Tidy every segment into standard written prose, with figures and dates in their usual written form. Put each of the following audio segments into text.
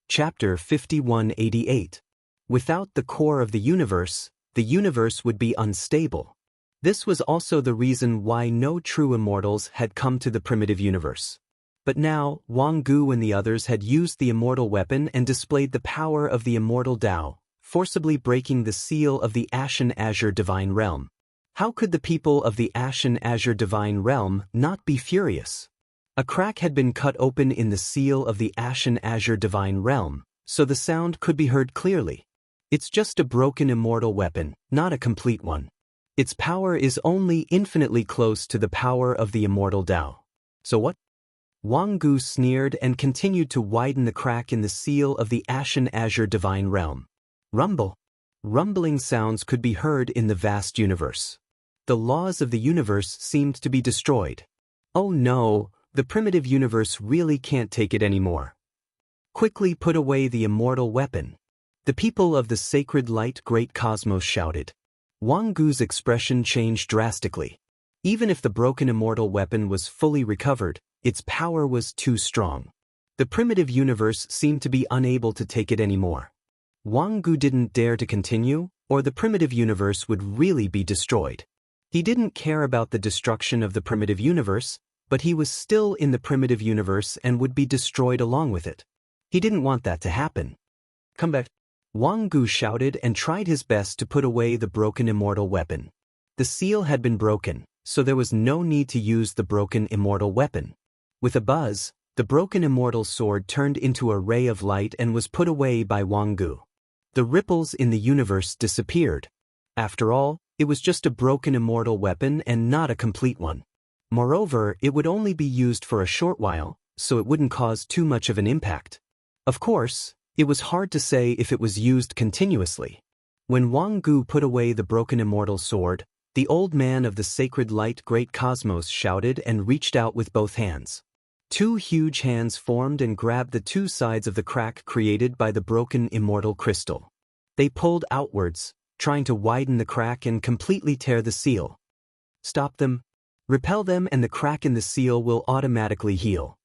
Chapter 5188. Without the core of the universe would be unstable. This was also the reason why no true immortals had come to the primitive universe. But now, Wang Gu and the others had used the immortal weapon and displayed the power of the immortal Tao, forcibly breaking the seal of the Ashen Azure Divine Realm. How could the people of the Ashen Azure Divine Realm not be furious? A crack had been cut open in the seal of the Ashen Azure Divine Realm, so the sound could be heard clearly. It's just a broken immortal weapon, not a complete one. Its power is only infinitely close to the power of the immortal Tao. So what? Wang Gu sneered and continued to widen the crack in the seal of the Ashen Azure Divine Realm. Rumble. Rumbling sounds could be heard in the vast universe. The laws of the universe seemed to be destroyed. Oh no, the primitive universe really can't take it anymore. Quickly put away the immortal weapon. The people of the sacred light great cosmos shouted. Wang Gu's expression changed drastically. Even if the broken immortal weapon was fully recovered, its power was too strong. The primitive universe seemed to be unable to take it anymore. Wang Gu didn't dare to continue, or the primitive universe would really be destroyed. He didn't care about the destruction of the primitive universe, but he was still in the primitive universe and would be destroyed along with it. He didn't want that to happen. Come back. Wang Gu shouted and tried his best to put away the broken immortal weapon. The seal had been broken, so there was no need to use the broken immortal weapon. With a buzz, the broken immortal sword turned into a ray of light and was put away by Wang Gu. The ripples in the universe disappeared. After all, it was just a broken immortal weapon and not a complete one. Moreover, it would only be used for a short while, so it wouldn't cause too much of an impact. Of course, it was hard to say if it was used continuously. When Wang Gu put away the broken immortal sword, the old man of the sacred light great cosmos shouted and reached out with both hands. Two huge hands formed and grabbed the two sides of the crack created by the broken immortal crystal. They pulled outwards, trying to widen the crack and completely tear the seal. Stop them. Repel them and the crack in the seal will automatically heal.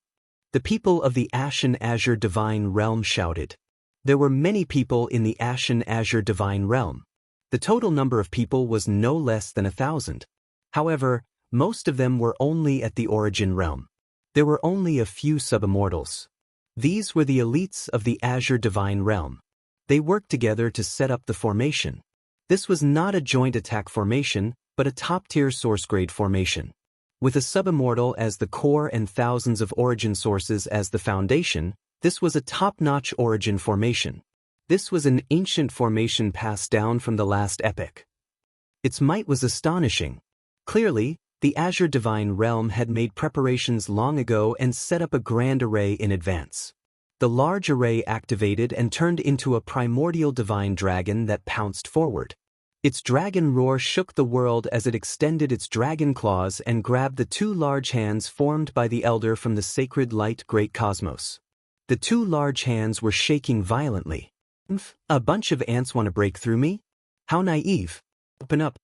The people of the Ashen Azure Divine Realm shouted. There were many people in the Ashen Azure Divine Realm. The total number of people was no less than 1,000. However, most of them were only at the origin realm. There were only a few sub-immortals. These were the elites of the Azure Divine Realm. They worked together to set up the formation. This was not a joint attack formation, but a top-tier source-grade formation. With a sub-immortal as the core and thousands of origin sources as the foundation, this was a top-notch origin formation. This was an ancient formation passed down from the last epoch. Its might was astonishing. Clearly, the Azure Divine Realm had made preparations long ago and set up a grand array in advance. The large array activated and turned into a primordial divine dragon that pounced forward. Its dragon roar shook the world as it extended its dragon claws and grabbed the two large hands formed by the elder from the sacred light great cosmos. The two large hands were shaking violently. A bunch of ants want to break through me? How naive. Open up.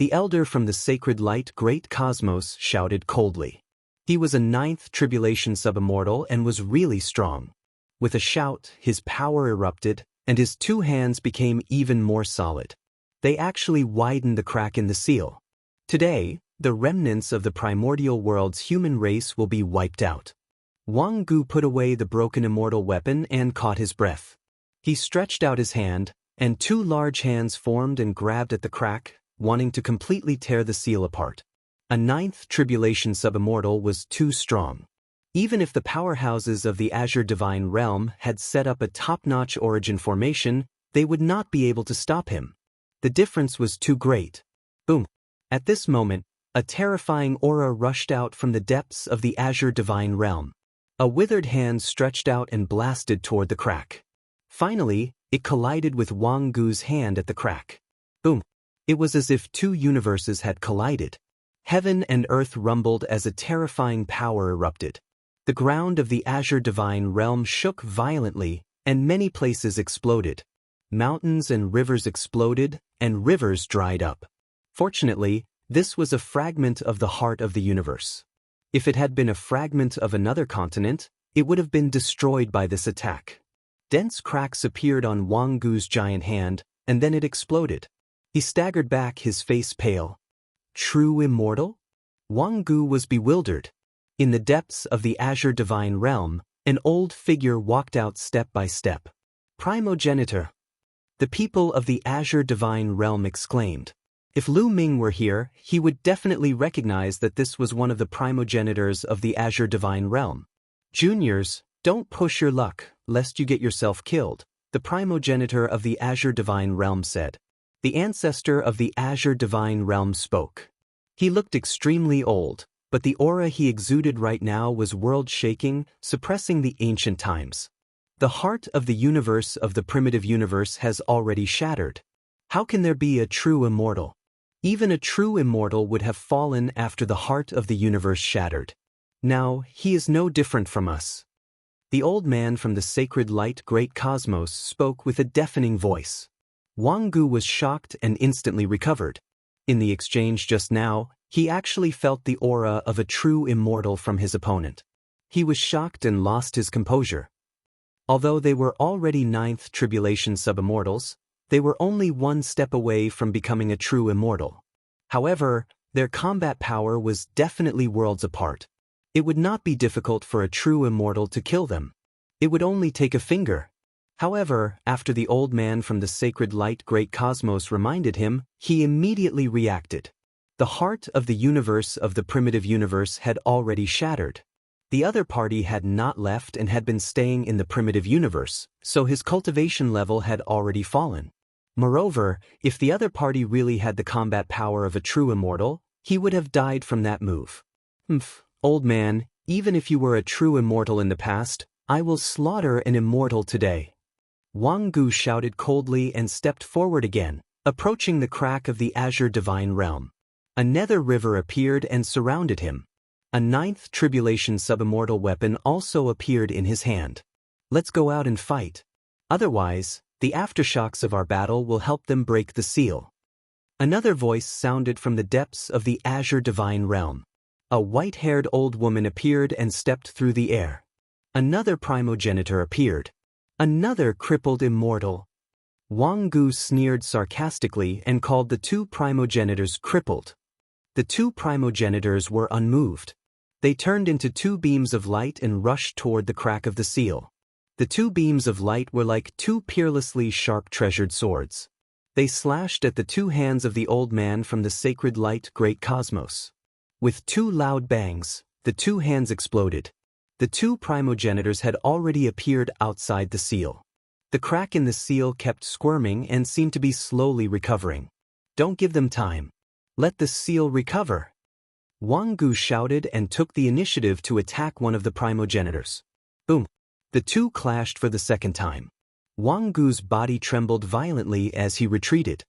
The elder from the sacred light great cosmos shouted coldly. He was a 9th tribulation sub-immortal and was really strong. With a shout, his power erupted, and his two hands became even more solid. They actually widened the crack in the seal. Today, the remnants of the primordial world's human race will be wiped out. Wang Gu put away the broken immortal weapon and caught his breath. He stretched out his hand, and two large hands formed and grabbed at the crack, wanting to completely tear the seal apart. A 9th tribulation sub-immortal was too strong. Even if the powerhouses of the Azure Divine Realm had set up a top-notch origin formation, they would not be able to stop him. The difference was too great. Boom. At this moment, a terrifying aura rushed out from the depths of the Azure Divine Realm. A withered hand stretched out and blasted toward the crack. Finally, it collided with Wang Gu's hand at the crack. Boom. It was as if two universes had collided. Heaven and earth rumbled as a terrifying power erupted. The ground of the Azure Divine Realm shook violently, and many places exploded. Mountains and rivers exploded, and rivers dried up. Fortunately, this was a fragment of the heart of the universe. If it had been a fragment of another continent, it would have been destroyed by this attack. Dense cracks appeared on Wang Gu's giant hand, and then it exploded. He staggered back, his face pale. True immortal? Wang Gu was bewildered. In the depths of the Azure Divine Realm, an old figure walked out step by step. Primogenitor. The people of the Azure Divine Realm exclaimed. If Lu Ming were here, he would definitely recognize that this was one of the primogenitors of the Azure Divine Realm. Juniors, don't push your luck, lest you get yourself killed, the primogenitor of the Azure Divine Realm said. The ancestor of the Azure Divine Realm spoke. He looked extremely old, but the aura he exuded right now was world-shaking, suppressing the ancient times. The heart of the universe of the primitive universe has already shattered. How can there be a true immortal? Even a true immortal would have fallen after the heart of the universe shattered. Now, he is no different from us. The old man from the sacred light great cosmos spoke with a deafening voice. Wang Gu was shocked and instantly recovered. In the exchange just now, he actually felt the aura of a true immortal from his opponent. He was shocked and lost his composure. Although they were already ninth tribulation subimmortals, they were only one step away from becoming a true immortal. However, their combat power was definitely worlds apart. It would not be difficult for a true immortal to kill them. It would only take a finger. However, after the old man from the sacred light great cosmos reminded him, he immediately reacted. The heart of the universe of the primitive universe had already shattered. The other party had not left and had been staying in the primitive universe, so his cultivation level had already fallen. Moreover, if the other party really had the combat power of a true immortal, he would have died from that move. Old man, even if you were a true immortal in the past, I will slaughter an immortal today. Wang Gu shouted coldly and stepped forward again, approaching the crack of the Azure Divine Realm. A nether river appeared and surrounded him. A ninth tribulation subimmortal weapon also appeared in his hand. Let's go out and fight. Otherwise, the aftershocks of our battle will help them break the seal. Another voice sounded from the depths of the Azure Divine Realm. A white-haired old woman appeared and stepped through the air. Another primogenitor appeared. Another crippled immortal. Wang Gu sneered sarcastically and called the two primogenitors crippled. The two primogenitors were unmoved. They turned into two beams of light and rushed toward the crack of the seal. The two beams of light were like two peerlessly sharp treasured swords. They slashed at the two hands of the old man from the sacred light great cosmos. With two loud bangs, the two hands exploded. The two primogenitors had already appeared outside the seal. The crack in the seal kept squirming and seemed to be slowly recovering. Don't give them time. Let the seal recover. Wang Gu shouted and took the initiative to attack one of the primogenitors. Boom! The two clashed for the second time. Wang Gu's body trembled violently as he retreated.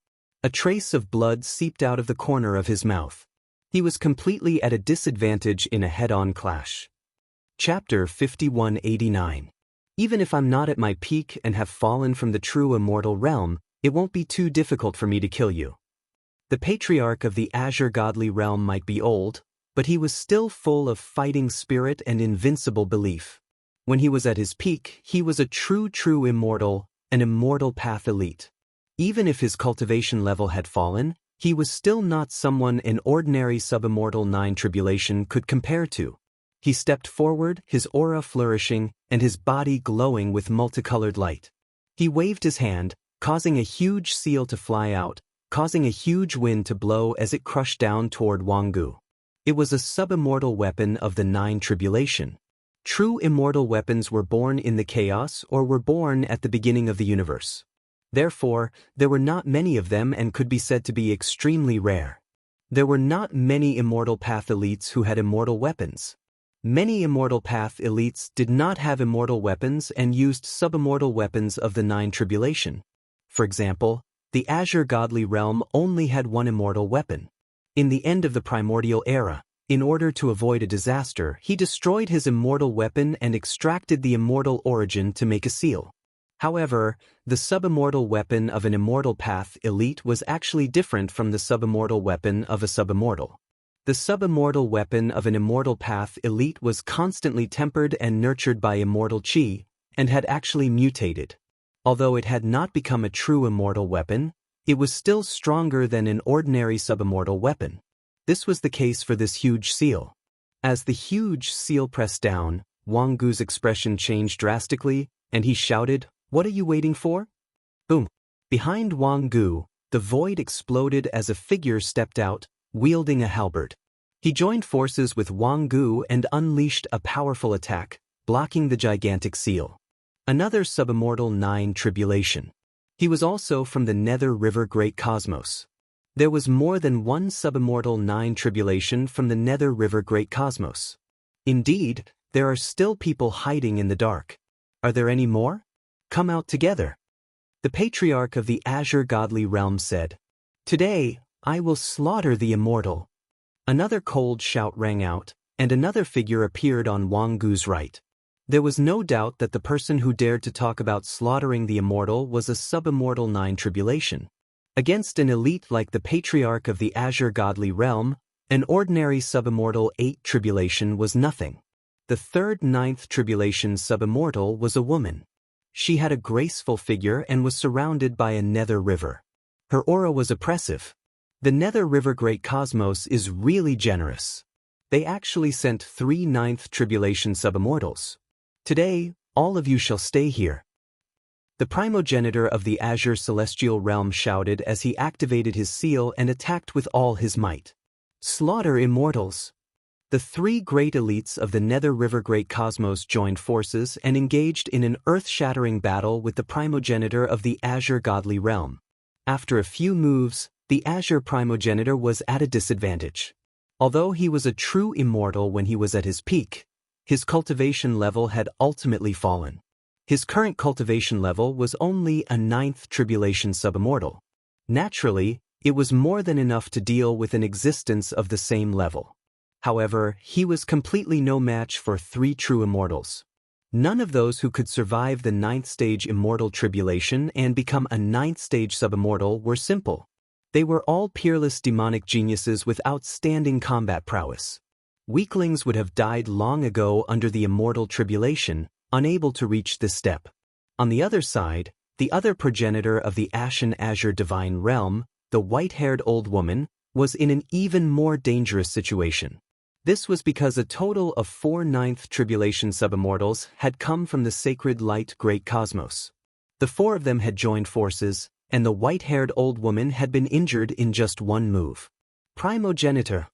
A trace of blood seeped out of the corner of his mouth. He was completely at a disadvantage in a head-on clash. Chapter 5189. Even if I'm not at my peak and have fallen from the true immortal realm, it won't be too difficult for me to kill you. The patriarch of the Azure godly realm might be old, but he was still full of fighting spirit and invincible belief. When he was at his peak, he was a true immortal, an immortal path elite. Even if his cultivation level had fallen, he was still not someone an ordinary subimmortal 9 tribulation could compare to. He stepped forward, his aura flourishing, and his body glowing with multicolored light. He waved his hand, causing a huge seal to fly out, causing a huge wind to blow as it crushed down toward Wang Gu. It was a subimmortal weapon of the 9 tribulation. True immortal weapons were born in the chaos or were born at the beginning of the universe. Therefore, there were not many of them and could be said to be extremely rare. There were not many immortal path elites who had immortal weapons. Many immortal path elites did not have immortal weapons and used subimmortal weapons of the 9 tribulation. For example, the Azure godly realm only had one immortal weapon. In the end of the primordial era, in order to avoid a disaster, he destroyed his immortal weapon and extracted the immortal origin to make a seal. However, the subimmortal weapon of an immortal path elite was actually different from the subimmortal weapon of a subimmortal. The subimmortal weapon of an immortal path elite was constantly tempered and nurtured by immortal chi, and had actually mutated. Although it had not become a true immortal weapon, it was still stronger than an ordinary subimmortal weapon. This was the case for this huge seal. As the huge seal pressed down, Wang Gu's expression changed drastically, and he shouted, "What are you waiting for?" Boom. Behind Wang Gu, the void exploded as a figure stepped out, wielding a halberd. He joined forces with Wang Gu and unleashed a powerful attack, blocking the gigantic seal. Another subimmortal 9 tribulation. He was also from the Nether River Great Cosmos. There was more than one subimmortal 9 tribulation from the Nether River Great Cosmos. Indeed, there are still people hiding in the dark. Are there any more? Come out together. The patriarch of the Azure Godly Realm said, "Today, I will slaughter the immortal." Another cold shout rang out, and another figure appeared on Wang Gu's right. There was no doubt that the person who dared to talk about slaughtering the immortal was a subimmortal 9 tribulation. Against an elite like the patriarch of the Azure Godly Realm, an ordinary subimmortal 8 tribulation was nothing. The third 9th tribulation subimmortal was a woman. She had a graceful figure and was surrounded by a nether river. Her aura was oppressive. The Nether River Great Cosmos is really generous. They actually sent 3 9th tribulation subimmortals. Today, all of you shall stay here. The primogenitor of the Azure Celestial Realm shouted as he activated his seal and attacked with all his might. Slaughter immortals! The 3 great elites of the Nether River Great Cosmos joined forces and engaged in an earth-shattering battle with the primogenitor of the Azure Godly Realm. After a few moves, the Azure primogenitor was at a disadvantage. Although he was a true immortal when he was at his peak, his cultivation level had ultimately fallen. His current cultivation level was only a 9th tribulation subimmortal. Naturally, it was more than enough to deal with an existence of the same level. However, he was completely no match for 3 true immortals. None of those who could survive the 9th stage immortal tribulation and become a 9th stage subimmortal were simple. They were all peerless demonic geniuses with outstanding combat prowess. Weaklings would have died long ago under the immortal tribulation, unable to reach this step. On the other side, the other progenitor of the Ashen Azure Divine Realm, the white-haired old woman, was in an even more dangerous situation. This was because a total of 4 9th tribulation subimmortals had come from the Sacred Light Great Cosmos. The 4 of them had joined forces, and the white-haired old woman had been injured in just one move. Primogenitor.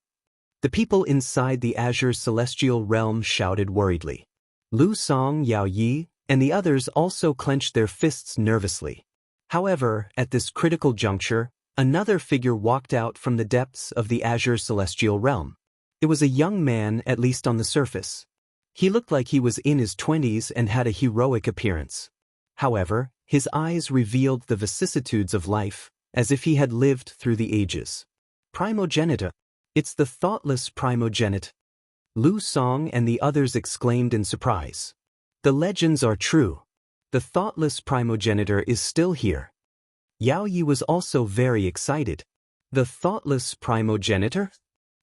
The people inside the Azure Celestial Realm shouted worriedly. Lu Song, Yao Yi, and the others also clenched their fists nervously. However, at this critical juncture, another figure walked out from the depths of the Azure Celestial Realm. It was a young man, at least on the surface. He looked like he was in his 20s and had a heroic appearance. However, his eyes revealed the vicissitudes of life, as if he had lived through the ages. Primogenitor. It's the thoughtless primogenite. Lu Song and the others exclaimed in surprise. The legends are true. The thoughtless primogenitor is still here. Yao Yi was also very excited. The thoughtless primogenitor?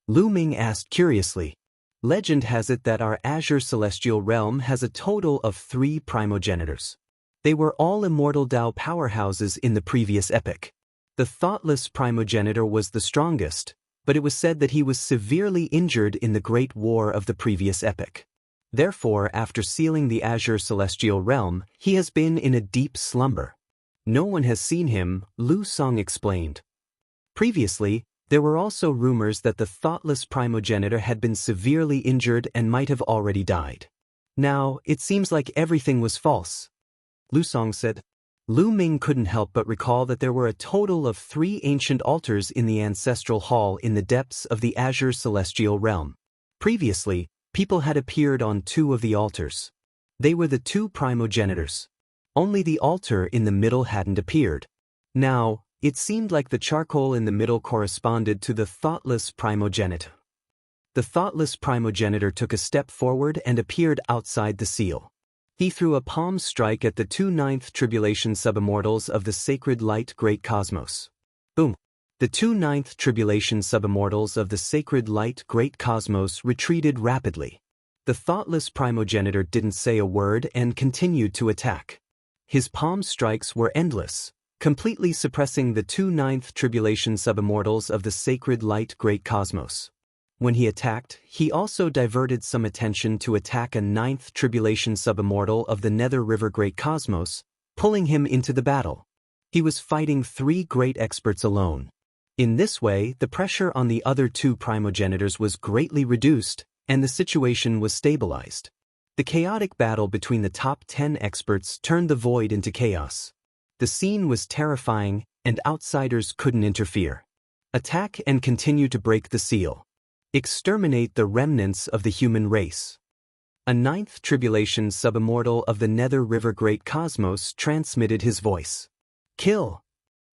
Lu Ming asked curiously. Legend has it that our Azure Celestial Realm has a total of 3 primogenitors. They were all immortal Dao powerhouses in the previous epoch. The thoughtless primogenitor was the strongest, but it was said that he was severely injured in the Great War of the previous epoch. Therefore, after sealing the Azure Celestial Realm, he has been in a deep slumber. No one has seen him, Lu Song explained. Previously, there were also rumors that the thoughtless primogenitor had been severely injured and might have already died. Now, it seems like everything was false. Lu Song said. Lu Ming couldn't help but recall that there were a total of 3 ancient altars in the ancestral hall in the depths of the Azure Celestial Realm. Previously, people had appeared on 2 of the altars. They were the 2 primogenitors. Only the altar in the middle hadn't appeared. Now, it seemed like the charcoal in the middle corresponded to the thoughtless primogenitor. The thoughtless primogenitor took a step forward and appeared outside the seal. He threw a palm strike at the 2 9th tribulation subimmortals of the Sacred Light Great Cosmos. Boom! The 2 9th tribulation subimmortals of the Sacred Light Great Cosmos retreated rapidly. The thoughtless primogenitor didn't say a word and continued to attack. His palm strikes were endless, completely suppressing the two ninth tribulation subimmortals of the sacred light great cosmos. When he attacked, he also diverted some attention to attack a ninth tribulation subimmortal of the nether river great cosmos, pulling him into the battle. He was fighting three great experts alone. In this way, the pressure on the other two primogenitors was greatly reduced, and the situation was stabilized. The chaotic battle between the top 10 experts turned the void into chaos. The scene was terrifying, and outsiders couldn't interfere. Attack and continue to break the seal. Exterminate the remnants of the human race. A ninth tribulation subimmortal of the nether river great cosmos transmitted his voice. Kill!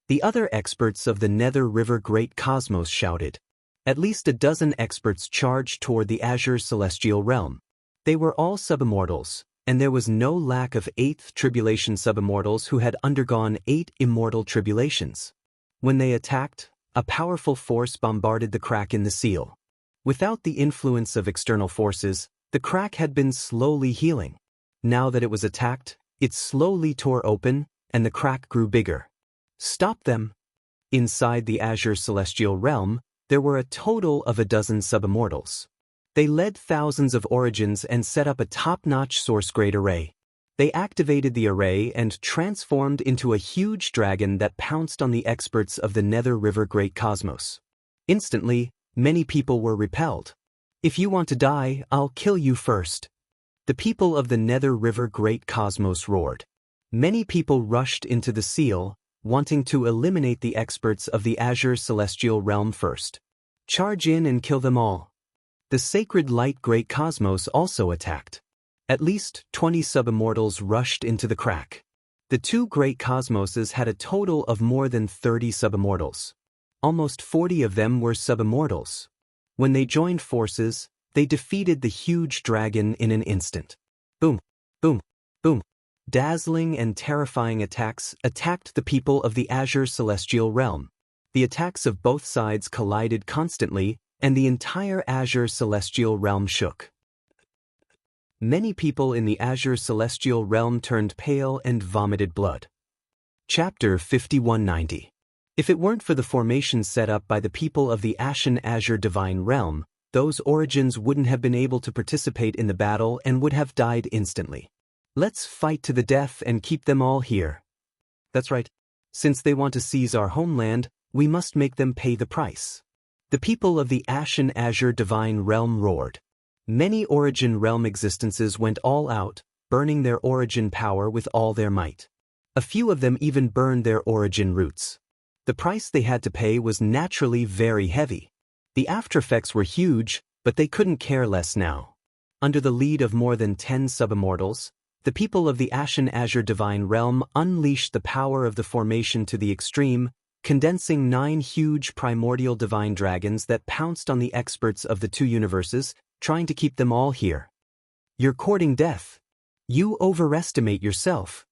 The other experts of the nether river great cosmos shouted. At least a dozen experts charged toward the azure celestial realm. They were all subimmortals, and there was no lack of eighth tribulation subimmortals who had undergone 8 immortal tribulations. When they attacked, a powerful force bombarded the crack in the seal. Without the influence of external forces, the crack had been slowly healing. Now that it was attacked, it slowly tore open, and the crack grew bigger. Stop them! Inside the azure celestial realm, there were a total of a dozen subimmortals. They led thousands of origins and set up a top-notch source-grade array. They activated the array and transformed into a huge dragon that pounced on the experts of the nether river great cosmos. Instantly, many people were repelled. If you want to die, I'll kill you first. The people of the nether river great cosmos roared. Many people rushed into the seal, wanting to eliminate the experts of the azure celestial realm first. Charge in and kill them all. The sacred light great cosmos also attacked. At least 20 subimmortals rushed into the crack. The two great cosmoses had a total of more than 30 subimmortals. Almost 40 of them were subimmortals. When they joined forces, they defeated the huge dragon in an instant. Boom, boom, boom. Dazzling and terrifying attacks attacked the people of the azure celestial realm. The attacks of both sides collided constantly, and the entire azure celestial realm shook. Many people in the azure celestial realm turned pale and vomited blood. Chapter 5190. If it weren't for the formation set up by the people of the Ashen Azure Divine Realm, those origins wouldn't have been able to participate in the battle and would have died instantly. Let's fight to the death and keep them all here. That's right. Since they want to seize our homeland, we must make them pay the price. The people of the Ashen Azure Divine Realm roared. Many origin realm existences went all out, burning their origin power with all their might. A few of them even burned their origin roots. The price they had to pay was naturally very heavy. The aftereffects were huge, but they couldn't care less now. Under the lead of more than 10 subimmortals, the people of the Ashen Azure Divine Realm unleashed the power of the formation to the extreme, condensing 9 huge primordial divine dragons that pounced on the experts of the two universes, trying to keep them all here. You're courting death. You overestimate yourself.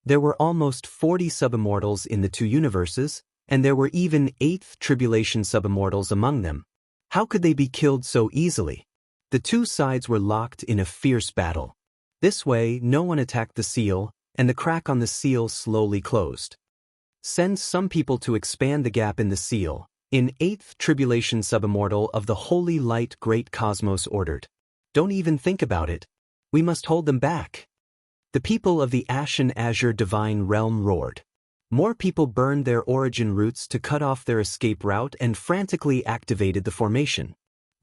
There were almost 40 subimmortals in the two universes, and there were even 8th tribulation subimmortals among them. How could they be killed so easily? The two sides were locked in a fierce battle. This way, no one attacked the seal, and the crack on the seal slowly closed. Send some people to expand the gap in the seal, in 8th tribulation subimmortal of the Holy Light Great Cosmos ordered. Don't even think about it. We must hold them back. The people of the Ashen Azure Divine Realm roared. More people burned their origin roots to cut off their escape route and frantically activated the formation.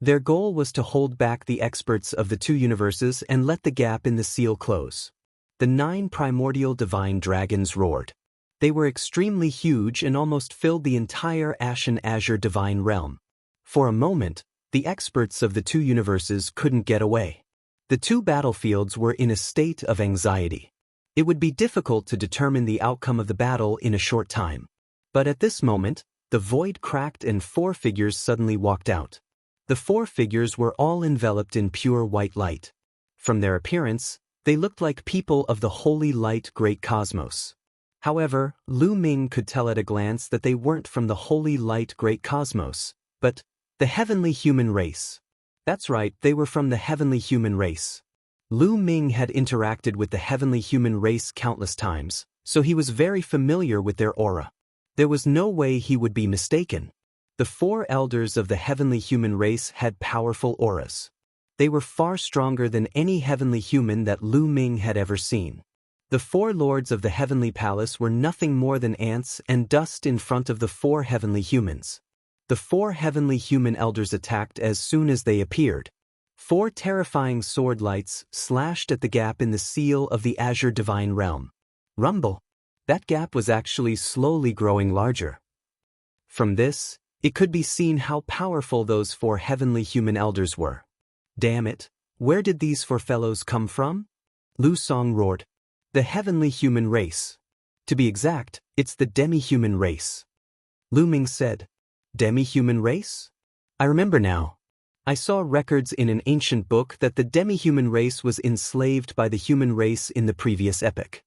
Their goal was to hold back the experts of the two universes and let the gap in the seal close. The 9 primordial divine dragons roared. They were extremely huge and almost filled the entire Ashen Azure Divine Realm. For a moment, the experts of the two universes couldn't get away. The two battlefields were in a state of anxiety. It would be difficult to determine the outcome of the battle in a short time. But at this moment, the void cracked and 4 figures suddenly walked out. The 4 figures were all enveloped in pure white light. From their appearance, they looked like people of the Holy Light Great Cosmos. However, Lu Ming could tell at a glance that they weren't from the Holy Light Great Cosmos, but the heavenly human race. That's right, they were from the heavenly human race. Lu Ming had interacted with the heavenly human race countless times, so he was very familiar with their aura. There was no way he would be mistaken. The four elders of the heavenly human race had powerful auras. They were far stronger than any heavenly human that Lu Ming had ever seen. The four lords of the heavenly palace were nothing more than ants and dust in front of the four heavenly humans. The four heavenly human elders attacked as soon as they appeared. Four terrifying sword lights slashed at the gap in the seal of the azure divine realm. Rumble. That gap was actually slowly growing larger. From this, it could be seen how powerful those four heavenly human elders were. Damn it, where did these four fellows come from? Lu Song roared. The heavenly human race. To be exact, it's the demi-human race. Lu Ming said. Demi-human race? I remember now. I saw records in an ancient book that the demi-human race was enslaved by the human race in the previous epoch.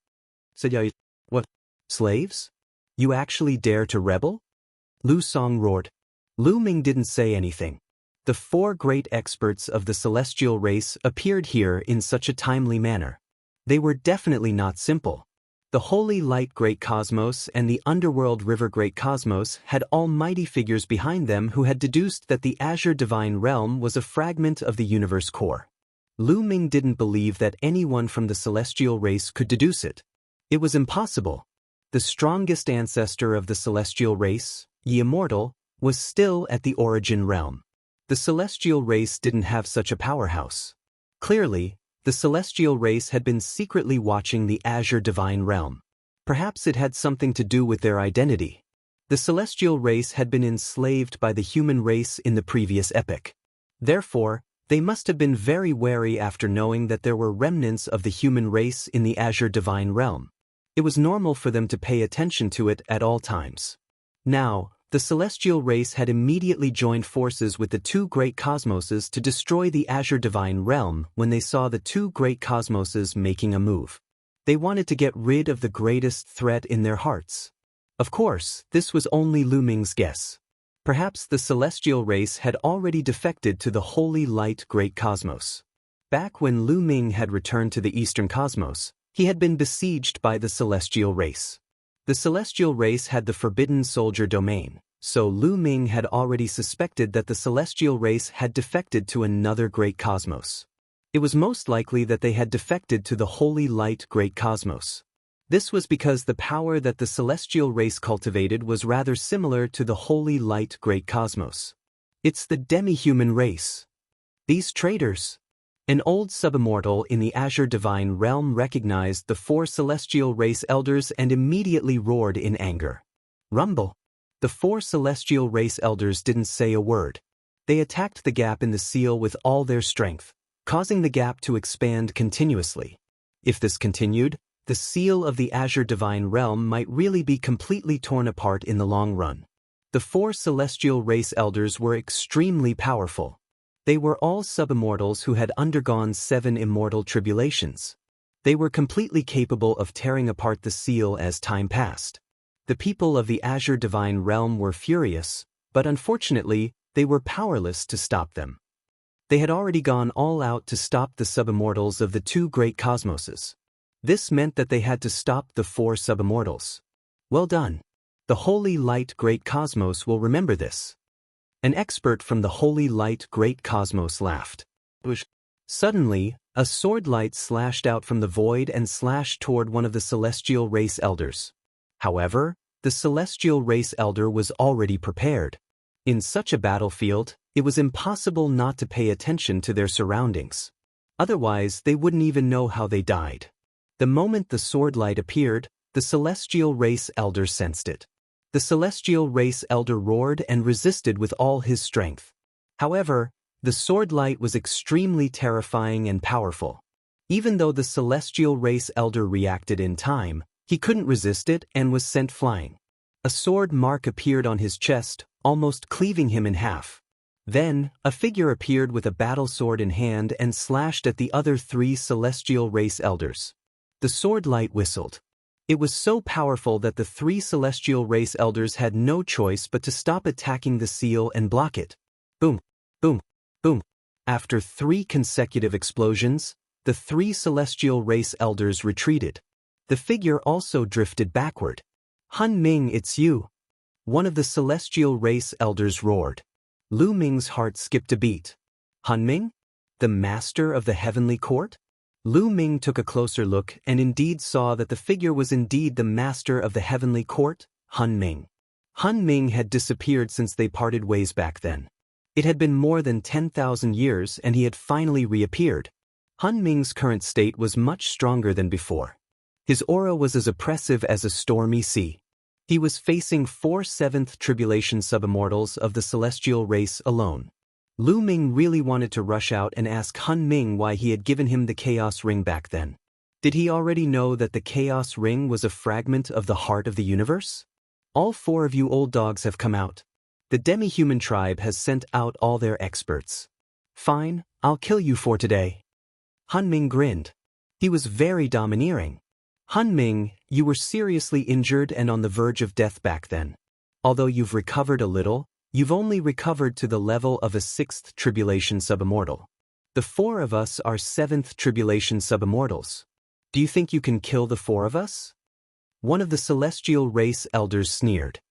What? Slaves? You actually dare to rebel? Lu Song roared. Lu Ming didn't say anything. The four great experts of the celestial race appeared here in such a timely manner. They were definitely not simple. The Holy Light Great Cosmos and the Underworld River Great Cosmos had almighty figures behind them who had deduced that the Azure Divine Realm was a fragment of the universe core. Lu Ming didn't believe that anyone from the celestial race could deduce it. It was impossible. The strongest ancestor of the celestial race, Immortal, was still at the origin realm. The celestial race didn't have such a powerhouse. Clearly, the celestial race had been secretly watching the Azure Divine Realm. Perhaps it had something to do with their identity. The celestial race had been enslaved by the human race in the previous epoch. Therefore, they must have been very wary after knowing that there were remnants of the human race in the Azure Divine Realm. It was normal for them to pay attention to it at all times. Now, the celestial race had immediately joined forces with the two great cosmoses to destroy the Azure Divine Realm when they saw the two great cosmoses making a move. They wanted to get rid of the greatest threat in their hearts. Of course, this was only Lu Ming's guess. Perhaps the celestial race had already defected to the Holy Light Great Cosmos. Back when Lu Ming had returned to the Eastern Cosmos, he had been besieged by the celestial race. The celestial race had the Forbidden Soldier domain, so Lu Ming had already suspected that the celestial race had defected to another great cosmos. It was most likely that they had defected to the Holy Light Great Cosmos. This was because the power that the celestial race cultivated was rather similar to the Holy Light Great Cosmos. It's the demi-human race. These traitors. An old subimmortal in the Azure Divine Realm recognized the four celestial race elders and immediately roared in anger. Rumble. The four celestial race elders didn't say a word. They attacked the gap in the seal with all their strength, causing the gap to expand continuously. If this continued, the seal of the Azure Divine Realm might really be completely torn apart in the long run. The four celestial race elders were extremely powerful. They were all subimmortals who had undergone 7 immortal tribulations. They were completely capable of tearing apart the seal as time passed. The people of the Azure Divine Realm were furious, but unfortunately, they were powerless to stop them. They had already gone all out to stop the subimmortals of the two great cosmoses. This meant that they had to stop the 4 subimmortals. Well done. The Holy Light Great Cosmos will remember this. An expert from the Holy Light Great Cosmos laughed. Suddenly, a sword light slashed out from the void and slashed toward one of the celestial race elders. However, the celestial race elder was already prepared. In such a battlefield, it was impossible not to pay attention to their surroundings. Otherwise, they wouldn't even know how they died. The moment the sword light appeared, the celestial race elder sensed it. The celestial race elder roared and resisted with all his strength. However, the sword light was extremely terrifying and powerful. Even though the celestial race elder reacted in time, he couldn't resist it and was sent flying. A sword mark appeared on his chest, almost cleaving him in half. Then, a figure appeared with a battle sword in hand and slashed at the other 3 celestial race elders. The sword light whistled. It was so powerful that the 3 celestial race elders had no choice but to stop attacking the seal and block it. Boom, boom, boom. After 3 consecutive explosions, the 3 celestial race elders retreated. The figure also drifted backward. "Han Ming, it's you!" one of the celestial race elders roared. Lu Ming's heart skipped a beat. Han Ming? The master of the heavenly court? Lu Ming took a closer look and indeed saw that the figure was indeed the master of the heavenly court, Han Ming. Han Ming had disappeared since they parted ways back then. It had been more than 10,000 years and he had finally reappeared. Han Ming's current state was much stronger than before. His aura was as oppressive as a stormy sea. He was facing 4 seventh tribulation subimmortals of the celestial race alone. Lu Ming really wanted to rush out and ask Han Ming why he had given him the Chaos Ring back then. Did he already know that the Chaos Ring was a fragment of the heart of the universe? "All 4 of you old dogs have come out. The demi-human tribe has sent out all their experts. Fine, I'll kill you for today." Han Ming grinned. He was very domineering. "Han Ming, you were seriously injured and on the verge of death back then. Although you've recovered a little, you've only recovered to the level of a 6th tribulation subimmortal. The 4 of us are 7th tribulation subimmortals. Do you think you can kill the 4 of us?" One of the celestial race elders sneered.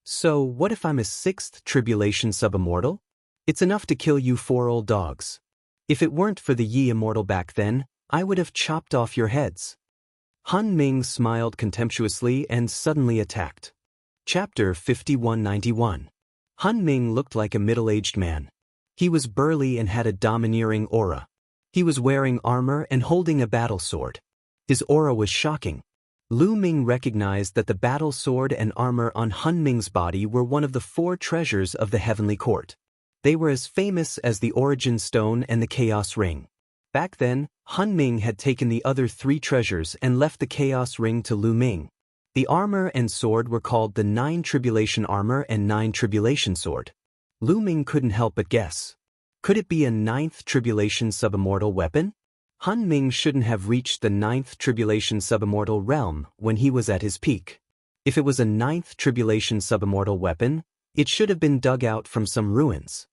"So, what if I'm a 6th tribulation subimmortal? It's enough to kill you 4 old dogs. If it weren't for the Yi Immortal back then, I would have chopped off your heads." Han Ming smiled contemptuously and suddenly attacked. Chapter 5191. Han Ming looked like a middle-aged man. He was burly and had a domineering aura. He was wearing armor and holding a battle sword. His aura was shocking. Lu Ming recognized that the battle sword and armor on Han Ming's body were one of the 4 treasures of the heavenly court. They were as famous as the Origin Stone and the Chaos Ring. Back then, Han Ming had taken the other 3 treasures and left the Chaos Ring to Lu Ming. The armor and sword were called the 9 Tribulation Armor and 9 Tribulation Sword. Lu Ming couldn't help but guess. Could it be a 9th Tribulation subimmortal weapon? Han Ming shouldn't have reached the 9th Tribulation subimmortal realm when he was at his peak. If it was a 9th Tribulation subimmortal weapon, it should have been dug out from some ruins.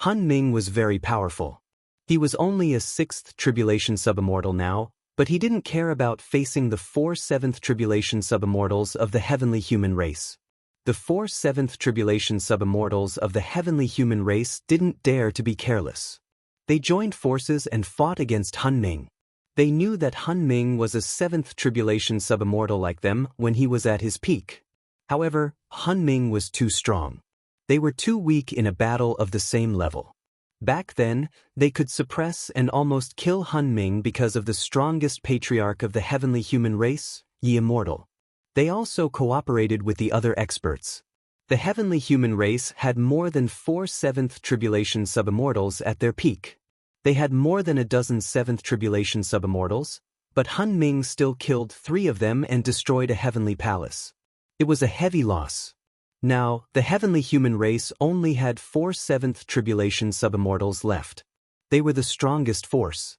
Han Ming was very powerful. He was only a 6th Tribulation subimmortal now, but he didn't care about facing the 4 7th Tribulation subimmortals of the heavenly human race. The 4 7th Tribulation subimmortals of the heavenly human race didn't dare to be careless. They joined forces and fought against Han Ming. They knew that Han Ming was a 7th Tribulation subimmortal like them when he was at his peak. However, Han Ming was too strong. They were too weak in a battle of the same level. Back then, they could suppress and almost kill Han Ming because of the strongest patriarch of the heavenly human race, Yi Immortal. They also cooperated with the other experts. The heavenly human race had more than 4 7th Tribulation subimmortals at their peak. They had more than a dozen 7th Tribulation subimmortals, but Han Ming still killed 3 of them and destroyed a heavenly palace. It was a heavy loss. Now, the heavenly human race only had 4 7th Tribulation subimmortals left. They were the strongest force.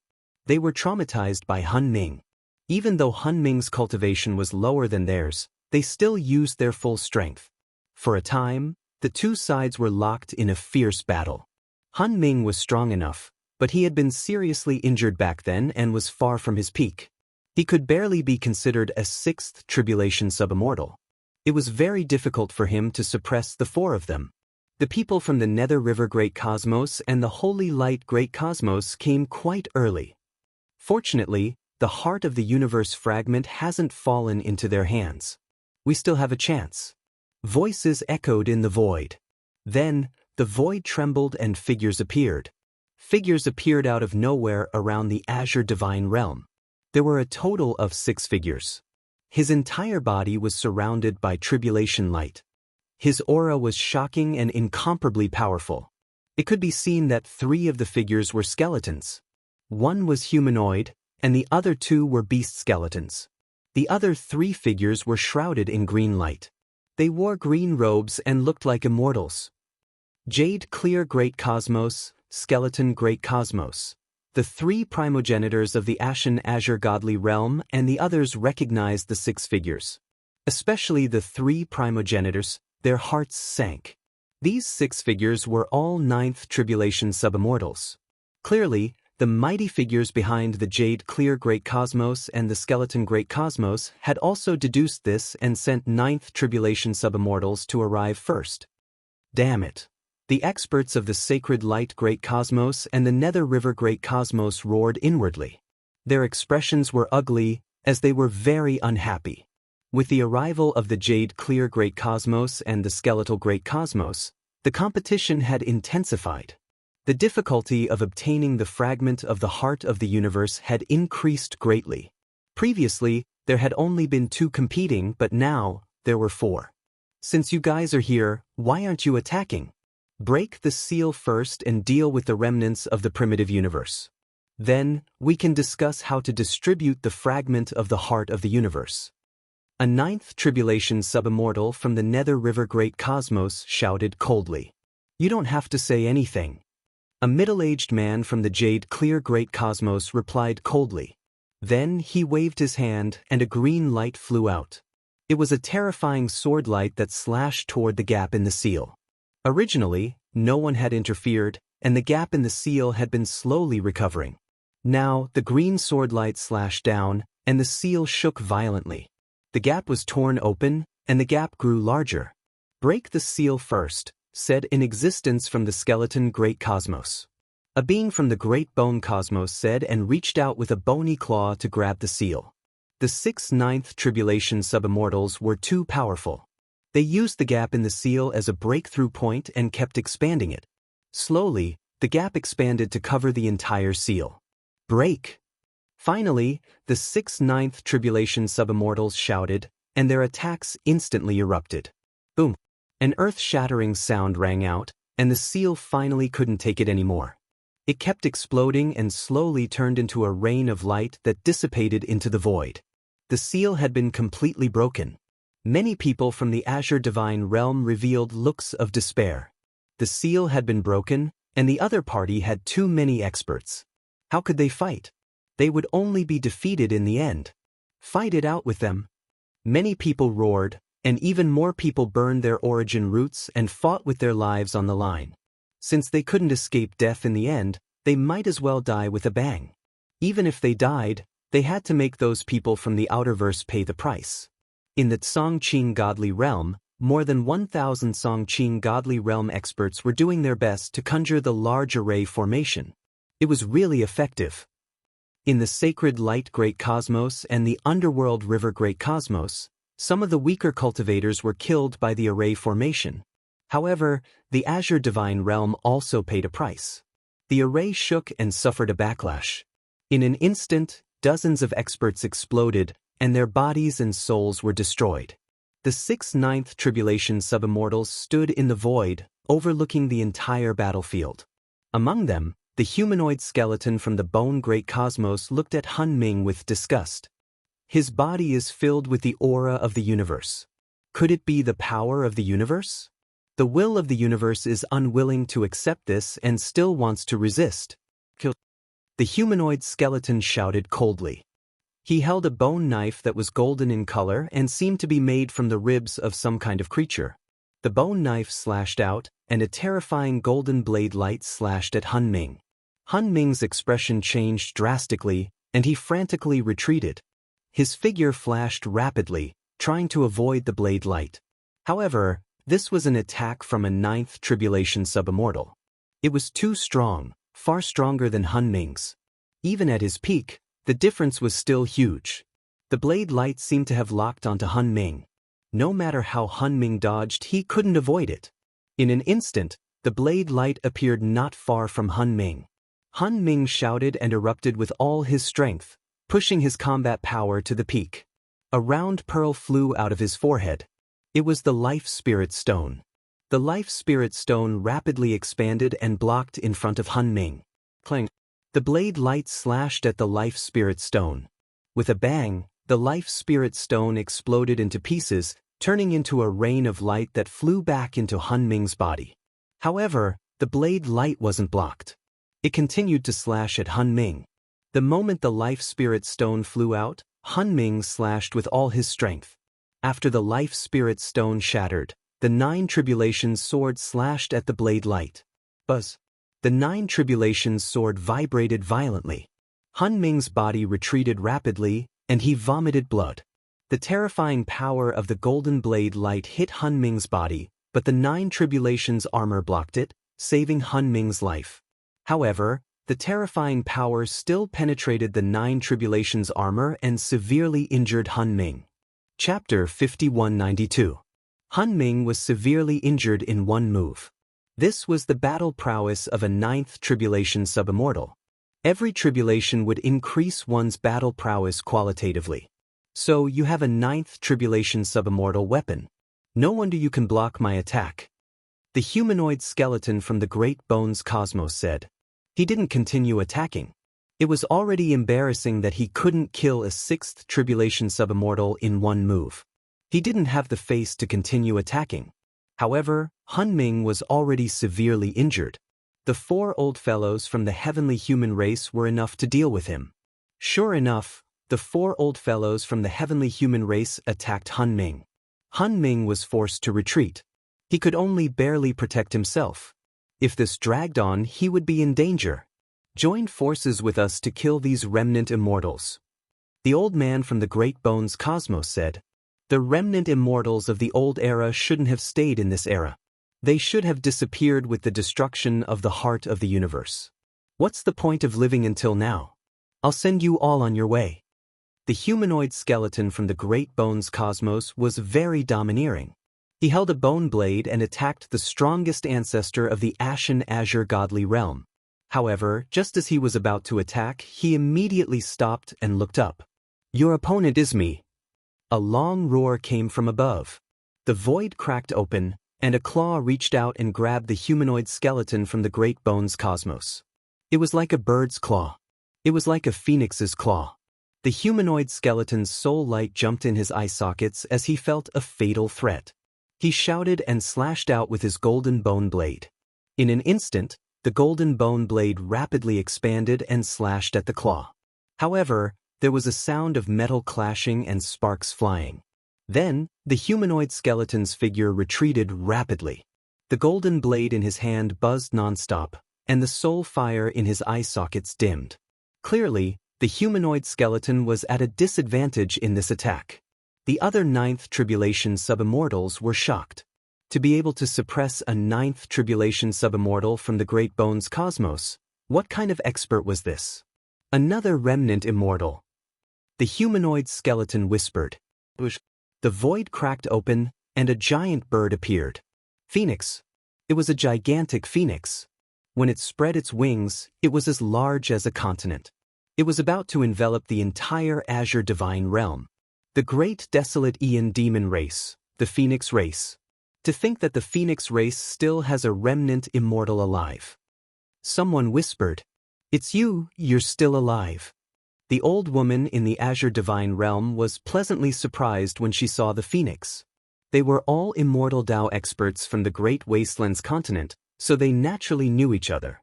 They were traumatized by Han Ming. Even though Han Ming's cultivation was lower than theirs, they still used their full strength. For a time, the 2 sides were locked in a fierce battle. Han Ming was strong enough, but he had been seriously injured back then and was far from his peak. He could barely be considered a 6th Tribulation subimmortal. It was very difficult for him to suppress the 4 of them. The people from the Nether River Great Cosmos and the Holy Light Great Cosmos came quite early. Fortunately, the heart of the universe fragment hasn't fallen into their hands. We still have a chance. Voices echoed in the void. Then, the void trembled and figures appeared. Figures appeared out of nowhere around the Azure Divine Realm. There were a total of 6 figures. His entire body was surrounded by tribulation light. His aura was shocking and incomparably powerful. It could be seen that 3 of the figures were skeletons. One was humanoid, and the other 2 were beast skeletons. The other 3 figures were shrouded in green light. They wore green robes and looked like immortals. Jade Clear Great Cosmos, Skeleton Great Cosmos. The 3 primogenitors of the Ashen Azure Godly Realm and the others recognized the 6 figures. Especially the 3 primogenitors, their hearts sank. These 6 figures were all 9th Tribulation subimmortals. Clearly, the mighty figures behind the Jade Clear Great Cosmos and the Skeleton Great Cosmos had also deduced this and sent Ninth Tribulation Subimmortals to arrive first. Damn it. The experts of the Sacred Light Great Cosmos and the Nether River Great Cosmos roared inwardly. Their expressions were ugly, as they were very unhappy. With the arrival of the Jade Clear Great Cosmos and the Skeletal Great Cosmos, the competition had intensified. The difficulty of obtaining the fragment of the heart of the universe had increased greatly. Previously, there had only been 2 competing, but now, there were 4. Since you guys are here, why aren't you attacking? Break the seal first and deal with the remnants of the primitive universe. Then, we can discuss how to distribute the fragment of the heart of the universe. A Ninth Tribulation Subimmortal from the Nether River Great Cosmos shouted coldly. You don't have to say anything. A middle-aged man from the Jade Clear Great Cosmos replied coldly. Then he waved his hand and a green light flew out. It was a terrifying sword light that slashed toward the gap in the seal. Originally, no one had interfered, and the gap in the seal had been slowly recovering. Now, the green sword light slashed down, and the seal shook violently. The gap was torn open, and the gap grew larger. Break the seal first, said in existence from the Skeleton Great Cosmos. A being from the Great Bone Cosmos said and reached out with a bony claw to grab the seal. The 6 Ninth Tribulation Subimmortals were too powerful. They used the gap in the seal as a breakthrough point and kept expanding it. Slowly, the gap expanded to cover the entire seal. Break! Finally, the 6 Ninth Tribulation Subimmortals shouted, and their attacks instantly erupted. Boom! An earth-shattering sound rang out, and the seal finally couldn't take it anymore. It kept exploding and slowly turned into a rain of light that dissipated into the void. The seal had been completely broken. Many people from the Azure Divine Realm revealed looks of despair. The seal had been broken, and the other party had too many experts. How could they fight? They would only be defeated in the end. Fight it out with them. Many people roared, and even more people burned their origin roots and fought with their lives on the line. Since they couldn't escape death in the end, they might as well die with a bang. Even if they died, they had to make those people from the Outerverse pay the price. In the Tsongqing Godly Realm, more than 1,000 Tsongqing Godly Realm experts were doing their best to conjure the large array formation. It was really effective. In the Sacred Light Great Cosmos and the Underworld River Great Cosmos, some of the weaker cultivators were killed by the array formation. However, the Azure Divine Realm also paid a price. The array shook and suffered a backlash. In an instant, dozens of experts exploded, and their bodies and souls were destroyed. The 6 Ninth Tribulation Subimmortals stood in the void, overlooking the entire battlefield. Among them, the humanoid skeleton from the Bone Great Cosmos looked at Han Ming with disgust. His body is filled with the aura of the universe. Could it be the power of the universe? The will of the universe is unwilling to accept this and still wants to resist. Kill. The humanoid skeleton shouted coldly. He held a bone knife that was golden in color and seemed to be made from the ribs of some kind of creature. The bone knife slashed out, and a terrifying golden blade light slashed at Han Ming. Han Ming's expression changed drastically, and he frantically retreated. His figure flashed rapidly, trying to avoid the blade light. However, this was an attack from a Ninth Tribulation Subimmortal. It was too strong, far stronger than Han Ming's. Even at his peak, the difference was still huge. The blade light seemed to have locked onto Han Ming. No matter how Han Ming dodged, he couldn't avoid it. In an instant, the blade light appeared not far from Han Ming. Han Ming shouted and erupted with all his strength, pushing his combat power to the peak. A round pearl flew out of his forehead. It was the Life Spirit Stone. The Life Spirit Stone rapidly expanded and blocked in front of Han Ming. Clang! The blade light slashed at the Life Spirit Stone. With a bang, the Life Spirit Stone exploded into pieces, turning into a rain of light that flew back into Han Ming's body. However, the blade light wasn't blocked. It continued to slash at Han Ming. The moment the Life Spirit Stone flew out, Han Ming slashed with all his strength. After the Life Spirit Stone shattered, the 9 Tribulations sword slashed at the blade light. Buzz! The 9 tribulations sword vibrated violently. Han Ming's body retreated rapidly, and he vomited blood. The terrifying power of the golden blade light hit Han Ming's body, but the 9 tribulations armor blocked it, saving Han Ming's life. However, the terrifying power still penetrated the 9 tribulations armor and severely injured Han Ming. Chapter 5192. Han Ming was severely injured in one move. This was the battle prowess of a 9th tribulation subimmortal. Every tribulation would increase one's battle prowess qualitatively. So you have a 9th tribulation subimmortal weapon. No wonder you can block my attack. The humanoid skeleton from the Great Bones Cosmos said. He didn't continue attacking. It was already embarrassing that he couldn't kill a 6th tribulation subimmortal in one move. He didn't have the face to continue attacking. However, Han Ming was already severely injured. The 4 old fellows from the heavenly human race were enough to deal with him. Sure enough, the 4 old fellows from the heavenly human race attacked Han Ming. Han Ming was forced to retreat. He could only barely protect himself. If this dragged on, he would be in danger. Join forces with us to kill these remnant immortals. The old man from the Great Bones Cosmos said. The remnant immortals of the old era shouldn't have stayed in this era. They should have disappeared with the destruction of the heart of the universe. What's the point of living until now? I'll send you all on your way. The humanoid skeleton from the Great Bones Cosmos was very domineering. He held a bone blade and attacked the strongest ancestor of the Ashen Azure godly realm. However, just as he was about to attack, he immediately stopped and looked up. Your opponent is me. A long roar came from above. The void cracked open, and a claw reached out and grabbed the humanoid skeleton from the Great Bones Cosmos. It was like a bird's claw. It was like a phoenix's claw. The humanoid skeleton's soul light jumped in his eye sockets as he felt a fatal threat. He shouted and slashed out with his golden bone blade. In an instant, the golden bone blade rapidly expanded and slashed at the claw. However, there was a sound of metal clashing and sparks flying. Then, the humanoid skeleton's figure retreated rapidly. The golden blade in his hand buzzed nonstop, and the soul fire in his eye sockets dimmed. Clearly, the humanoid skeleton was at a disadvantage in this attack. The other 9th tribulation subimmortals were shocked. To be able to suppress a 9th tribulation subimmortal from the Great Bones Cosmos, what kind of expert was this? Another remnant immortal. The humanoid skeleton whispered. The void cracked open, and a giant bird appeared. Phoenix. It was a gigantic phoenix. When it spread its wings, it was as large as a continent. It was about to envelop the entire Azure Divine Realm. The great desolate Aeon demon race, the Phoenix race. To think that the Phoenix race still has a remnant immortal alive. Someone whispered, "It's you, you're still alive." The old woman in the Azure Divine Realm was pleasantly surprised when she saw the Phoenix. They were all immortal Tao experts from the Great Wastelands continent, so they naturally knew each other.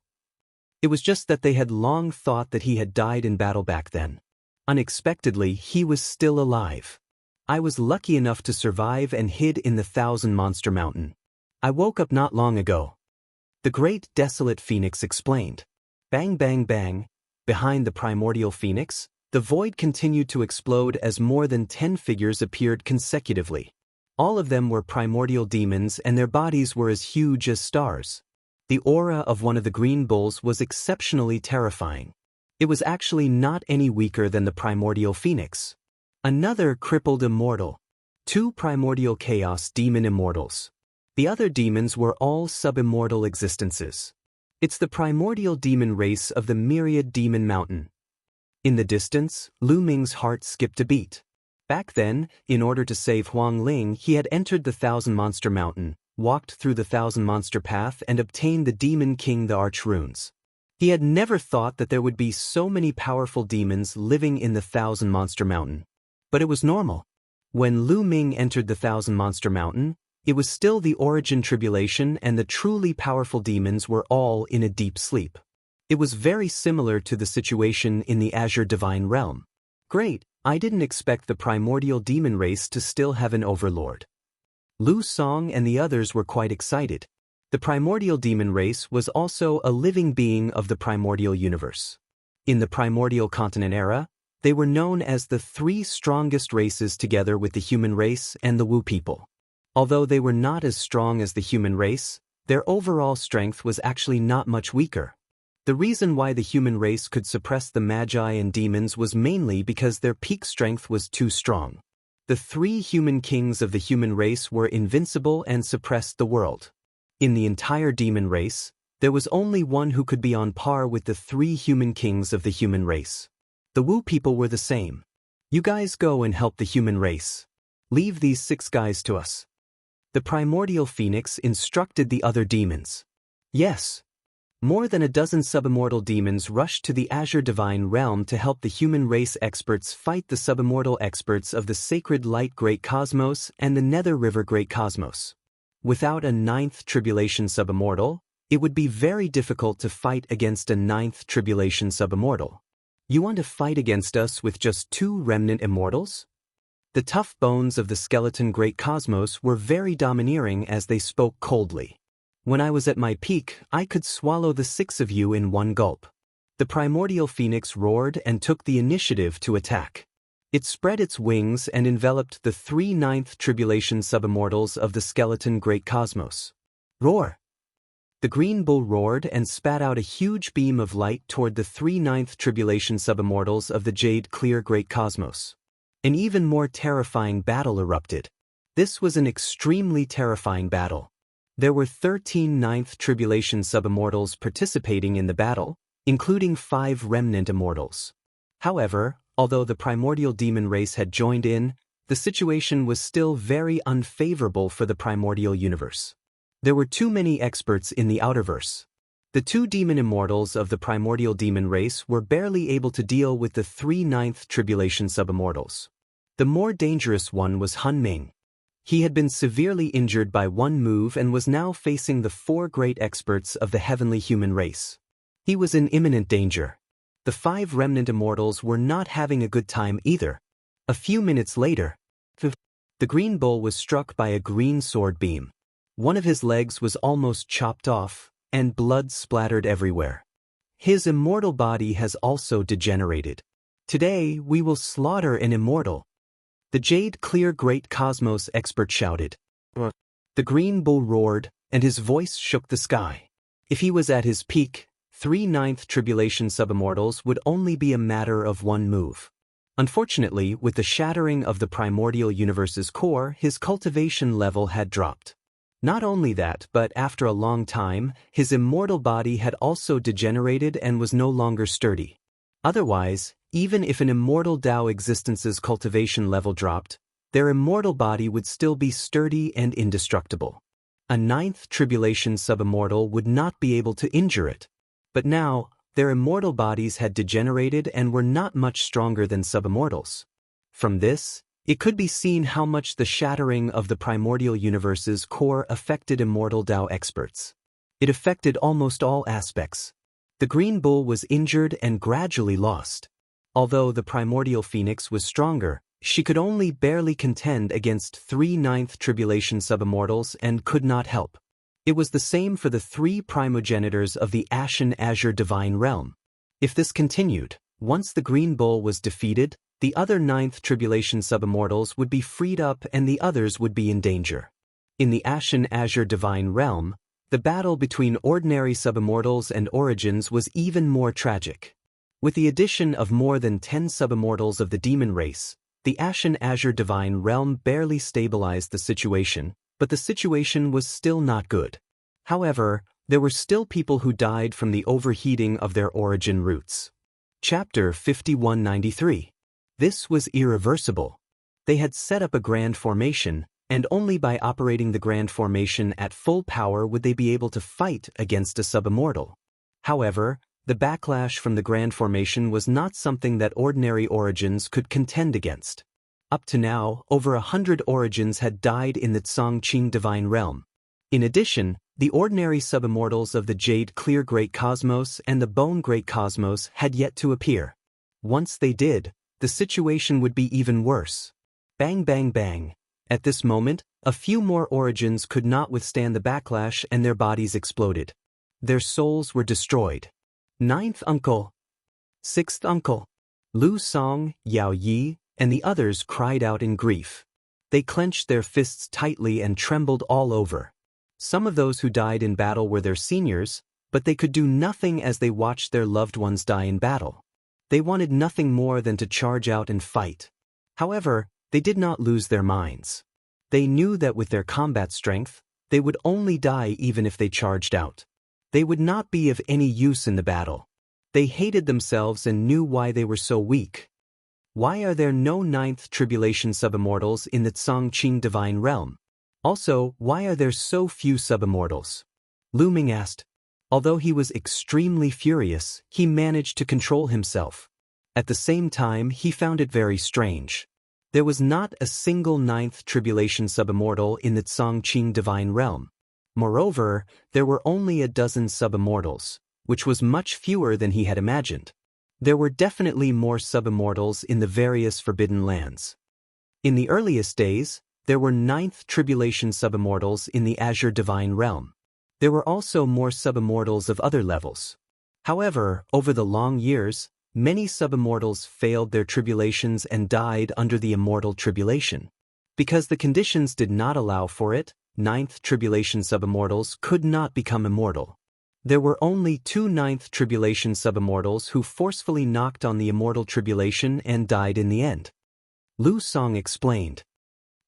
It was just that they had long thought that he had died in battle back then. Unexpectedly, he was still alive. I was lucky enough to survive and hid in the 1,000 Monster Mountain. I woke up not long ago. The great desolate Phoenix explained. Bang bang bang. Behind the primordial Phoenix, the void continued to explode as more than 10 figures appeared consecutively. All of them were primordial demons and their bodies were as huge as stars. The aura of one of the green bulls was exceptionally terrifying. It was actually not any weaker than the primordial Phoenix. Another crippled immortal. 2 primordial chaos demon immortals. The other demons were all subimmortal existences. It's the primordial demon race of the myriad demon mountain. In the distance, Lu Ming's heart skipped a beat. Back then, in order to save Huang Ling, he had entered the 1,000 Monster Mountain, walked through the 1,000 Monster Path and obtained the Demon King the Arch Runes. He had never thought that there would be so many powerful demons living in the 1,000 Monster Mountain. But it was normal. When Lu Ming entered the 1,000 Monster Mountain, it was still the origin tribulation and the truly powerful demons were all in a deep sleep. It was very similar to the situation in the Azure Divine Realm. Great, I didn't expect the primordial demon race to still have an overlord. Lu Song and the others were quite excited. The primordial demon race was also a living being of the primordial universe. In the primordial continent era, they were known as the three strongest races together with the human race and the Wu people. Although they were not as strong as the human race, their overall strength was actually not much weaker. The reason why the human race could suppress the magi and demons was mainly because their peak strength was too strong. The three human kings of the human race were invincible and suppressed the world. In the entire demon race, there was only one who could be on par with the three human kings of the human race. The Wu people were the same. You guys go and help the human race. Leave these 6 guys to us. The primordial phoenix instructed the other demons. Yes. More than a dozen subimmortal demons rushed to the Azure Divine Realm to help the human race experts fight the subimmortal experts of the Sacred Light Great Cosmos and the Nether River Great Cosmos. Without a 9th Tribulation subimmortal, it would be very difficult to fight against a 9th Tribulation subimmortal. You want to fight against us with just 2 remnant immortals? The tough bones of the skeleton Great Cosmos were very domineering as they spoke coldly. When I was at my peak, I could swallow the 6 of you in one gulp. The primordial phoenix roared and took the initiative to attack. It spread its wings and enveloped the 3 9th Tribulation subimmortals of the skeleton Great Cosmos. Roar! The green bull roared and spat out a huge beam of light toward the 3 9th Tribulation subimmortals of the Jade Clear Great Cosmos. An even more terrifying battle erupted. This was an extremely terrifying battle. There were 13 9th Tribulation subimmortals participating in the battle, including 5 remnant immortals. However, although the primordial demon race had joined in, the situation was still very unfavorable for the primordial universe. There were too many experts in the outerverse. The 2 demon immortals of the primordial demon race were barely able to deal with the 3 9th Tribulation subimmortals. The more dangerous one was Han Ming. He had been severely injured by one move and was now facing the 4 great experts of the heavenly human race. He was in imminent danger. The 5 remnant immortals were not having a good time either. A few minutes later, the green bull was struck by a green sword beam. One of his legs was almost chopped off, and blood splattered everywhere. His immortal body has also degenerated. Today we will slaughter an immortal. The Jade Clear Great Cosmos expert shouted. The green bull roared, and his voice shook the sky. If he was at his peak, 3 9th Tribulation subimmortals would only be a matter of one move. Unfortunately, with the shattering of the primordial universe's core, his cultivation level had dropped. Not only that, but after a long time, his immortal body had also degenerated and was no longer sturdy. Otherwise, even if an immortal Tao existence's cultivation level dropped, their immortal body would still be sturdy and indestructible. A 9th Tribulation subimmortal would not be able to injure it. But now, their immortal bodies had degenerated and were not much stronger than subimmortals. From this, it could be seen how much the shattering of the primordial universe's core affected immortal Tao experts. It affected almost all aspects. The green bull was injured and gradually lost. Although the primordial phoenix was stronger, she could only barely contend against 3 9th Tribulation subimmortals and could not help. It was the same for the 3 primogenitors of the Ashen Azure Divine Realm. If this continued, once the green bull was defeated, the other 9th Tribulation subimmortals would be freed up and the others would be in danger. In the Ashen Azure Divine Realm, the battle between ordinary subimmortals and origins was even more tragic. With the addition of more than 10 subimmortals of the demon race, the Ashen Azure Divine Realm barely stabilized the situation, but the situation was still not good. However, there were still people who died from the overheating of their origin roots. Chapter 5193. This was irreversible. They had set up a grand formation, and only by operating the grand formation at full power would they be able to fight against a subimmortal. However, the backlash from the grand formation was not something that ordinary origins could contend against. Up to now, over 100 origins had died in the Tsongqing Divine Realm. In addition, the ordinary subimmortals of the Jade Clear Great Cosmos and the Bone Great Cosmos had yet to appear. Once they did, the situation would be even worse. Bang bang bang. At this moment, a few more origins could not withstand the backlash and their bodies exploded. Their souls were destroyed. Ninth uncle, sixth uncle, Lu Song, Yao Yi, and the others cried out in grief. They clenched their fists tightly and trembled all over. Some of those who died in battle were their seniors, but they could do nothing as they watched their loved ones die in battle. They wanted nothing more than to charge out and fight. However, they did not lose their minds. They knew that with their combat strength, they would only die even if they charged out. They would not be of any use in the battle. They hated themselves and knew why they were so weak. Why are there no ninth tribulation sub-immortals in the Tsongqing divine realm? Also, why are there so few sub-immortals? Lu Ming asked. Although he was extremely furious, he managed to control himself. At the same time, he found it very strange. There was not a single ninth tribulation sub-immortal in the Tsongqing divine realm. Moreover, there were only a dozen sub-immortals, which was much fewer than he had imagined. There were definitely more sub-immortals in the various forbidden lands. In the earliest days, there were ninth tribulation sub-immortals in the Azure divine realm. There were also more sub-immortals of other levels. However, over the long years, many sub-immortals failed their tribulations and died under the immortal tribulation. Because the conditions did not allow for it, ninth tribulation sub-immortals could not become immortal. There were only 2 ninth tribulation sub-immortals who forcefully knocked on the immortal tribulation and died in the end. Lu Song explained.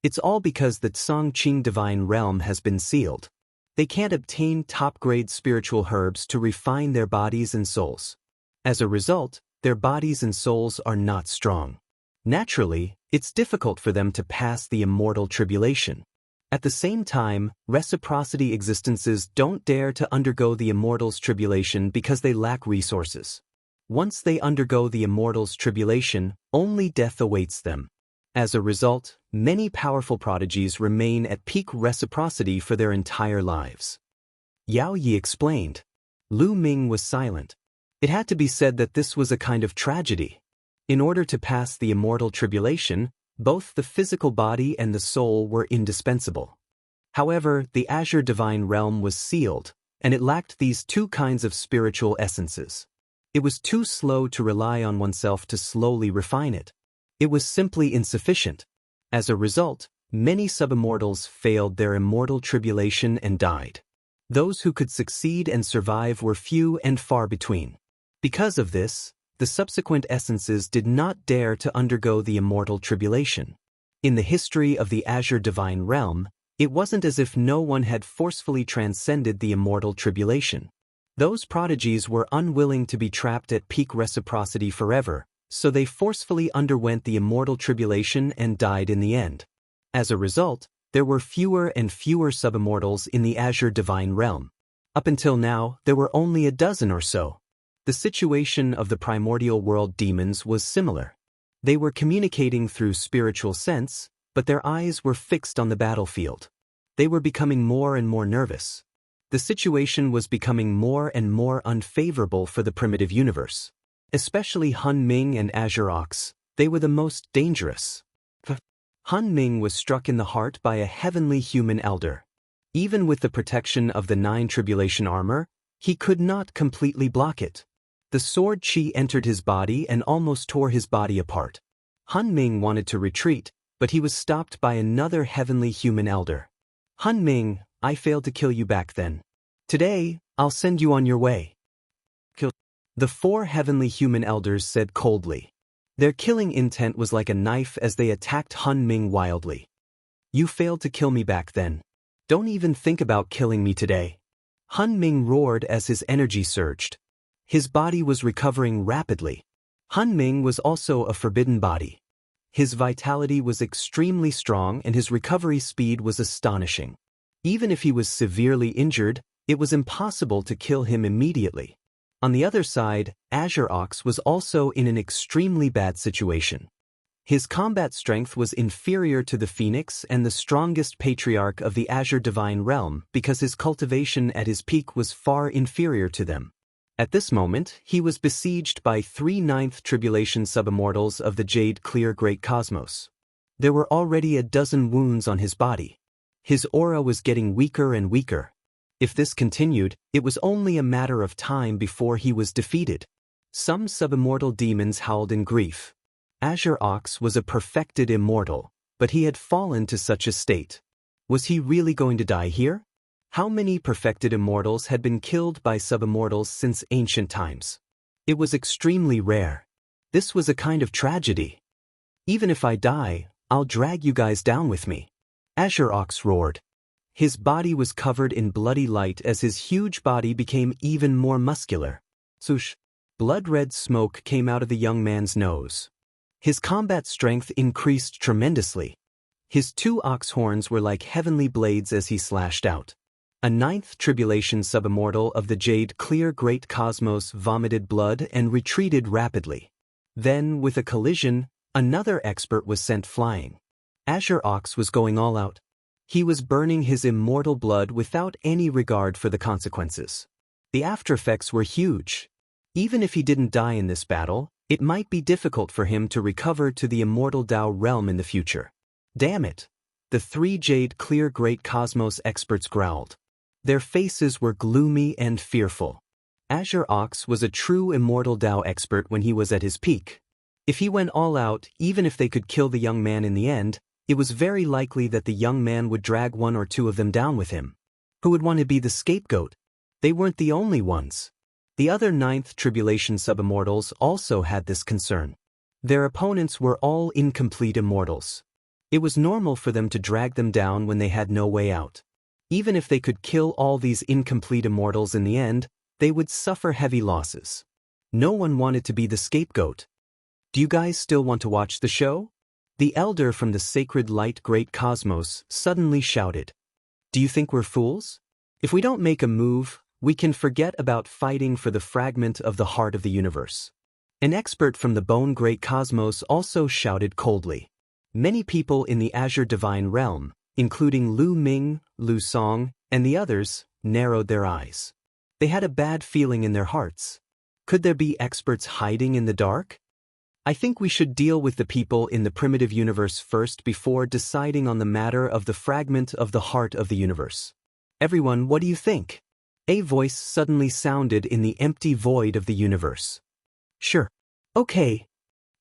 It's all because the Tsongqing divine realm has been sealed. They can't obtain top-grade spiritual herbs to refine their bodies and souls. As a result, their bodies and souls are not strong. Naturally, it's difficult for them to pass the immortal tribulation. At the same time, reciprocity existences don't dare to undergo the immortal's tribulation because they lack resources. Once they undergo the immortal's tribulation, only death awaits them. As a result, many powerful prodigies remain at peak reciprocity for their entire lives. Yao Yi explained. Lu Ming was silent. It had to be said that this was a kind of tragedy. In order to pass the immortal tribulation, both the physical body and the soul were indispensable. However, the Azure divine realm was sealed, and it lacked these 2 kinds of spiritual essences. It was too slow to rely on oneself to slowly refine it. It was simply insufficient. As a result, many sub-immortals failed their immortal tribulation and died. Those who could succeed and survive were few and far between. Because of this, the subsequent essences did not dare to undergo the immortal tribulation. In the history of the Azure divine realm, it wasn't as if no one had forcefully transcended the immortal tribulation. Those prodigies were unwilling to be trapped at peak reciprocity forever, so they forcefully underwent the immortal tribulation and died in the end. As a result, there were fewer and fewer sub-immortals in the Azure divine realm. Up until now, there were only a dozen or so. The situation of the primordial world demons was similar. They were communicating through spiritual sense, but their eyes were fixed on the battlefield. They were becoming more and more nervous. The situation was becoming more and more unfavorable for the primitive universe. Especially Hun Ming and Azure Ox, they were the most dangerous. Hun Ming was struck in the heart by a heavenly human elder. Even with the protection of the 9 tribulation armor, he could not completely block it. The sword chi entered his body and almost tore his body apart. Hun Ming wanted to retreat, but he was stopped by another heavenly human elder. Hun Ming, I failed to kill you back then. Today, I'll send you on your way. The 4 heavenly human elders said coldly. Their killing intent was like a knife as they attacked Hun Ming wildly. You failed to kill me back then. Don't even think about killing me today. Hun Ming roared as his energy surged. His body was recovering rapidly. Hun Ming was also a forbidden body. His vitality was extremely strong and his recovery speed was astonishing. Even if he was severely injured, it was impossible to kill him immediately. On the other side, Azure Ox was also in an extremely bad situation. His combat strength was inferior to the Phoenix and the strongest patriarch of the Azure divine realm because his cultivation at his peak was far inferior to them. At this moment, he was besieged by 3 ninth tribulation sub-immortals of the Jade Clear Great Cosmos. There were already a dozen wounds on his body. His aura was getting weaker and weaker. If this continued, it was only a matter of time before he was defeated. Some subimmortal demons howled in grief. Azure Ox was a perfected immortal, but he had fallen to such a state. Was he really going to die here? How many perfected immortals had been killed by subimmortals since ancient times? It was extremely rare. This was a kind of tragedy. Even if I die, I'll drag you guys down with me. Azure Ox roared. His body was covered in bloody light as his huge body became even more muscular. Swoosh! Blood-red smoke came out of the young man's nose. His combat strength increased tremendously. His 2 ox horns were like heavenly blades as he slashed out. A 9th tribulation subimmortal of the Jade Clear Great Cosmos vomited blood and retreated rapidly. Then, with a collision, another expert was sent flying. Azure Ox was going all out. He was burning his immortal blood without any regard for the consequences. The aftereffects were huge. Even if he didn't die in this battle, it might be difficult for him to recover to the immortal Tao realm in the future. Damn it! The 3 Jade Clear Great Cosmos experts growled. Their faces were gloomy and fearful. Azure Ox was a true immortal Tao expert when he was at his peak. If he went all out, even if they could kill the young man in the end, it was very likely that the young man would drag 1 or 2 of them down with him. Who would want to be the scapegoat? They weren't the only ones. The other 9th tribulation subimmortals also had this concern. Their opponents were all incomplete immortals. It was normal for them to drag them down when they had no way out. Even if they could kill all these incomplete immortals in the end, they would suffer heavy losses. No one wanted to be the scapegoat. Do you guys still want to watch the show? The elder from the sacred light great cosmos suddenly shouted. Do you think we're fools? If we don't make a move, we can forget about fighting for the fragment of the heart of the universe. An expert from the bone great cosmos also shouted coldly. Many people in the Azure Divine Realm, including Lu Ming, Lu Song, and the others, narrowed their eyes. They had a bad feeling in their hearts. Could there be experts hiding in the dark? I think we should deal with the people in the primitive universe first before deciding on the matter of the fragment of the heart of the universe. Everyone, what do you think? A voice suddenly sounded in the empty void of the universe. Sure. Okay.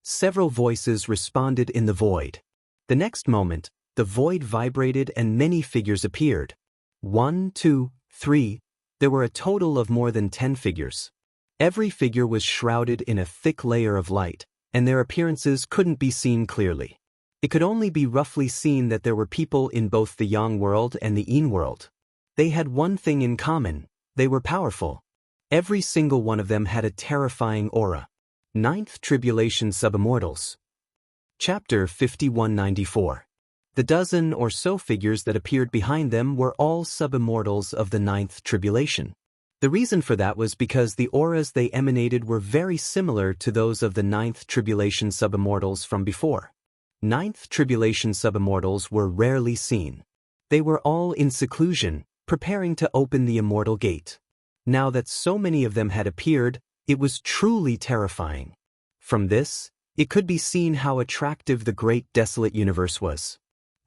Several voices responded in the void. The next moment, the void vibrated and many figures appeared. 1, 2, 3. There were a total of more than 10 figures. Every figure was shrouded in a thick layer of light, and their appearances couldn't be seen clearly. It could only be roughly seen that there were people in both the Yang world and the Yin world. They had one thing in common: they were powerful. Every single one of them had a terrifying aura. 9th Tribulation Subimmortals. Chapter 5194. The dozen or so figures that appeared behind them were all subimmortals of the 9th Tribulation. The reason for that was because the auras they emanated were very similar to those of the 9th Tribulation Subimmortals from before. 9th Tribulation Subimmortals were rarely seen. They were all in seclusion, preparing to open the immortal gate. Now that so many of them had appeared, it was truly terrifying. From this, it could be seen how attractive the great desolate universe was.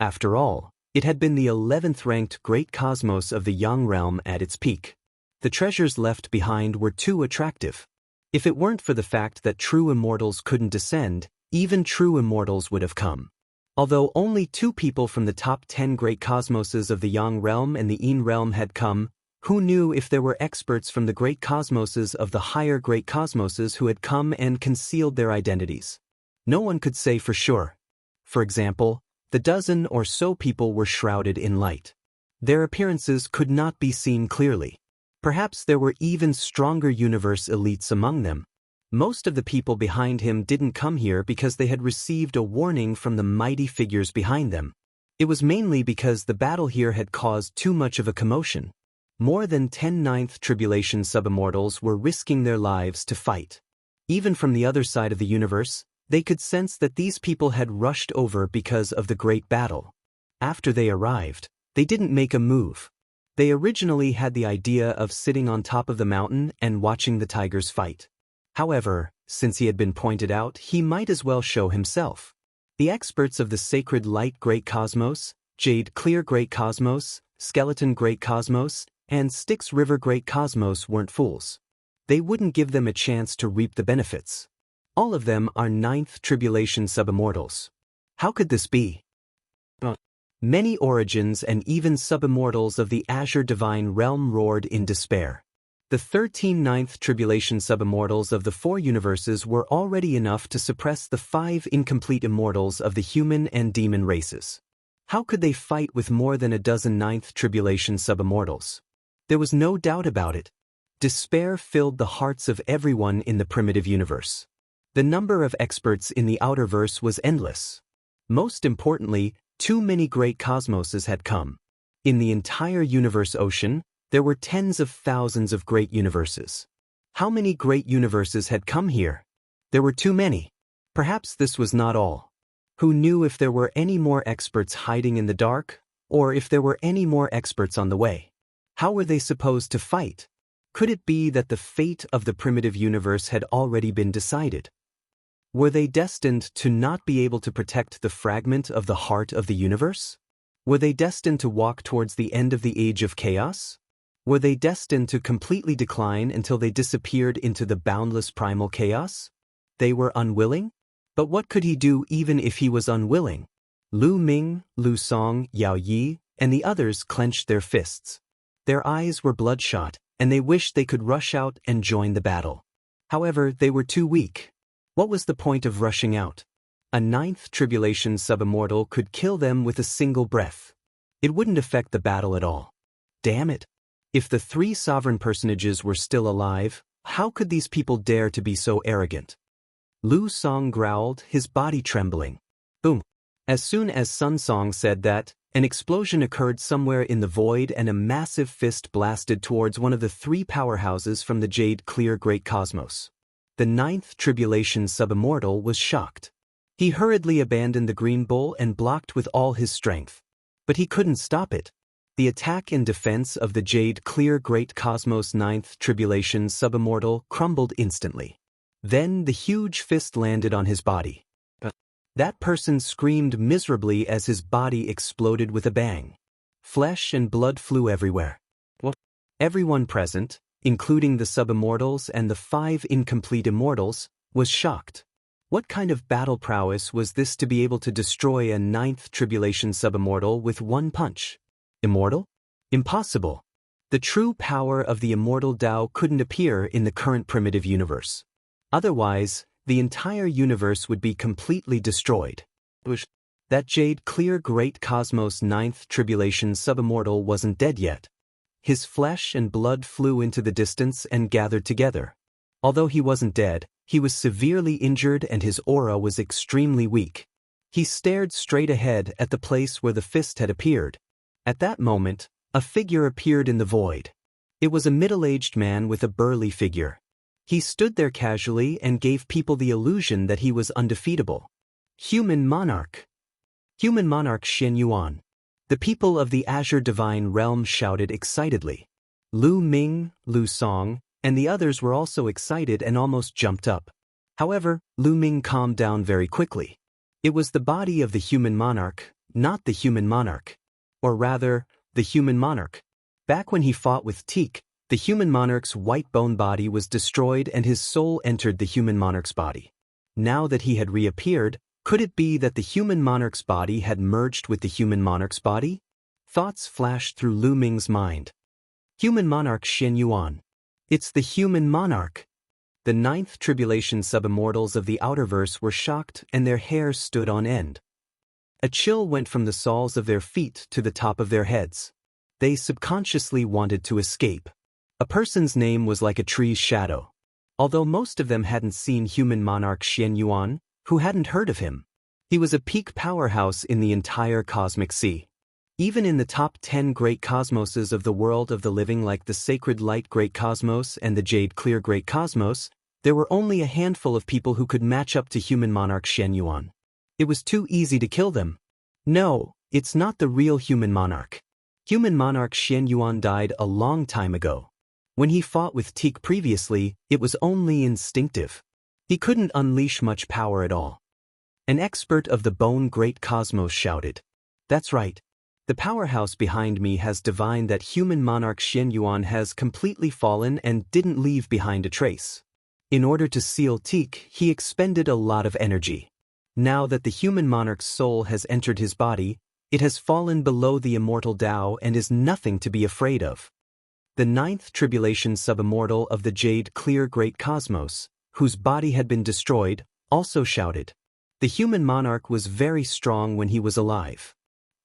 After all, it had been the 11th ranked great cosmos of the Yang realm at its peak. The treasures left behind were too attractive. If it weren't for the fact that true immortals couldn't descend, even true immortals would have come. Although only 2 people from the top 10 great cosmoses of the Yang realm and the Yin realm had come, who knew if there were experts from the great cosmoses of the higher great cosmoses who had come and concealed their identities? No one could say for sure. For example, the dozen or so people were shrouded in light. Their appearances could not be seen clearly. Perhaps there were even stronger universe elites among them. Most of the people behind him didn't come here because they had received a warning from the mighty figures behind them. It was mainly because the battle here had caused too much of a commotion. More than 10 9th Tribulation Subimmortals were risking their lives to fight. Even from the other side of the universe, they could sense that these people had rushed over because of the great battle. After they arrived, they didn't make a move. They originally had the idea of sitting on top of the mountain and watching the tigers fight. However, since he had been pointed out, he might as well show himself. The experts of the sacred light great cosmos, jade clear great cosmos, skeleton great cosmos, and Styx river great cosmos weren't fools. They wouldn't give them a chance to reap the benefits. All of them are ninth tribulation subimmortals. How could this be? Many origins and even subimmortals of the azure divine realm roared in despair. The 13 ninth tribulation subimmortals of the 4 universes were already enough to suppress the 5 incomplete immortals of the human and demon races. How could they fight with more than a dozen ninth tribulation subimmortals? There was no doubt about it. Despair filled the hearts of everyone in the primitive universe. The number of experts in the outerverse was endless. Most importantly, too many great cosmoses had come. In the entire universe ocean, there were tens of thousands of great universes. How many great universes had come here? There were too many. Perhaps this was not all. Who knew if there were any more experts hiding in the dark, or if there were any more experts on the way? How were they supposed to fight? Could it be that the fate of the primitive universe had already been decided? Were they destined to not be able to protect the fragment of the heart of the universe? Were they destined to walk towards the end of the age of chaos? Were they destined to completely decline until they disappeared into the boundless primal chaos? They were unwilling? But what could he do even if he was unwilling? Lu Ming, Lu Song, Yao Yi, and the others clenched their fists. Their eyes were bloodshot, and they wished they could rush out and join the battle. However, they were too weak. What was the point of rushing out? A ninth tribulation subimmortal could kill them with a single breath. It wouldn't affect the battle at all. Damn it! If the 3 sovereign personages were still alive, how could these people dare to be so arrogant? Lu Song growled, his body trembling. Boom! As soon as Sun Song said that, an explosion occurred somewhere in the void and a massive fist blasted towards one of the 3 powerhouses from the jade clear great cosmos. The ninth tribulation subimmortal was shocked. He hurriedly abandoned the green bull and blocked with all his strength. But he couldn't stop it. The attack and defense of the jade clear great cosmos ninth tribulation subimmortal crumbled instantly. Then the huge fist landed on his body. That person screamed miserably as his body exploded with a bang. Flesh and blood flew everywhere. Everyone present, including the subimmortals and the 5 incomplete immortals, was shocked. What kind of battle prowess was this to be able to destroy a ninth tribulation subimmortal with one punch? Immortal? Impossible. The true power of the immortal Tao couldn't appear in the current primitive universe. Otherwise, the entire universe would be completely destroyed. That jade clear great cosmos ninth tribulation subimmortal wasn't dead yet. His flesh and blood flew into the distance and gathered together. Although he wasn't dead, he was severely injured and his aura was extremely weak. He stared straight ahead at the place where the fist had appeared. At that moment, a figure appeared in the void. It was a middle-aged man with a burly figure. He stood there casually and gave people the illusion that he was undefeatable. Human monarch. Human monarch Xin Yuan. The people of the azure divine realm shouted excitedly. Lu Ming, Lu Song, and the others were also excited and almost jumped up. However, Lu Ming calmed down very quickly. It was the body of the human monarch, not the human monarch. Or rather, the human monarch. Back when he fought with Teak, the human monarch's white bone body was destroyed and his soul entered the human monarch's body. Now that he had reappeared, could it be that the human monarch's body had merged with the human monarch's body? Thoughts flashed through Lu Ming's mind. Human monarch Xin Yuan. It's the human monarch. The ninth tribulation subimmortals of the outerverse were shocked and their hair stood on end. A chill went from the soles of their feet to the top of their heads. They subconsciously wanted to escape. A person's name was like a tree's shadow. Although most of them hadn't seen human monarch Xian Yuan, who hadn't heard of him. He was a peak powerhouse in the entire cosmic sea. Even in the top 10 great cosmoses of the world of the living like the sacred light great cosmos and the jade clear great cosmos, there were only a handful of people who could match up to human monarch Xian Yuan. It was too easy to kill them. No, it's not the real human monarch. Human monarch Xian Yuan died a long time ago. When he fought with Teak previously, it was only instinctive. He couldn't unleash much power at all. An expert of the bone great cosmos shouted. That's right. The powerhouse behind me has divined that human monarch Xian Yuan has completely fallen and didn't leave behind a trace. In order to seal Teak, he expended a lot of energy. Now that the human monarch's soul has entered his body, it has fallen below the immortal Tao and is nothing to be afraid of. The ninth tribulation subimmortal of the jade clear great cosmos, whose body had been destroyed, also shouted. The human monarch was very strong when he was alive.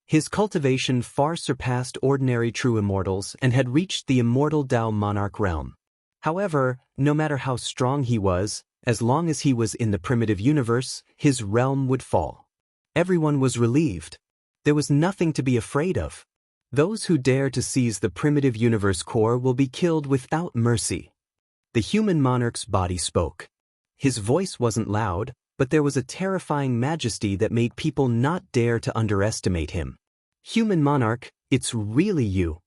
His cultivation far surpassed ordinary true immortals and had reached the immortal Tao monarch realm. However, no matter how strong he was, as long as he was in the primitive universe, his realm would fall. Everyone was relieved. There was nothing to be afraid of. Those who dare to seize the primitive universe core will be killed without mercy. The human monarch's body spoke. His voice wasn't loud, but there was a terrifying majesty that made people not dare to underestimate him. Human monarch, it's really you.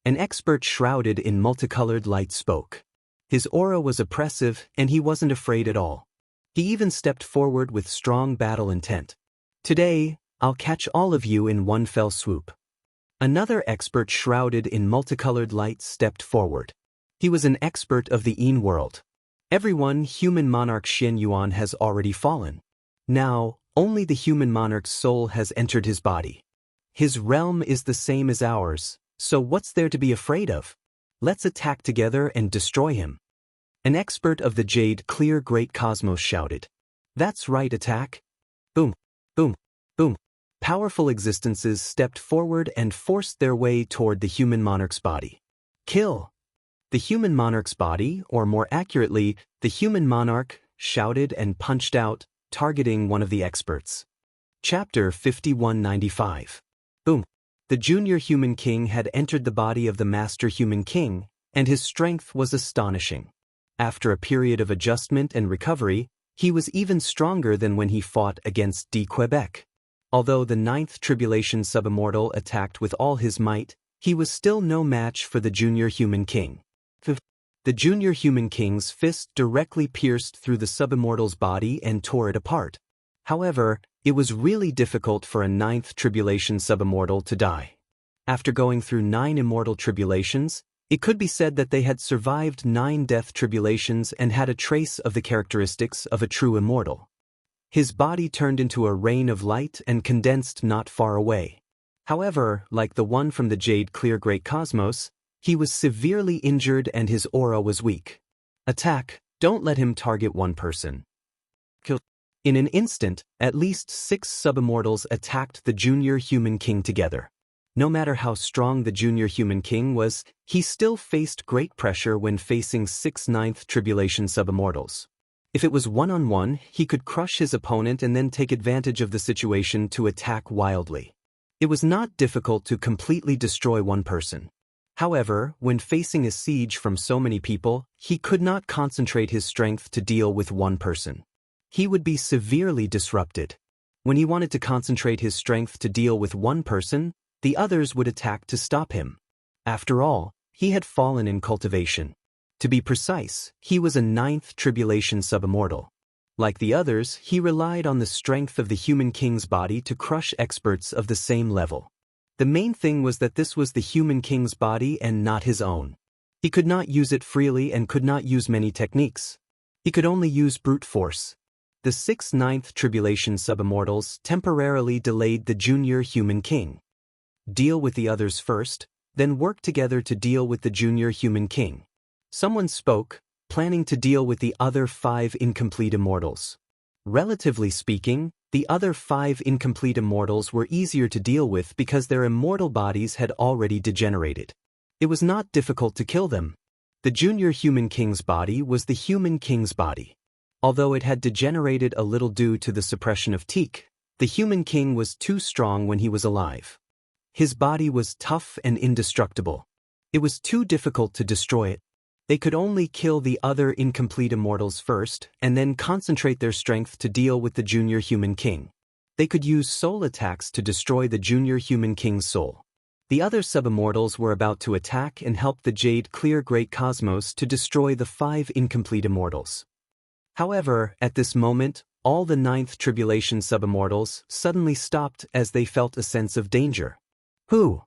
An expert shrouded in multicolored light spoke. His aura was oppressive, and he wasn't afraid at all. He even stepped forward with strong battle intent. Today, I'll catch all of you in one fell swoop. Another expert shrouded in multicolored light stepped forward. He was an expert of the Yin world. Everyone human monarch Xian Yuan has already fallen. Now, only the human monarch's soul has entered his body. His realm is the same as ours, so what's there to be afraid of? Let's attack together and destroy him. An expert of the jade clear great cosmos shouted. That's right, attack. Boom, boom, boom. Powerful existences stepped forward and forced their way toward the human monarch's body. Kill! The human monarch's body, or more accurately, the human monarch, shouted and punched out, targeting one of the experts. Chapter 5195. Boom. The junior human king had entered the body of the master human king, and his strength was astonishing. After a period of adjustment and recovery, he was even stronger than when he fought against D. Quebec. Although the ninth tribulation subimmortal attacked with all his might, he was still no match for the junior human king. The junior human king's fist directly pierced through the subimmortal's body and tore it apart. However, it was really difficult for a ninth tribulation subimmortal to die. After going through 9 immortal tribulations, it could be said that they had survived 9 death tribulations and had a trace of the characteristics of a true immortal. His body turned into a rain of light and condensed not far away. However, like the one from the jade clear great cosmos, he was severely injured and his aura was weak. Attack, don't let him target one person. Kill. In an instant, at least 6 subimmortals attacked the junior human king together. No matter how strong the junior human king was, he still faced great pressure when facing 6 ninth tribulation subimmortals. If it was one-on-one, he could crush his opponent and then take advantage of the situation to attack wildly. It was not difficult to completely destroy one person. However, when facing a siege from so many people, he could not concentrate his strength to deal with one person. He would be severely disrupted. When he wanted to concentrate his strength to deal with one person, the others would attack to stop him. After all, he had fallen in cultivation. To be precise, he was a ninth tribulation subimmortal. Like the others, he relied on the strength of the human king's body to crush experts of the same level. The main thing was that this was the human king's body and not his own. He could not use it freely and could not use many techniques. He could only use brute force. The 6 ninth tribulation subimmortals temporarily delayed the junior human king. Deal with the others first, then work together to deal with the junior human king. Someone spoke, planning to deal with the other 5 incomplete immortals. Relatively speaking, the other 5 incomplete immortals were easier to deal with because their immortal bodies had already degenerated. It was not difficult to kill them. The junior human king's body was the human king's body. Although it had degenerated a little due to the suppression of Teak, the human king was too strong when he was alive. His body was tough and indestructible. It was too difficult to destroy it. They could only kill the other incomplete immortals first and then concentrate their strength to deal with the junior human king. They could use soul attacks to destroy the junior human king's soul. The other subimmortals were about to attack and help the jade clear great cosmos to destroy the 5 incomplete immortals. However, at this moment, All the ninth tribulation subimmortals suddenly stopped as they felt a sense of danger. Who?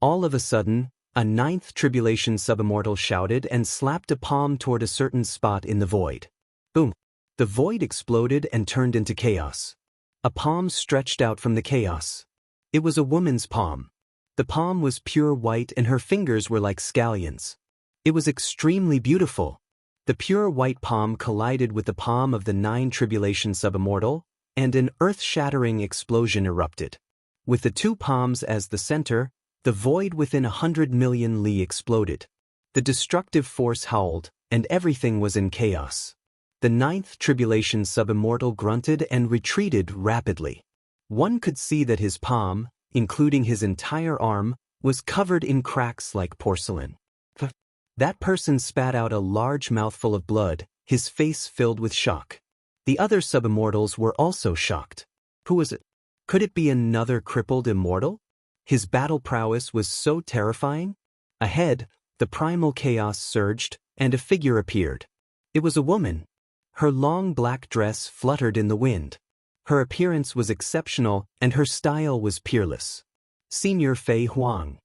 All of a sudden, a ninth tribulation subimmortal shouted and slapped a palm toward a certain spot in the void. Boom! The void exploded and turned into chaos. A palm stretched out from the chaos. It was a woman's palm. The palm was pure white and her fingers were like scallions. It was extremely beautiful. The pure white palm collided with the palm of the nine tribulation subimmortal, and an earth-shattering explosion erupted. With the two palms as the center, the void within 100 million li exploded. The destructive force howled, and everything was in chaos. The ninth tribulation subimmortal grunted and retreated rapidly. One could see that his palm, including his entire arm, was covered in cracks like porcelain. That person spat out a large mouthful of blood, his face filled with shock. The other subimmortals were also shocked. Who was it? Could it be another crippled immortal? His battle prowess was so terrifying. Ahead, the primal chaos surged, and a figure appeared. It was a woman. Her long black dress fluttered in the wind. Her appearance was exceptional, and her style was peerless. Senior Fei Huang.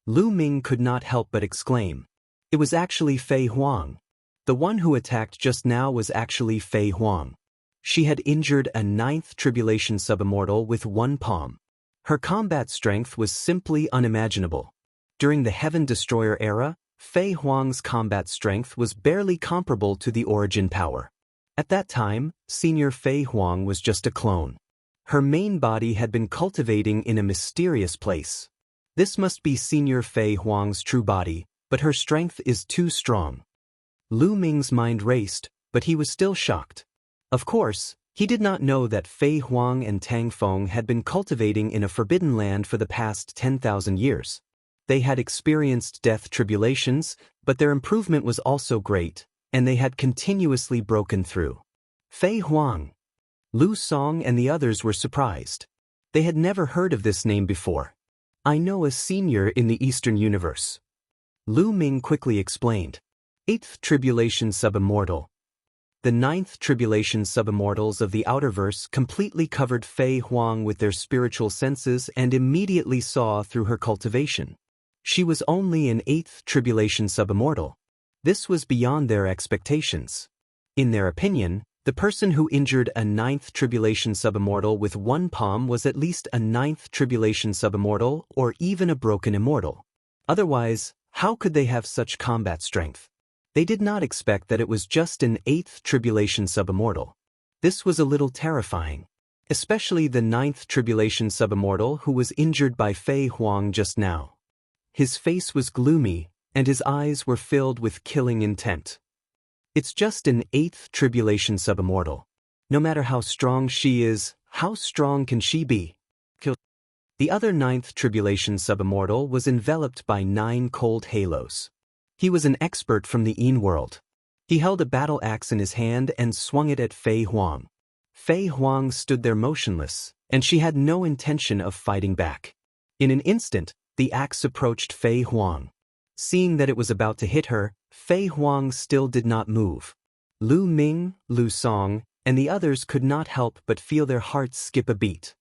Lu Ming could not help but exclaim. It was actually Fei Huang. The one who attacked just now was actually Fei Huang. She had injured a ninth tribulation subimmortal with one palm. Her combat strength was simply unimaginable. During the Heaven Destroyer era, Fei Huang's combat strength was barely comparable to the origin power. At that time, Senior Fei Huang was just a clone. Her main body had been cultivating in a mysterious place. This must be Senior Fei Huang's true body, but her strength is too strong. Lu Ming's mind raced, but he was still shocked. Of course, he did not know that Fei Huang and Tang Feng had been cultivating in a forbidden land for the past 10,000 years. They had experienced death tribulations, but their improvement was also great, and they had continuously broken through. Fei Huang. Lu Song and the others were surprised. They had never heard of this name before. I know a senior in the Eastern Universe. Lu Ming quickly explained. 8th Tribulation Subimmortal. The 9th Tribulation Subimmortals of the Outerverse completely covered Fei Huang with their spiritual senses and immediately saw through her cultivation. She was only an 8th Tribulation Subimmortal. This was beyond their expectations. In their opinion, the person who injured a 9th Tribulation Subimmortal with one palm was at least a 9th Tribulation Subimmortal or even a broken immortal. Otherwise, how could they have such combat strength? They did not expect that it was just an 8th Tribulation Subimmortal. This was a little terrifying. Especially the 9th Tribulation Subimmortal who was injured by Fei Huang just now. His face was gloomy, and his eyes were filled with killing intent. It's just an 8th Tribulation Subimmortal. No matter how strong she is, how strong can she be? The other 9th Tribulation Subimmortal was enveloped by 9 cold halos. He was an expert from the Yin world. He held a battle axe in his hand and swung it at Fei Huang. Fei Huang stood there motionless, and she had no intention of fighting back. In an instant, the axe approached Fei Huang. Seeing that it was about to hit her, Fei Huang still did not move. Lu Ming, Lu Song, and the others could not help but feel their hearts skip a beat.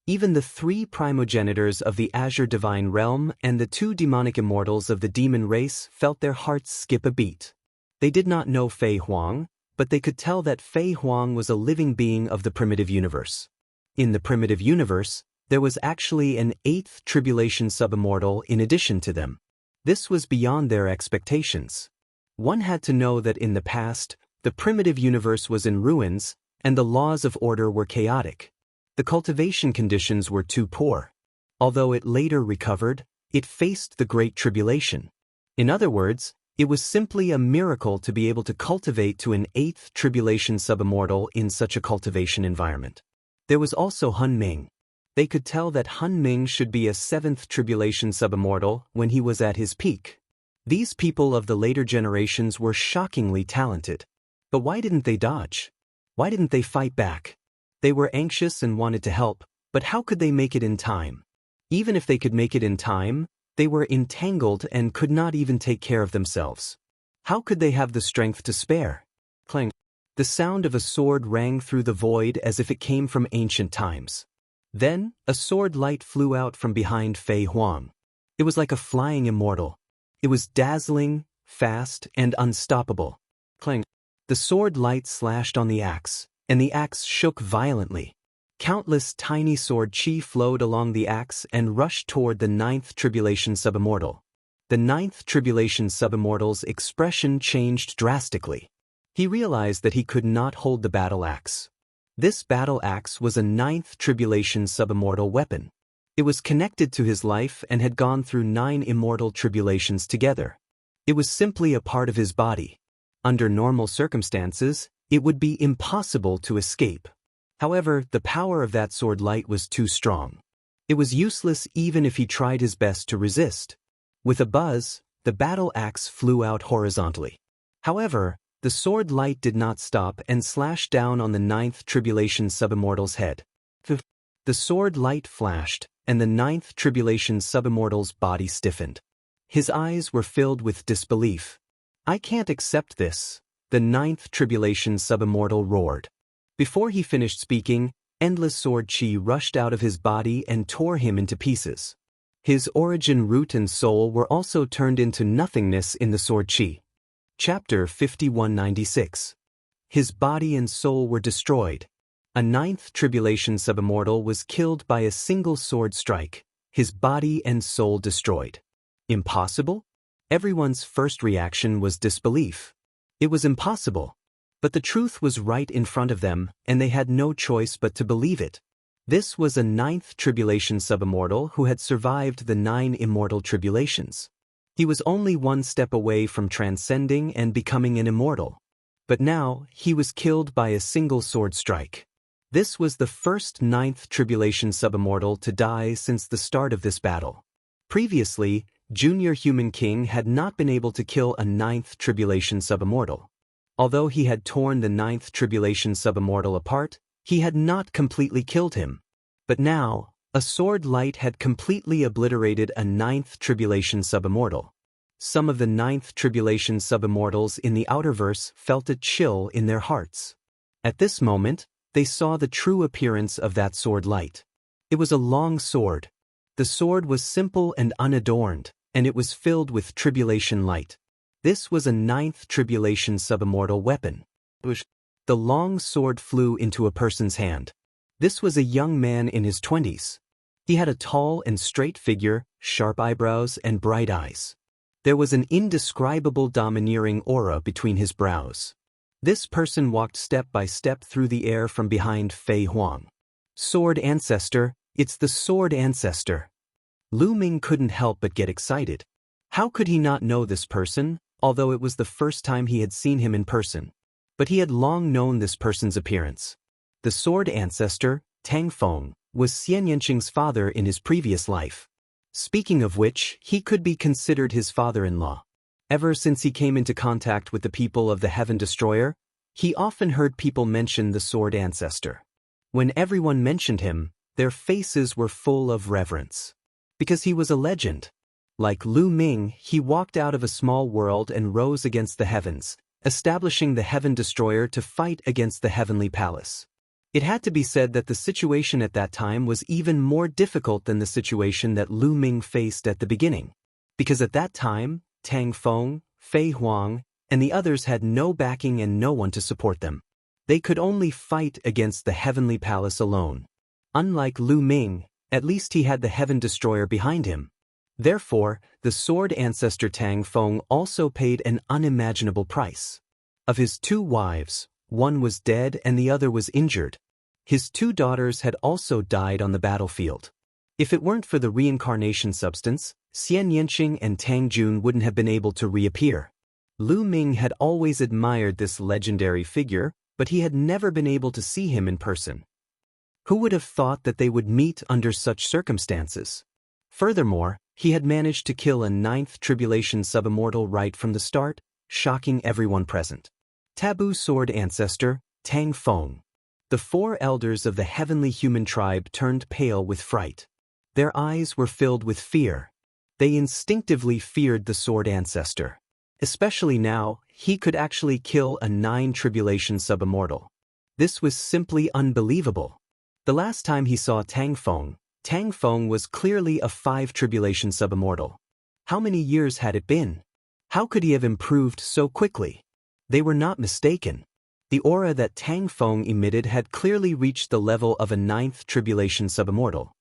Even the 3 primogenitors of the Azure Divine Realm and the 2 demonic immortals of the demon race felt their hearts skip a beat. They did not know Fei Huang, but they could tell that Fei Huang was a living being of the primitive universe. In the primitive universe, there was actually an 8th Tribulation Subimmortal in addition to them. This was beyond their expectations. One had to know that in the past, the primitive universe was in ruins, and the laws of order were chaotic. The cultivation conditions were too poor. Although it later recovered, it faced the Great Tribulation. In other words, it was simply a miracle to be able to cultivate to an 8th Tribulation Subimmortal in such a cultivation environment. There was also Hun Ming. They could tell that Hun Ming should be a 7th Tribulation Subimmortal when he was at his peak. These people of the later generations were shockingly talented. But why didn't they dodge? Why didn't they fight back? They were anxious and wanted to help, but how could they make it in time? Even if they could make it in time, they were entangled and could not even take care of themselves. How could they have the strength to spare? Clang. The sound of a sword rang through the void as if it came from ancient times. Then, a sword light flew out from behind Fei Huang. It was like a flying immortal. It was dazzling, fast, and unstoppable. Clang. The sword light slashed on the axe, and the axe shook violently. Countless tiny sword chi flowed along the axe and rushed toward the ninth tribulation subimmortal. The ninth tribulation subimmortal's expression changed drastically. He realized that he could not hold the battle axe. This battle axe was a ninth tribulation subimmortal weapon. It was connected to his life and had gone through 9 immortal tribulations together. It was simply a part of his body. Under normal circumstances, it would be impossible to escape. However, the power of that sword light was too strong. It was useless even if he tried his best to resist. With a buzz, the battle axe flew out horizontally. However, the sword light did not stop and slashed down on the ninth tribulation subimmortal's head. The sword light flashed, and the ninth tribulation subimmortal's body stiffened. His eyes were filled with disbelief. "I can't accept this," the ninth tribulation subimmortal roared. Before he finished speaking, endless sword chi rushed out of his body and tore him into pieces. His origin, root, and soul were also turned into nothingness in the sword chi. Chapter 5196. His body and soul were destroyed. A ninth tribulation subimmortal was killed by a single sword strike, his body and soul destroyed. Impossible? Everyone's first reaction was disbelief. It was impossible. But the truth was right in front of them, and they had no choice but to believe it. This was a ninth tribulation subimmortal who had survived the 9 immortal tribulations. He was only one step away from transcending and becoming an immortal. But now, he was killed by a single sword strike. This was the first ninth tribulation subimmortal to die since the start of this battle. Previously, Junior Human King had not been able to kill a ninth tribulation subimmortal. Although he had torn the ninth tribulation subimmortal apart, he had not completely killed him. But now, a sword light had completely obliterated a ninth tribulation subimmortal. Some of the ninth tribulation subimmortals in the outerverse felt a chill in their hearts. At this moment, they saw the true appearance of that sword light. It was a long sword. The sword was simple and unadorned, and it was filled with tribulation light. This was a ninth tribulation subimmortal weapon. The long sword flew into a person's hand. This was a young man in his 20s. He had a tall and straight figure, sharp eyebrows, and bright eyes. There was an indescribable domineering aura between his brows. This person walked step by step through the air from behind Fei Huang. "Sword Ancestor, it's the Sword Ancestor." Lu Ming couldn't help but get excited. How could he not know this person, although it was the first time he had seen him in person? But he had long known this person's appearance. The Sword Ancestor, Tang Feng, was Xian Yanqing's father in his previous life. Speaking of which, he could be considered his father-in-law. Ever since he came into contact with the people of the Heaven Destroyer, he often heard people mention the Sword Ancestor. When everyone mentioned him, their faces were full of reverence. Because he was a legend. Like Lu Ming, he walked out of a small world and rose against the heavens, establishing the Heaven Destroyer to fight against the Heavenly Palace. It had to be said that the situation at that time was even more difficult than the situation that Lu Ming faced at the beginning. Because at that time, Tang Feng, Fei Huang, and the others had no backing and no one to support them. They could only fight against the Heavenly Palace alone. Unlike Lu Ming, at least he had the Heaven Destroyer behind him. Therefore, the Sword Ancestor Tang Feng also paid an unimaginable price. Of his 2 wives, one was dead and the other was injured. His 2 daughters had also died on the battlefield. If it weren't for the reincarnation substance, Xian Yanqing and Tang Jun wouldn't have been able to reappear. Lu Ming had always admired this legendary figure, but he had never been able to see him in person. Who would have thought that they would meet under such circumstances? Furthermore, he had managed to kill a ninth tribulation subimmortal right from the start, shocking everyone present. Taboo Sword Ancestor, Tang Feng. The 4 elders of the heavenly human tribe turned pale with fright. Their eyes were filled with fear. They instinctively feared the Sword Ancestor. Especially now, he could actually kill a 9 tribulation subimmortal. This was simply unbelievable. The last time he saw Tang Feng was clearly a 5 tribulation subimmortal. How many years had it been? How could he have improved so quickly? They were not mistaken. The aura that Tang Feng emitted had clearly reached the level of a 9th tribulation subimmortal.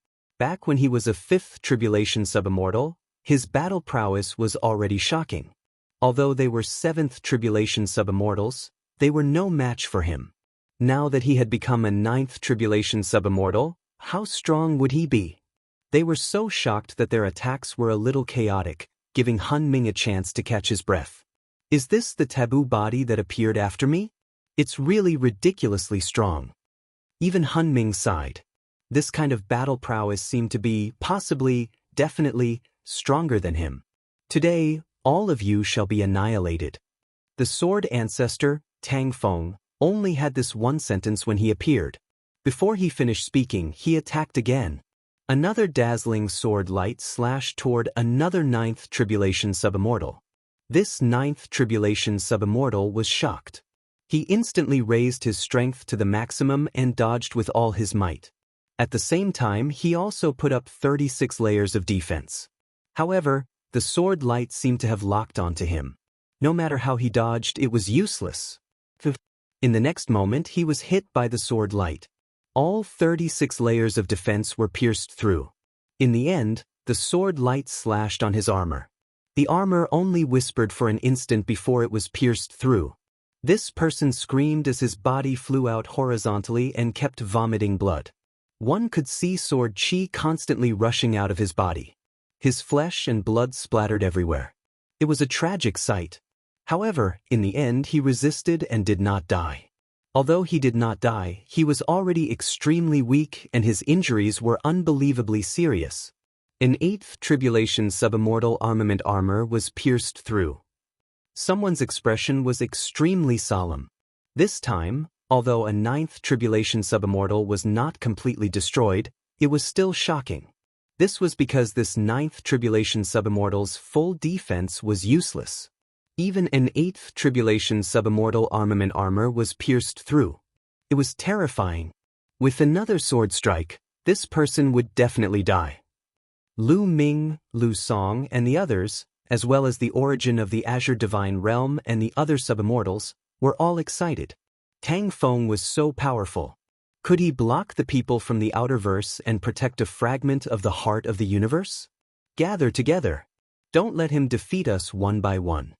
Back when he was a 5th tribulation subimmortal, his battle prowess was already shocking. Although they were 7th tribulation subimmortals, they were no match for him. Now that he had become a 9th tribulation subimmortal, how strong would he be? They were so shocked that their attacks were a little chaotic, giving Han Ming a chance to catch his breath. Is this the taboo body that appeared after me? It's really ridiculously strong. Even Han Ming sighed. This kind of battle prowess seemed to be, possibly, definitely, stronger than him. Today, all of you shall be annihilated. The sword ancestor, Tang Feng, only had this one sentence when he appeared. Before he finished speaking, he attacked again. Another dazzling sword light slashed toward another 9th tribulation subimmortal. This 9th tribulation subimmortal was shocked. He instantly raised his strength to the maximum and dodged with all his might. At the same time, he also put up 36 layers of defense. However, the sword light seemed to have locked onto him. No matter how he dodged, it was useless. In the next moment, he was hit by the sword light. All 36 layers of defense were pierced through. In the end, the sword light slashed on his armor. The armor only whispered for an instant before it was pierced through. This person screamed as his body flew out horizontally and kept vomiting blood. One could see sword chi constantly rushing out of his body. His flesh and blood splattered everywhere. It was a tragic sight. However, in the end he resisted and did not die. Although he did not die, he was already extremely weak and his injuries were unbelievably serious. An 8th tribulation subimmortal armament armor was pierced through. Someone's expression was extremely solemn. This time, although a 9th tribulation subimmortal was not completely destroyed, it was still shocking. This was because this 9th tribulation subimmortal's full defense was useless. Even an 8th tribulation subimmortal armament armor was pierced through. It was terrifying. With another sword strike, this person would definitely die. Lu Ming, Lu Song, and the others, as well as the origin of the Azure Divine Realm and the other subimmortals, were all excited. Tang Feng was so powerful. Could he block the people from the outerverse and protect a fragment of the heart of the universe? Gather together. Don't let him defeat us one by one.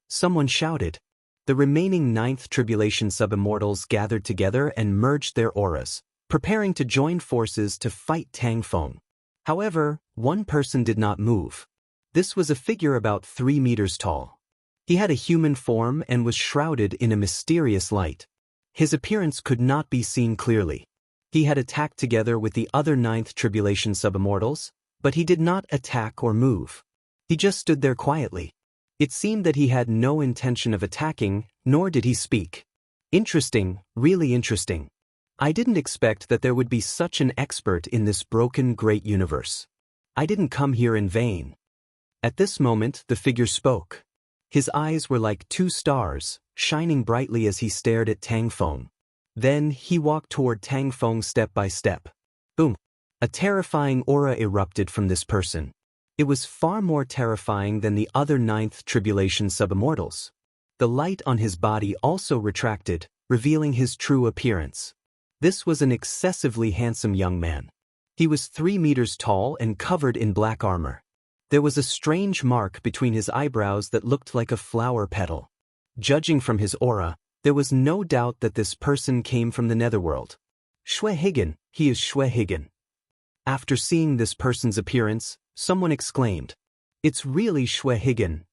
Someone shouted. The remaining 9th tribulation subimmortals gathered together and merged their auras, preparing to join forces to fight Tang Feng. However, one person did not move. This was a figure about 3 meters tall. He had a human form and was shrouded in a mysterious light. His appearance could not be seen clearly. He had attacked together with the other 9th tribulation subimmortals, but he did not attack or move. He just stood there quietly. It seemed that he had no intention of attacking, nor did he speak. Interesting, really interesting. I didn't expect that there would be such an expert in this broken great universe. I didn't come here in vain. At this moment, the figure spoke. His eyes were like 2 stars, shining brightly as he stared at Tang Feng. Then, he walked toward Tang Feng step by step. Boom! A terrifying aura erupted from this person. It was far more terrifying than the other 9th tribulation subimmortals. The light on his body also retracted, revealing his true appearance. This was an excessively handsome young man. He was 3 meters tall and covered in black armor. There was a strange mark between his eyebrows that looked like a flower petal. Judging from his aura, there was no doubt that this person came from the netherworld. Xue Higan, he is Xue Higan. After seeing this person's appearance, someone exclaimed, "It's really Xue Higan."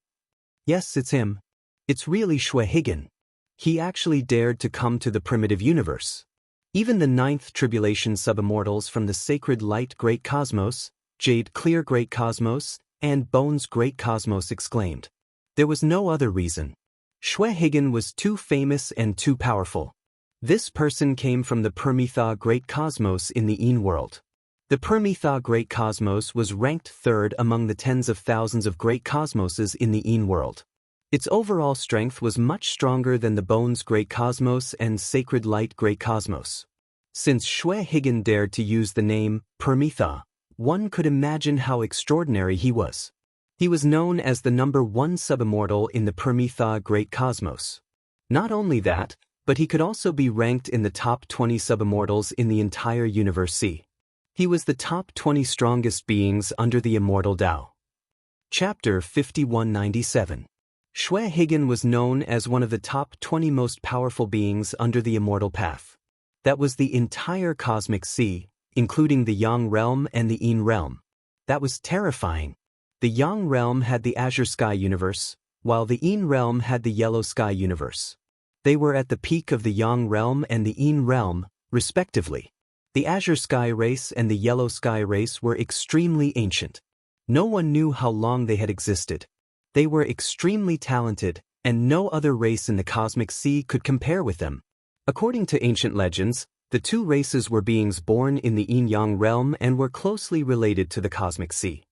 Yes, it's him. It's really Xue Higan. He actually dared to come to the primitive universe. Even the 9th tribulation subimmortals from the Sacred Light Great Cosmos, Jade Clear Great Cosmos, and Bones Great Cosmos exclaimed. There was no other reason. Xue Higan was too famous and too powerful. This person came from the Permitha Great Cosmos in the Een world. The Permitha Great Cosmos was ranked 3rd among the tens of thousands of great cosmoses in the Een world. Its overall strength was much stronger than the Bones Great Cosmos and Sacred Light Great Cosmos. Since Xue Higan dared to use the name Permitha, one could imagine how extraordinary he was. He was known as the #1 subimmortal in the Permitha Great Cosmos. Not only that, but he could also be ranked in the top 20 subimmortals in the entire universe C. He was the top 20 strongest beings under the Immortal Tao. Chapter 5197. Xue Higan was known as one of the top 20 most powerful beings under the Immortal Path. That was the entire cosmic sea, including the Yang realm and the Yin realm. That was terrifying. The Yang realm had the Azure Sky universe, while the Yin realm had the Yellow Sky universe. They were at the peak of the Yang realm and the Yin realm, respectively. The Azure Sky race and the Yellow Sky race were extremely ancient. No one knew how long they had existed. They were extremely talented, and no other race in the cosmic sea could compare with them. According to ancient legends, the two races were beings born in the Yin-Yang realm and were closely related to the cosmic sea.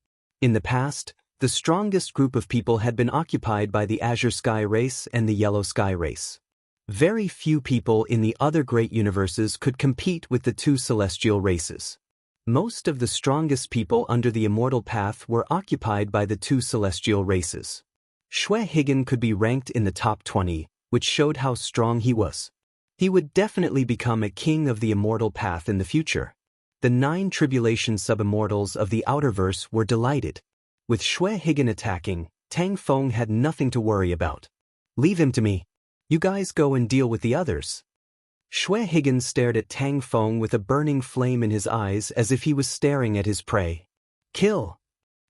In the past, the strongest group of people had been occupied by the Azure Sky race and the Yellow Sky race. Very few people in the other great universes could compete with the two celestial races. Most of the strongest people under the Immortal Path were occupied by the two celestial races. Xue Higan could be ranked in the top 20, which showed how strong he was. He would definitely become a king of the Immortal Path in the future. The 9 tribulation subimmortals of the Outerverse were delighted. With Xue Higan attacking, Tang Feng had nothing to worry about. "Leave him to me. You guys go and deal with the others." Xue Higan stared at Tang Feng with a burning flame in his eyes as if he was staring at his prey. "Kill!"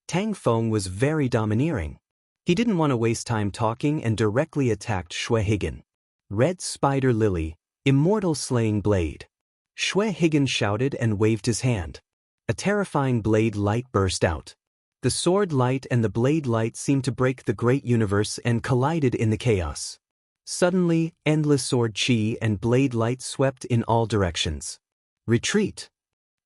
Tang Feng was very domineering. He didn't want to waste time talking and directly attacked Xue Higan. "Red Spider Lily, Immortal Slaying Blade." Xue Higan shouted and waved his hand. A terrifying blade light burst out. The sword light and the blade light seemed to break the great universe and collided in the chaos. Suddenly, endless sword chi and blade light swept in all directions. "Retreat!"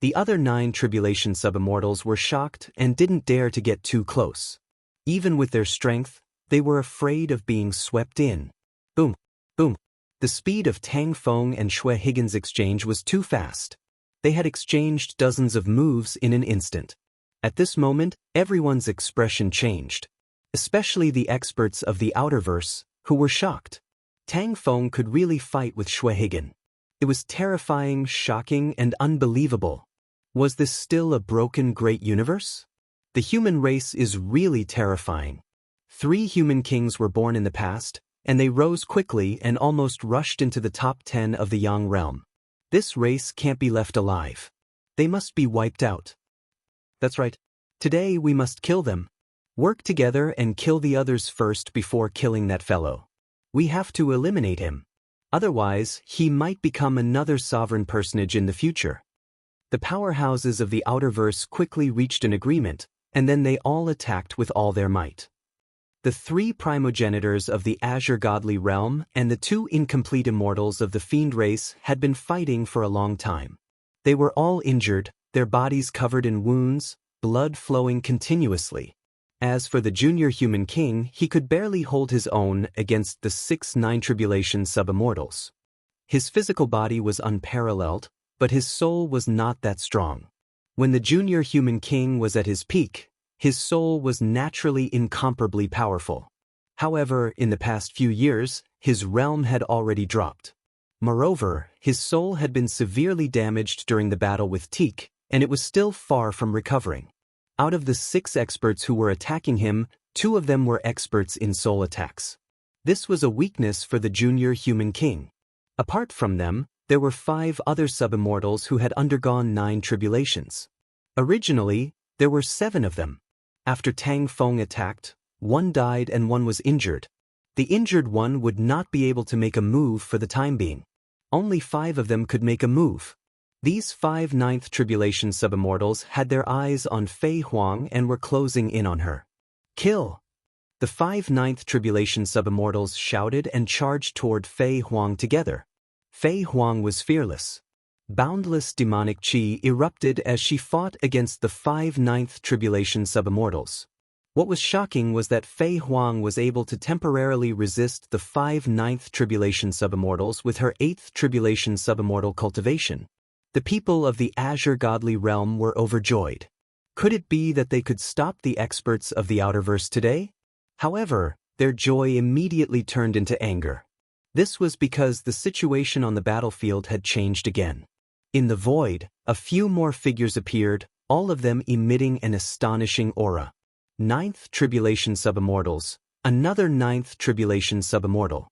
The other 9 tribulation subimmortals were shocked and didn't dare to get too close. Even with their strength, they were afraid of being swept in. Boom! Boom! The speed of Tang Feng and Xue Higan's exchange was too fast. They had exchanged dozens of moves in an instant. At this moment, everyone's expression changed. Especially the experts of the Outerverse, who were shocked. Tang Feng could really fight with Xue Higan. It was terrifying, shocking, and unbelievable. Was this still a broken great universe? The human race is really terrifying. 3 human kings were born in the past, and they rose quickly and almost rushed into the top 10 of the Yang realm. This race can't be left alive. They must be wiped out. That's right. Today we must kill them. Work together and kill the others first before killing that fellow. We have to eliminate him. Otherwise, he might become another sovereign personage in the future. The powerhouses of the Outerverse quickly reached an agreement, and then they all attacked with all their might. The 3 primogenitors of the Azure Godly realm and the 2 incomplete immortals of the Fiend race had been fighting for a long time. They were all injured, their bodies covered in wounds, blood flowing continuously. As for the junior human king, he could barely hold his own against the 6 9 tribulation subimmortals. His physical body was unparalleled, but his soul was not that strong. When the junior human king was at his peak, his soul was naturally incomparably powerful. However, in the past few years, his realm had already dropped. Moreover, his soul had been severely damaged during the battle with Teak, and it was still far from recovering. Out of the 6 experts who were attacking him, 2 of them were experts in soul attacks. This was a weakness for the junior human king. Apart from them, there were 5 other subimmortals who had undergone 9 tribulations. Originally, there were 7 of them. After Tang Feng attacked, 1 died and 1 was injured. The injured one would not be able to make a move for the time being. Only 5 of them could make a move. These 5 ninth tribulation subimmortals had their eyes on Fei Huang and were closing in on her. "Kill!" The 5 ninth tribulation subimmortals shouted and charged toward Fei Huang together. Fei Huang was fearless. Boundless demonic chi erupted as she fought against the 5 ninth tribulation subimmortals. What was shocking was that Fei Huang was able to temporarily resist the 5 ninth tribulation subimmortals with her 8th tribulation subimmortal cultivation. The people of the Azure Godly Realm were overjoyed. Could it be that they could stop the experts of the Outerverse today? However, their joy immediately turned into anger. This was because the situation on the battlefield had changed again. In the void, a few more figures appeared, all of them emitting an astonishing aura. 9th tribulation subimmortals, another 9th tribulation subimmortal.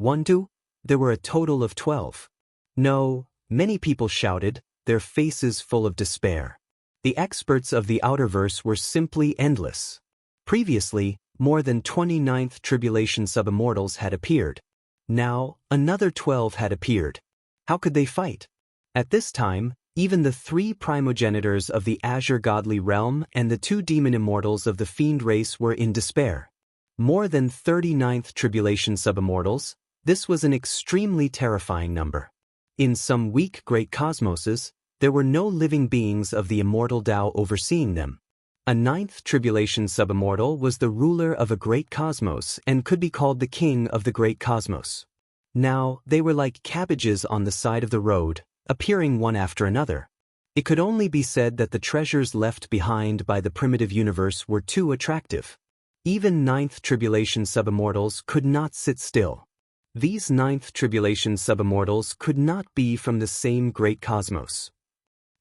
2, there were a total of 12. No, many people shouted, their faces full of despair. The experts of the Outerverse were simply endless. Previously, more than 29th tribulation subimmortals had appeared. Now, another 12 had appeared. How could they fight? At this time, even the 3 primogenitors of the Azure Godly Realm and the 2 demon immortals of the Fiend race were in despair. More than 39th tribulation subimmortals, this was an extremely terrifying number. In some weak great cosmoses, there were no living beings of the immortal Tao overseeing them. A 9th tribulation subimmortal was the ruler of a great cosmos and could be called the king of the great cosmos. Now, they were like cabbages on the side of the road, appearing one after another. It could only be said that the treasures left behind by the primitive universe were too attractive. Even 9th tribulation subimmortals could not sit still. These 9th tribulation subimmortals could not be from the same great cosmos.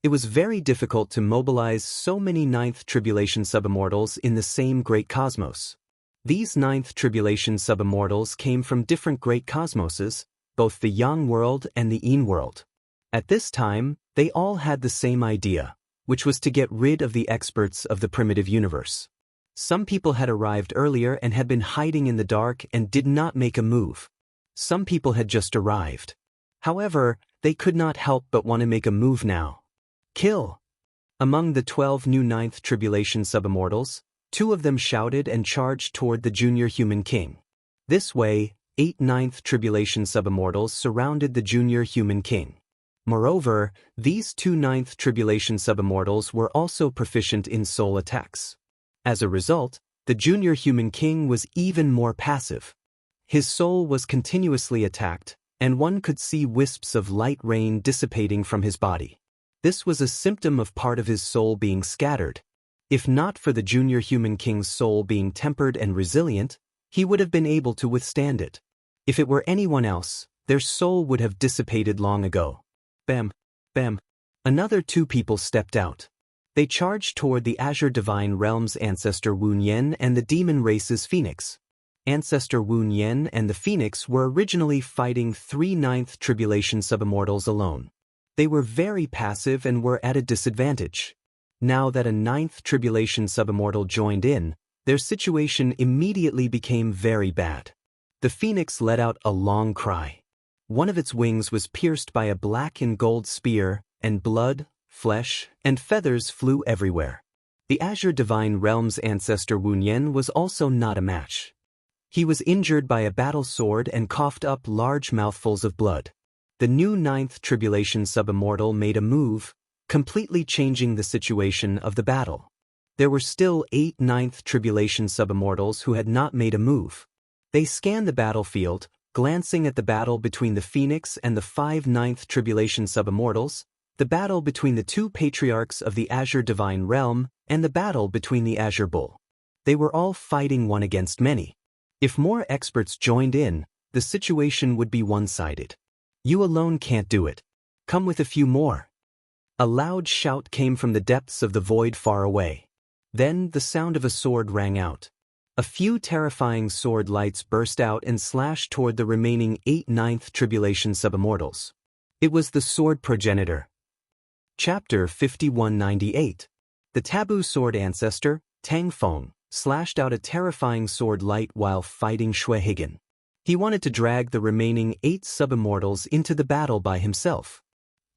It was very difficult to mobilize so many 9th tribulation subimmortals in the same great cosmos. These 9th tribulation subimmortals came from different great cosmoses, both the Yang world and the Yin world. At this time, they all had the same idea, which was to get rid of the experts of the primitive universe. Some people had arrived earlier and had been hiding in the dark and did not make a move. Some people had just arrived. However, they could not help but want to make a move now. Kill! Among the 12 new 9th tribulation subimmortals, 2 of them shouted and charged toward the junior human king. This way, 8 9th tribulation subimmortals surrounded the junior human king. Moreover, these 2 9th tribulation subimmortals were also proficient in soul attacks. As a result, the junior human king was even more passive. His soul was continuously attacked, and one could see wisps of light rain dissipating from his body. This was a symptom of part of his soul being scattered. If not for the junior human king's soul being tempered and resilient, he would have been able to withstand it. If it were anyone else, their soul would have dissipated long ago. Bam! Bam! Another 2 people stepped out. They charged toward the Azure Divine Realm's ancestor Wu Yen and the demon race's Phoenix. Ancestor Wu Yen and the Phoenix were originally fighting 3 9th tribulation subimmortals alone. They were very passive and were at a disadvantage. Now that a 9th tribulation subimmortal joined in, their situation immediately became very bad. The Phoenix let out a long cry. One of its wings was pierced by a black and gold spear, and blood, flesh, and feathers flew everywhere. The Azure Divine Realm's ancestor Wu Yen was also not a match. He was injured by a battle sword and coughed up large mouthfuls of blood. The new 9th tribulation subimmortal made a move, completely changing the situation of the battle. There were still 8 9th tribulation subimmortals who had not made a move. They scanned the battlefield, glancing at the battle between the Phoenix and the 5 9th tribulation subimmortals, the battle between the 2 patriarchs of the Azure Divine Realm, and the battle between the Azure Bull. They were all fighting one against many. If more experts joined in, the situation would be one-sided. You alone can't do it. Come with a few more. A loud shout came from the depths of the void far away. Then the sound of a sword rang out. A few terrifying sword lights burst out and slashed toward the remaining 8 9th tribulation subimmortals. It was the sword progenitor. Chapter 5198. The taboo sword ancestor, Tang Feng, slashed out a terrifying sword light while fighting Shui Higan. He wanted to drag the remaining 8 subimmortals into the battle by himself.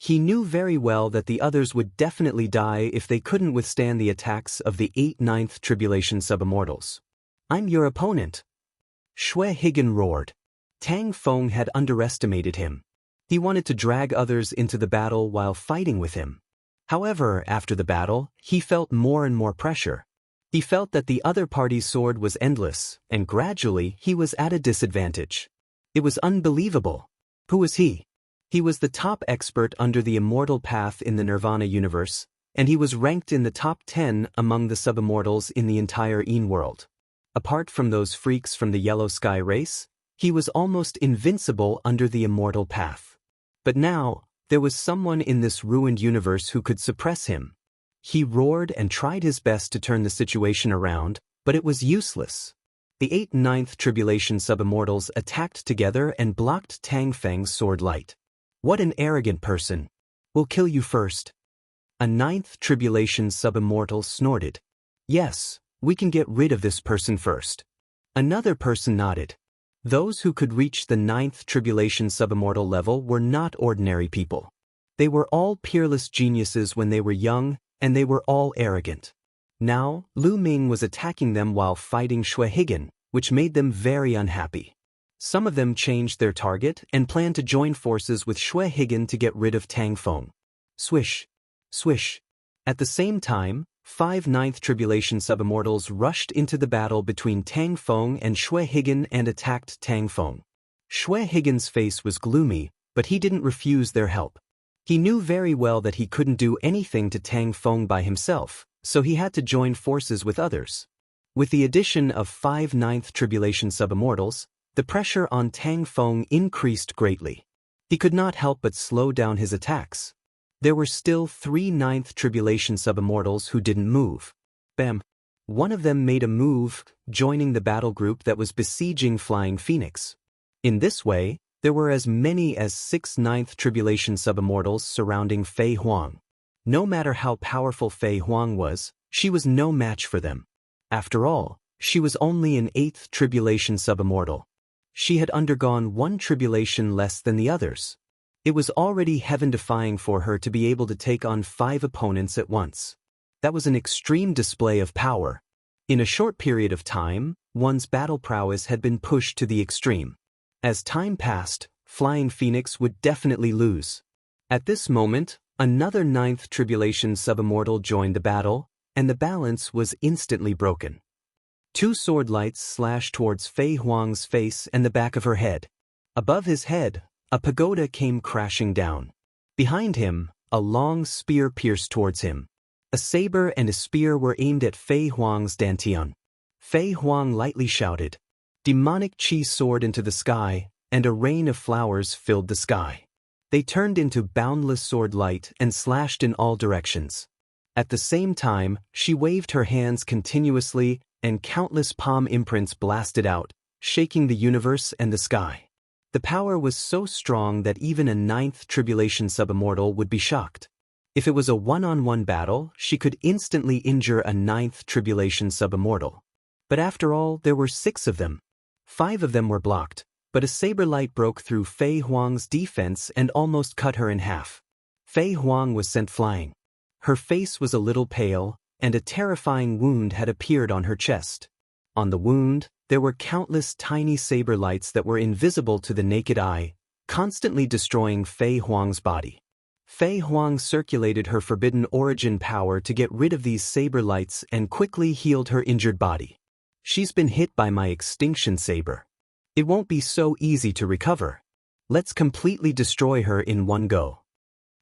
He knew very well that the others would definitely die if they couldn't withstand the attacks of the 8 9th tribulation subimmortals. I'm your opponent. Shui Higan roared. Tang Feng had underestimated him. He wanted to drag others into the battle while fighting with him. However, after the battle, he felt more and more pressure. He felt that the other party's sword was endless, and gradually he was at a disadvantage. It was unbelievable. Who was he? He was the top expert under the immortal path in the Nirvana universe, and he was ranked in the top 10 among the subimmortals in the entire Een world. Apart from those freaks from the Yellow Sky race, he was almost invincible under the immortal path. But now, there was someone in this ruined universe who could suppress him. He roared and tried his best to turn the situation around, but it was useless. The 8 Ninth Tribulation subimmortals attacked together and blocked Tang Feng's sword light. What an arrogant person. We'll kill you first. A 9th Tribulation subimmortal snorted. Yes, we can get rid of this person first. Another person nodded. Those who could reach the 9th Tribulation subimmortal level were not ordinary people. They were all peerless geniuses when they were young, and they were all arrogant. Now, Lu Ming was attacking them while fighting Xue Higan, which made them very unhappy. Some of them changed their target and planned to join forces with Xue Higan to get rid of Tang Feng. Swish. Swish. At the same time, 5 Ninth Tribulation subimmortals rushed into the battle between Tang Feng and Xue Higan and attacked Tang Feng. Xue Higan's face was gloomy, but he didn't refuse their help. He knew very well that he couldn't do anything to Tang Feng by himself, so he had to join forces with others. With the addition of 5 Ninth Tribulation subimmortals, the pressure on Tang Feng increased greatly. He could not help but slow down his attacks. There were still 3 Ninth Tribulation subimmortals who didn't move. Bam! One of them made a move, joining the battle group that was besieging Flying Phoenix. In this way, there were as many as 6 Ninth Tribulation subimmortals surrounding Fei Huang. No matter how powerful Fei Huang was, she was no match for them. After all, she was only an 8th Tribulation subimmortal. She had undergone one tribulation less than the others. It was already heaven-defying for her to be able to take on 5 opponents at once. That was an extreme display of power. In a short period of time, one's battle prowess had been pushed to the extreme. As time passed, Flying Phoenix would definitely lose. At this moment, another 9th Tribulation subimmortal joined the battle, and the balance was instantly broken. 2 sword lights slashed towards Fei Huang's face and the back of her head. Above his head, a pagoda came crashing down. Behind him, a long spear pierced towards him. A saber and a spear were aimed at Fei Huang's dantian. Fei Huang lightly shouted. Demonic chi soared into the sky, and a rain of flowers filled the sky. They turned into boundless sword light and slashed in all directions. At the same time, she waved her hands continuously, and countless palm imprints blasted out, shaking the universe and the sky. The power was so strong that even a 9th Tribulation subimmortal would be shocked. If it was a one-on-one battle, she could instantly injure a 9th Tribulation subimmortal. But after all, there were 6 of them. 5 of them were blocked, but a saber light broke through Fei Huang's defense and almost cut her in half. Fei Huang was sent flying. Her face was a little pale, and a terrifying wound had appeared on her chest. On the wound, there were countless tiny saber lights that were invisible to the naked eye, constantly destroying Fei Huang's body. Fei Huang circulated her forbidden origin power to get rid of these saber lights and quickly healed her injured body. She's been hit by my extinction saber. It won't be so easy to recover. Let's completely destroy her in one go.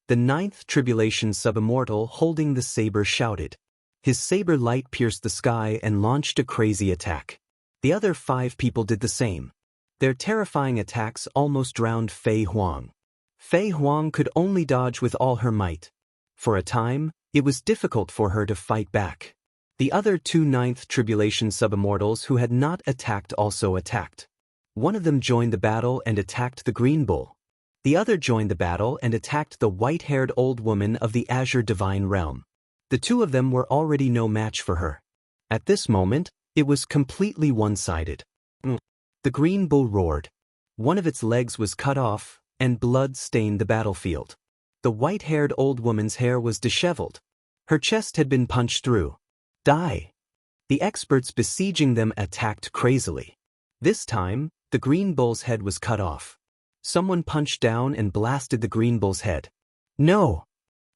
The 9th Tribulation subimmortal holding the saber shouted. His saber light pierced the sky and launched a crazy attack. The other 5 people did the same. Their terrifying attacks almost drowned Fei Huang. Fei Huang could only dodge with all her might. For a time, it was difficult for her to fight back. The other 2 9th Tribulation subimmortals who had not attacked also attacked. One of them joined the battle and attacked the Green Bull. The other joined the battle and attacked the white-haired old woman of the Azure Divine Realm. The 2 of them were already no match for her. At this moment, it was completely one-sided. The Green Bull roared. One of its legs was cut off, and blood stained the battlefield. The white-haired old woman's hair was disheveled. Her chest had been punched through. Die! The experts besieging them attacked crazily. This time, the Green Bull's head was cut off. Someone punched down and blasted the Green Bull's head. No!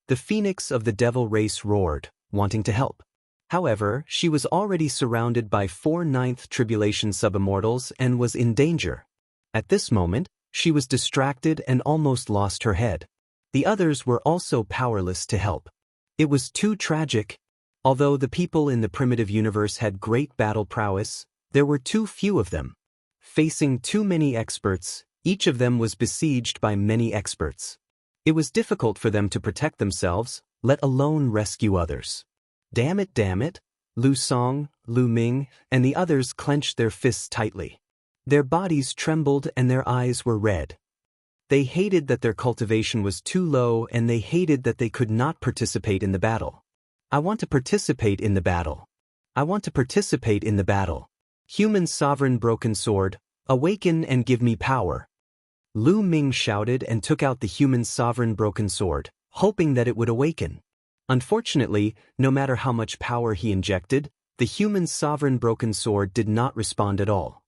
The Phoenix of the Devil race roared, wanting to help. However, she was already surrounded by 4 ninth tribulation subimmortals and was in danger. At this moment, she was distracted and almost lost her head. The others were also powerless to help. It was too tragic. Although the people in the primitive universe had great battle prowess, there were too few of them. Facing too many experts, each of them was besieged by many experts. It was difficult for them to protect themselves, let alone rescue others. Damn it, Lu Song, Lu Ming, and the others clenched their fists tightly. Their bodies trembled and their eyes were red. They hated that their cultivation was too low and they hated that they could not participate in the battle. I want to participate in the battle. I want to participate in the battle. Human sovereign broken sword, awaken and give me power. Lu Ming shouted and took out the human sovereign broken sword, hoping that it would awaken. Unfortunately, no matter how much power he injected, the human sovereign broken sword did not respond at all.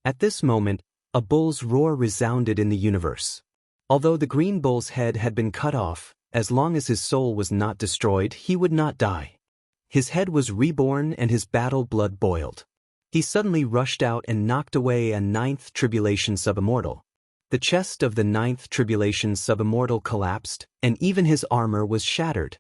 At this moment, a bull's roar resounded in the universe. Although the green bull's head had been cut off, as long as his soul was not destroyed, he would not die. His head was reborn and his battle blood boiled. He suddenly rushed out and knocked away a ninth tribulation subimmortal. The chest of the ninth tribulation subimmortal collapsed, and even his armor was shattered.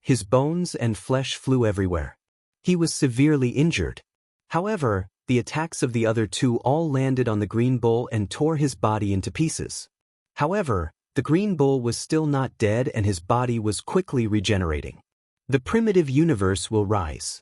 His bones and flesh flew everywhere. He was severely injured. However, the attacks of the other two all landed on the green bull and tore his body into pieces. However, the green bull was still not dead and his body was quickly regenerating. The primitive universe will rise.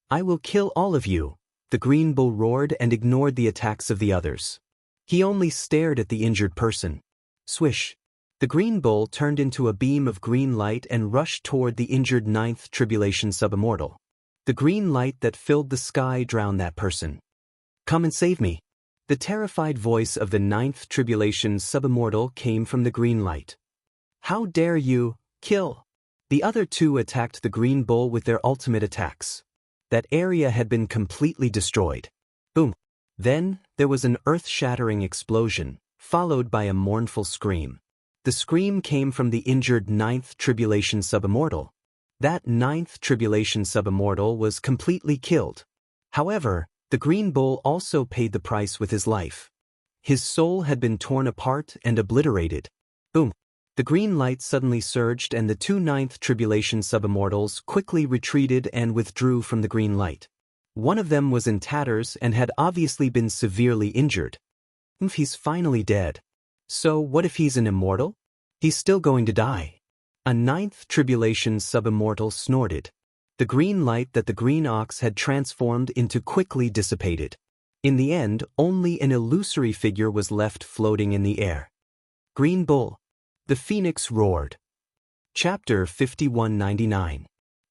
I will kill all of you, the green bull roared and ignored the attacks of the others. He only stared at the injured person. Swish. The green bull turned into a beam of green light and rushed toward the injured ninth tribulation subimmortal. The green light that filled the sky drowned that person. Come and save me. The terrified voice of the ninth tribulation subimmortal came from the green light. How dare you, kill! The other two attacked the green bull with their ultimate attacks. That area had been completely destroyed. Boom! Then, there was an earth-shattering explosion, followed by a mournful scream. The scream came from the injured ninth tribulation subimmortal. That ninth tribulation subimmortal was completely killed. However, the green bull also paid the price with his life. His soul had been torn apart and obliterated. Boom! The green light suddenly surged and the two ninth tribulation subimmortals quickly retreated and withdrew from the green light. One of them was in tatters and had obviously been severely injured. He's finally dead. So what if he's an immortal? He's still going to die. A ninth tribulation subimmortal snorted. The green light that the green ox had transformed into quickly dissipated. In the end, only an illusory figure was left floating in the air. Green Bull. The Phoenix roared. Chapter 5199.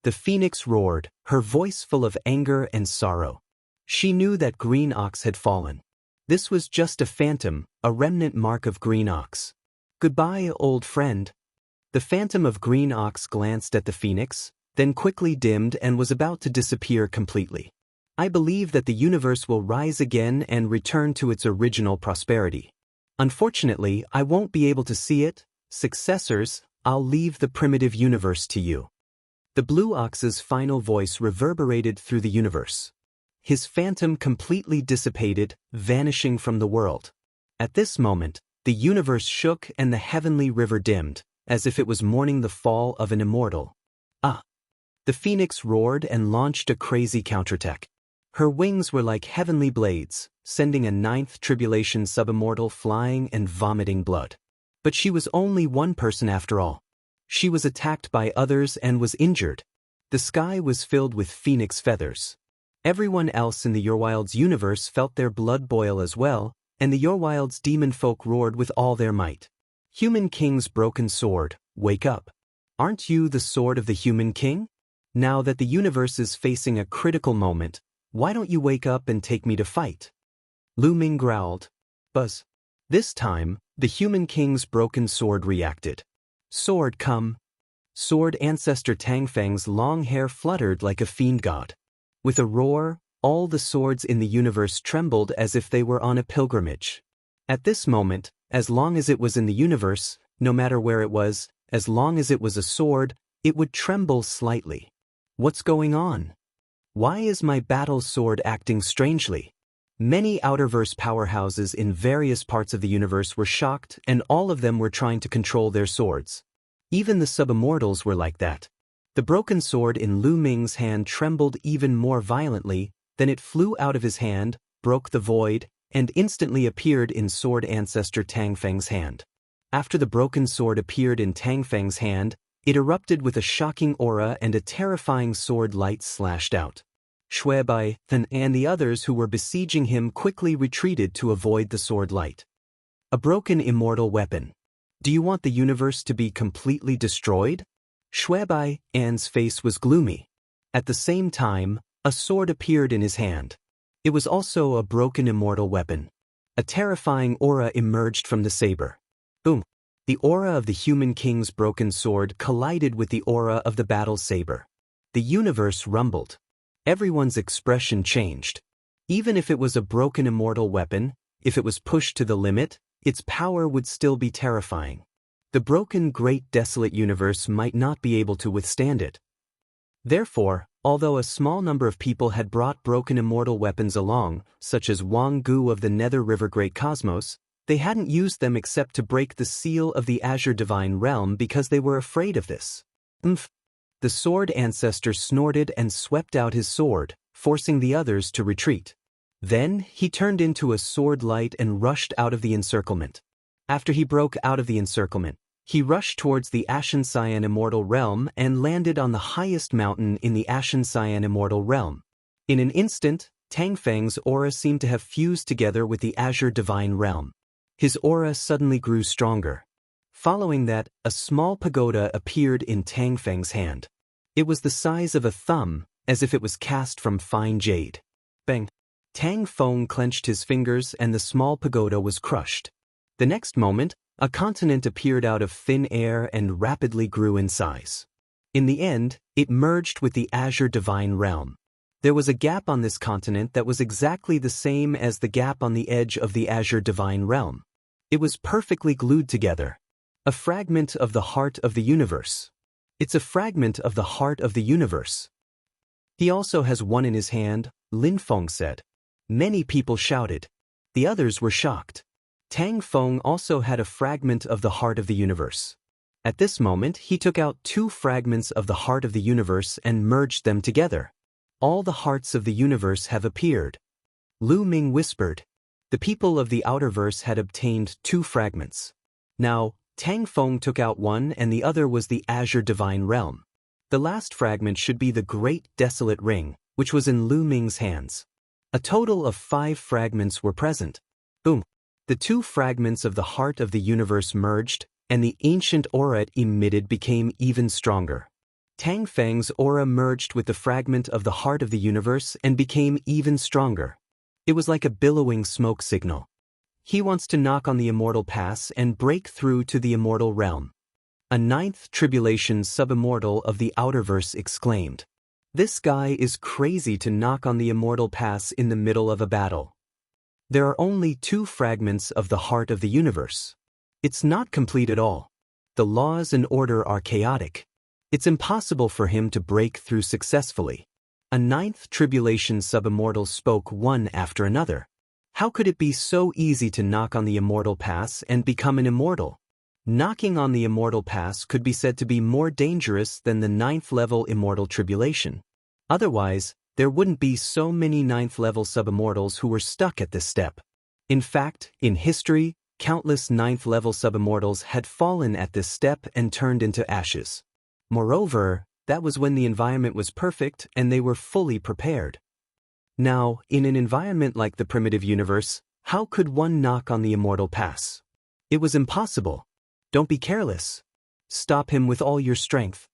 The Phoenix roared, her voice full of anger and sorrow. She knew that Green Ox had fallen. This was just a phantom, a remnant mark of Green Ox. Goodbye, old friend. The phantom of Green Ox glanced at the Phoenix, then quickly dimmed and was about to disappear completely. I believe that the universe will rise again and return to its original prosperity. Unfortunately, I won't be able to see it. Successors, I'll leave the primitive universe to you. The Blue Ox's final voice reverberated through the universe. His phantom completely dissipated, vanishing from the world. At this moment, the universe shook and the heavenly river dimmed, as if it was mourning the fall of an immortal. Ah! The Phoenix roared and launched a crazy counterattack. Her wings were like heavenly blades, sending a ninth tribulation subimmortal flying and vomiting blood. But she was only one person after all. She was attacked by others and was injured. The sky was filled with phoenix feathers. Everyone else in the Yorwild's universe felt their blood boil as well, and the Yorwild's demon folk roared with all their might. Human King's broken sword, wake up. Aren't you the sword of the Human King? Now that the universe is facing a critical moment, why don't you wake up and take me to fight? Lu Ming growled. Buzz. This time, the Human King's broken sword reacted. Sword come. Sword ancestor Tangfang's long hair fluttered like a fiend god. With a roar, all the swords in the universe trembled as if they were on a pilgrimage. At this moment, as long as it was in the universe, no matter where it was, as long as it was a sword, it would tremble slightly. What's going on? Why is my battle sword acting strangely? Many Outerverse powerhouses in various parts of the universe were shocked, and all of them were trying to control their swords. Even the sub-immortals were like that. The broken sword in Lu Ming's hand trembled even more violently, then it flew out of his hand, broke the void, and instantly appeared in sword ancestor Tang Feng's hand. After the broken sword appeared in Tang Feng's hand, it erupted with a shocking aura and a terrifying sword light slashed out. Shui Bai and the others who were besieging him quickly retreated to avoid the sword light. A broken immortal weapon. Do you want the universe to be completely destroyed? Shui Bai An's face was gloomy. At the same time, a sword appeared in his hand. It was also a broken immortal weapon. A terrifying aura emerged from the saber. Boom! The aura of the human king's broken sword collided with the aura of the battle saber. The universe rumbled. Everyone's expression changed. Even if it was a broken immortal weapon, if it was pushed to the limit, its power would still be terrifying. The broken great desolate universe might not be able to withstand it. Therefore, although a small number of people had brought broken immortal weapons along, such as Wang Gu of the Nether River Great Cosmos, they hadn't used them except to break the seal of the Azure Divine Realm because they were afraid of this. The sword ancestor snorted and swept out his sword, forcing the others to retreat. Then, he turned into a sword light and rushed out of the encirclement. After he broke out of the encirclement, he rushed towards the Ashen Cyan Immortal Realm and landed on the highest mountain in the Ashen Cyan Immortal Realm. In an instant, Tang Feng's aura seemed to have fused together with the Azure Divine Realm. His aura suddenly grew stronger. Following that, a small pagoda appeared in Tang Feng's hand. It was the size of a thumb, as if it was cast from fine jade. Bang! Tang Feng clenched his fingers and the small pagoda was crushed. The next moment, a continent appeared out of thin air and rapidly grew in size. In the end, it merged with the Azure Divine Realm. There was a gap on this continent that was exactly the same as the gap on the edge of the Azure Divine Realm. It was perfectly glued together. A fragment of the heart of the universe. It's a fragment of the heart of the universe. He also has one in his hand, Lin Feng said. Many people shouted. The others were shocked. Tang Feng also had a fragment of the heart of the universe. At this moment, he took out 2 fragments of the heart of the universe and merged them together. All the hearts of the universe have appeared. Lu Ming whispered. The people of the Outerverse had obtained 2 fragments. Now, Tang Feng took out one and the other was the Azure Divine Realm. The last fragment should be the Great Desolate Ring, which was in Lu Ming's hands. A total of 5 fragments were present. Boom! The 2 fragments of the heart of the universe merged, and the ancient aura it emitted became even stronger. Tang Feng's aura merged with the fragment of the heart of the universe and became even stronger. It was like a billowing smoke signal. He wants to knock on the Immortal Pass and break through to the Immortal Realm. A 9th Tribulation sub-immortal of the Outerverse exclaimed. This guy is crazy to knock on the Immortal Pass in the middle of a battle. There are only 2 fragments of the heart of the universe. It's not complete at all. The laws and order are chaotic. It's impossible for him to break through successfully. A 9th Tribulation sub-immortal spoke one after another. How could it be so easy to knock on the Immortal Pass and become an immortal? Knocking on the Immortal Pass could be said to be more dangerous than the 9th level Immortal Tribulation. Otherwise, there wouldn't be so many 9th level sub-immortals who were stuck at this step. In fact, in history, countless 9th level sub-immortals had fallen at this step and turned into ashes. Moreover, that was when the environment was perfect and they were fully prepared. Now, in an environment like the primitive universe, how could one knock on the Immortal Pass? It was impossible. Don't be careless. Stop him with all your strength.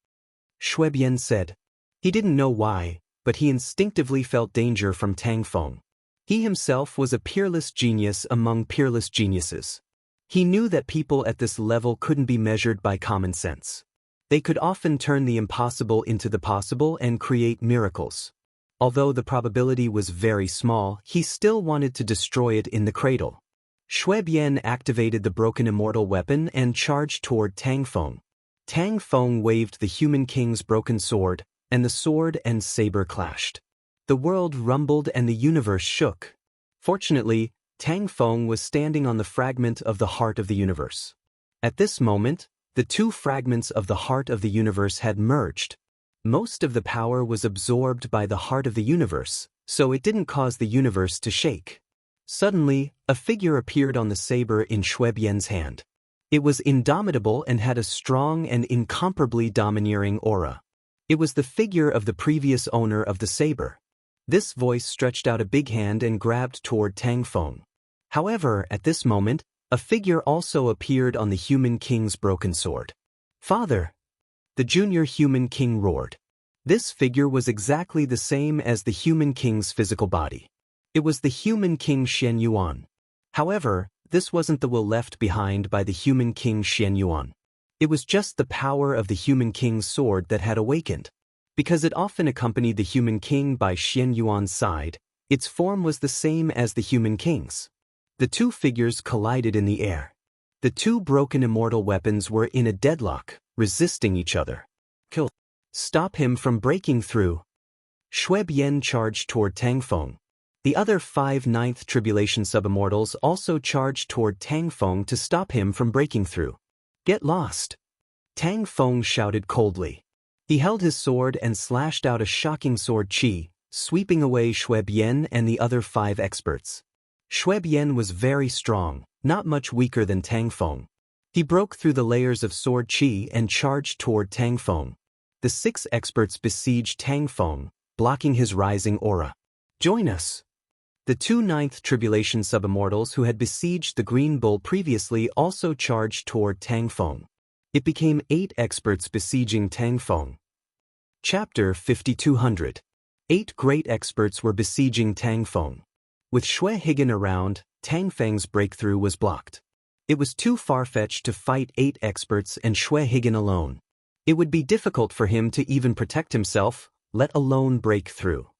Shui Bian said. He didn't know why, but he instinctively felt danger from Tang Feng. He himself was a peerless genius among peerless geniuses. He knew that people at this level couldn't be measured by common sense. They could often turn the impossible into the possible and create miracles. Although the probability was very small, he still wanted to destroy it in the cradle. Shui Bian activated the broken immortal weapon and charged toward Tang Feng. Tang Feng waved the human king's broken sword, and the sword and saber clashed. The world rumbled and the universe shook. Fortunately, Tang Feng was standing on the fragment of the heart of the universe. At this moment, the two fragments of the heart of the universe had merged. Most of the power was absorbed by the heart of the universe, so it didn't cause the universe to shake. Suddenly, a figure appeared on the saber in Shui Bian's hand. It was indomitable and had a strong and incomparably domineering aura. It was the figure of the previous owner of the saber. This voice stretched out a big hand and grabbed toward Tang Feng. However, at this moment, a figure also appeared on the human king's broken sword. "Father!" The junior human king roared. This figure was exactly the same as the human king's physical body. It was the human king Shen Yuan. However, this wasn't the will left behind by the human king Shen Yuan. It was just the power of the human king's sword that had awakened. Because it often accompanied the human king by Shen Yuan's side, its form was the same as the human king's. The two figures collided in the air. The two broken immortal weapons were in a deadlock, resisting each other. "Kill! Stop him from breaking through!" Shui Bian charged toward Tang Feng. The other 5 ninth tribulation subimmortals also charged toward Tang Feng to stop him from breaking through. "Get lost!" Tang Feng shouted coldly. He held his sword and slashed out a shocking sword chi, sweeping away Shui Bian and the other 5 experts. Shui Bian was very strong, not much weaker than Tang Feng. He broke through the layers of sword chi and charged toward Tang Feng. The 6 experts besieged Tang Feng, blocking his rising aura. "Join us!" The 2 ninth tribulation subimmortals who had besieged the Green Bull previously also charged toward Tang Feng. It became 8 experts besieging Tang Feng. Chapter 5200. 8 great experts were besieging Tang Feng. With Shui Higan around, Tang Feng's breakthrough was blocked. It was too far-fetched to fight 8 experts and Shui Higan alone. It would be difficult for him to even protect himself, let alone break through.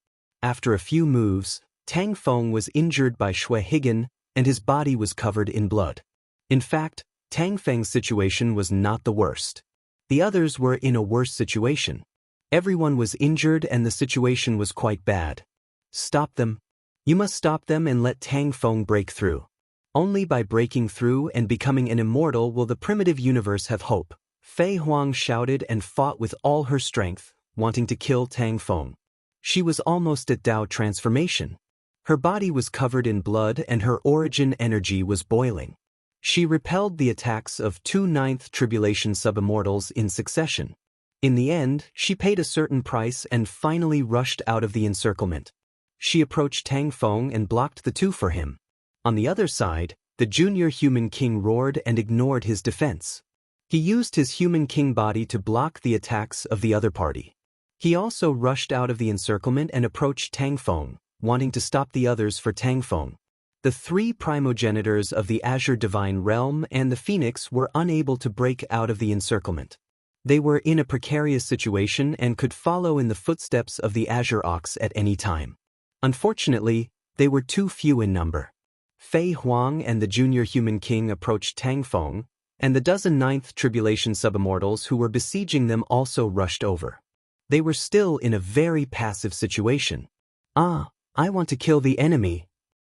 After a few moves, Tang Feng was injured by Shui Higan, and his body was covered in blood. In fact, Tang Feng's situation was not the worst. The others were in a worse situation. Everyone was injured and the situation was quite bad. "Stop them. You must stop them and let Tang Feng break through. Only by breaking through and becoming an immortal will the primitive universe have hope." Fei Huang shouted and fought with all her strength, wanting to kill Tang Feng. She was almost at Dao transformation. Her body was covered in blood and her origin energy was boiling. She repelled the attacks of 2 ninth tribulation subimmortals in succession. In the end, she paid a certain price and finally rushed out of the encirclement. She approached Tang Feng and blocked the 2 for him. On the other side, the junior human king roared and ignored his defense. He used his human king body to block the attacks of the other party. He also rushed out of the encirclement and approached Tang Feng, wanting to stop the others for Tang Feng. The 3 primogenitors of the Azure Divine Realm and the Phoenix were unable to break out of the encirclement. They were in a precarious situation and could follow in the footsteps of the Azure Ox at any time. Unfortunately, they were too few in number. Fei Huang and the junior human king approached Tang Feng, and the dozen ninth tribulation subimmortals who were besieging them also rushed over. They were still in a very passive situation. "Ah, I want to kill the enemy!"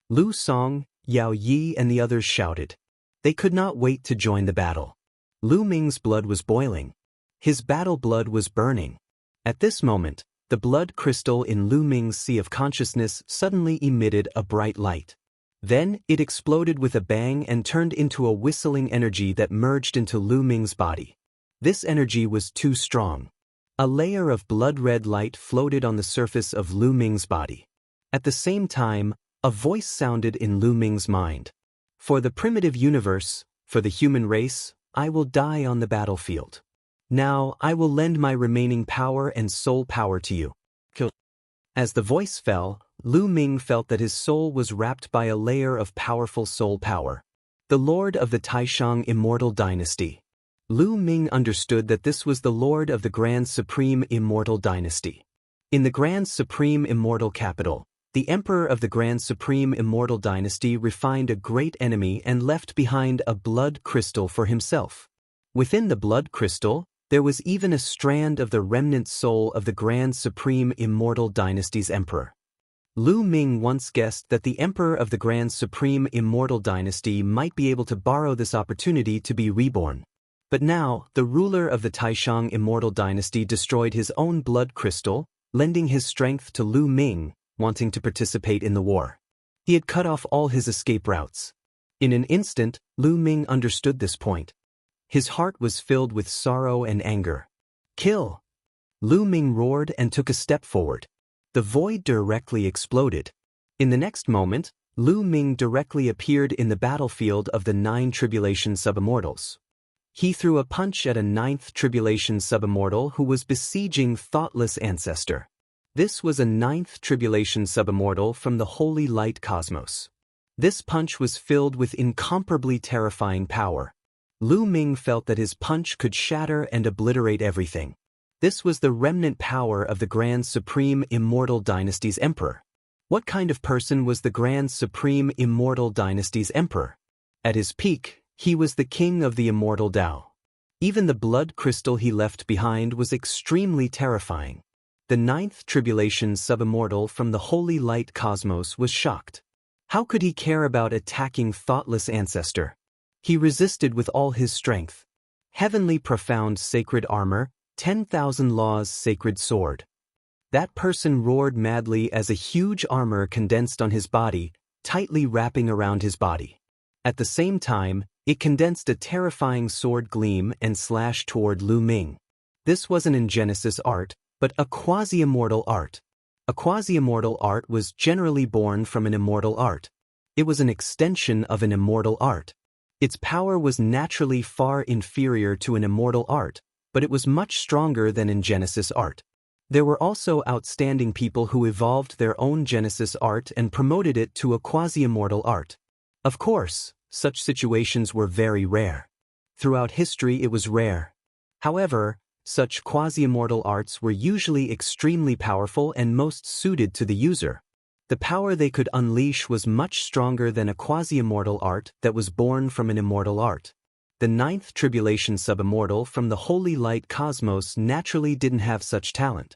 Lu Song, Yao Yi and the others shouted. They could not wait to join the battle. Lu Ming's blood was boiling. His battle blood was burning. At this moment, the blood crystal in Lu Ming's sea of consciousness suddenly emitted a bright light. Then, it exploded with a bang and turned into a whistling energy that merged into Lu Ming's body. This energy was too strong. A layer of blood-red light floated on the surface of Lu Ming's body. At the same time, a voice sounded in Lu Ming's mind. "For the primitive universe, for the human race, I will die on the battlefield. Now, I will lend my remaining power and soul power to you." Kill. As the voice fell, Lu Ming felt that his soul was wrapped by a layer of powerful soul power. The lord of the Taishang Immortal Dynasty. Lu Ming understood that this was the lord of the Grand Supreme Immortal Dynasty. In the Grand Supreme Immortal capital, the emperor of the Grand Supreme Immortal Dynasty refined a great enemy and left behind a blood crystal for himself. Within the blood crystal, There was even a strand of the remnant soul of the Grand Supreme Immortal Dynasty's emperor. Lu Ming once guessed that the emperor of the Grand Supreme Immortal Dynasty might be able to borrow this opportunity to be reborn. But now, the ruler of the Taishang Immortal Dynasty destroyed his own blood crystal, lending his strength to Lu Ming, wanting to participate in the war. He had cut off all his escape routes. In an instant, Lu Ming understood this point. His heart was filled with sorrow and anger. Kill! Lu Ming roared and took a step forward. The void directly exploded. In the next moment, Lu Ming directly appeared in the battlefield of the 9 Tribulation Subimmortals. He threw a punch at a 9th Tribulation Subimmortal who was besieging Thoughtless Ancestor. This was a 9th Tribulation Subimmortal from the Holy Light Cosmos. This punch was filled with incomparably terrifying power. Lu Ming felt that his punch could shatter and obliterate everything. This was the remnant power of the Grand Supreme Immortal Dynasty's emperor. What kind of person was the Grand Supreme Immortal Dynasty's emperor? At his peak, he was the king of the immortal Tao. Even the blood crystal he left behind was extremely terrifying. The 9th Tribulation Subimmortal from the Holy Light Cosmos was shocked. How could he care about attacking Thoughtless Ancestor? He resisted with all his strength. Heavenly Profound Sacred Armor, 10,000 Laws Sacred Sword. That person roared madly as a huge armor condensed on his body, tightly wrapping around his body. At the same time, it condensed a terrifying sword gleam and slashed toward Lu Ming. This wasn't in Genesis art, but a quasi-immortal art. A quasi-immortal art was generally born from an immortal art. It was an extension of an immortal art. Its power was naturally far inferior to an immortal art, but it was much stronger than in Genesis art. There were also outstanding people who evolved their own Genesis art and promoted it to a quasi-immortal art. Of course, such situations were very rare. Throughout history it was rare. However, such quasi-immortal arts were usually extremely powerful and most suited to the user. The power they could unleash was much stronger than a quasi-immortal art that was born from an immortal art. The 9th Tribulation Subimmortal from the Holy Light Cosmos naturally didn't have such talent.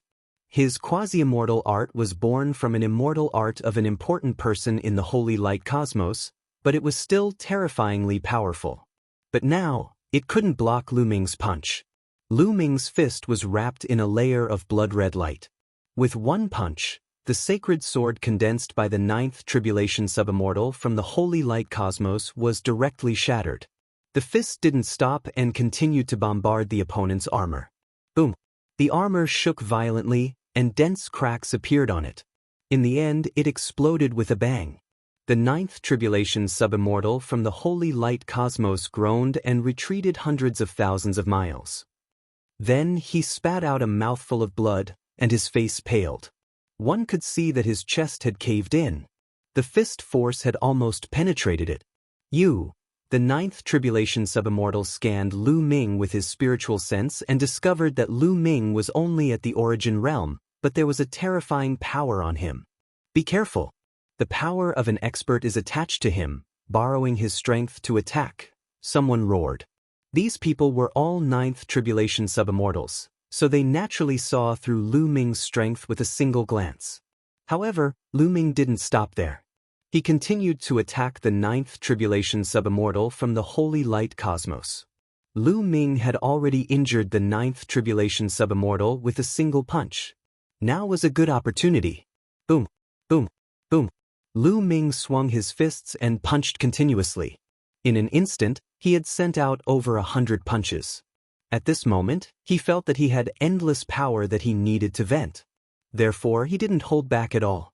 His quasi-immortal art was born from an immortal art of an important person in the Holy Light Cosmos, but it was still terrifyingly powerful. But now, it couldn't block Lu Ming's punch. Lu Ming's fist was wrapped in a layer of blood-red light. With one punch, the sacred sword condensed by the 9th Tribulation Subimmortal from the Holy Light Cosmos was directly shattered. The fist didn't stop and continued to bombard the opponent's armor. Boom! The armor shook violently, and dense cracks appeared on it. In the end, it exploded with a bang. The 9th Tribulation Subimmortal from the Holy Light Cosmos groaned and retreated hundreds of thousands of miles. Then he spat out a mouthful of blood, and his face paled. One could see that his chest had caved in. The fist force had almost penetrated it. The 9th Tribulation Subimmortal scanned Lu Ming with his spiritual sense and discovered that Lu Ming was only at the origin realm, but there was a terrifying power on him. Be careful. The power of an expert is attached to him, borrowing his strength to attack, someone roared. These people were all 9th Tribulation Subimmortals, so they naturally saw through Lu Ming's strength with a single glance. However, Lu Ming didn't stop there. He continued to attack the 9th Tribulation Subimmortal from the Holy Light Cosmos. Lu Ming had already injured the 9th Tribulation Subimmortal with a single punch. Now was a good opportunity. Boom, boom, boom. Lu Ming swung his fists and punched continuously. In an instant, he had sent out over 100 punches. At this moment, he felt that he had endless power that he needed to vent. Therefore, he didn't hold back at all.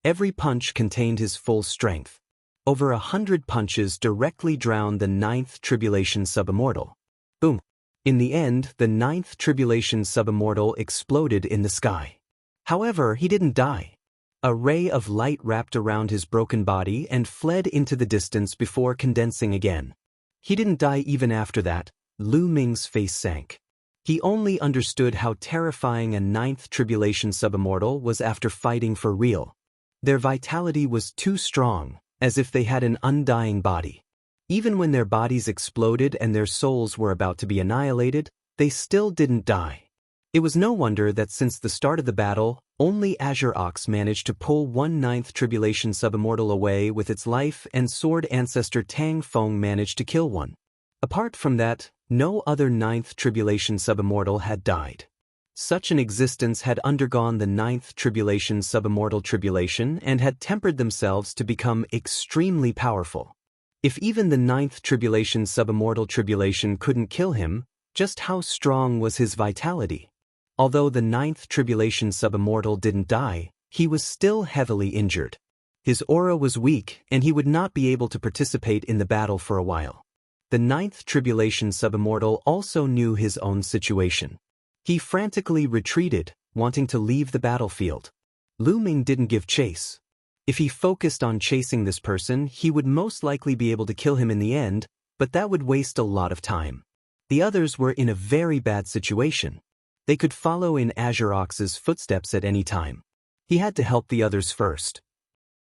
Every punch contained his full strength. Over 100 punches directly drowned the 9th Tribulation Subimmortal. Boom! In the end, the 9th Tribulation Subimmortal exploded in the sky. However, he didn't die. A ray of light wrapped around his broken body and fled into the distance before condensing again. He didn't die even after that. Lu Ming's face sank. He only understood how terrifying a 9th Tribulation Subimmortal was after fighting for real. Their vitality was too strong, as if they had an undying body. Even when their bodies exploded and their souls were about to be annihilated, they still didn't die. It was no wonder that since the start of the battle, only Azure Ox managed to pull 1/9 Tribulation Subimmortal away with its life, and Sword Ancestor Tang Feng managed to kill one. Apart from that, no other 9th Tribulation Subimmortal had died. Such an existence had undergone the 9th Tribulation Subimmortal Tribulation and had tempered themselves to become extremely powerful. If even the 9th Tribulation Subimmortal Tribulation couldn't kill him, just how strong was his vitality? Although the 9th Tribulation Subimmortal didn't die, he was still heavily injured. His aura was weak, and he would not be able to participate in the battle for a while. The 9th Tribulation Subimmortal also knew his own situation. He frantically retreated, wanting to leave the battlefield. Lu Ming didn't give chase. If he focused on chasing this person, he would most likely be able to kill him in the end, but that would waste a lot of time. The others were in a very bad situation. They could follow in Azure Ox's footsteps at any time. He had to help the others first.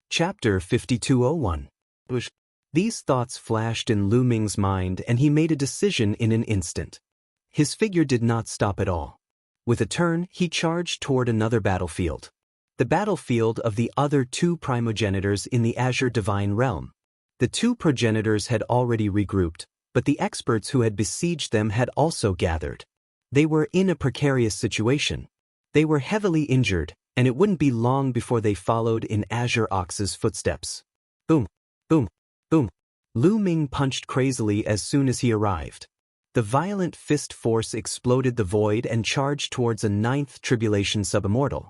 Chapter 5201. These thoughts flashed in Lu Ming's mind, and he made a decision in an instant. His figure did not stop at all. With a turn, he charged toward another battlefield. The battlefield of the other 2 primogenitors in the Azure Divine Realm. The 2 progenitors had already regrouped, but the experts who had besieged them had also gathered. They were in a precarious situation. They were heavily injured, and it wouldn't be long before they followed in Azure Ox's footsteps. Boom, boom, boom. Lu Ming punched crazily as soon as he arrived. The violent fist force exploded the void and charged towards a 9th Tribulation Subimmortal.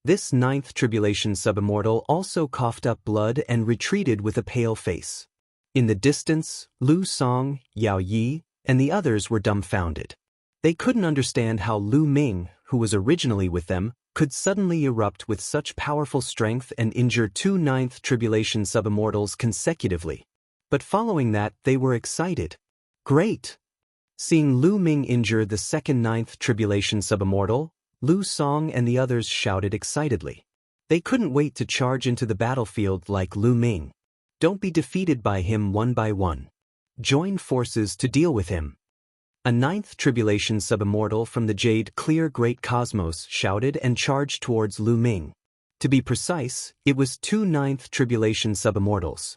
This 9th Tribulation Subimmortal also coughed up blood and retreated with a pale face. In the distance, Lu Song, Yao Yi, and the others were dumbfounded. They couldn't understand how Lu Ming, who was originally with them, could suddenly erupt with such powerful strength and injure 2 9th Tribulation Subimmortals consecutively. But following that, they were excited. Great! Seeing Lu Ming injure the second 9th Tribulation Subimmortal, Lu Song and the others shouted excitedly. They couldn't wait to charge into the battlefield like Lu Ming. Don't be defeated by him one by one. Join forces to deal with him. A 9th Tribulation Subimmortal from the Jade Clear Great Cosmos shouted and charged towards Lu Ming. To be precise, it was 2 9th Tribulation Subimmortals.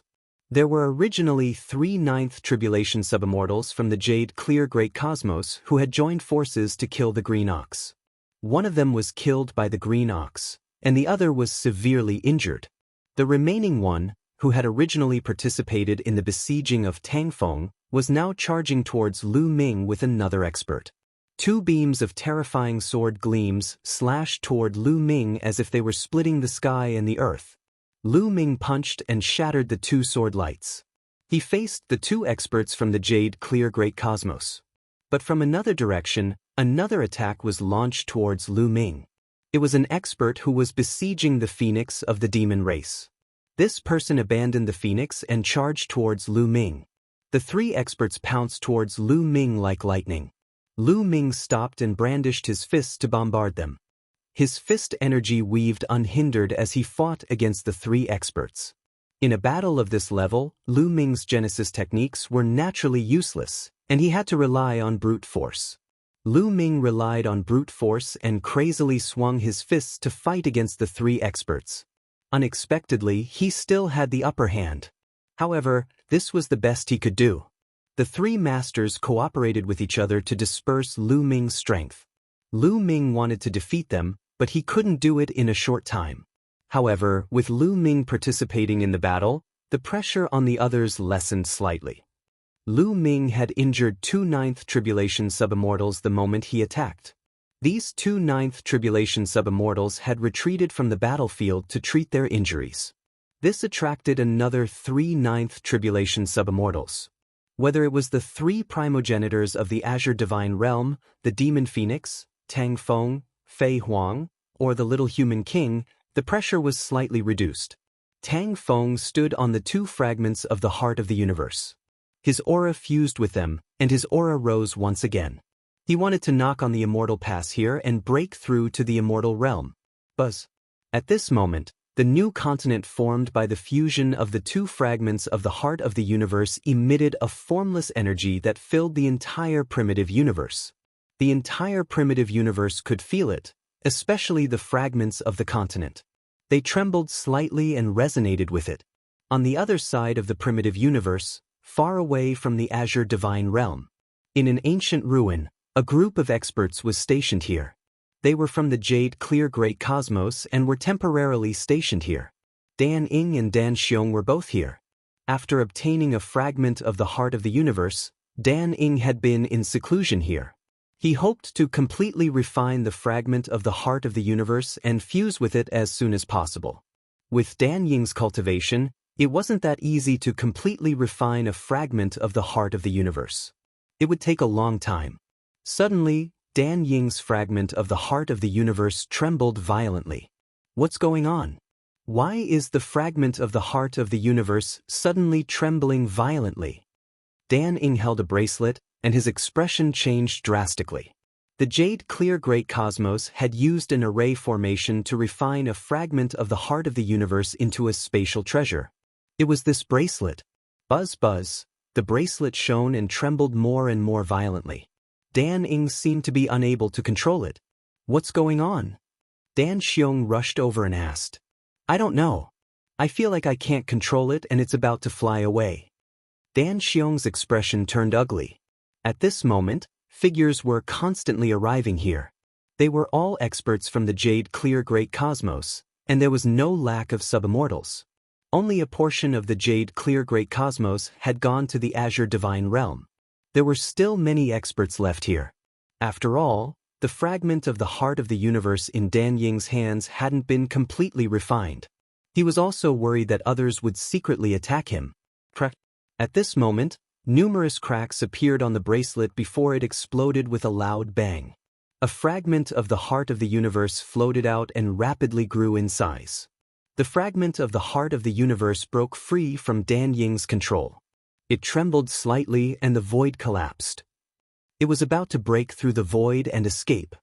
There were originally 3 9th Tribulation Subimmortals from the Jade Clear Great Cosmos who had joined forces to kill the Green Ox. One of them was killed by the Green Ox, and the other was severely injured. The remaining one, who had originally participated in the besieging of Tang Feng, was now charging towards Lu Ming with another expert. 2 beams of terrifying sword gleams slashed toward Lu Ming as if they were splitting the sky and the earth. Lu Ming punched and shattered the 2 sword lights. He faced the 2 experts from the Jade Clear Great Cosmos. But from another direction, another attack was launched towards Lu Ming. It was an expert who was besieging the Phoenix of the demon race. This person abandoned the Phoenix and charged towards Lu Ming. The 3 experts pounced towards Lu Ming like lightning. Lu Ming stopped and brandished his fists to bombard them. His fist energy weaved unhindered as he fought against the 3 experts. In a battle of this level, Lu Ming's Genesis techniques were naturally useless, and he had to rely on brute force. Lu Ming relied on brute force and crazily swung his fists to fight against the 3 experts. Unexpectedly, he still had the upper hand. However, this was the best he could do. The 3 masters cooperated with each other to disperse Lu Ming's strength. Lu Ming wanted to defeat them, but he couldn't do it in a short time. However, with Lu Ming participating in the battle, the pressure on the others lessened slightly. Lu Ming had injured 2 9th Tribulation Subimmortals the moment he attacked. These 2 9th Tribulation Subimmortals had retreated from the battlefield to treat their injuries. This attracted another 3 9th Tribulation Subimmortals. Whether it was the 3 primogenitors of the Azure Divine Realm, the Demon Phoenix, Tang Feng, Fei Huang, or the Little Human King, the pressure was slightly reduced. Tang Feng stood on the 2 fragments of the heart of the universe. His aura fused with them, and his aura rose once again. He wanted to knock on the Immortal Pass here and break through to the Immortal Realm. Buzz. At this moment, the new continent formed by the fusion of the 2 fragments of the heart of the universe emitted a formless energy that filled the entire primitive universe. The entire primitive universe could feel it, especially the fragments of the continent. They trembled slightly and resonated with it. On the other side of the primitive universe, far away from the azure divine realm, in an ancient ruin, a group of experts was stationed here. They were from the Jade Clear Great Cosmos and were temporarily stationed here. Dan Ing and Dan Xiong were both here. After obtaining a fragment of the heart of the universe, Dan Ing had been in seclusion here. He hoped to completely refine the fragment of the heart of the universe and fuse with it as soon as possible. With Dan Ying's cultivation, it wasn't that easy to completely refine a fragment of the heart of the universe. It would take a long time. Suddenly, Dan Ying's fragment of the heart of the universe trembled violently. What's going on? Why is the fragment of the heart of the universe suddenly trembling violently? Dan Ing held a bracelet, and his expression changed drastically. The Jade Clear Great Cosmos had used an array formation to refine a fragment of the heart of the universe into a spatial treasure. It was this bracelet. Buzz buzz, the bracelet shone and trembled more and more violently. Dan Ing seemed to be unable to control it. What's going on? Dan Xiong rushed over and asked. I don't know. I feel like I can't control it and it's about to fly away. Dan Xiong's expression turned ugly. At this moment, figures were constantly arriving here. They were all experts from the Jade Clear Great Cosmos, and there was no lack of sub-immortals. Only a portion of the Jade Clear Great Cosmos had gone to the Azure Divine Realm. There were still many experts left here. After all, the fragment of the heart of the universe in Dan Ying's hands hadn't been completely refined. He was also worried that others would secretly attack him. At this moment, numerous cracks appeared on the bracelet before it exploded with a loud bang. A fragment of the heart of the universe floated out and rapidly grew in size. The fragment of the heart of the universe broke free from Dan Ying's control. It trembled slightly and the void collapsed. It was about to break through the void and escape.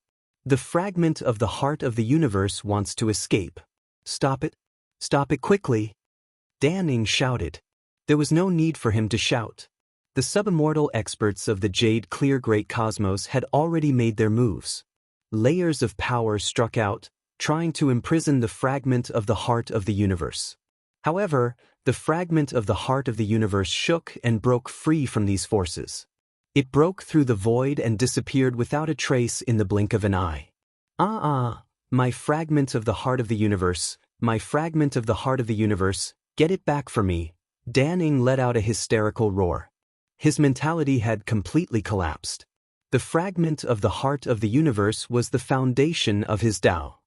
The fragment of the heart of the universe wants to escape. Stop it. Stop it quickly. Dan Ing shouted. There was no need for him to shout. The sub-immortal experts of the Jade Clear Great Cosmos had already made their moves. Layers of power struck out, trying to imprison the fragment of the heart of the universe. However, the fragment of the heart of the universe shook and broke free from these forces. It broke through the void and disappeared without a trace in the blink of an eye. My fragment of the heart of the universe, my fragment of the heart of the universe, get it back for me. Dan Ing let out a hysterical roar. His mentality had completely collapsed. The fragment of the heart of the universe was the foundation of his Tao.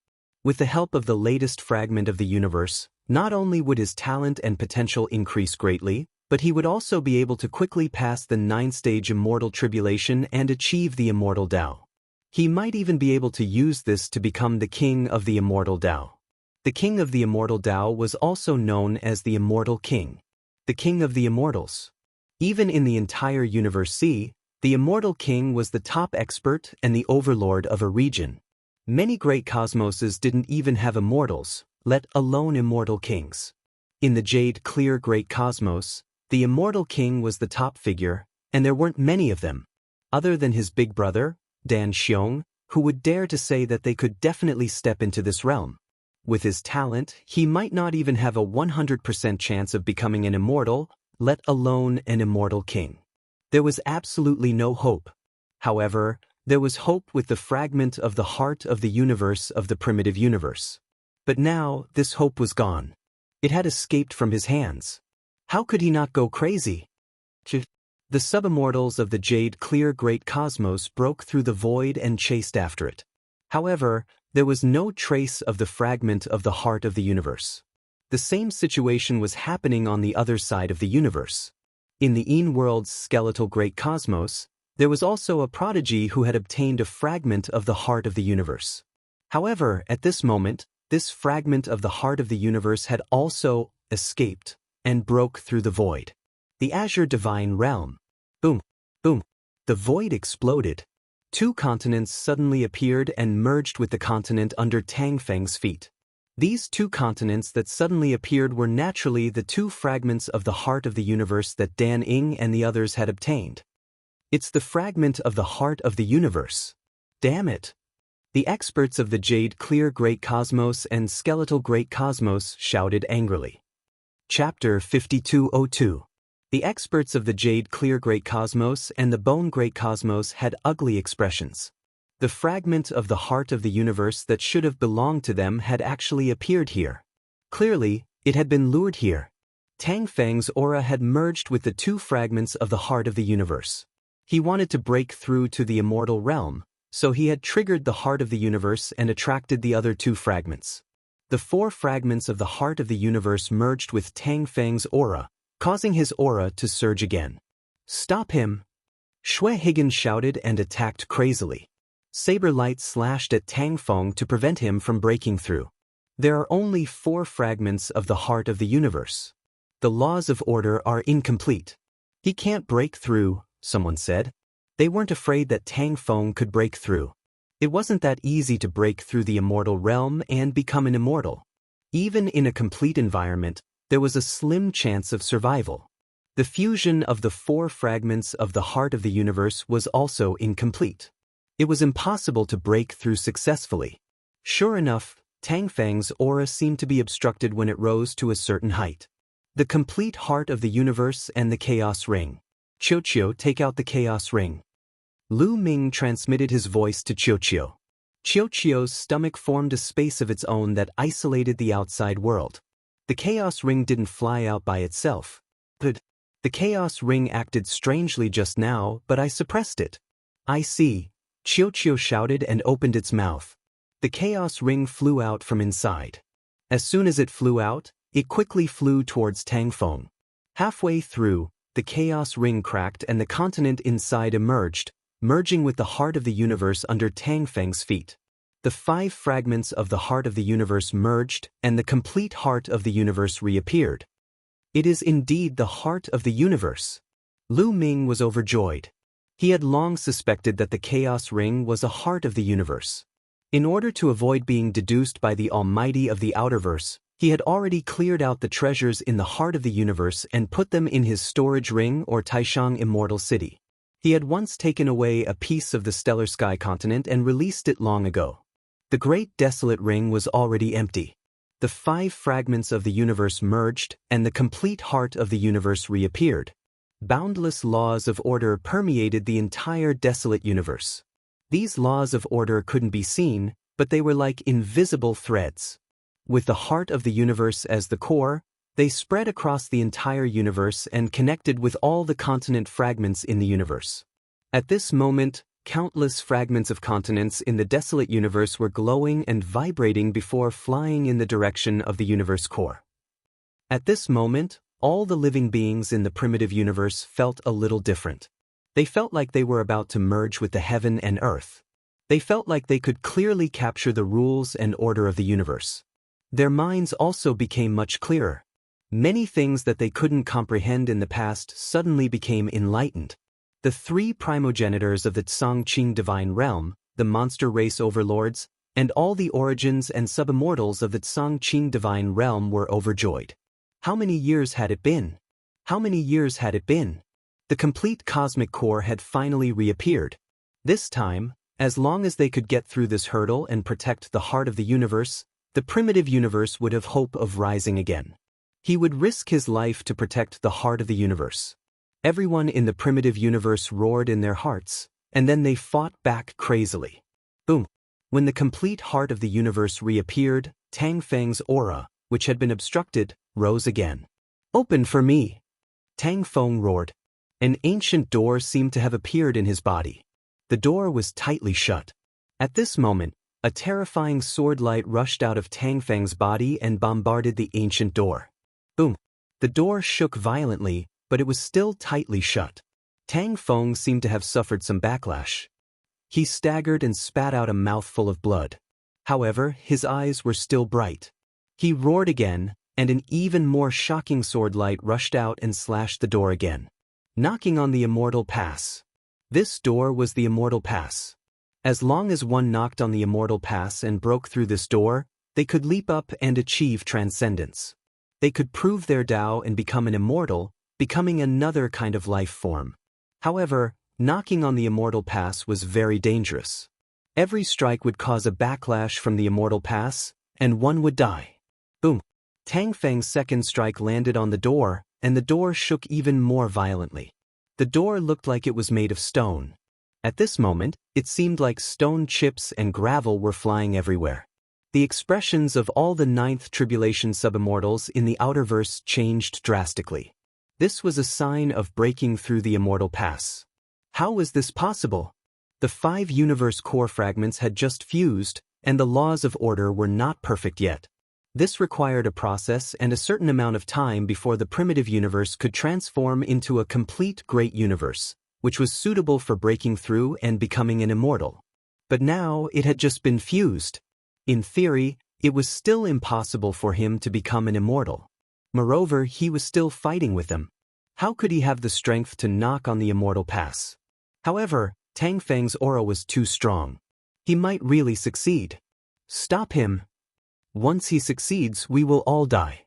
With the help of the latest fragment of the universe, not only would his talent and potential increase greatly, but he would also be able to quickly pass the 9-stage immortal tribulation and achieve the immortal Tao. He might even be able to use this to become the king of the immortal Tao. The king of the immortal Tao was also known as the Immortal King, the king of the immortals. Even in the entire Universe C, the Immortal King was the top expert and the overlord of a region. Many great cosmoses didn't even have immortals, let alone immortal kings. In the Jade Clear Great Cosmos, the Immortal King was the top figure, and there weren't many of them, other than his big brother, Dan Xiong, who would dare to say that they could definitely step into this realm. With his talent, he might not even have a 100% chance of becoming an immortal, let alone an immortal king. There was absolutely no hope. However, there was hope with the fragment of the heart of the universe of the primitive universe. But now, this hope was gone. It had escaped from his hands. How could he not go crazy? The sub-immortals of the Jade Clear Great Cosmos broke through the void and chased after it. However, there was no trace of the fragment of the heart of the universe. The same situation was happening on the other side of the universe. In the Een world's skeletal Great Cosmos, there was also a prodigy who had obtained a fragment of the heart of the universe. However, at this moment, this fragment of the heart of the universe had also escaped and broke through the void. The Azure Divine Realm. Boom, boom. The void exploded. 2 continents suddenly appeared and merged with the continent under Tang Feng's feet. These 2 continents that suddenly appeared were naturally the 2 fragments of the heart of the universe that Dan Ing and the others had obtained. It's the fragment of the heart of the universe. Damn it! The experts of the Jade Clear Great Cosmos and Skeletal Great Cosmos shouted angrily. Chapter 5202. The experts of the Jade Clear Great Cosmos and the Bone Great Cosmos had ugly expressions. The fragment of the heart of the universe that should have belonged to them had actually appeared here. Clearly, it had been lured here. Tang Feng's aura had merged with the two fragments of the heart of the universe. He wanted to break through to the immortal realm, so he had triggered the heart of the universe and attracted the other two fragments. The four fragments of the heart of the universe merged with Tang Feng's aura, causing his aura to surge again. Stop him! Xue Higan shouted and attacked crazily. Saber light slashed at Tang Feng to prevent him from breaking through. There are only four fragments of the heart of the universe. The laws of order are incomplete. He can't break through, someone said. They weren't afraid that Tang Feng could break through. It wasn't that easy to break through the immortal realm and become an immortal. Even in a complete environment, there was a slim chance of survival. The fusion of the four fragments of the heart of the universe was also incomplete. It was impossible to break through successfully. Sure enough, Tang Feng's aura seemed to be obstructed when it rose to a certain height. The complete heart of the universe and the Chaos Ring. Qiuqiu, take out the Chaos Ring. Lu Ming transmitted his voice to Qiuqiu. Qiuqiu's stomach formed a space of its own that isolated the outside world. The Chaos Ring didn't fly out by itself. The Chaos Ring acted strangely just now, but I suppressed it. I see. Qiuqiu shouted and opened its mouth. The Chaos Ring flew out from inside. As soon as it flew out, it quickly flew towards Tang Feng. Halfway through, the Chaos Ring cracked and the continent inside emerged, merging with the heart of the universe under Tang Feng's feet. The five fragments of the heart of the universe merged, and the complete heart of the universe reappeared. It is indeed the heart of the universe. Lu Ming was overjoyed. He had long suspected that the Chaos Ring was a heart of the universe. In order to avoid being deduced by the Almighty of the Outerverse, he had already cleared out the treasures in the heart of the universe and put them in his storage ring or Taishang Immortal City. He had once taken away a piece of the stellar sky continent and released it long ago. The great desolate ring was already empty. The five fragments of the universe merged, and the complete heart of the universe reappeared. Boundless laws of order permeated the entire desolate universe. These laws of order couldn't be seen, but they were like invisible threads. With the heart of the universe as the core, they spread across the entire universe and connected with all the continent fragments in the universe. At this moment, countless fragments of continents in the desolate universe were glowing and vibrating before flying in the direction of the universe core. At this moment, all the living beings in the primitive universe felt a little different. They felt like they were about to merge with the heaven and earth. They felt like they could clearly capture the rules and order of the universe. Their minds also became much clearer. Many things that they couldn't comprehend in the past suddenly became enlightened. The three primogenitors of the Tsangqing divine realm, the monster race overlords, and all the origins and subimmortals of the Tsangqing divine realm were overjoyed. How many years had it been? How many years had it been? The complete cosmic core had finally reappeared. This time, as long as they could get through this hurdle and protect the heart of the universe, the primitive universe would have hope of rising again. He would risk his life to protect the heart of the universe. Everyone in the primitive universe roared in their hearts, and then they fought back crazily. Boom! When the complete heart of the universe reappeared, Tang Feng's aura, which had been obstructed, rose again. Open for me! Tang Feng roared. An ancient door seemed to have appeared in his body. The door was tightly shut. At this moment, a terrifying sword light rushed out of Tang Feng's body and bombarded the ancient door. Boom! The door shook violently, but it was still tightly shut. Tang Feng seemed to have suffered some backlash. He staggered and spat out a mouthful of blood. However, his eyes were still bright. He roared again, and an even more shocking sword light rushed out and slashed the door again. Knocking on the Immortal Pass. This door was the Immortal Pass. As long as one knocked on the Immortal Pass and broke through this door, they could leap up and achieve transcendence. They could prove their Tao and become an immortal, becoming another kind of life form. However, knocking on the Immortal Pass was very dangerous. Every strike would cause a backlash from the Immortal Pass, and one would die. Boom. Tang Feng's second strike landed on the door, and the door shook even more violently. The door looked like it was made of stone. At this moment, it seemed like stone chips and gravel were flying everywhere. The expressions of all the Ninth Tribulation subimmortals in the Outerverse changed drastically. This was a sign of breaking through the Immortal Pass. How was this possible? The 5 universe core fragments had just fused, and the laws of order were not perfect yet. This required a process and a certain amount of time before the primitive universe could transform into a complete great universe, which was suitable for breaking through and becoming an immortal. But now it had just been fused. In theory, it was still impossible for him to become an immortal. Moreover, he was still fighting with them. How could he have the strength to knock on the Immortal Pass? However, Tang Feng's aura was too strong. He might really succeed. Stop him. Once he succeeds, we will all die.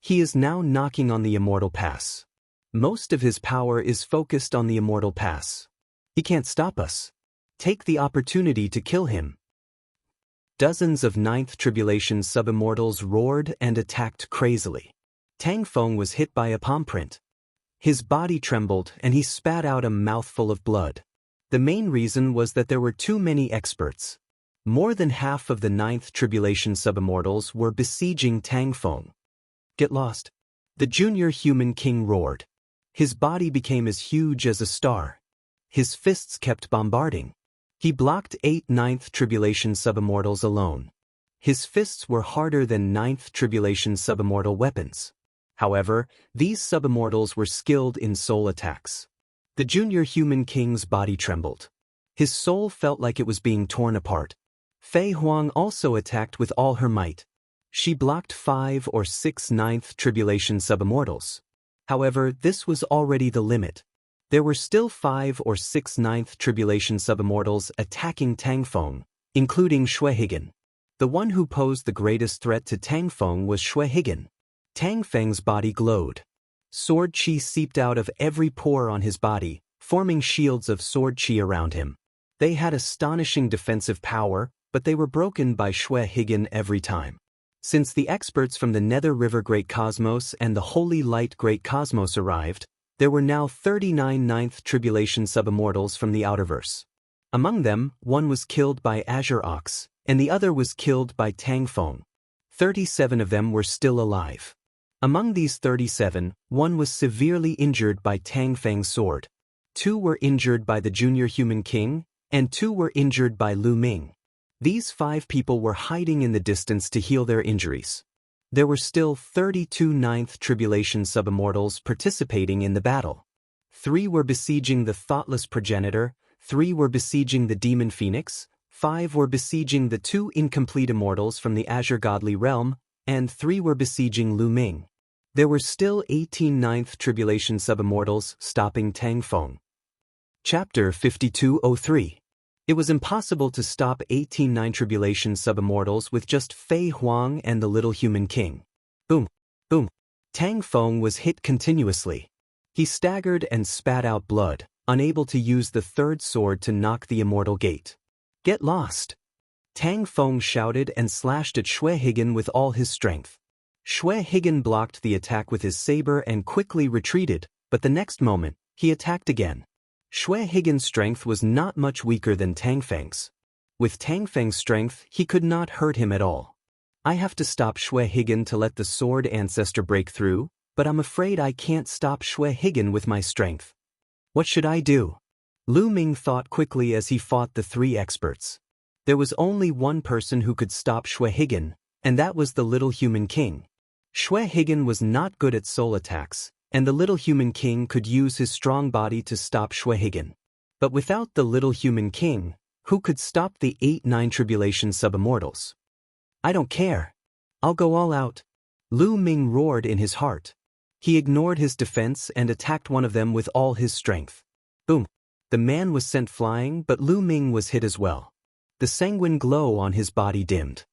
He is now knocking on the Immortal Pass. Most of his power is focused on the Immortal Pass. He can't stop us. Take the opportunity to kill him. Dozens of Ninth Tribulation subimmortals roared and attacked crazily. Tang Feng was hit by a palm print. His body trembled and he spat out a mouthful of blood. The main reason was that there were too many experts. More than half of the Ninth Tribulation subimmortals were besieging Tang Feng. Get lost. The Junior Human King roared. His body became as huge as a star. His fists kept bombarding. He blocked 8 Ninth Tribulation subimmortals alone. His fists were harder than Ninth Tribulation subimmortal weapons. However, these subimmortals were skilled in soul attacks. The Junior Human King's body trembled. His soul felt like it was being torn apart. Fei Huang also attacked with all her might. She blocked 5 or 6 Ninth Tribulation subimmortals. However, this was already the limit. There were still 5 or 6 Ninth Tribulation subimmortals attacking Tang Feng, including Xue Higan. The one who posed the greatest threat to Tang Feng was Xue Higan. Tang Feng's body glowed. Sword chi seeped out of every pore on his body, forming shields of sword chi around him. They had astonishing defensive power, but they were broken by Xue Higan every time. Since the experts from the Nether River Great Cosmos and the Holy Light Great Cosmos arrived, there were now 39 Ninth Tribulation subimmortals from the Outerverse. Among them, one was killed by Azure Ox, and the other was killed by Tang Feng. 37 of them were still alive. Among these 37, one was severely injured by Tang Feng's sword. 2 were injured by the Junior Human King, and 2 were injured by Lu Ming. These 5 people were hiding in the distance to heal their injuries. There were still 32 Ninth Tribulation subimmortals participating in the battle. 3 were besieging the Thoughtless Progenitor, 3 were besieging the Demon Phoenix, 5 were besieging the 2 incomplete immortals from the Azure Godly Realm, and 3 were besieging Lu Ming. There were still 18 Ninth Tribulation subimmortals stopping Tang Feng. Chapter 5203. It was impossible to stop 18 Ninth Tribulation subimmortals with just Fei Huang and the Little Human King. Boom, boom. Tang Feng was hit continuously. He staggered and spat out blood, unable to use the third sword to knock the Immortal Gate. Get lost. Tang Feng shouted and slashed at Xue Higan with all his strength. Xue Higan blocked the attack with his saber and quickly retreated, but the next moment, he attacked again. Xue Higan's strength was not much weaker than Tang Feng's. With Tang Feng's strength, he could not hurt him at all. I have to stop Xue Higan to let the sword ancestor break through, but I'm afraid I can't stop Xue Higan with my strength. What should I do? Lu Ming thought quickly as he fought the 3 experts. There was only one person who could stop Xue Higan, and that was the Little Human King. Xue Higan was not good at soul attacks, and the Little Human King could use his strong body to stop Xue Higan. But without the Little Human King, who could stop the 8 Ninth Tribulation subimmortals? I don't care. I'll go all out. Lu Ming roared in his heart. He ignored his defense and attacked one of them with all his strength. Boom. The man was sent flying, but Lu Ming was hit as well. The sanguine glow on his body dimmed.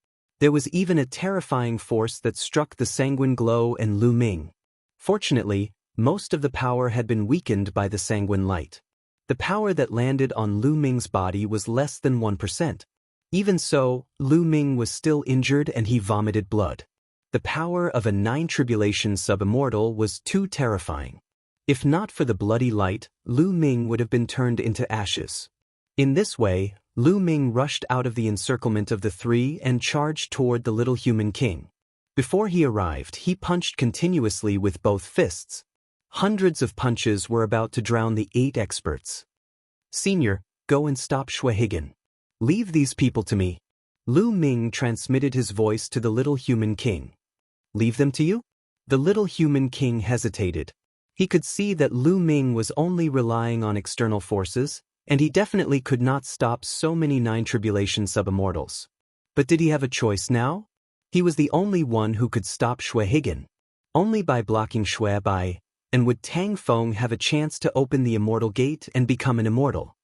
There was even a terrifying force that struck the sanguine glow and Lu Ming. Fortunately, most of the power had been weakened by the sanguine light. The power that landed on Lu Ming's body was less than 1%. Even so, Lu Ming was still injured and he vomited blood. The power of a 9 tribulation sub-immortal was too terrifying. If not for the bloody light, Lu Ming would have been turned into ashes. In this way, Lu Ming rushed out of the encirclement of the three and charged toward the little human king. Before he arrived, he punched continuously with both fists. Hundreds of punches were about to drown the 8 experts. "Senior, go and stop Xue Higan. Leave these people to me." Lu Ming transmitted his voice to the little human king. "Leave them to you?" The little human king hesitated. He could see that Lu Ming was only relying on external forces, and he definitely could not stop so many 9 tribulation sub-immortals. But did he have a choice now? He was the only one who could stop Xue Higan. Only by blocking Xue Bai, and would Tang Feng have a chance to open the immortal gate and become an immortal.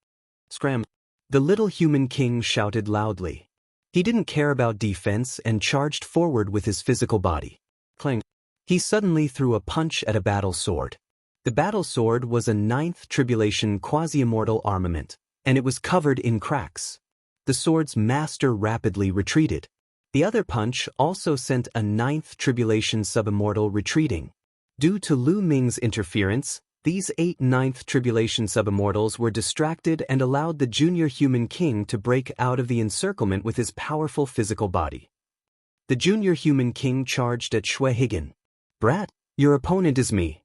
Scram! The little human king shouted loudly. He didn't care about defense and charged forward with his physical body. Clang! He suddenly threw a punch at a battle sword. The battle sword was a 9th tribulation quasi-immortal armament, and it was covered in cracks. The sword's master rapidly retreated. The other punch also sent a 9th tribulation sub-immortal retreating. Due to Lu Ming's interference, these 8 9th tribulation sub-immortals were distracted and allowed the junior human king to break out of the encirclement with his powerful physical body. The junior human king charged at Xue Higan. "Brat, your opponent is me."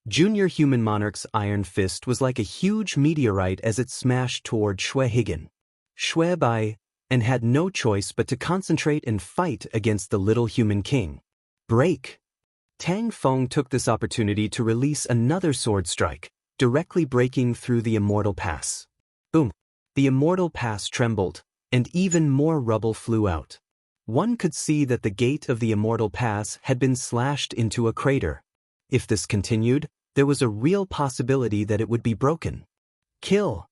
Junior human monarch's iron fist was like a huge meteorite as it smashed toward Xue Higan. Xue Bai, and had no choice but to concentrate and fight against the little human king. Break! Tang Feng took this opportunity to release another sword strike, directly breaking through the immortal pass. Boom! The immortal pass trembled, and even more rubble flew out. One could see that the gate of the immortal pass had been slashed into a crater. If this continued, there was a real possibility that it would be broken. Kill!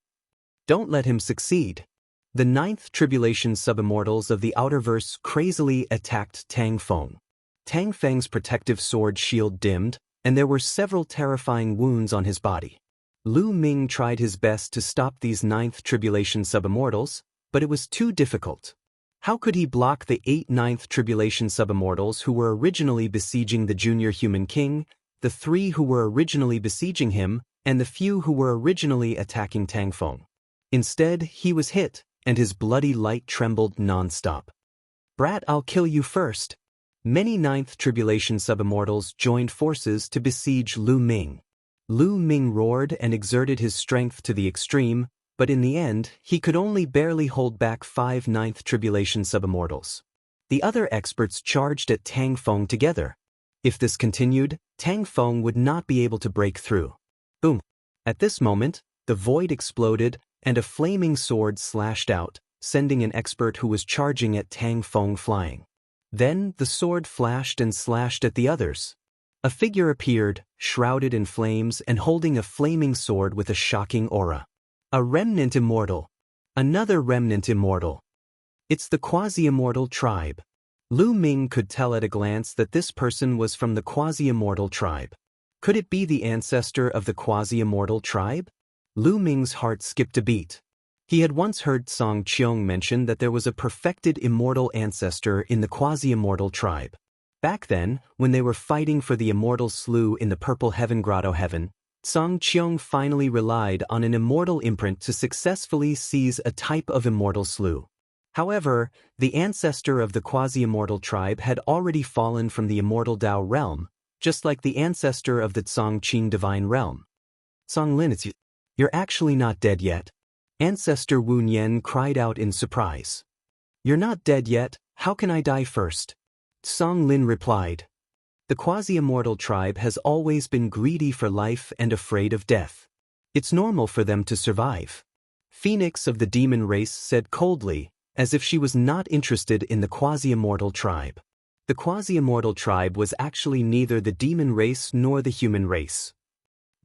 Don't let him succeed. The 9th tribulation sub-immortals of the Outerverse crazily attacked Tang Feng. Tang Feng's protective sword shield dimmed, and there were several terrifying wounds on his body. Lu Ming tried his best to stop these 9th tribulation sub-immortals, but it was too difficult. How could he block the 8 9th tribulation sub-immortals who were originally besieging the junior human king, the 3 who were originally besieging him, and the few who were originally attacking Tang Feng? Instead, he was hit, and his bloody light trembled non-stop. "Brat, I'll kill you first." Many 9th tribulation sub-immortals joined forces to besiege Lu Ming. Lu Ming roared and exerted his strength to the extreme, but in the end, he could only barely hold back 5 9th tribulation sub-immortals. The other experts charged at Tang Feng together. If this continued, Tang Feng would not be able to break through. Boom! At this moment, the void exploded, and a flaming sword slashed out, sending an expert who was charging at Tang Feng flying. Then, the sword flashed and slashed at the others. A figure appeared, shrouded in flames and holding a flaming sword with a shocking aura. A remnant immortal. Another remnant immortal. It's the quasi-immortal tribe. Lu Ming could tell at a glance that this person was from the quasi-immortal tribe. Could it be the ancestor of the quasi-immortal tribe? Lu Ming's heart skipped a beat. He had once heard Song Qiong mention that there was a perfected immortal ancestor in the quasi-immortal tribe. Back then, when they were fighting for the immortal slough in the Purple Heaven Grotto Heaven, Song Qiong finally relied on an immortal imprint to successfully seize a type of immortal slough. However, the ancestor of the quasi-immortal tribe had already fallen from the immortal Dao realm, just like the ancestor of the Tsongqing divine realm. Song Lin, you're actually not dead yet. Ancestor Wu Nian cried out in surprise. "You're not dead yet, how can I die first?" Song Lin replied. The quasi-immortal tribe has always been greedy for life and afraid of death. It's normal for them to survive. Phoenix of the demon race said coldly, as if she was not interested in the quasi-immortal tribe. The quasi-immortal tribe was actually neither the demon race nor the human race.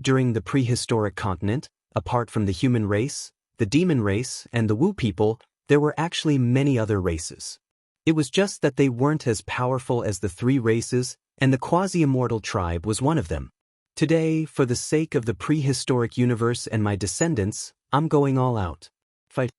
During the prehistoric continent, apart from the human race, the demon race, and the Wu people, there were actually many other races. It was just that they weren't as powerful as the 3 races, and the quasi-immortal tribe was one of them. Today, for the sake of the prehistoric universe and my descendants, I'm going all out. Fight.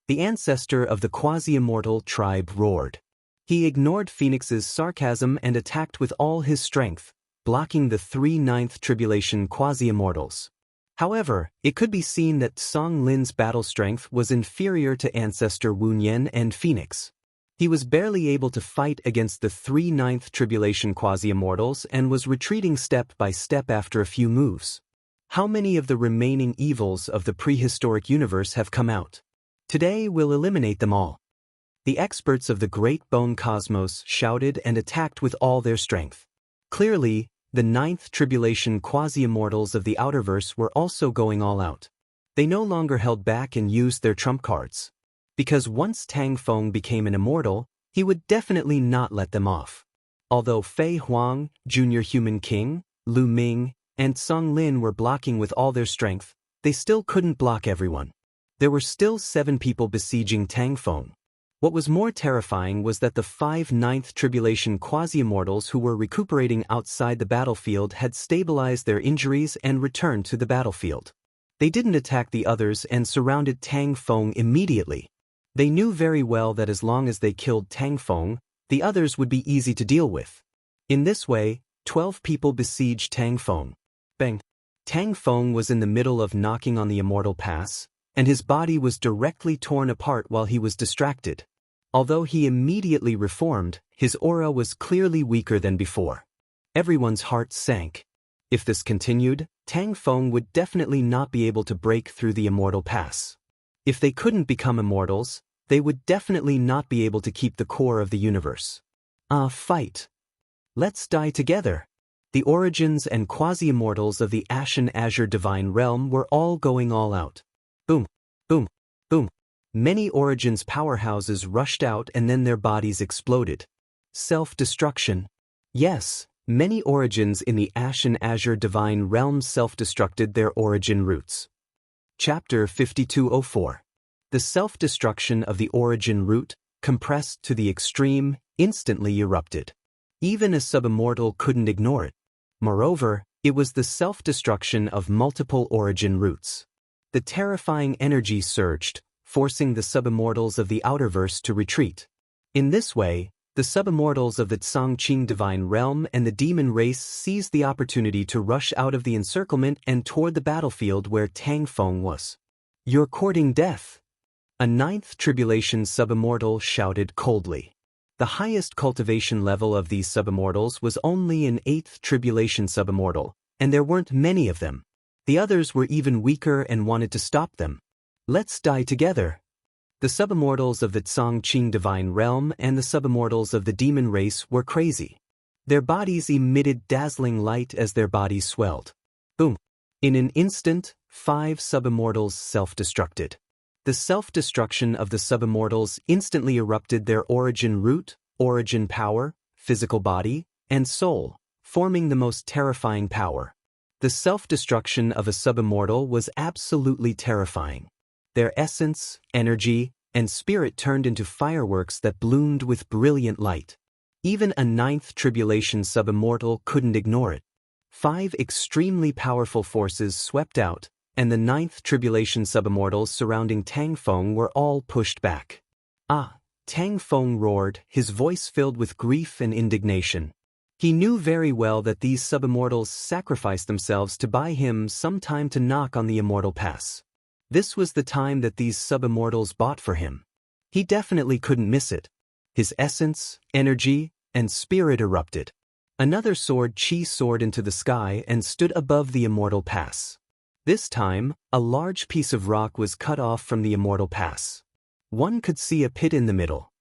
The ancestor of the quasi-immortal tribe roared. He ignored Phoenix's sarcasm and attacked with all his strength, blocking the 3/9 tribulation quasi-immortals. However, it could be seen that Song Lin's battle strength was inferior to ancestor Wu Nian and Phoenix. He was barely able to fight against the 3/9 tribulation quasi-immortals and was retreating step by step after a few moves. How many of the remaining evils of the prehistoric universe have come out? Today we'll eliminate them all. The experts of the Great Bone Cosmos shouted and attacked with all their strength. Clearly, the 9th tribulation quasi-immortals of the Outerverse were also going all out. They no longer held back and used their trump cards. Because once Tang Feng became an immortal, he would definitely not let them off. Although Fei Huang, Junior Human King, Lu Ming, and Song Lin were blocking with all their strength, they still couldn't block everyone. There were still 7 people besieging Tang Feng. What was more terrifying was that the 5 9th tribulation quasi-immortals who were recuperating outside the battlefield had stabilized their injuries and returned to the battlefield. They didn't attack the others and surrounded Tang Feng immediately. They knew very well that as long as they killed Tang Feng, the others would be easy to deal with. In this way, 12 people besieged Tang Feng. Bang! Tang Feng was in the middle of knocking on the Immortal Pass, and his body was directly torn apart while he was distracted. Although he immediately reformed, his aura was clearly weaker than before. Everyone's heart sank. If this continued, Tang Feng would definitely not be able to break through the Immortal Pass. If they couldn't become immortals, they would definitely not be able to keep the core of the universe. Fight. Let's die together. The origins and quasi-immortals of the Ashen Azure Divine Realm were all going all out. Boom, boom, boom. Many origins powerhouses rushed out and then their bodies exploded. Self-destruction. Yes, many origins in the Ashen Azure Divine Realm self-destructed their origin roots. Chapter 5204. The self-destruction of the origin root, compressed to the extreme, instantly erupted. Even a sub-immortal couldn't ignore it. Moreover, it was the self-destruction of multiple origin roots. The terrifying energy surged, forcing the sub-immortals of the Outerverse to retreat. In this way, the sub-immortals of the Tsangqing Divine Realm and the demon race seized the opportunity to rush out of the encirclement and toward the battlefield where Tang Feng was. "You're courting death." A 9th tribulation sub-immortal shouted coldly. The highest cultivation level of these sub-immortals was only an 8th tribulation sub-immortal, and there weren't many of them. The others were even weaker and wanted to stop them. "Let's die together." The sub-immortals of the Tsangqing Divine Realm and the sub-immortals of the demon race were crazy. Their bodies emitted dazzling light as their bodies swelled. Boom! In an instant, 5 sub-immortals self-destructed. The self-destruction of the sub-immortals instantly erupted their origin root, origin power, physical body, and soul, forming the most terrifying power. The self-destruction of a sub-immortal was absolutely terrifying. Their essence, energy, and spirit turned into fireworks that bloomed with brilliant light. Even a 9th tribulation sub-immortal couldn't ignore it. 5 extremely powerful forces swept out, and the 9th tribulation sub-immortals surrounding Tang Feng were all pushed back. Tang Feng roared, his voice filled with grief and indignation. He knew very well that these sub-immortals sacrificed themselves to buy him some time to knock on the Immortal Pass. This was the time that these sub-immortals bought for him. He definitely couldn't miss it. His essence, energy, and spirit erupted. Another sword Qi soared into the sky and stood above the Immortal Pass. This time, a large piece of rock was cut off from the Immortal Pass. One could see a pit in the middle.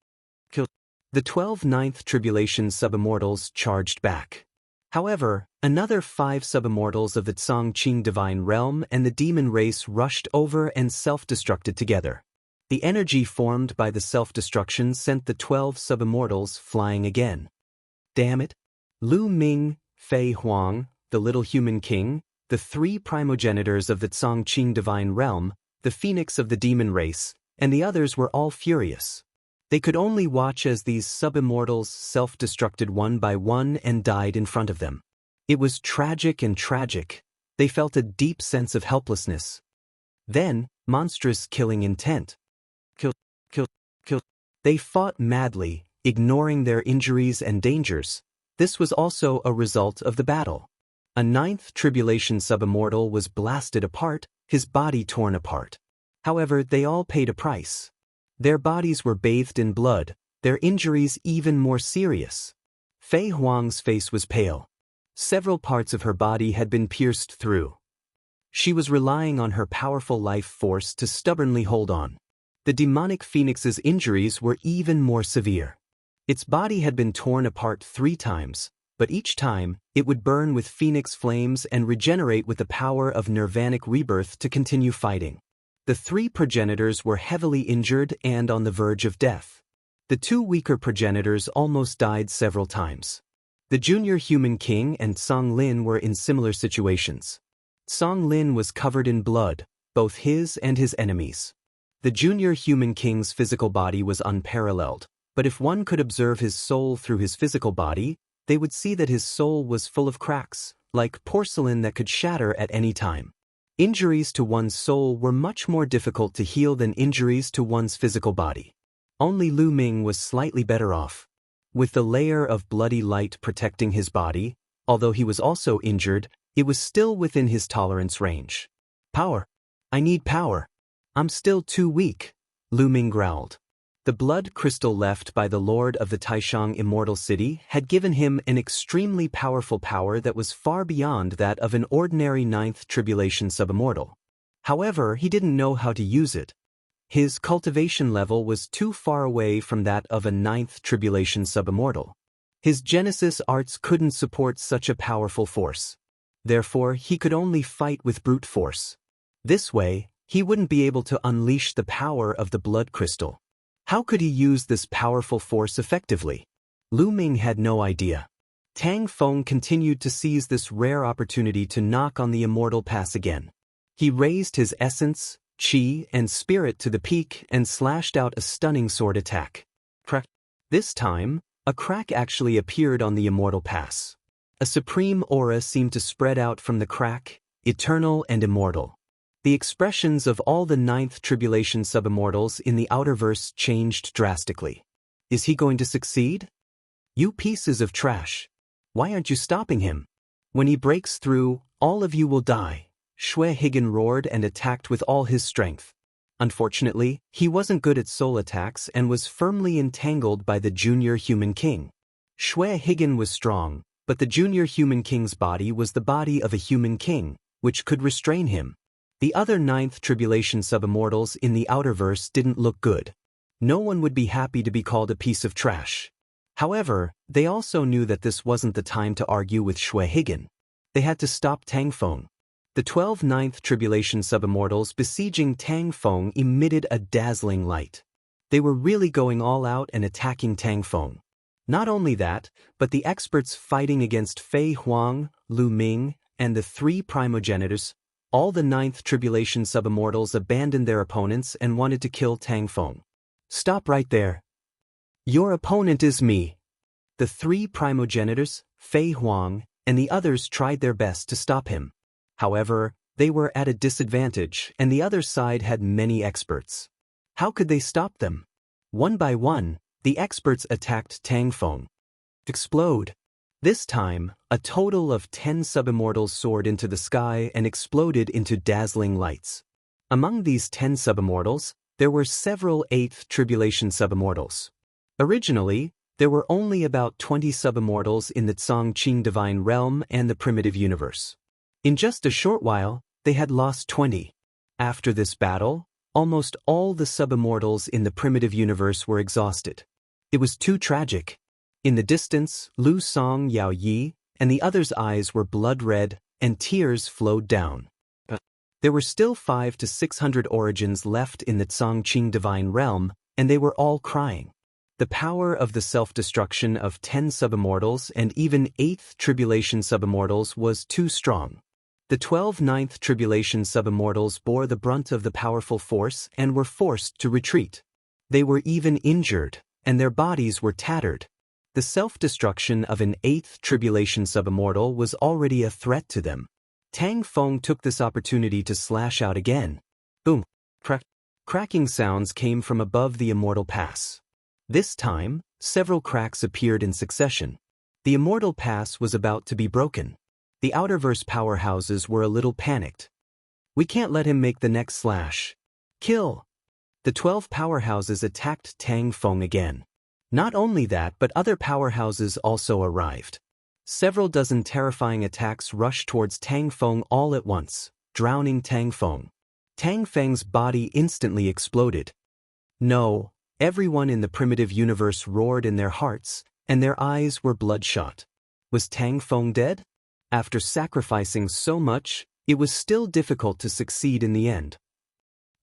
The 12 9th tribulation sub-immortals charged back. However, another 5 sub-immortals of the Tsangqing Divine Realm and the demon race rushed over and self-destructed together. The energy formed by the self-destruction sent the 12 sub-immortals flying again. Damn it! Lu Ming, Fei Huang, the Little Human King, the 3 primogenitors of the Tsangqing Divine Realm, the Phoenix of the demon race, and the others were all furious. They could only watch as these sub-immortals self-destructed one by one and died in front of them. It was tragic and tragic. They felt a deep sense of helplessness. Then, monstrous killing intent. Kill, kill, kill. They fought madly, ignoring their injuries and dangers. This was also a result of the battle. A ninth tribulation subimmortal was blasted apart, his body torn apart. However, they all paid a price. Their bodies were bathed in blood, their injuries even more serious. Fei Huang's face was pale. Several parts of her body had been pierced through. She was relying on her powerful life force to stubbornly hold on. The demonic phoenix's injuries were even more severe. Its body had been torn apart 3 times, but each time, it would burn with phoenix flames and regenerate with the power of nirvanic rebirth to continue fighting. The 3 progenitors were heavily injured and on the verge of death. The 2 weaker progenitors almost died several times. The junior human king and Song Lin were in similar situations. Song Lin was covered in blood, both his and his enemies. The junior human king's physical body was unparalleled, but if one could observe his soul through his physical body, they would see that his soul was full of cracks, like porcelain that could shatter at any time. Injuries to one's soul were much more difficult to heal than injuries to one's physical body. Only Lu Ming was slightly better off. With the layer of bloody light protecting his body, although he was also injured, it was still within his tolerance range. Power. I need power. I'm still too weak, Lu Ming growled. The blood crystal left by the Lord of the Taishang Immortal City had given him an extremely powerful power that was far beyond that of an ordinary ninth tribulation subimmortal. However, he didn't know how to use it. His cultivation level was too far away from that of a ninth tribulation subimmortal. His Genesis arts couldn't support such a powerful force. Therefore, he could only fight with brute force. This way, he wouldn't be able to unleash the power of the blood crystal. How could he use this powerful force effectively? Lu Ming had no idea. Tang Feng continued to seize this rare opportunity to knock on the immortal pass again. He raised his essence, qi, and spirit to the peak and slashed out a stunning sword attack. Crack. This time, a crack actually appeared on the immortal pass. A supreme aura seemed to spread out from the crack, eternal and immortal. The expressions of all the ninth tribulation subimmortals in the outerverse changed drastically. Is he going to succeed? You pieces of trash. Why aren't you stopping him? When he breaks through, all of you will die. Xue Higan roared and attacked with all his strength. Unfortunately, he wasn't good at soul attacks and was firmly entangled by the junior human king. Xue Higan was strong, but the junior human king's body was the body of a human king, which could restrain him. The other ninth tribulation subimmortals in the outerverse didn't look good. No one would be happy to be called a piece of trash. However, they also knew that this wasn't the time to argue with Xue Higan. They had to stop Tang Feng. The 12 ninth tribulation subimmortals besieging Tang Feng emitted a dazzling light. They were really going all out and attacking Tang Feng. Not only that, but the experts fighting against Fei Huang, Lu Ming, and the 3 primogenitors, all the ninth tribulation subimmortals abandoned their opponents and wanted to kill Tang Feng. Stop right there. Your opponent is me. The 3 primogenitors, Fei Huang, and the others tried their best to stop him. However, they were at a disadvantage and the other side had many experts. How could they stop them? One by one, the experts attacked Tang Feng. Explode. This time, a total of 10 subimmortals soared into the sky and exploded into dazzling lights. Among these 10 subimmortals, there were several 8th tribulation subimmortals. Originally, there were only about 20 subimmortals in the Tsongqing divine realm and the primitive universe. In just a short while, they had lost 20. After this battle, almost all the subimmortals in the primitive universe were exhausted. It was too tragic. In the distance, Lu Song, Yao Yi, and the others' eyes were blood-red, and tears flowed down. There were still 500 to 600 origins left in the Tsongqing divine realm, and they were all crying. The power of the self-destruction of 10 subimmortals and even 8th tribulation subimmortals was too strong. The 12 ninth tribulation subimmortals bore the brunt of the powerful force and were forced to retreat. They were even injured, and their bodies were tattered. The self-destruction of an 8th tribulation subimmortal was already a threat to them. Tang Feng took this opportunity to slash out again. Boom! Cracking sounds came from above the Immortal Pass. This time, several cracks appeared in succession. The Immortal Pass was about to be broken. The Outerverse powerhouses were a little panicked. We can't let him make the next slash. Kill! The 12 powerhouses attacked Tang Feng again. Not only that, but other powerhouses also arrived. Several dozen terrifying attacks rushed towards Tang Feng all at once, drowning Tang Feng. Tang Feng's body instantly exploded. No, everyone in the primitive universe roared in their hearts, and their eyes were bloodshot. Was Tang Feng dead? After sacrificing so much, it was still difficult to succeed in the end.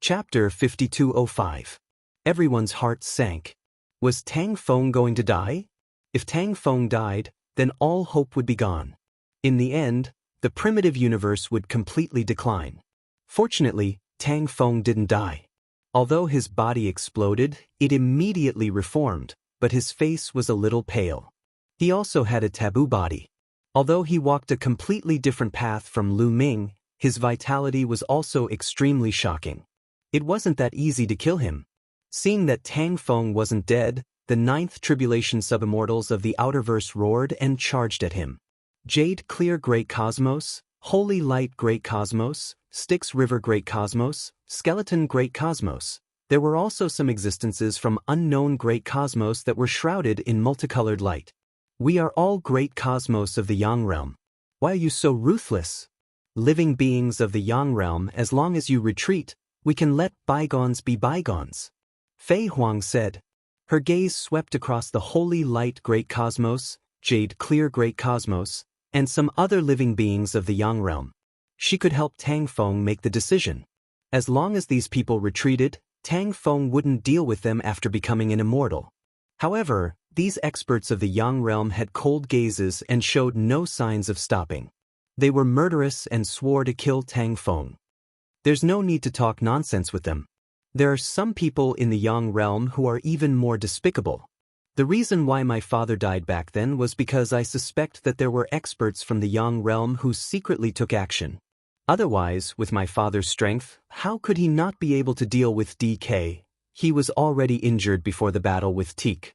Chapter 5205. Everyone's heart sank. Was Tang Feng going to die? If Tang Feng died, then all hope would be gone. In the end, the primitive universe would completely decline. Fortunately, Tang Feng didn't die. Although his body exploded, it immediately reformed, but his face was a little pale. He also had a taboo body. Although he walked a completely different path from Lu Ming, his vitality was also extremely shocking. It wasn't that easy to kill him. Seeing that Tang Feng wasn't dead, the 9th tribulation subimmortals of the Outerverse roared and charged at him. Jade Clear Great Cosmos, Holy Light Great Cosmos, Styx River Great Cosmos, Skeleton Great Cosmos. There were also some existences from unknown Great Cosmos that were shrouded in multicolored light. We are all Great Cosmos of the Yang Realm. Why are you so ruthless? Living beings of the Yang Realm, as long as you retreat, we can let bygones be bygones. Fei Huang said. Her gaze swept across the Holy Light Great Cosmos, Jade Clear Great Cosmos, and some other living beings of the Yang Realm. She could help Tang Feng make the decision. As long as these people retreated, Tang Feng wouldn't deal with them after becoming an immortal. However, these experts of the Yang Realm had cold gazes and showed no signs of stopping. They were murderous and swore to kill Tang Feng. There's no need to talk nonsense with them. There are some people in the Yang Realm who are even more despicable. The reason why my father died back then was because I suspect that there were experts from the Yang Realm who secretly took action. Otherwise, with my father's strength, how could he not be able to deal with DK? He was already injured before the battle with Teak.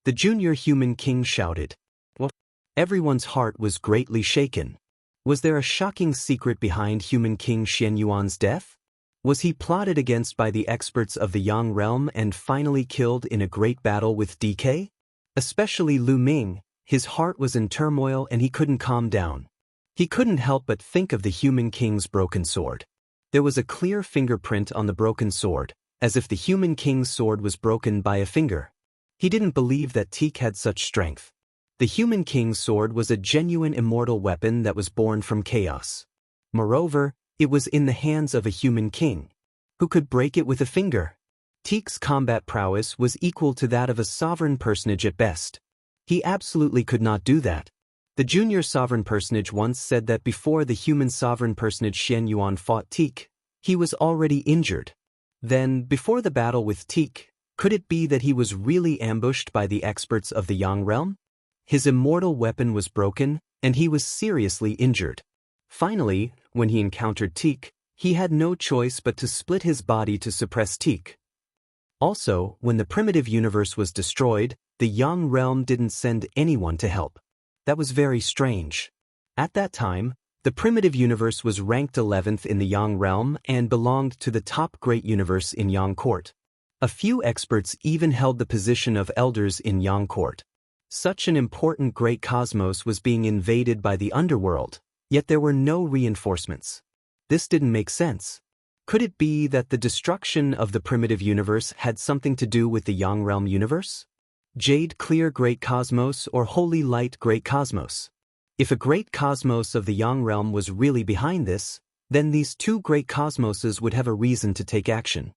The junior human king shouted. Well, everyone's heart was greatly shaken. Was there a shocking secret behind human king Xian Yuan's death? Was he plotted against by the experts of the Yang Realm and finally killed in a great battle with DK? Especially Lu Ming, his heart was in turmoil and he couldn't calm down. He couldn't help but think of the human king's broken sword. There was a clear fingerprint on the broken sword, as if the human king's sword was broken by a finger. He didn't believe that Teak had such strength. The human king's sword was a genuine immortal weapon that was born from chaos. Moreover, it was in the hands of a human king. Who could break it with a finger? Teak's combat prowess was equal to that of a sovereign personage at best. He absolutely could not do that. The junior sovereign personage once said that before the human sovereign personage Xian Yuan fought Teak, he was already injured. Then, before the battle with Teak, could it be that he was really ambushed by the experts of the Yang Realm? His immortal weapon was broken, and he was seriously injured. Finally, when he encountered Teak, he had no choice but to split his body to suppress Teak. Also, when the primitive universe was destroyed, the Yang Realm didn't send anyone to help. That was very strange. At that time, the primitive universe was ranked 11th in the Yang Realm and belonged to the top great universe in Yang Court. A few experts even held the position of elders in Yang Court. Such an important great cosmos was being invaded by the underworld, yet there were no reinforcements. This didn't make sense. Could it be that the destruction of the primitive universe had something to do with the Yang Realm universe? Jade Clear Great Cosmos or Holy Light Great Cosmos? If a great cosmos of the Yang Realm was really behind this, then these two great cosmoses would have a reason to take action.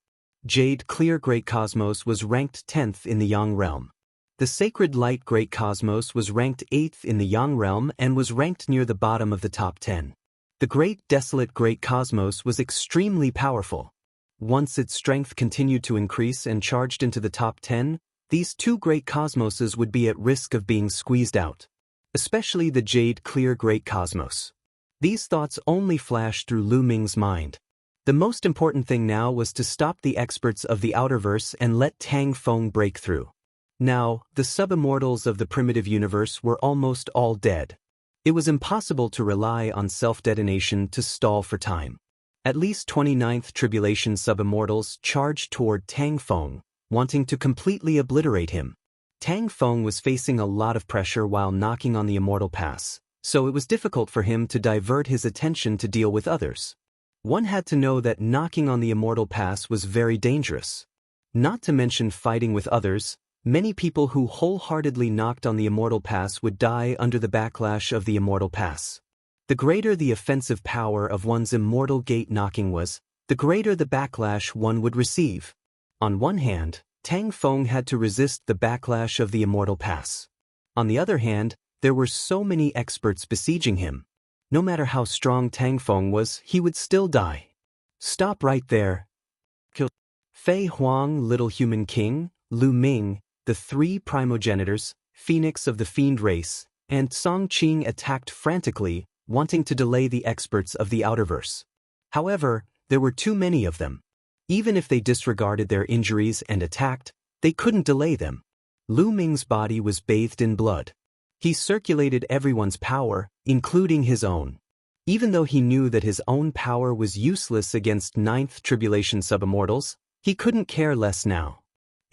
Jade Clear Great Cosmos was ranked 10th in the Yang Realm. The Sacred Light Great Cosmos was ranked 8th in the Yang Realm and was ranked near the bottom of the top 10. The Great Desolate Great Cosmos was extremely powerful. Once its strength continued to increase and charged into the top 10, these two great cosmoses would be at risk of being squeezed out. Especially the jade-clear great cosmos. These thoughts only flashed through Lu Ming's mind. The most important thing now was to stop the experts of the Outerverse and let Tang Feng break through. Now, the sub-immortals of the primitive universe were almost all dead. It was impossible to rely on self-detonation to stall for time. At least 29th Tribulation sub-immortals charged toward Tang Feng, wanting to completely obliterate him. Tang Feng was facing a lot of pressure while knocking on the Immortal Pass, so it was difficult for him to divert his attention to deal with others. One had to know that knocking on the Immortal Pass was very dangerous. Not to mention fighting with others, many people who wholeheartedly knocked on the Immortal Pass would die under the backlash of the Immortal Pass. The greater the offensive power of one's immortal gate knocking was, the greater the backlash one would receive. On one hand, Tang Feng had to resist the backlash of the Immortal Pass. On the other hand, there were so many experts besieging him. No matter how strong Tang Feng was, he would still die. Stop right there. Kill. Fei Huang, Little Human King, Lu Ming, the three primogenitors, Phoenix of the Fiend race, and Song Qing attacked frantically, wanting to delay the experts of the Outerverse. However, there were too many of them. Even if they disregarded their injuries and attacked, they couldn't delay them. Lu Ming's body was bathed in blood. He circulated everyone's power, including his own. Even though he knew that his own power was useless against 9th Tribulation sub-immortals, he couldn't care less now.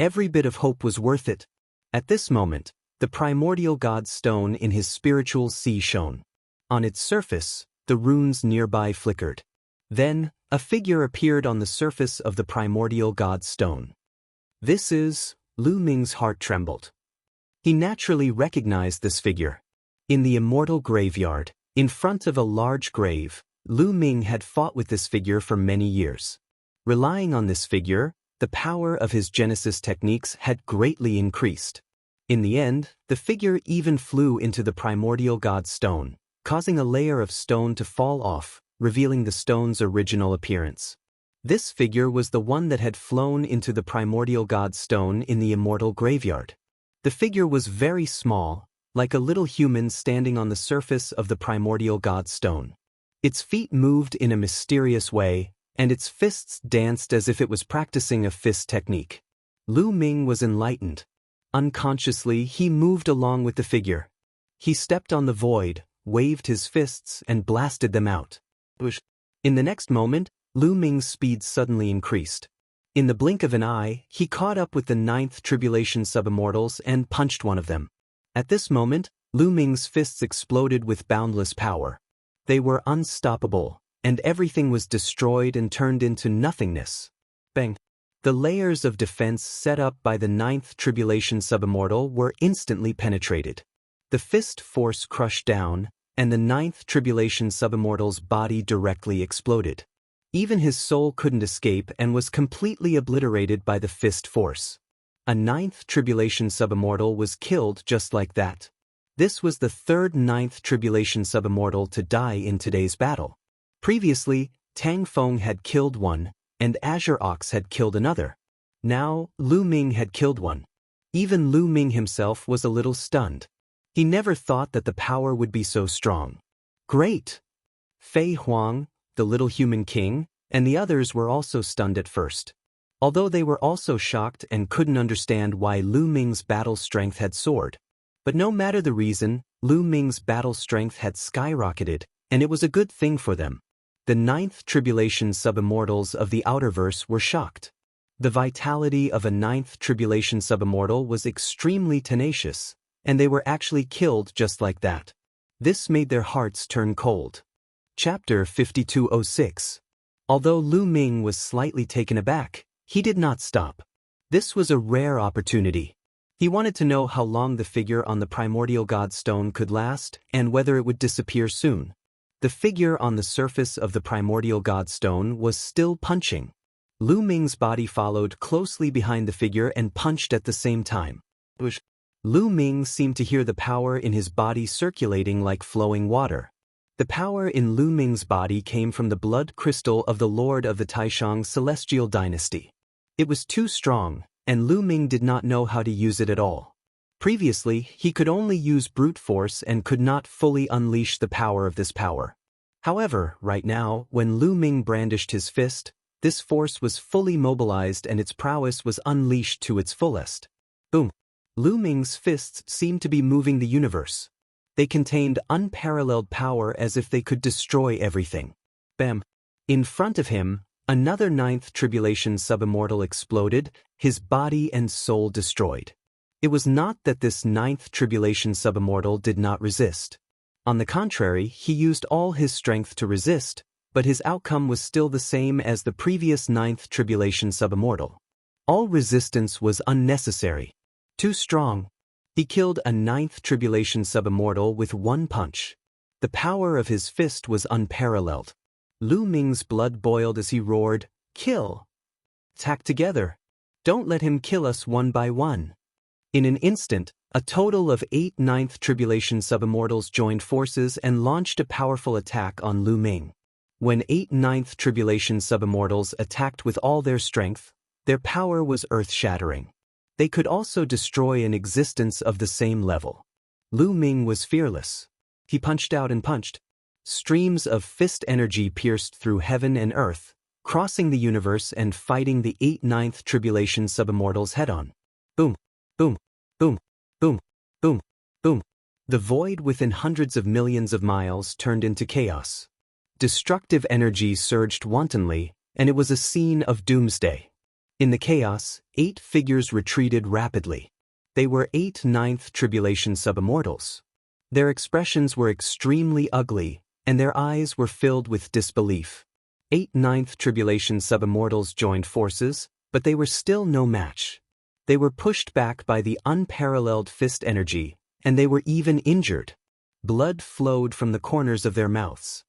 Every bit of hope was worth it. At this moment, the primordial god stone in his spiritual sea shone. On its surface, the runes nearby flickered. Then, a figure appeared on the surface of the primordial god stone. This is... Lu Ming's heart trembled. He naturally recognized this figure. In the immortal graveyard, in front of a large grave, Lu Ming had fought with this figure for many years. Relying on this figure, the power of his Genesis techniques had greatly increased. In the end, the figure even flew into the primordial god stone, causing a layer of stone to fall off, revealing the stone's original appearance. This figure was the one that had flown into the primordial god stone in the immortal graveyard. The figure was very small, like a little human standing on the surface of the primordial god stone. Its feet moved in a mysterious way, and its fists danced as if it was practicing a fist technique. Lu Ming was enlightened. Unconsciously, he moved along with the figure. He stepped on the void, waved his fists, and blasted them out. In the next moment, Lu Ming's speed suddenly increased. In the blink of an eye, he caught up with the 9th Tribulation sub-immortals and punched one of them. At this moment, Lu Ming's fists exploded with boundless power. They were unstoppable, and everything was destroyed and turned into nothingness. Bang! The layers of defense set up by the 9th Tribulation sub-immortal were instantly penetrated. The fist force crushed down, and the 9th Tribulation sub-immortal's body directly exploded. Even his soul couldn't escape and was completely obliterated by the fist force. A 9th Tribulation sub-immortal was killed just like that. This was the third 9th Tribulation sub-immortal to die in today's battle. Previously, Tang Feng had killed one, and Azure Ox had killed another. Now, Lu Ming had killed one. Even Lu Ming himself was a little stunned. He never thought that the power would be so strong. Great! Fei Huang, the Little Human King, and the others were also stunned at first. Although they were also shocked and couldn't understand why Lu Ming's battle strength had soared. But no matter the reason, Lu Ming's battle strength had skyrocketed, and it was a good thing for them. The 9th Tribulation sub-immortals of the Outerverse were shocked. The vitality of a 9th Tribulation sub-immortal was extremely tenacious, and they were actually killed just like that. This made their hearts turn cold. Chapter 5206. Although Lu Ming was slightly taken aback, he did not stop. This was a rare opportunity. He wanted to know how long the figure on the primordial god stone could last and whether it would disappear soon. The figure on the surface of the primordial god stone was still punching. Lu Ming's body followed closely behind the figure and punched at the same time. Lu Ming seemed to hear the power in his body circulating like flowing water. The power in Lu Ming's body came from the blood crystal of the Lord of the Taishang celestial dynasty. It was too strong, and Lu Ming did not know how to use it at all. Previously, he could only use brute force and could not fully unleash the power of this power. However, right now, when Lu Ming brandished his fist, this force was fully mobilized and its prowess was unleashed to its fullest. Boom! Lu Ming's fists seemed to be moving the universe. They contained unparalleled power as if they could destroy everything. Bam! In front of him, another ninth tribulation sub-immortal exploded, his body and soul destroyed. It was not that this ninth tribulation sub-immortal did not resist. On the contrary, he used all his strength to resist, but his outcome was still the same as the previous ninth tribulation sub-immortal. All resistance was unnecessary. Too strong. He killed a ninth tribulation sub-immortal with one punch. The power of his fist was unparalleled. Lu Ming's blood boiled as he roared, "Kill! Attack together! Don't let him kill us one by one!" In an instant, a total of 8 ninth tribulation sub-immortals joined forces and launched a powerful attack on Lu Ming. When 8 ninth tribulation sub-immortals attacked with all their strength, their power was earth-shattering. They could also destroy an existence of the same level. Lu Ming was fearless. He punched out and punched. Streams of fist energy pierced through heaven and earth, crossing the universe and fighting the 8 ninth tribulation sub-immortals head-on. Boom, boom, boom, boom, boom, boom. The void within hundreds of millions of miles turned into chaos. Destructive energy surged wantonly, and it was a scene of doomsday. In the chaos, 8 figures retreated rapidly. They were 8 ninth tribulation sub-immortals. Their expressions were extremely ugly, and their eyes were filled with disbelief. 8 ninth tribulation sub-immortals joined forces, but they were still no match. They were pushed back by the unparalleled fist energy, and they were even injured. Blood flowed from the corners of their mouths.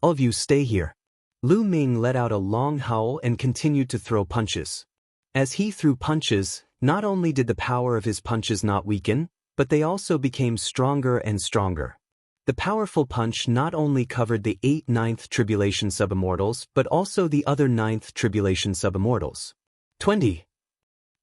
"All of you stay here." Lu Ming let out a long howl and continued to throw punches. As he threw punches, not only did the power of his punches not weaken, but they also became stronger and stronger. The powerful punch not only covered the 8 ninth tribulation sub-immortals but also the other 9th tribulation sub-immortals. 20.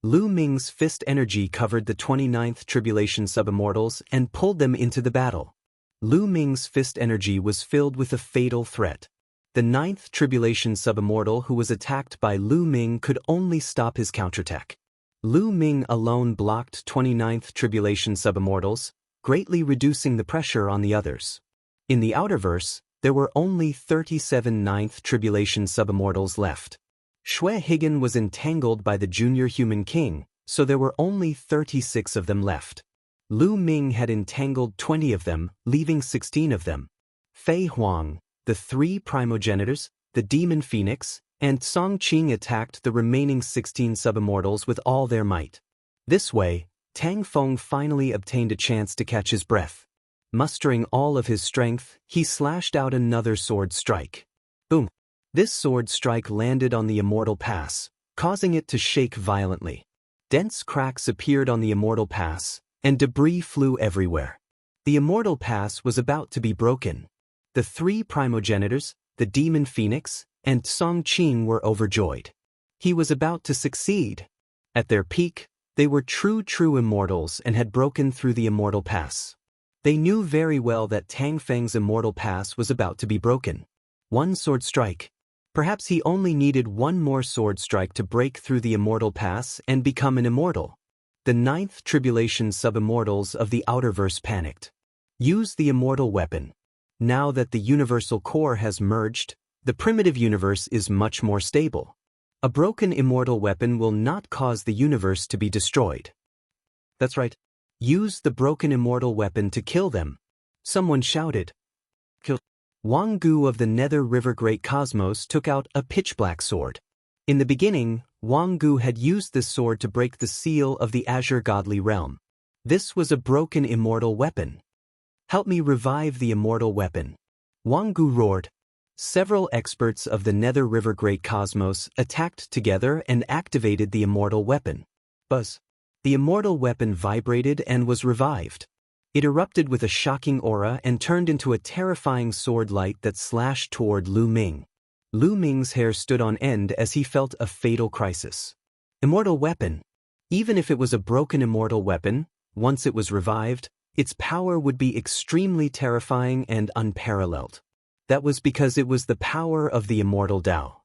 Lu Ming's fist energy covered the 29th tribulation sub-immortals and pulled them into the battle. Lu Ming's fist energy was filled with a fatal threat. The 9th tribulation sub-immortal who was attacked by Lu Ming could only stop his counterattack. Lu Ming alone blocked 29th tribulation sub-immortals, greatly reducing the pressure on the others. In the outerverse, there were only 37 9th tribulation sub-immortals left. Xue Higan was entangled by the junior human king, so there were only 36 of them left. Lu Ming had entangled 20 of them, leaving 16 of them. Fei Huang, the 3 primogenitors, the demon phoenix, and Song Qing attacked the remaining 16 sub-immortals with all their might. This way, Tang Feng finally obtained a chance to catch his breath. Mustering all of his strength, he slashed out another sword strike. Boom! This sword strike landed on the Immortal Pass, causing it to shake violently. Dense cracks appeared on the Immortal Pass, and debris flew everywhere. The Immortal Pass was about to be broken. The 3 primogenitors, the demon phoenix, and Song Qing were overjoyed. He was about to succeed. At their peak, they were true immortals and had broken through the Immortal Pass. They knew very well that Tang Feng's Immortal Pass was about to be broken. One sword strike. Perhaps he only needed one more sword strike to break through the Immortal Pass and become an immortal. The 9th tribulation sub-immortals of the outerverse panicked. Use the immortal weapon. Now that the universal core has merged, the primitive universe is much more stable. A broken immortal weapon will not cause the universe to be destroyed. That's right. Use the broken immortal weapon to kill them. Someone shouted. Kill. Wang Gu of the Nether River Great Cosmos took out a pitch-black sword. In the beginning, Wang Gu had used this sword to break the seal of the Azure Godly Realm. This was a broken immortal weapon. Help me revive the immortal weapon. Wang Gu roared. Several experts of the Nether River Great Cosmos attacked together and activated the immortal weapon. Buzz. The immortal weapon vibrated and was revived. It erupted with a shocking aura and turned into a terrifying sword light that slashed toward Lu Ming. Lu Ming's hair stood on end as he felt a fatal crisis. Immortal weapon. Even if it was a broken immortal weapon, once it was revived, its power would be extremely terrifying and unparalleled. That was because it was the power of the immortal Tao.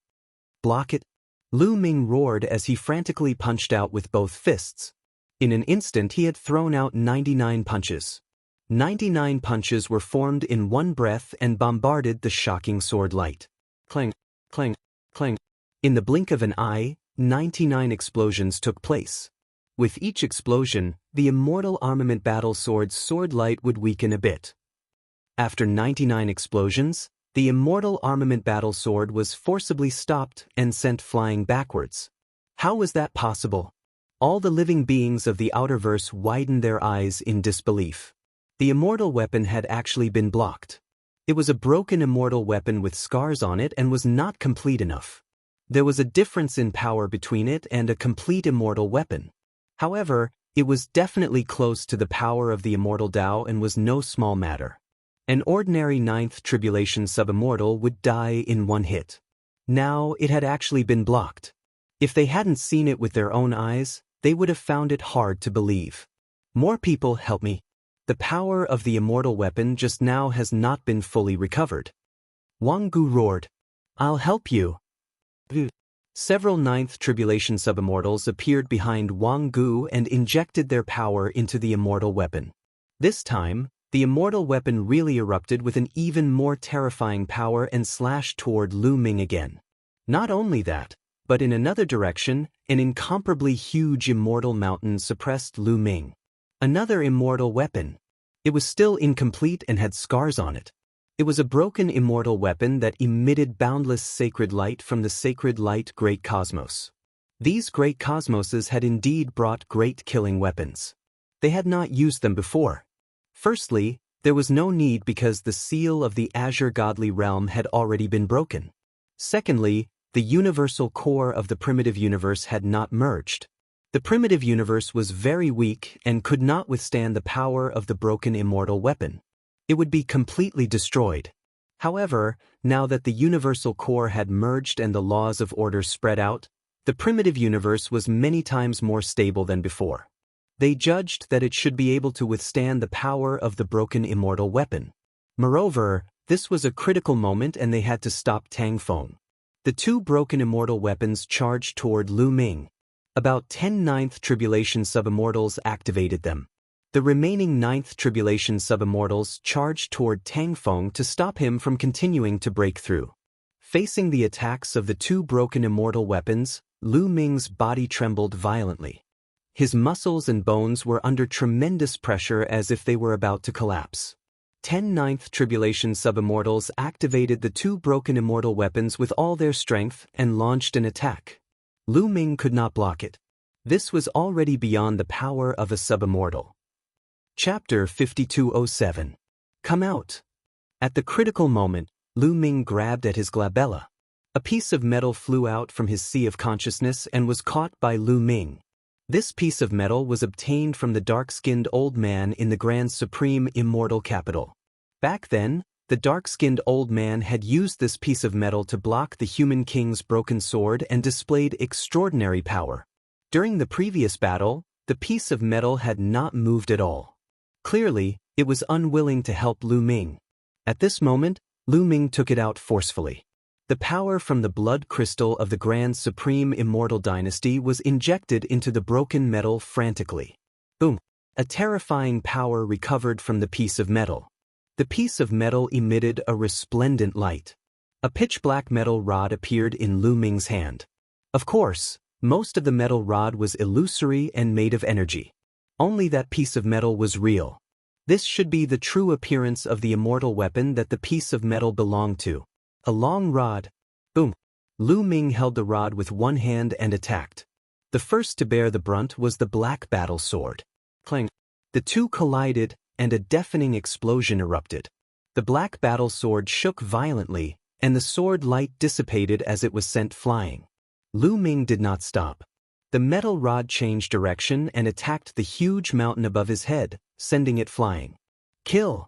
Block it! Lu Ming roared as he frantically punched out with both fists. In an instant he had thrown out 99 punches. 99 punches were formed in one breath and bombarded the shocking sword light. Clang, clang, clang. In the blink of an eye, 99 explosions took place. With each explosion, the immortal armament battle sword's sword light would weaken a bit. After 99 explosions, the immortal armament battle sword was forcibly stopped and sent flying backwards. How was that possible? All the living beings of the outerverse widened their eyes in disbelief. The immortal weapon had actually been blocked. It was a broken immortal weapon with scars on it and was not complete enough. There was a difference in power between it and a complete immortal weapon. However, it was definitely close to the power of the immortal Tao and was no small matter. An ordinary 9th Tribulation Subimmortal would die in one hit. Now it had actually been blocked. If they hadn't seen it with their own eyes, they would have found it hard to believe. More people help me. The power of the immortal weapon just now has not been fully recovered. Wang Gu roared. I'll help you. Several 9th Tribulation Subimmortals appeared behind Wang Gu and injected their power into the immortal weapon. This time, the immortal weapon really erupted with an even more terrifying power and slashed toward Lu Ming again. Not only that, but in another direction, an incomparably huge immortal mountain suppressed Lu Ming. Another immortal weapon. It was still incomplete and had scars on it. It was a broken immortal weapon that emitted boundless sacred light from the sacred light great cosmos. These great cosmoses had indeed brought great killing weapons. They had not used them before. Firstly, there was no need because the seal of the Azure Godly Realm had already been broken. Secondly, the universal core of the primitive universe had not merged. The primitive universe was very weak and could not withstand the power of the broken immortal weapon. It would be completely destroyed. However, now that the universal core had merged and the laws of order spread out, the primitive universe was many times more stable than before. They judged that it should be able to withstand the power of the broken immortal weapon. Moreover, this was a critical moment and they had to stop Tang Feng. The two broken immortal weapons charged toward Lu Ming. About 10 9th Tribulation Subimmortals activated them. The remaining 9th Tribulation Subimmortals charged toward Tang Feng to stop him from continuing to break through. Facing the attacks of the two broken immortal weapons, Lu Ming's body trembled violently. His muscles and bones were under tremendous pressure as if they were about to collapse. 10 9th Tribulation Subimmortals activated the two broken immortal weapons with all their strength and launched an attack. Lu Ming could not block it. This was already beyond the power of a subimmortal. Chapter 5207. Come out. At the critical moment, Lu Ming grabbed at his glabella. A piece of metal flew out from his sea of consciousness and was caught by Lu Ming. This piece of metal was obtained from the dark-skinned old man in the Grand Supreme Immortal capital. Back then, the dark-skinned old man had used this piece of metal to block the human king's broken sword and displayed extraordinary power. During the previous battle, the piece of metal had not moved at all. Clearly, it was unwilling to help Lu Ming. At this moment, Lu Ming took it out forcefully. The power from the blood crystal of the Grand Supreme Immortal Dynasty was injected into the broken metal frantically. Boom! A terrifying power recovered from the piece of metal. The piece of metal emitted a resplendent light. A pitch-black metal rod appeared in Lu Ming's hand. Of course, most of the metal rod was illusory and made of energy. Only that piece of metal was real. This should be the true appearance of the immortal weapon that the piece of metal belonged to. A long rod. Boom! Lu Ming held the rod with one hand and attacked. The first to bear the brunt was the black battle sword. Clang! The two collided, and a deafening explosion erupted. The black battle sword shook violently, and the sword light dissipated as it was sent flying. Lu Ming did not stop. The metal rod changed direction and attacked the huge mountain above his head, sending it flying. Kill!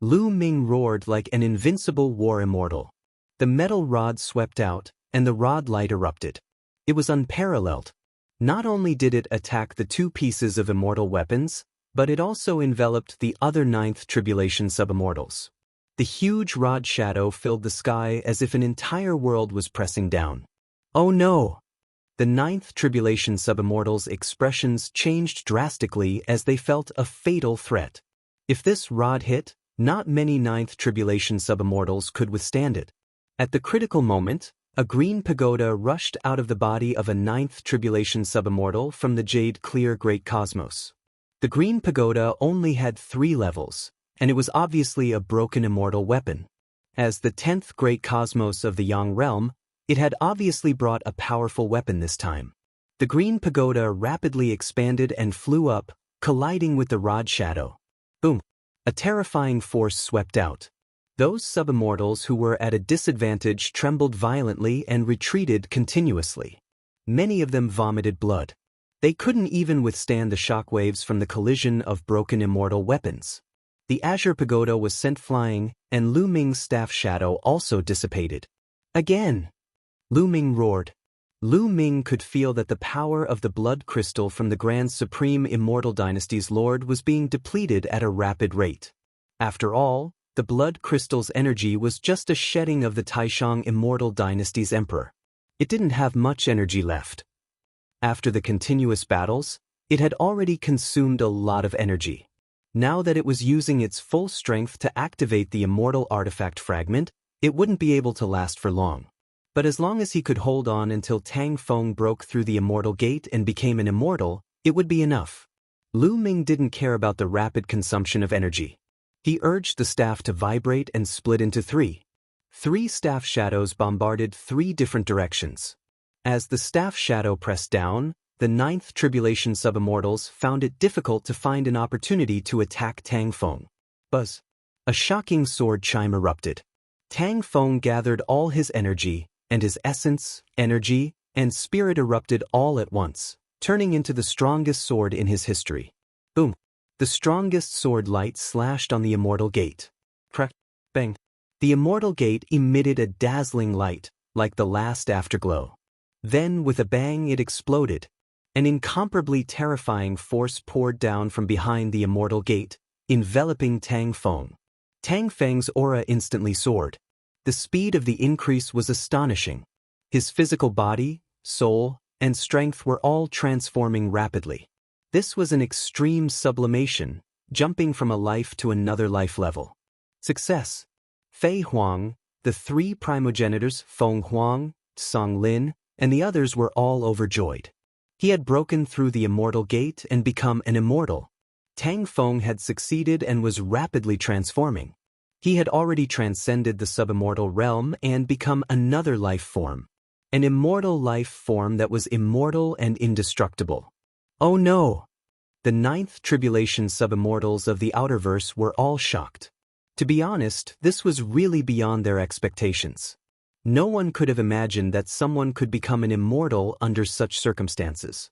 Lu Ming roared like an invincible war immortal. The metal rod swept out, and the rod light erupted. It was unparalleled. Not only did it attack the two pieces of immortal weapons, but it also enveloped the other ninth tribulation subimmortals. The huge rod shadow filled the sky as if an entire world was pressing down. Oh no! The ninth tribulation subimmortals' expressions changed drastically as they felt a fatal threat. If this rod hit, not many ninth tribulation subimmortals could withstand it. At the critical moment, a green pagoda rushed out of the body of a ninth tribulation subimmortal from the jade-clear great cosmos. The green pagoda only had 3 levels, and it was obviously a broken immortal weapon. As the 10th great cosmos of the Yang realm, it had obviously brought a powerful weapon this time. The green pagoda rapidly expanded and flew up, colliding with the rod shadow. Boom! A terrifying force swept out. Those subimmortals who were at a disadvantage trembled violently and retreated continuously. Many of them vomited blood. They couldn't even withstand the shockwaves from the collision of broken immortal weapons. The azure pagoda was sent flying, and Lu Ming's staff shadow also dissipated. Again! Lu Ming roared. Lu Ming could feel that the power of the blood crystal from the Grand Supreme Immortal Dynasty's Lord was being depleted at a rapid rate. After all, the blood crystal's energy was just a shedding of the Taishang Immortal Dynasty's Emperor. It didn't have much energy left. After the continuous battles, it had already consumed a lot of energy. Now that it was using its full strength to activate the immortal artifact fragment, it wouldn't be able to last for long. But as long as he could hold on until Tang Feng broke through the immortal gate and became an immortal, it would be enough. Lu Ming didn't care about the rapid consumption of energy. He urged the staff to vibrate and split into 3. 3 staff shadows bombarded 3 different directions. As the staff shadow pressed down, the 9th tribulation subimmortals found it difficult to find an opportunity to attack Tang Feng. Buzz! A shocking sword chime erupted. Tang Feng gathered all his energy, and his essence, energy, and spirit erupted all at once, turning into the strongest sword in his history. Boom! The strongest sword light slashed on the immortal gate. Crack! Bang! The immortal gate emitted a dazzling light, like the last afterglow. Then, with a bang, it exploded. An incomparably terrifying force poured down from behind the immortal gate, enveloping Tang Feng. Tang Feng's aura instantly soared. The speed of the increase was astonishing. His physical body, soul, and strength were all transforming rapidly. This was an extreme sublimation, jumping from a life to another life level. Success! Fei Huang, the 3 primogenitors Feng Huang, Song Lin, and the others were all overjoyed. He had broken through the immortal gate and become an immortal. Tang Feng had succeeded and was rapidly transforming. He had already transcended the subimmortal realm and become another life form. An immortal life form that was immortal and indestructible. Oh no! The 9th tribulation subimmortals of the Outerverse were all shocked. To be honest, this was really beyond their expectations. No one could have imagined that someone could become an immortal under such circumstances.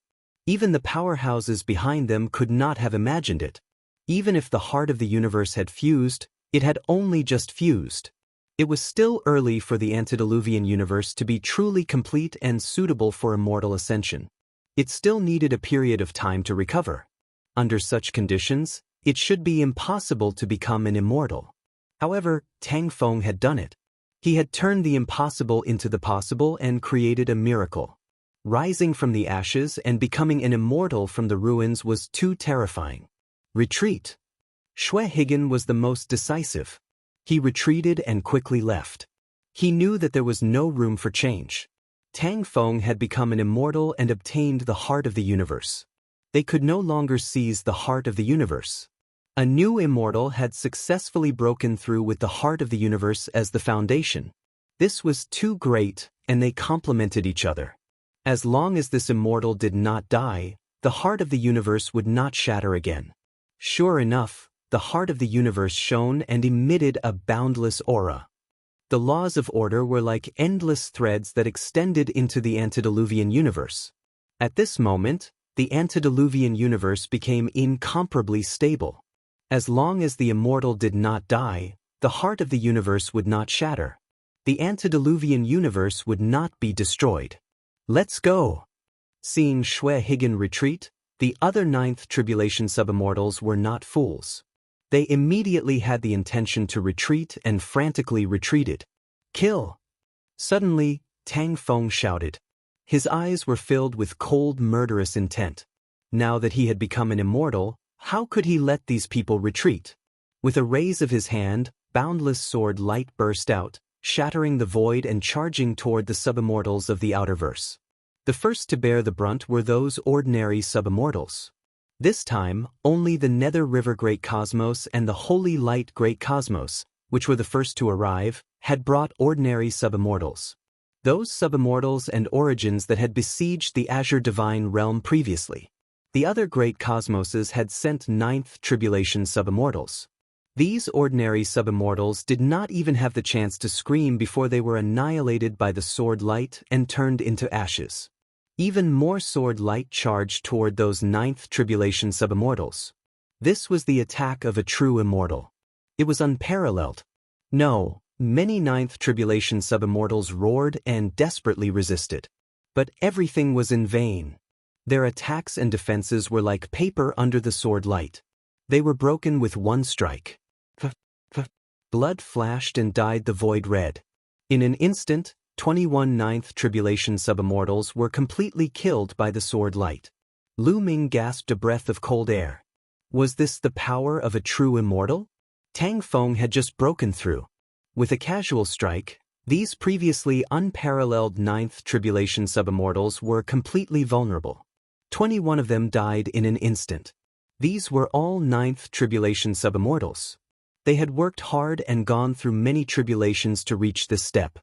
Even the powerhouses behind them could not have imagined it. Even if the heart of the universe had fused, it had only just fused. It was still early for the antediluvian universe to be truly complete and suitable for immortal ascension. It still needed a period of time to recover. Under such conditions, it should be impossible to become an immortal. However, Tang Feng had done it. He had turned the impossible into the possible and created a miracle. Rising from the ashes and becoming an immortal from the ruins was too terrifying. Retreat! Xue Higan was the most decisive. He retreated and quickly left. He knew that there was no room for change. Tang Feng had become an immortal and obtained the heart of the universe. They could no longer seize the heart of the universe. A new immortal had successfully broken through with the heart of the universe as the foundation. This was too great, and they complemented each other. As long as this immortal did not die, the heart of the universe would not shatter again. Sure enough, the heart of the universe shone and emitted a boundless aura. The laws of order were like endless threads that extended into the antediluvian universe. At this moment, the antediluvian universe became incomparably stable. As long as the immortal did not die, the heart of the universe would not shatter. The antediluvian universe would not be destroyed. Let's go! Seeing Xue Higan retreat, the other ninth tribulation subimmortals were not fools. They immediately had the intention to retreat and frantically retreated. Kill! Suddenly, Tang Feng shouted. His eyes were filled with cold, murderous intent. Now that he had become an immortal, how could he let these people retreat? With a raise of his hand, boundless sword light burst out, shattering the void and charging toward the subimmortals of the outerverse. The first to bear the brunt were those ordinary subimmortals. This time, only the Nether River Great Cosmos and the Holy Light Great Cosmos, which were the first to arrive, had brought ordinary subimmortals. Those subimmortals and origins that had besieged the Azure Divine Realm previously. The other great cosmoses had sent ninth tribulation subimmortals. These ordinary subimmortals did not even have the chance to scream before they were annihilated by the sword light and turned into ashes. Even more sword light charged toward those ninth tribulation subimmortals. This was the attack of a true immortal. It was unparalleled. No, many ninth tribulation subimmortals roared and desperately resisted. But everything was in vain. Their attacks and defenses were like paper under the sword light. They were broken with one strike. Blood flashed and dyed the void red. In an instant, 21 ninth tribulation subimmortals were completely killed by the sword light. Lu Ming gasped a breath of cold air. Was this the power of a true immortal? Tang Feng had just broken through. With a casual strike, these previously unparalleled ninth tribulation subimmortals were completely vulnerable. 21 of them died in an instant. These were all ninth tribulation subimmortals. They had worked hard and gone through many tribulations to reach this step.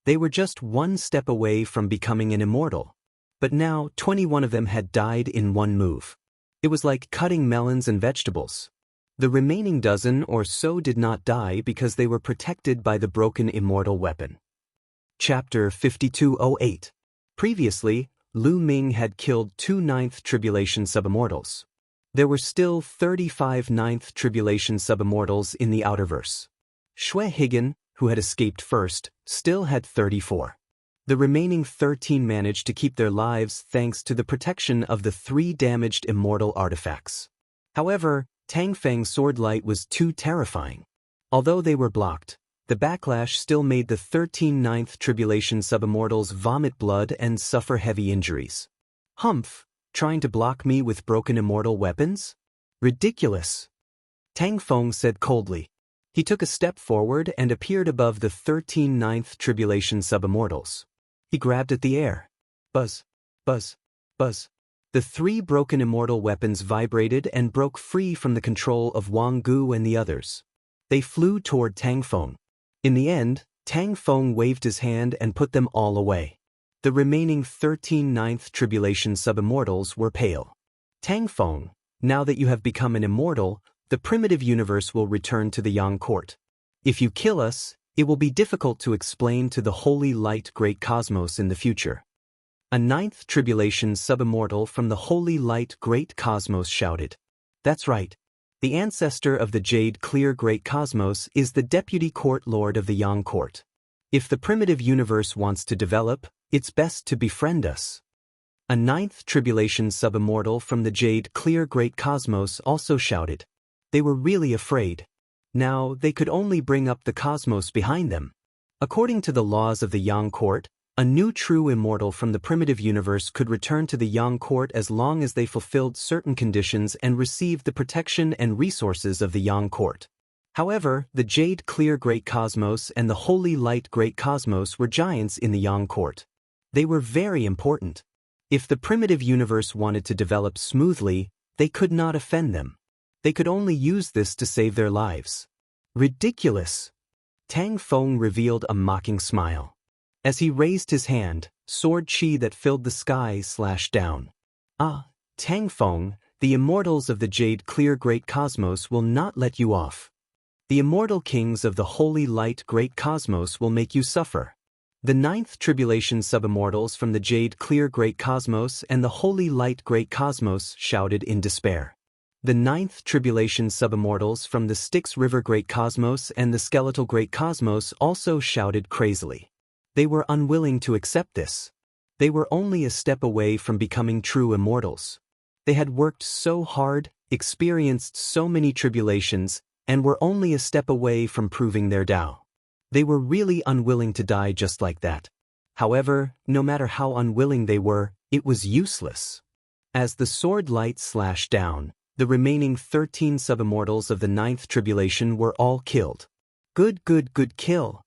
They were just one step away from becoming an immortal. But now 21 of them had died in one move. It was like cutting melons and vegetables. The remaining dozen or so did not die because they were protected by the broken immortal weapon. Chapter 5208. Previously, Lu Ming had killed 2 ninth tribulation subimmortals. There were still 35 ninth tribulation subimmortals in the outerverse. Xue Higan, who had escaped first, still had 34. The remaining 13 managed to keep their lives thanks to the protection of the 3 damaged immortal artifacts. However, Tang Feng's sword light was too terrifying. Although they were blocked, the backlash still made the 13 ninth tribulation subimmortals vomit blood and suffer heavy injuries. Humph, trying to block me with broken immortal weapons? Ridiculous. Tang Feng said coldly. He took a step forward and appeared above the 13 ninth tribulation subimmortals. He grabbed at the air. Buzz, buzz, buzz. The 3 broken immortal weapons vibrated and broke free from the control of Wang Gu and the others. They flew toward Tang Feng. In the end, Tang Feng waved his hand and put them all away. The remaining 13 ninth tribulation subimmortals were pale. Tang Feng, now that you have become an immortal, the primitive universe will return to the Yang Court. If you kill us, it will be difficult to explain to the Holy Light Great Cosmos in the future. A ninth tribulation subimmortal from the Holy Light Great Cosmos shouted. That's right. The ancestor of the Jade Clear Great Cosmos is the Deputy Court Lord of the Yang Court. If the primitive universe wants to develop, it's best to befriend us. A ninth tribulation subimmortal from the Jade Clear Great Cosmos also shouted. They were really afraid. Now they could only bring up the cosmos behind them. According to the laws of the Yang Court, a new true immortal from the primitive universe could return to the Yang Court as long as they fulfilled certain conditions and received the protection and resources of the Yang Court. However, the Jade Clear Great Cosmos and the Holy Light Great Cosmos were giants in the Yang Court. They were very important. If the primitive universe wanted to develop smoothly, they could not offend them. They could only use this to save their lives. Ridiculous! Tang Feng revealed a mocking smile. As he raised his hand, sword chi that filled the sky slashed down. Ah, Tang Feng, the immortals of the Jade Clear Great Cosmos will not let you off. The immortal kings of the Holy Light Great Cosmos will make you suffer. The ninth tribulation subimmortals from the Jade Clear Great Cosmos and the Holy Light Great Cosmos shouted in despair. The ninth tribulation subimmortals from the Styx River Great Cosmos and the Skeletal Great Cosmos also shouted crazily. They were unwilling to accept this. They were only a step away from becoming true immortals. They had worked so hard, experienced so many tribulations, and were only a step away from proving their Tao. They were really unwilling to die just like that. However, no matter how unwilling they were, it was useless. As the sword light slashed down, the remaining 13 sub-immortals of the 9th tribulation were all killed. Good kill.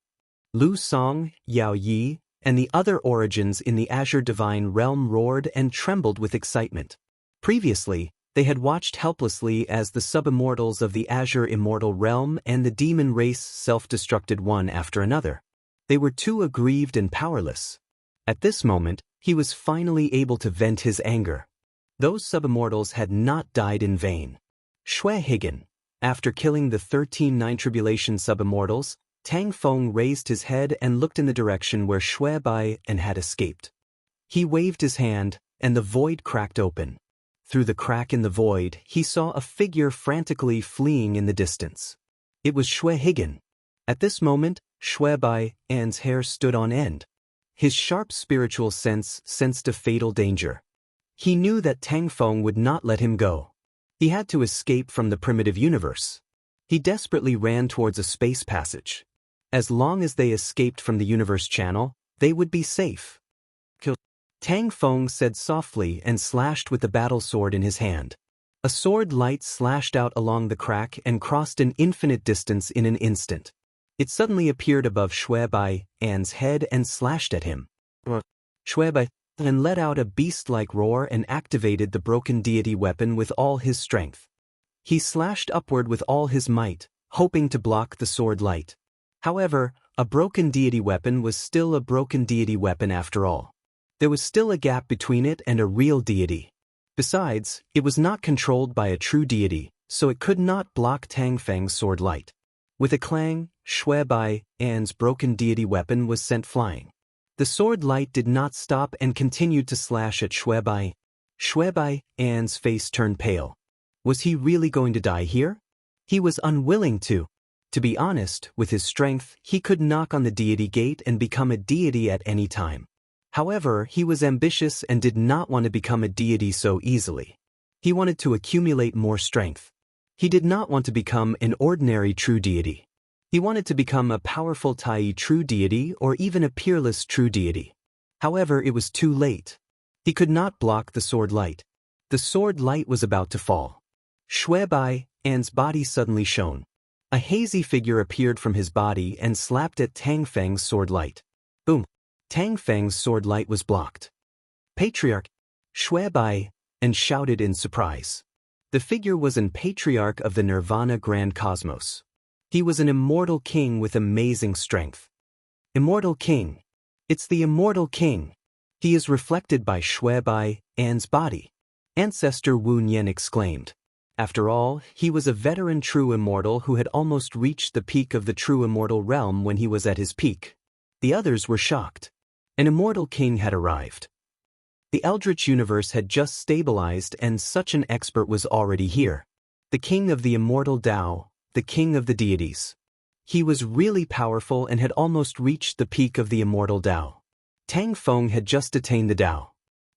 Lu Song, Yao Yi, and the other origins in the Azure Divine Realm roared and trembled with excitement. Previously, they had watched helplessly as the sub-immortals of the Azure Immortal Realm and the demon race self-destructed one after another. They were too aggrieved and powerless. At this moment, he was finally able to vent his anger. Those sub-immortals had not died in vain. Shui Higan. After killing the 13 Nine Tribulation sub-immortals, Tang Feng raised his head and looked in the direction where Shui Bai and had escaped. He waved his hand, and the void cracked open. Through the crack in the void, he saw a figure frantically fleeing in the distance. It was Shui Higan. At this moment, Shui Bai An's hair stood on end. His sharp spiritual sense sensed a fatal danger. He knew that Tang Feng would not let him go. He had to escape from the primitive universe. He desperately ran towards a space passage. As long as they escaped from the universe channel, they would be safe. Kill. Tang Feng said softly and slashed with the battle sword in his hand. A sword light slashed out along the crack and crossed an infinite distance in an instant. It suddenly appeared above Shui Bai An's head and slashed at him. Shui Bai and let out a beast-like roar and activated the broken deity weapon with all his strength. He slashed upward with all his might, hoping to block the sword light. However, a broken deity weapon was still a broken deity weapon after all. There was still a gap between it and a real deity. Besides, it was not controlled by a true deity, so it could not block Tang Feng's sword light. With a clang, Shui Bai An's broken deity weapon was sent flying. The sword light did not stop and continued to slash at Shui Bai. Shui Bai An's face turned pale. Was he really going to die here? He was unwilling to. To be honest, with his strength, he could knock on the deity gate and become a deity at any time. However, he was ambitious and did not want to become a deity so easily. He wanted to accumulate more strength. He did not want to become an ordinary true deity. He wanted to become a powerful Tai true deity or even a peerless true deity. However, it was too late. He could not block the sword light. The sword light was about to fall. Shui Bai An's body suddenly shone. A hazy figure appeared from his body and slapped at Tang Feng's sword light. Boom! Tang Feng's sword light was blocked. Patriarch! Shui Bai and shouted in surprise. The figure was an patriarch of the Nirvana Grand Cosmos. He was an immortal king with amazing strength. Immortal king. It's the immortal king. He is reflected by Shui Bai An's body. Ancestor Wu Nian exclaimed. After all, he was a veteran true immortal who had almost reached the peak of the true immortal realm when he was at his peak. The others were shocked. An immortal king had arrived. The Eldritch universe had just stabilized and such an expert was already here. The king of the immortal Tao, the king of the deities. He was really powerful and had almost reached the peak of the immortal Tao. Tang Feng had just attained the Tao.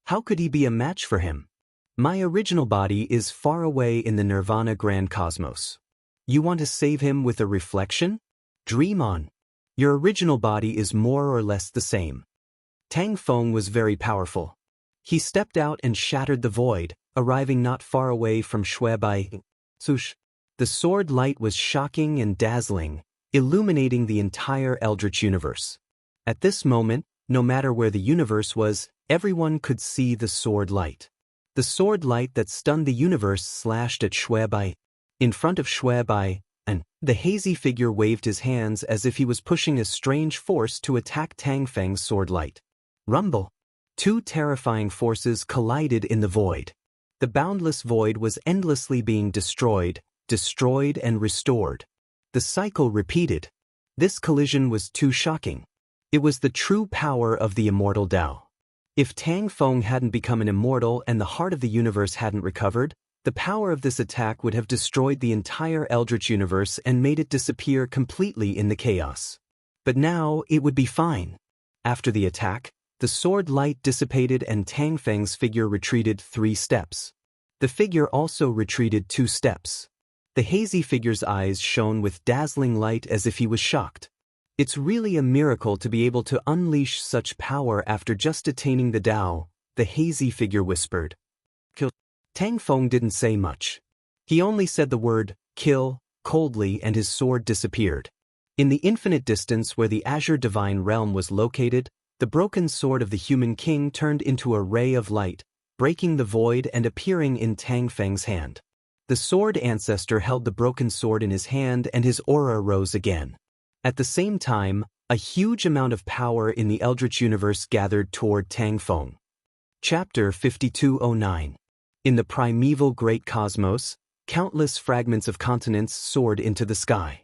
How could he be a match for him? My original body is far away in the Nirvana Grand Cosmos. You want to save him with a reflection? Dream on. Your original body is more or less the same. Tang Feng was very powerful. He stepped out and shattered the void, arriving not far away from Shui Bai. Swoosh. The sword light was shocking and dazzling, illuminating the entire Eldritch universe. At this moment, no matter where the universe was, everyone could see the sword light. The sword light that stunned the universe slashed at Shui Bai. In front of Shui Bai, and the hazy figure waved his hands as if he was pushing a strange force to attack Tang Feng's sword light. Rumble. Two terrifying forces collided in the void. The boundless void was endlessly being destroyed and restored. The cycle repeated. This collision was too shocking. It was the true power of the immortal Tao. If Tang Feng hadn't become an immortal and the heart of the universe hadn't recovered, the power of this attack would have destroyed the entire Eldritch universe and made it disappear completely in the chaos. But now it would be fine. After the attack, the sword light dissipated and Tang Feng's figure retreated 3 steps. The figure also retreated 2 steps. The hazy figure's eyes shone with dazzling light as if he was shocked. It's really a miracle to be able to unleash such power after just attaining the Tao, the hazy figure whispered. Kill. Tang Feng didn't say much. He only said the word, kill, coldly, and his sword disappeared. In the infinite distance where the Azure Divine Realm was located, the broken sword of the human king turned into a ray of light, breaking the void and appearing in Tang Feng's hand. The sword ancestor held the broken sword in his hand and his aura rose again. At the same time, a huge amount of power in the Eldritch universe gathered toward Tang Feng. Chapter 5209. In the primeval great cosmos, countless fragments of continents soared into the sky.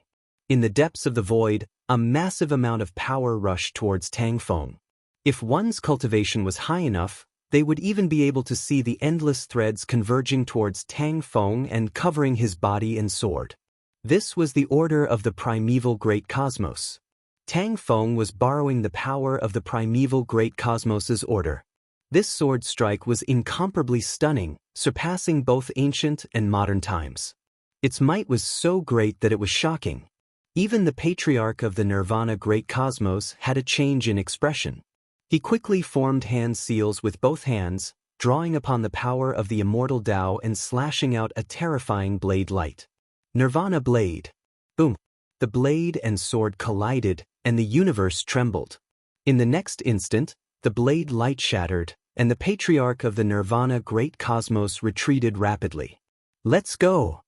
In the depths of the void, a massive amount of power rushed towards Tang Feng. If one's cultivation was high enough, they would even be able to see the endless threads converging towards Tang Feng and covering his body and sword. This was the order of the primeval great cosmos. Tang Feng was borrowing the power of the primeval great cosmos's order. This sword strike was incomparably stunning, surpassing both ancient and modern times. Its might was so great that it was shocking. Even the patriarch of the Nirvana great cosmos had a change in expression. He quickly formed hand seals with both hands, drawing upon the power of the immortal Tao and slashing out a terrifying blade light. Nirvana blade. Boom. The blade and sword collided, and the universe trembled. In the next instant, the blade light shattered, and the patriarch of the Nirvana great cosmos retreated rapidly. Let's go!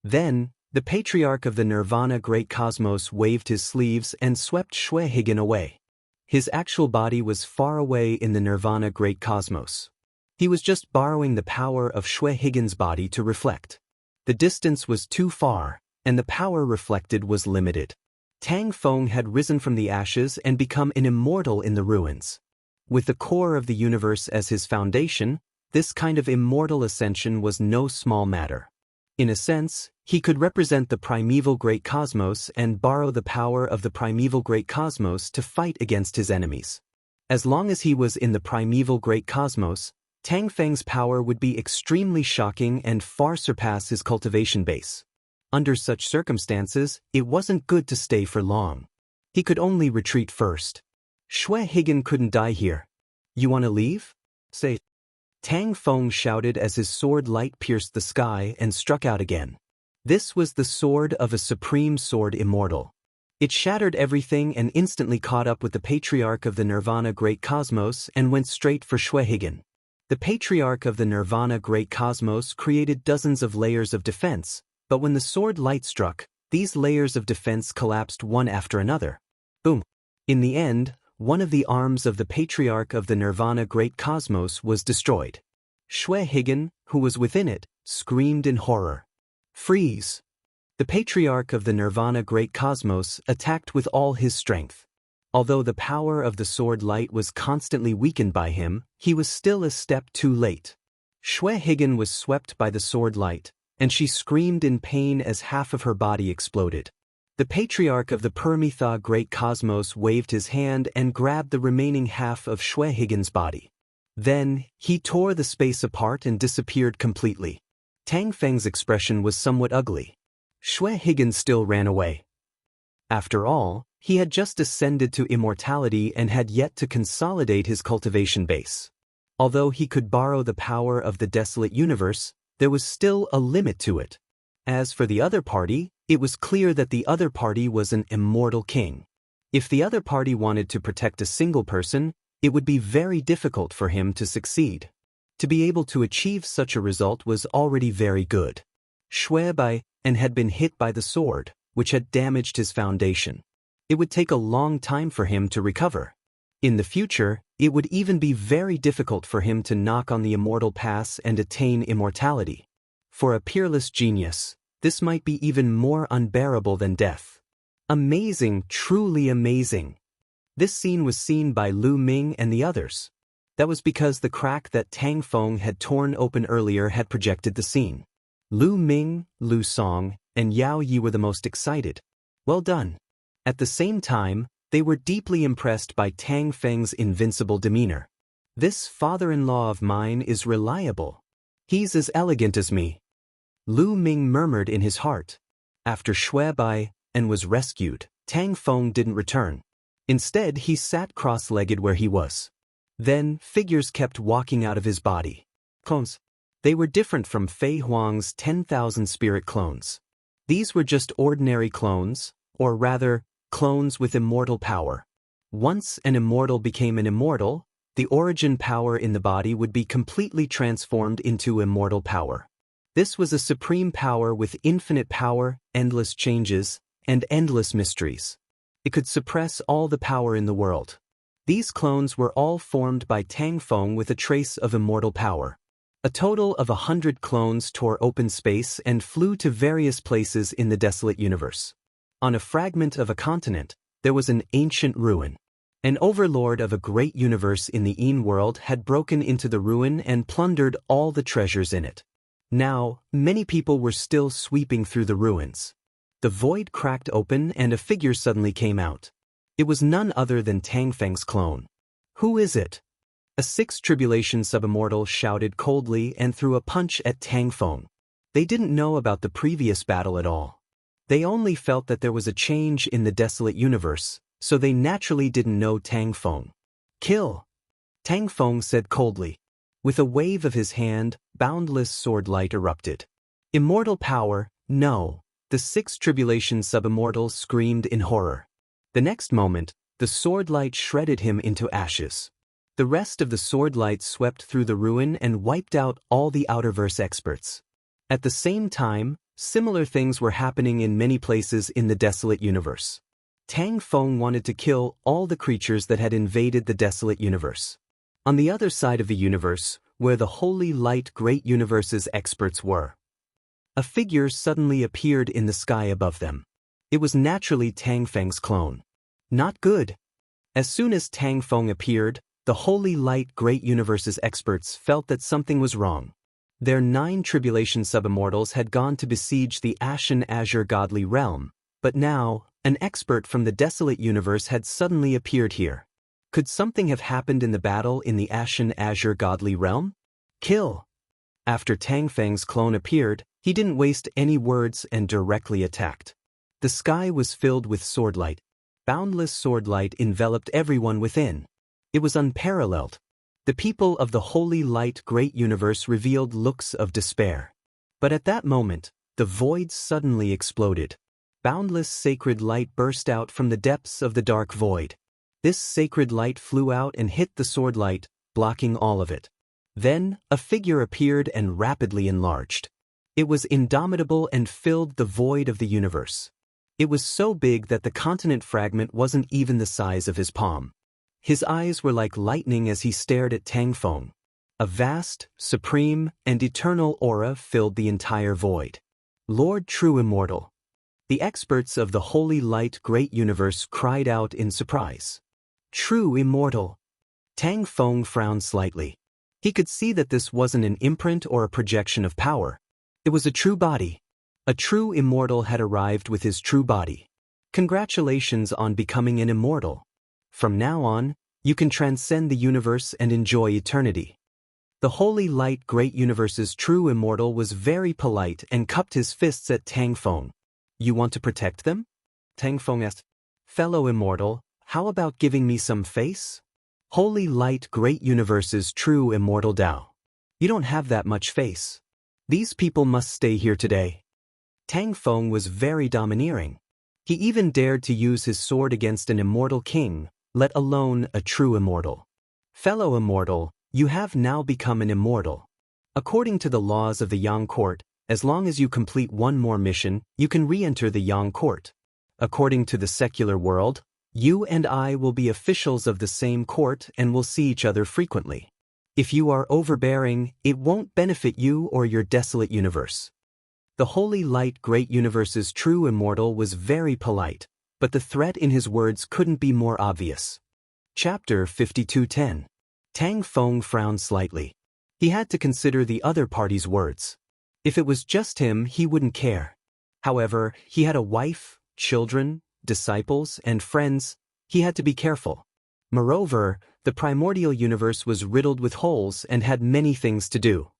Then, the patriarch of the Nirvana great cosmos waved his sleeves and swept Xue Higan away. His actual body was far away in the Nirvana great cosmos. He was just borrowing the power of Xue Higan's body to reflect. The distance was too far, and the power reflected was limited. Tang Feng had risen from the ashes and become an immortal in the ruins. With the core of the universe as his foundation, this kind of immortal ascension was no small matter. In a sense, he could represent the primeval great cosmos and borrow the power of the primeval great cosmos to fight against his enemies. As long as he was in the primeval great cosmos, Tang Feng's power would be extremely shocking and far surpass his cultivation base. Under such circumstances, it wasn't good to stay for long. He could only retreat first. Xue Higan couldn't die here. You want to leave? Say. Tang Feng shouted as his sword light pierced the sky and struck out again. This was the sword of a supreme sword immortal. It shattered everything and instantly caught up with the patriarch of the Nirvana great cosmos and went straight for Xue Higan. The patriarch of the Nirvana great cosmos created dozens of layers of defense, but when the sword light struck, these layers of defense collapsed one after another. Boom. In the end, one of the arms of the patriarch of the Nirvana great cosmos was destroyed. Xue Higan, who was within it, screamed in horror. Freeze! The patriarch of the Nirvana great cosmos attacked with all his strength. Although the power of the sword light was constantly weakened by him, he was still a step too late. Xue Higan was swept by the sword light, and she screamed in pain as half of her body exploded. The patriarch of the Permitha great cosmos waved his hand and grabbed the remaining half of Xue Higan's body. Then, he tore the space apart and disappeared completely. Tang Feng's expression was somewhat ugly. Xue Higan still ran away. After all, he had just ascended to immortality and had yet to consolidate his cultivation base. Although he could borrow the power of the desolate universe, there was still a limit to it. As for the other party, it was clear that the other party was an immortal king. If the other party wanted to protect a single person, it would be very difficult for him to succeed. To be able to achieve such a result was already very good. Xue Bai and had been hit by the sword, which had damaged his foundation. It would take a long time for him to recover. In the future, it would even be very difficult for him to knock on the immortal pass and attain immortality. For a peerless genius, this might be even more unbearable than death. Amazing, truly amazing. This scene was seen by Lu Ming and the others. That was because the crack that Tang Feng had torn open earlier had projected the scene. Lu Ming, Lu Song, and Yao Yi were the most excited. Well done. At the same time, They were deeply impressed by Tang Feng's invincible demeanor. "This father-in-law of mine is reliable. He's as elegant as me," Lu Ming murmured in his heart. After Shui Bai and was rescued, Tang Feng didn't return. Instead, he sat cross-legged where he was. Then, figures kept walking out of his body. Clones. They were different from Fei Huang's 10,000 spirit clones. These were just ordinary clones, or rather, clones with immortal power. Once an immortal became an immortal, the origin power in the body would be completely transformed into immortal power. This was a supreme power with infinite power, endless changes, and endless mysteries. It could suppress all the power in the world. These clones were all formed by Tang Feng with a trace of immortal power. A total of 100 clones tore open space and flew to various places in the desolate universe. On a fragment of a continent, there was an ancient ruin. An overlord of a great universe in the Yin world had broken into the ruin and plundered all the treasures in it. Now, many people were still sweeping through the ruins. The void cracked open and a figure suddenly came out. It was none other than Tang Feng's clone. "Who is it?" A sixth tribulation subimmortal shouted coldly and threw a punch at Tang Feng. They didn't know about the previous battle at all. They only felt that there was a change in the desolate universe, so they naturally didn't know Tang Feng. "Kill!" Tang Feng said coldly. With a wave of his hand, boundless sword light erupted. "Immortal power, no!" The sixth tribulation subimmortal screamed in horror. The next moment, the sword light shredded him into ashes. The rest of the sword light swept through the ruin and wiped out all the Outerverse experts. At the same time, similar things were happening in many places in the desolate universe. Tang Feng wanted to kill all the creatures that had invaded the desolate universe. On the other side of the universe, where the Holy Light Great Universe's experts were, a figure suddenly appeared in the sky above them. It was naturally Tang Feng's clone. Not good. As soon as Tang Feng appeared, the Holy Light Great Universe's experts felt that something was wrong. Their 9 tribulation subimmortals had gone to besiege the Ashen Azure Godly Realm, but now, an expert from the desolate universe had suddenly appeared here. Could something have happened in the battle in the Ashen Azure Godly Realm? Kill! After Tang Feng's clone appeared, he didn't waste any words and directly attacked. The sky was filled with swordlight. Boundless swordlight enveloped everyone within. It was unparalleled. The people of the Holy Light Great Universe revealed looks of despair. But at that moment, the void suddenly exploded. Boundless sacred light burst out from the depths of the dark void. This sacred light flew out and hit the swordlight, blocking all of it. Then, a figure appeared and rapidly enlarged. It was indomitable and filled the void of the universe. It was so big that the continent fragment wasn't even the size of his palm. His eyes were like lightning as he stared at Tang Feng. A vast, supreme, and eternal aura filled the entire void. Lord True Immortal. The experts of the Holy Light Great Universe cried out in surprise. True Immortal. Tang Feng frowned slightly. He could see that this wasn't an imprint or a projection of power. It was a true body. A true immortal had arrived with his true body. Congratulations on becoming an immortal. From now on, you can transcend the universe and enjoy eternity. The Holy Light Great Universe's true immortal was very polite and cupped his fists at Tang Feng. You want to protect them? Tang Feng asked. Fellow immortal, how about giving me some face? Holy Light Great Universe's true immortal Tao. You don't have that much face. These people must stay here today. Tang Feng was very domineering. He even dared to use his sword against an immortal king, let alone a true immortal. Fellow immortal, you have now become an immortal. According to the laws of the Yang Court, as long as you complete one more mission, you can re-enter the Yang Court. According to the secular world, you and I will be officials of the same court and will see each other frequently. If you are overbearing, it won't benefit you or your desolate universe. The Holy Light Great Universe's true immortal was very polite, but the threat in his words couldn't be more obvious. Chapter 52:10. Tang Feng frowned slightly. He had to consider the other party's words. If it was just him, he wouldn't care. However, he had a wife, children, disciples, and friends. He had to be careful. Moreover, the primordial universe was riddled with holes and had many things to do.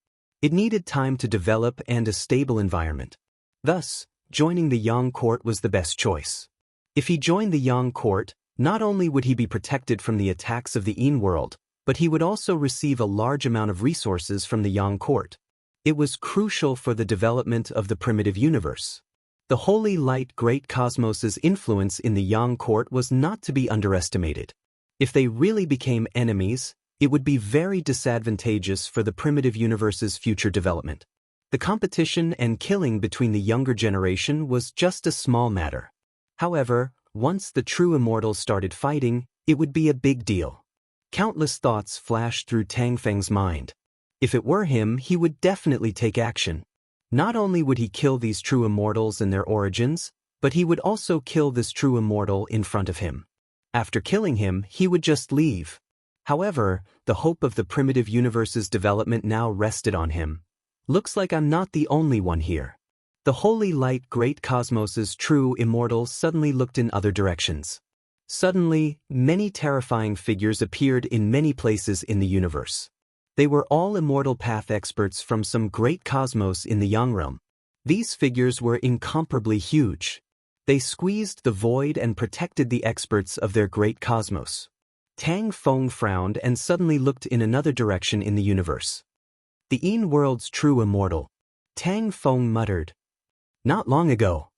It needed time to develop and a stable environment. Thus, joining the Yang court was the best choice. If he joined the Yang court, not only would he be protected from the attacks of the Yin world, but he would also receive a large amount of resources from the Yang court. It was crucial for the development of the primitive universe. The holy light great cosmos's influence in the Yang court was not to be underestimated. If they really became enemies, it would be very disadvantageous for the primitive universe's future development. The competition and killing between the younger generation was just a small matter. However, once the true immortals started fighting, it would be a big deal. Countless thoughts flashed through Tang Feng's mind. If it were him, he would definitely take action. Not only would he kill these true immortals and their origins, but he would also kill this true immortal in front of him. After killing him, he would just leave. However, the hope of the primitive universe's development now rested on him. Looks like I'm not the only one here. The holy light great cosmos's true immortal suddenly looked in other directions. Suddenly, many terrifying figures appeared in many places in the universe. They were all immortal path experts from some great cosmos in the Yang realm. These figures were incomparably huge. They squeezed the void and protected the experts of their great cosmos. Tang Feng frowned and suddenly looked in another direction in the universe. The Yin world's true immortal. Tang Feng muttered. Not long ago.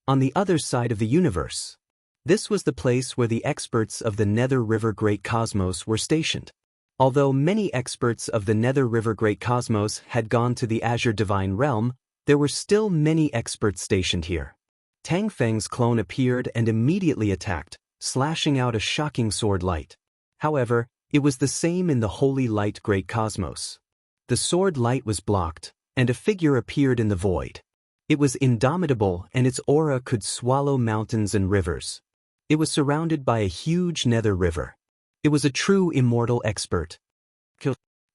On the other side of the universe. This was the place where the experts of the Nether River Great Cosmos were stationed. Although many experts of the Nether River Great Cosmos had gone to the Azure Divine Realm, there were still many experts stationed here. Tang Feng's clone appeared and immediately attacked, slashing out a shocking sword light. However, it was the same in the Holy Light Great Cosmos. The sword light was blocked, and a figure appeared in the void. It was indomitable and its aura could swallow mountains and rivers. It was surrounded by a huge nether river. It was a true immortal expert.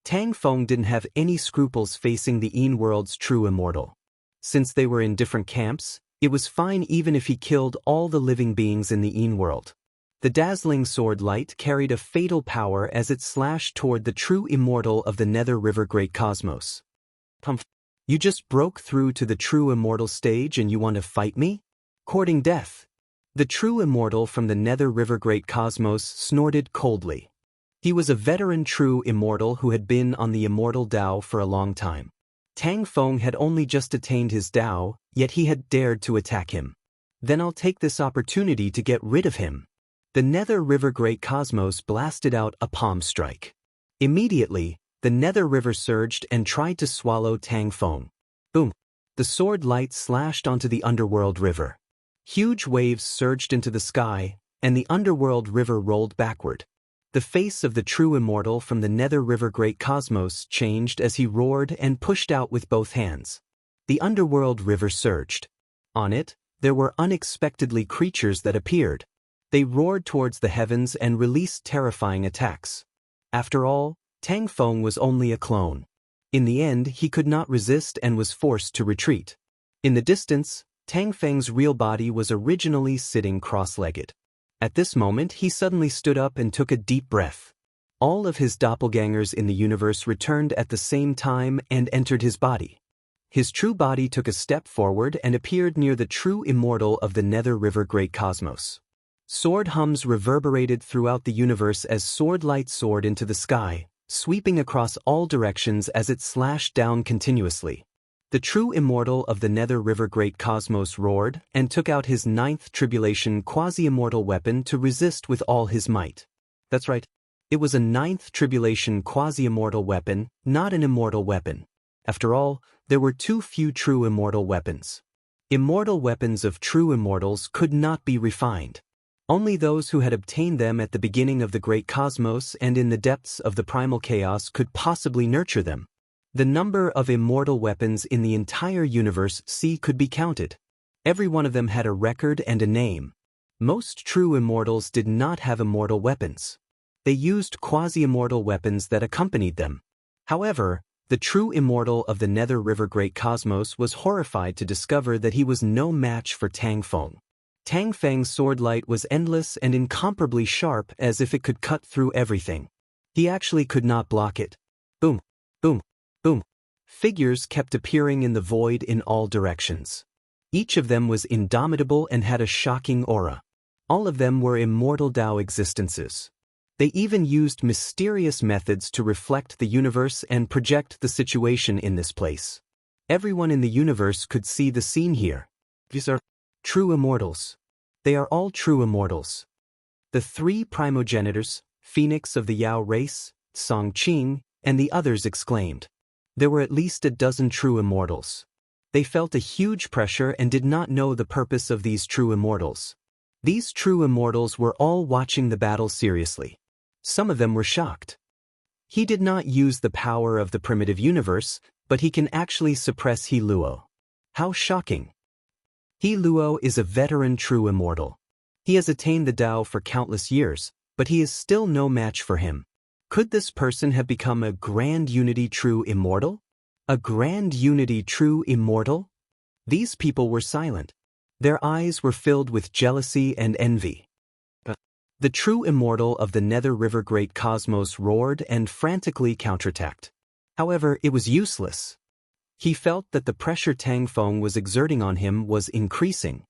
Tang Feng didn't have any scruples facing the Yin world's true immortal. Since they were in different camps, it was fine even if he killed all the living beings in the Yin world. The dazzling sword light carried a fatal power as it slashed toward the true immortal of the Nether River Great Cosmos. You just broke through to the true immortal stage and you want to fight me? Courting death. The true immortal from the Nether River Great Cosmos snorted coldly. He was a veteran true immortal who had been on the immortal Tao for a long time. Tang Feng had only just attained his Tao, yet he had dared to attack him. Then I'll take this opportunity to get rid of him. The Nether River Great Cosmos blasted out a palm strike. Immediately, the Nether River surged and tried to swallow Tang Feng. Boom! The sword light slashed onto the underworld river. Huge waves surged into the sky, and the underworld river rolled backward. The face of the true immortal from the Nether River Great Cosmos changed as he roared and pushed out with both hands. The underworld river surged. On it, there were unexpectedly creatures that appeared. They roared towards the heavens and released terrifying attacks. After all, Tang Feng was only a clone. In the end, he could not resist and was forced to retreat. In the distance, Tang Feng's real body was originally sitting cross-legged. At this moment, he suddenly stood up and took a deep breath. All of his doppelgangers in the universe returned at the same time and entered his body. His true body took a step forward and appeared near the true immortal of the Nether River Great Cosmos. Sword hums reverberated throughout the universe as sword light soared into the sky, sweeping across all directions as it slashed down continuously. The true immortal of the Nether River Great Cosmos roared and took out his ninth tribulation quasi-immortal weapon to resist with all his might. That's right. It was a ninth tribulation quasi-immortal weapon, not an immortal weapon. After all, there were too few true immortal weapons. Immortal weapons of true immortals could not be refined. Only those who had obtained them at the beginning of the great cosmos and in the depths of the primal chaos could possibly nurture them. The number of immortal weapons in the entire universe could be counted. Every one of them had a record and a name. Most true immortals did not have immortal weapons. They used quasi-immortal weapons that accompanied them. However, the true immortal of the Nether River Great Cosmos was horrified to discover that he was no match for Tang Feng. Tang Feng's sword light was endless and incomparably sharp, as if it could cut through everything. He actually could not block it. Boom, boom, boom. Figures kept appearing in the void in all directions. Each of them was indomitable and had a shocking aura. All of them were immortal Tao existences. They even used mysterious methods to reflect the universe and project the situation in this place. Everyone in the universe could see the scene here. These are true immortals. They are all true immortals. The three primogenitors, Phoenix of the Yao race, Song Qing, and the others exclaimed. There were at least a dozen true immortals. They felt a huge pressure and did not know the purpose of these true immortals. These true immortals were all watching the battle seriously. Some of them were shocked. He did not use the power of the primitive universe, but he can actually suppress He Luo. How shocking! He Luo is a veteran true immortal. He has attained the Tao for countless years, but he is still no match for him. Could this person have become a Grand Unity true immortal? A Grand Unity true immortal? These people were silent. Their eyes were filled with jealousy and envy. The true immortal of the Nether River Great Cosmos roared and frantically counterattacked. However, it was useless. He felt that the pressure Tang Feng was exerting on him was increasing.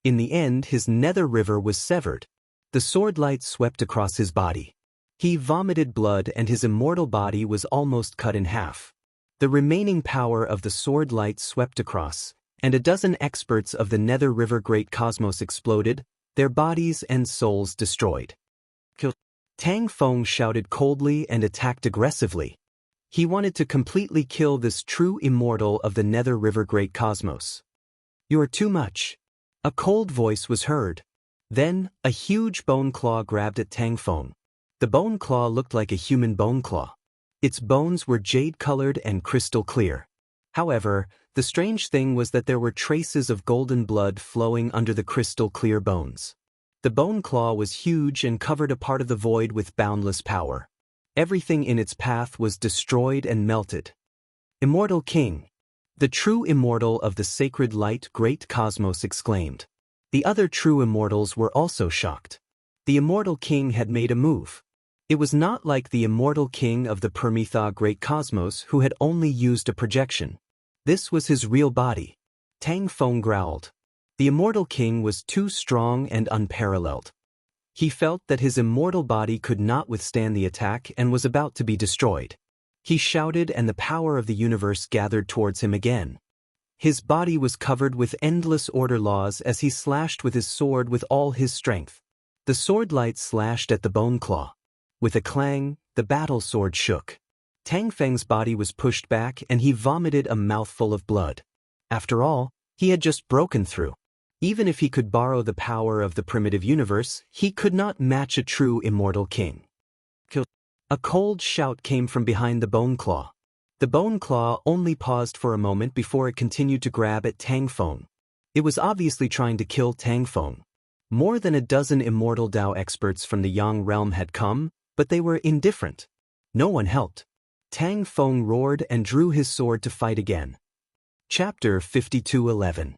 In the end, his nether river was severed. The sword light swept across his body. He vomited blood and his immortal body was almost cut in half. The remaining power of the sword light swept across, and a dozen experts of the Nether River Great Cosmos exploded, their bodies and souls destroyed. Kill. Tang Feng shouted coldly and attacked aggressively. He wanted to completely kill this true immortal of the Nether River Great Cosmos. You are too much. A cold voice was heard. Then, a huge bone claw grabbed at Tang Feng. The bone claw looked like a human bone claw. Its bones were jade-colored and crystal clear. However, the strange thing was that there were traces of golden blood flowing under the crystal-clear bones. The bone claw was huge and covered a part of the void with boundless power. Everything in its path was destroyed and melted. Immortal King! The true immortal of the sacred light Great Cosmos exclaimed. The other true immortals were also shocked. The Immortal King had made a move. It was not like the Immortal King of the Permitha Great Cosmos who had only used a projection. This was his real body. Tang Feng growled. The Immortal King was too strong and unparalleled. He felt that his immortal body could not withstand the attack and was about to be destroyed. He shouted and the power of the universe gathered towards him again. His body was covered with endless order laws as he slashed with his sword with all his strength. The sword light slashed at the bone claw. With a clang, the battle sword shook. Tang Feng's body was pushed back and he vomited a mouthful of blood. After all, he had just broken through. Even if he could borrow the power of the primitive universe, he could not match a true immortal king. A cold shout came from behind the bone claw. The bone claw only paused for a moment before it continued to grab at Tang Feng. It was obviously trying to kill Tang Feng. More than a dozen immortal Tao experts from the Yang realm had come, but they were indifferent. No one helped. Tang Feng roared and drew his sword to fight again. Chapter 52:11.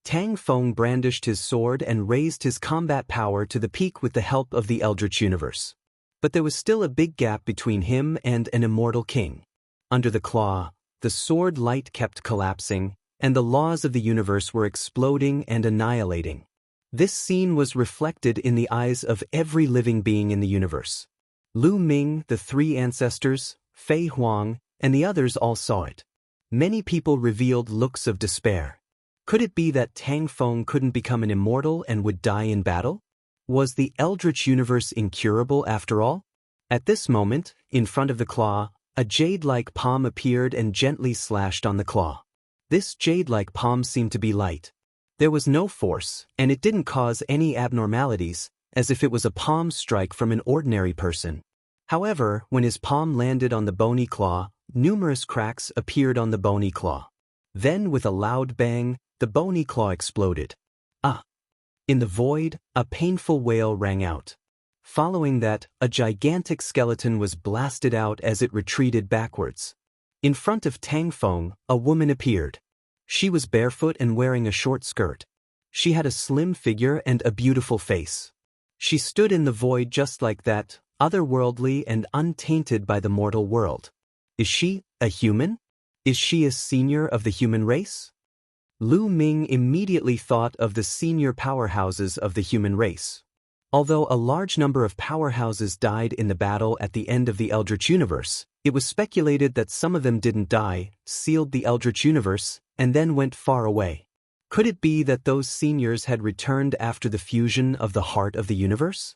Tang Feng brandished his sword and raised his combat power to the peak with the help of the Eldritch Universe. But there was still a big gap between him and an immortal king. Under the claw, the sword light kept collapsing, and the laws of the universe were exploding and annihilating. This scene was reflected in the eyes of every living being in the universe. Lu Ming, the three ancestors, Fei Huang, and the others all saw it. Many people revealed looks of despair. Could it be that Tang Feng couldn't become an immortal and would die in battle? Was the Eldritch Universe incurable after all? At this moment, in front of the claw, a jade-like palm appeared and gently slashed on the claw. This jade-like palm seemed to be light. There was no force, and it didn't cause any abnormalities, as if it was a palm strike from an ordinary person. However, when his palm landed on the bony claw, numerous cracks appeared on the bony claw. Then, with a loud bang, the bony claw exploded. Ah! In the void, a painful wail rang out. Following that, a gigantic skeleton was blasted out as it retreated backwards. In front of Tang Feng, a woman appeared. She was barefoot and wearing a short skirt. She had a slim figure and a beautiful face. She stood in the void just like that, otherworldly and untainted by the mortal world. Is she a human? Is she a senior of the human race? Lu Ming immediately thought of the senior powerhouses of the human race. Although a large number of powerhouses died in the battle at the end of the Eldritch Universe, it was speculated that some of them didn't die, sealed the Eldritch Universe, and then went far away. Could it be that those seniors had returned after the fusion of the heart of the universe?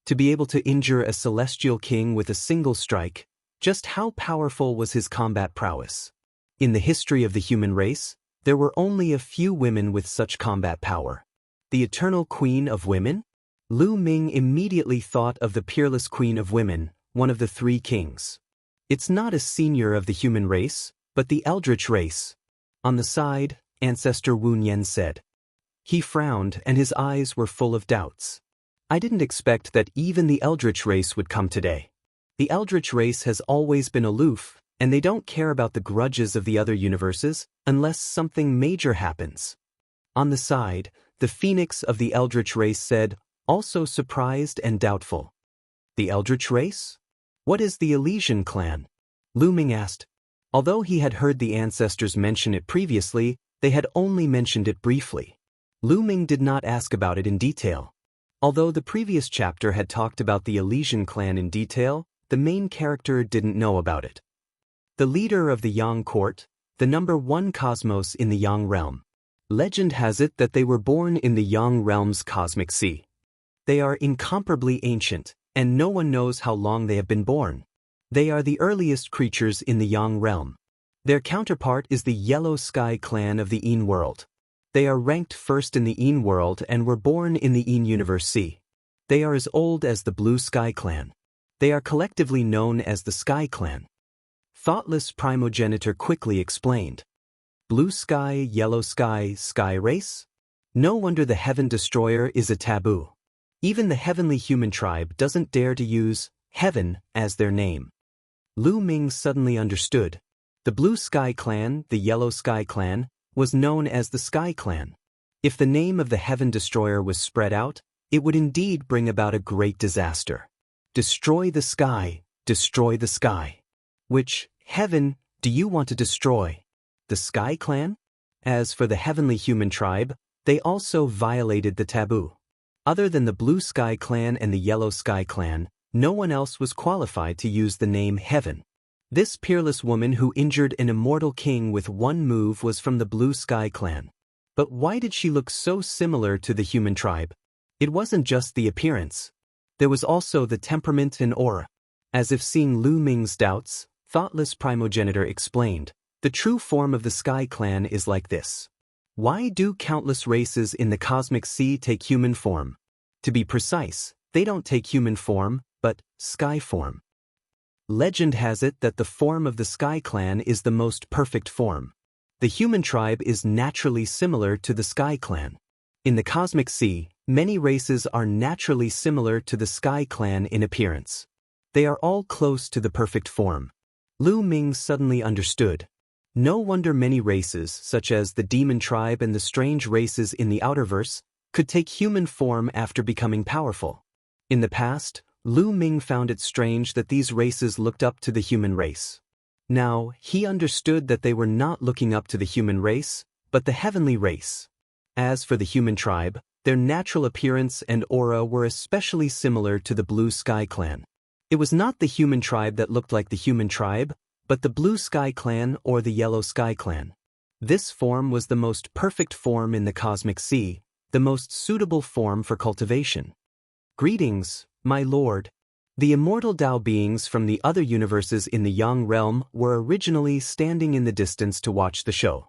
To be able to injure a celestial king with a single strike, just how powerful was his combat prowess? In the history of the human race, there were only a few women with such combat power. The eternal queen of women? Lu Ming immediately thought of the peerless queen of women, one of the three kings. It's not a senior of the human race, but the Eldritch race. On the side, Ancestor Wu Nian said. He frowned and his eyes were full of doubts. I didn't expect that even the Eldritch race would come today. The Eldritch race has always been aloof, and they don't care about the grudges of the other universes unless something major happens. On the side, the Phoenix of the Eldritch race said, also surprised and doubtful. The Eldritch race? What is the Elysian clan? Lu Ming asked. Although he had heard the ancestors mention it previously, they had only mentioned it briefly. Lu Ming did not ask about it in detail. Although the previous chapter had talked about the Elysian clan in detail, the main character didn't know about it. The leader of the Yang court, the number one cosmos in the Yang realm. Legend has it that they were born in the Yang realm's cosmic sea. They are incomparably ancient, and no one knows how long they have been born. They are the earliest creatures in the Yang realm. Their counterpart is the Yellow Sky clan of the Yin world. They are ranked first in the Yin world and were born in the Yin Universe C. They are as old as the Blue Sky clan. They are collectively known as the Sky clan. Thoughtless Primogenitor quickly explained. Blue Sky, Yellow Sky, Sky race? No wonder the Heaven Destroyer is a taboo. Even the heavenly human tribe doesn't dare to use Heaven as their name. Lu Ming suddenly understood. The Blue Sky clan, the Yellow Sky clan, was known as the Sky clan. If the name of the Heaven Destroyer was spread out, it would indeed bring about a great disaster. Destroy the sky, destroy the sky. Which heaven do you want to destroy? The Sky clan? As for the heavenly human tribe, they also violated the taboo. Other than the Blue Sky clan and the Yellow Sky clan, no one else was qualified to use the name Heaven. This peerless woman who injured an immortal king with one move was from the Blue Sky clan. But why did she look so similar to the human tribe? It wasn't just the appearance. There was also the temperament and aura. As if seeing Lu Ming's doubts, Thoughtless Primogenitor explained, the true form of the Sky clan is like this. Why do countless races in the cosmic sea take human form? To be precise, they don't take human form, but sky form. Legend has it that the form of the Sky clan is the most perfect form. The human tribe is naturally similar to the Sky clan. In the cosmic sea, many races are naturally similar to the Sky clan in appearance. They are all close to the perfect form. Lu Ming suddenly understood. No wonder many races, such as the demon tribe and the strange races in the Outerverse, could take human form after becoming powerful. In the past, Lu Ming found it strange that these races looked up to the human race. Now, he understood that they were not looking up to the human race, but the heavenly race. As for the human tribe, their natural appearance and aura were especially similar to the Blue Sky clan. It was not the human tribe that looked like the human tribe, but the Blue Sky clan or the Yellow Sky clan. This form was the most perfect form in the cosmic sea, the most suitable form for cultivation. Greetings, my lord. The immortal Tao beings from the other universes in the Yang realm were originally standing in the distance to watch the show.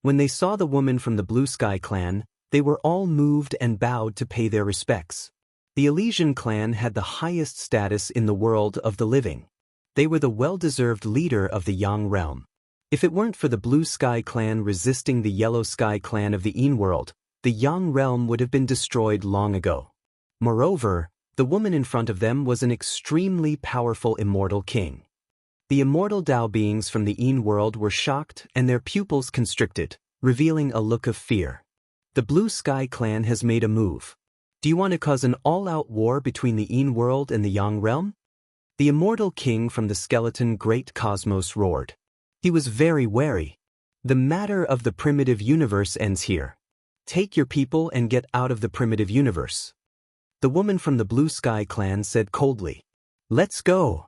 When they saw the woman from the Blue Sky clan, they were all moved and bowed to pay their respects. The Elysian clan had the highest status in the world of the living. They were the well-deserved leader of the Yang realm. If it weren't for the Blue Sky clan resisting the Yellow Sky clan of the Yin world, the Yang realm would have been destroyed long ago. Moreover, the woman in front of them was an extremely powerful immortal king. The immortal Tao beings from the Yin world were shocked and their pupils constricted, revealing a look of fear. The Blue Sky Clan has made a move. Do you want to cause an all-out war between the Een world and the Yang realm? The immortal king from the skeleton great cosmos roared. He was very wary. The matter of the primitive universe ends here. Take your people and get out of the primitive universe. The woman from the Blue Sky Clan said coldly. Let's go.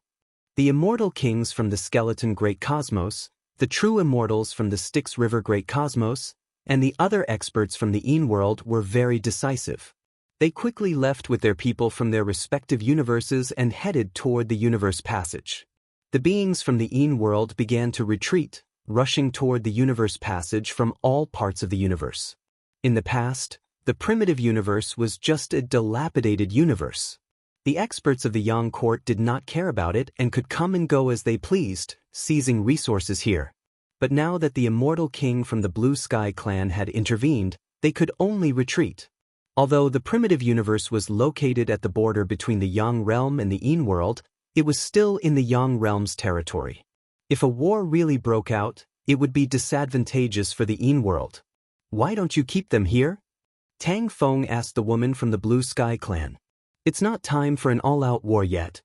The immortal kings from the skeleton great cosmos, the true immortals from the Styx River great cosmos, and the other experts from the Een world were very decisive. They quickly left with their people from their respective universes and headed toward the universe passage. The beings from the Een world began to retreat, rushing toward the universe passage from all parts of the universe. In the past, the primitive universe was just a dilapidated universe. The experts of the Yang court did not care about it and could come and go as they pleased, seizing resources here. But now that the immortal king from the Blue Sky Clan had intervened, they could only retreat. Although the primitive universe was located at the border between the Yang realm and the Een world, it was still in the Yang realm's territory. If a war really broke out, it would be disadvantageous for the Een world. Why don't you keep them here? Tang Feng asked the woman from the Blue Sky Clan. It's not time for an all-out war yet.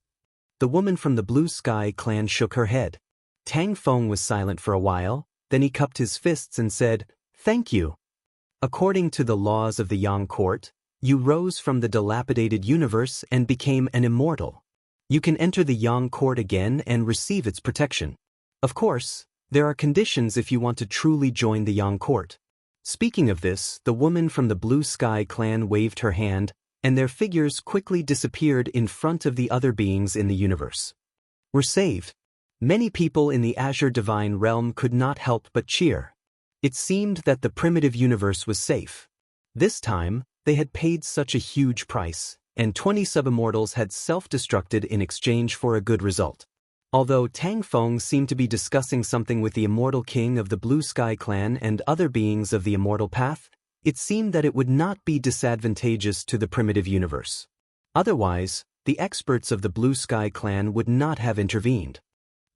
The woman from the Blue Sky Clan shook her head. Tang Feng was silent for a while, then he cupped his fists and said, "Thank you. According to the laws of the Yang court, you rose from the dilapidated universe and became an immortal. You can enter the Yang court again and receive its protection. Of course, there are conditions if you want to truly join the Yang court." Speaking of this, the woman from the Blue Sky Clan waved her hand, and their figures quickly disappeared in front of the other beings in the universe. We're saved. Many people in the Azure Divine Realm could not help but cheer. It seemed that the primitive universe was safe. This time, they had paid such a huge price, and 20 sub-immortals had self-destructed in exchange for a good result. Although Tang Feng seemed to be discussing something with the immortal king of the Blue Sky Clan and other beings of the immortal path, it seemed that it would not be disadvantageous to the primitive universe. Otherwise, the experts of the Blue Sky Clan would not have intervened.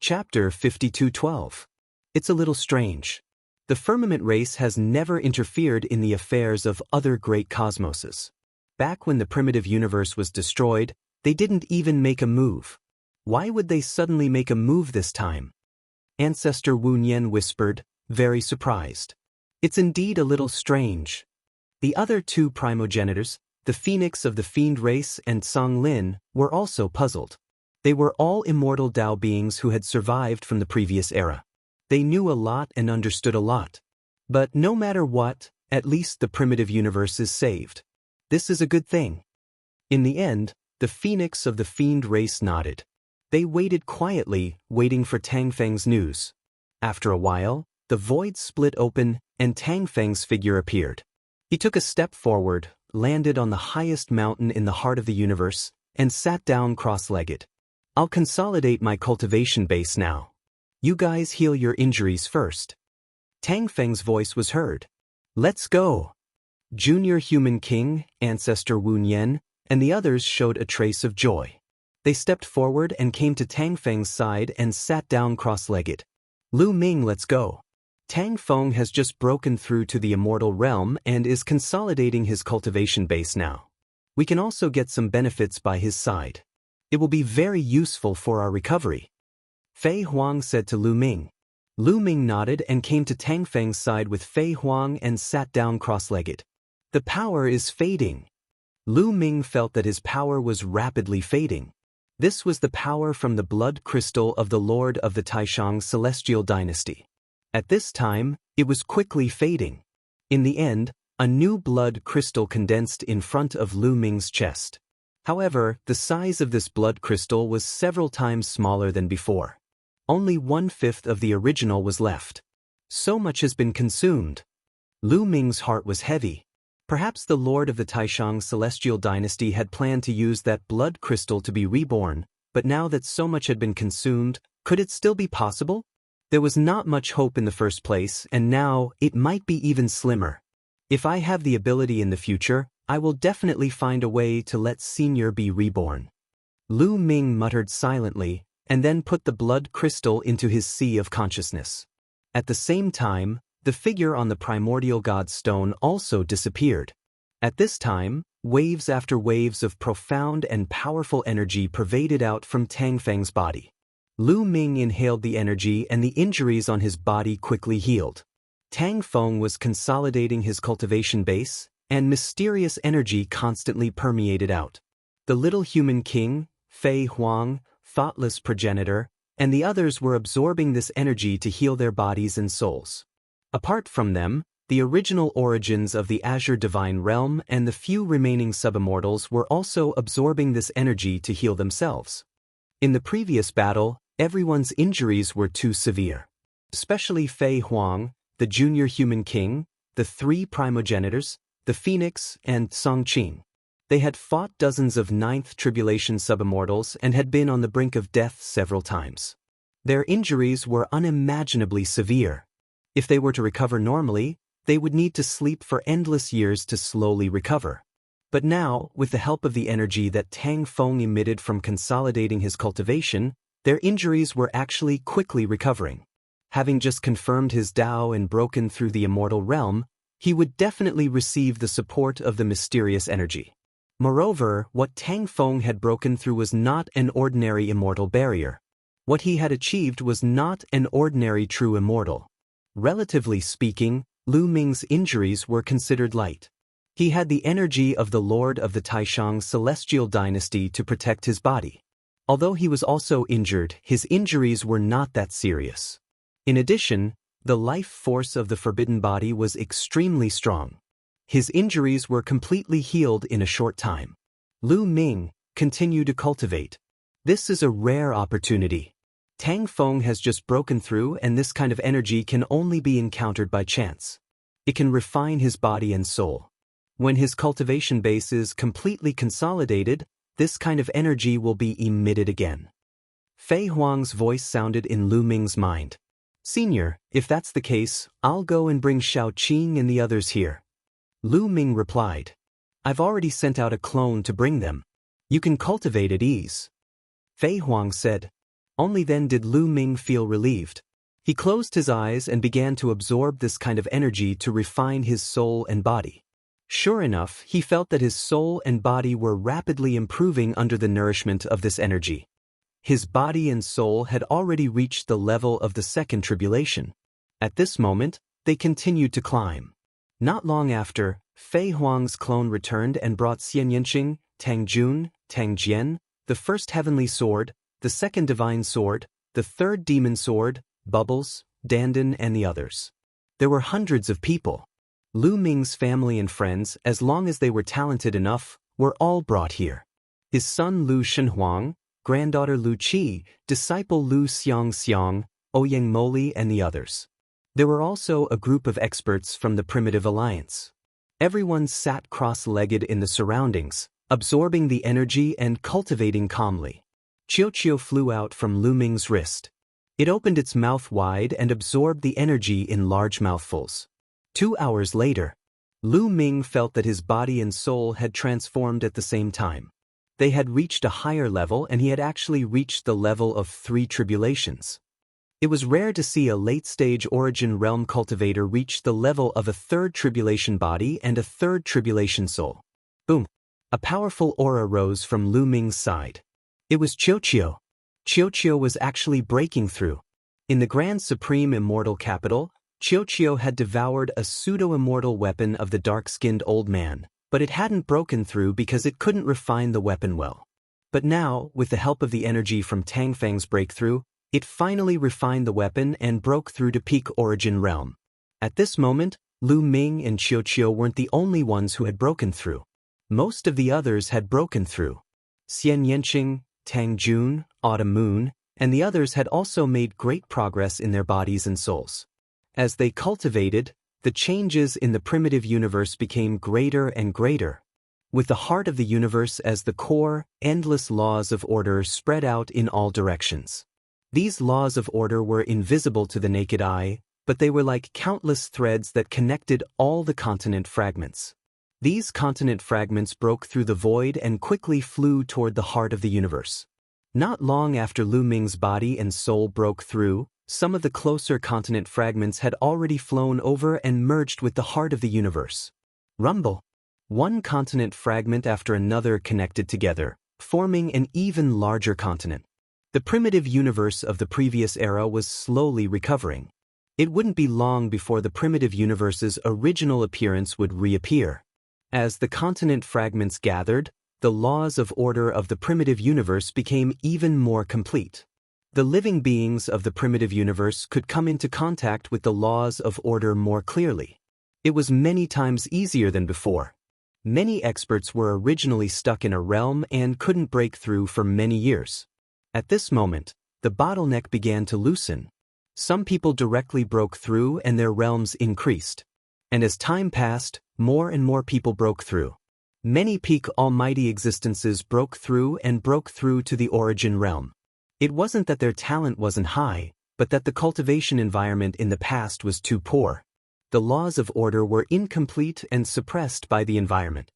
Chapter 52:12. It's a little strange. The firmament race has never interfered in the affairs of other great cosmoses. Back when the primitive universe was destroyed, they didn't even make a move. Why would they suddenly make a move this time? Ancestor Wu Nian whispered, very surprised. It's indeed a little strange. The other two primogenitors, the Phoenix of the Fiend race and Song Lin, were also puzzled. They were all immortal Tao beings who had survived from the previous era. They knew a lot and understood a lot. But no matter what, at least the primitive universe is saved. This is a good thing. In the end, the Phoenix of the Fiend race nodded. They waited quietly, waiting for Tang Feng's news. After a while, the void split open, and Tang Feng's figure appeared. He took a step forward, landed on the highest mountain in the heart of the universe, and sat down cross-legged. I'll consolidate my cultivation base now. You guys heal your injuries first. Tang Feng's voice was heard. Let's go. Junior Human King, Ancestor Wu Nian, and the others showed a trace of joy. They stepped forward and came to Tang Feng's side and sat down cross-legged. Lu Ming, let's go. Tang Feng has just broken through to the immortal realm and is consolidating his cultivation base now. We can also get some benefits by his side. It will be very useful for our recovery. Fei Huang said to Lu Ming. Lu Ming nodded and came to Tang Feng's side with Fei Huang and sat down cross-legged. The power is fading. Lu Ming felt that his power was rapidly fading. This was the power from the blood crystal of the Lord of the Taishang Celestial Dynasty. At this time, it was quickly fading. In the end, a new blood crystal condensed in front of Lu Ming's chest. However, the size of this blood crystal was several times smaller than before. Only 1/5 of the original was left. So much has been consumed. Lu Ming's heart was heavy. Perhaps the Lord of the Taishang Celestial Dynasty had planned to use that blood crystal to be reborn, but now that so much had been consumed, could it still be possible? There was not much hope in the first place, and now it might be even slimmer. If I have the ability in the future, I will definitely find a way to let Senior be reborn. Lu Ming muttered silently, and then put the blood crystal into his sea of consciousness. At the same time, The figure on the primordial god's stone also disappeared. At this time, waves after waves of profound and powerful energy pervaded out from Tang Feng's body. Lu Ming inhaled the energy and the injuries on his body quickly healed. Tang Feng was consolidating his cultivation base, and mysterious energy constantly permeated out. The little human king, Fei Huang, thoughtless progenitor, and the others were absorbing this energy to heal their bodies and souls. Apart from them, the original origins of the Azure Divine Realm and the few remaining subimmortals were also absorbing this energy to heal themselves. In the previous battle, everyone's injuries were too severe. Especially Fei Huang, the junior human king, the three primogenitors, the Phoenix, and Song Qing. They had fought dozens of Ninth Tribulation subimmortals and had been on the brink of death several times. Their injuries were unimaginably severe. If they were to recover normally, they would need to sleep for endless years to slowly recover. But now, with the help of the energy that Tang Feng emitted from consolidating his cultivation, their injuries were actually quickly recovering. Having just confirmed his Dao and broken through the immortal realm, he would definitely receive the support of the mysterious energy. Moreover, what Tang Feng had broken through was not an ordinary immortal barrier. What he had achieved was not an ordinary true immortal. Relatively speaking, Lu Ming's injuries were considered light. He had the energy of the Lord of the Taishang celestial dynasty to protect his body. Although he was also injured, his injuries were not that serious. In addition, the life force of the forbidden body was extremely strong. His injuries were completely healed in a short time. Lu Ming, continue to cultivate. This is a rare opportunity. Tang Feng has just broken through, and this kind of energy can only be encountered by chance. It can refine his body and soul. When his cultivation base is completely consolidated, this kind of energy will be emitted again. Fei Huang's voice sounded in Lu Ming's mind. Senior, if that's the case, I'll go and bring Shao Qing and the others here. Lu Ming replied. I've already sent out a clone to bring them. You can cultivate at ease. Fei Huang said. Only then did Lu Ming feel relieved. He closed his eyes and began to absorb this kind of energy to refine his soul and body. Sure enough, he felt that his soul and body were rapidly improving under the nourishment of this energy. His body and soul had already reached the level of the second tribulation. At this moment, they continued to climb. Not long after, Fei Huang's clone returned and brought Xian Yanqing, Tang Jun, Tang Jian, the first heavenly sword, the second divine sword, the third demon sword, Bubbles, Dandan, and the others. There were hundreds of people. Lu Ming's family and friends, as long as they were talented enough, were all brought here. His son Lu Shenhuang, granddaughter Lu Qi, disciple Lu Xiang, Ouyang Moli, and the others. There were also a group of experts from the Primitive Alliance. Everyone sat cross-legged in the surroundings, absorbing the energy and cultivating calmly. Qiu flew out from Lu Ming's wrist. It opened its mouth wide and absorbed the energy in large mouthfuls. 2 hours later, Lu Ming felt that his body and soul had transformed at the same time. They had reached a higher level, and he had actually reached the level of 3 tribulations. It was rare to see a late-stage origin realm cultivator reach the level of a 3rd tribulation body and a 3rd tribulation soul. Boom! A powerful aura rose from Lu Ming's side. It was Qiu. Qiu was actually breaking through. In the Grand Supreme Immortal Capital, Qiu had devoured a pseudo-immortal weapon of the dark-skinned old man, but it hadn't broken through because it couldn't refine the weapon well. But now, with the help of the energy from Tang Feng's breakthrough, it finally refined the weapon and broke through to peak origin realm. At this moment, Lu Ming and Qiu weren't the only ones who had broken through. Most of the others had broken through. Xian Yanqing, Tang Jun, Autumn Moon, and the others had also made great progress in their bodies and souls. As they cultivated, the changes in the primitive universe became greater and greater. With the heart of the universe as the core, endless laws of order spread out in all directions. These laws of order were invisible to the naked eye, but they were like countless threads that connected all the continent fragments. These continent fragments broke through the void and quickly flew toward the heart of the universe. Not long after Lu Ming's body and soul broke through, Some of the closer continent fragments had already flown over and merged with the heart of the universe. Rumble. One continent fragment after another connected together, forming an even larger continent. The primitive universe of the previous era was slowly recovering. It wouldn't be long before the primitive universe's original appearance would reappear. As the continent fragments gathered, the laws of order of the primitive universe became even more complete. The living beings of the primitive universe could come into contact with the laws of order more clearly. It was many times easier than before. Many experts were originally stuck in a realm and couldn't break through for many years. At this moment, the bottleneck began to loosen. Some people directly broke through and their realms increased. And as time passed, more and more people broke through. Many peak almighty existences broke through to the origin realm. It wasn't that their talent wasn't high, but that the cultivation environment in the past was too poor. The laws of order were incomplete and suppressed by the environment.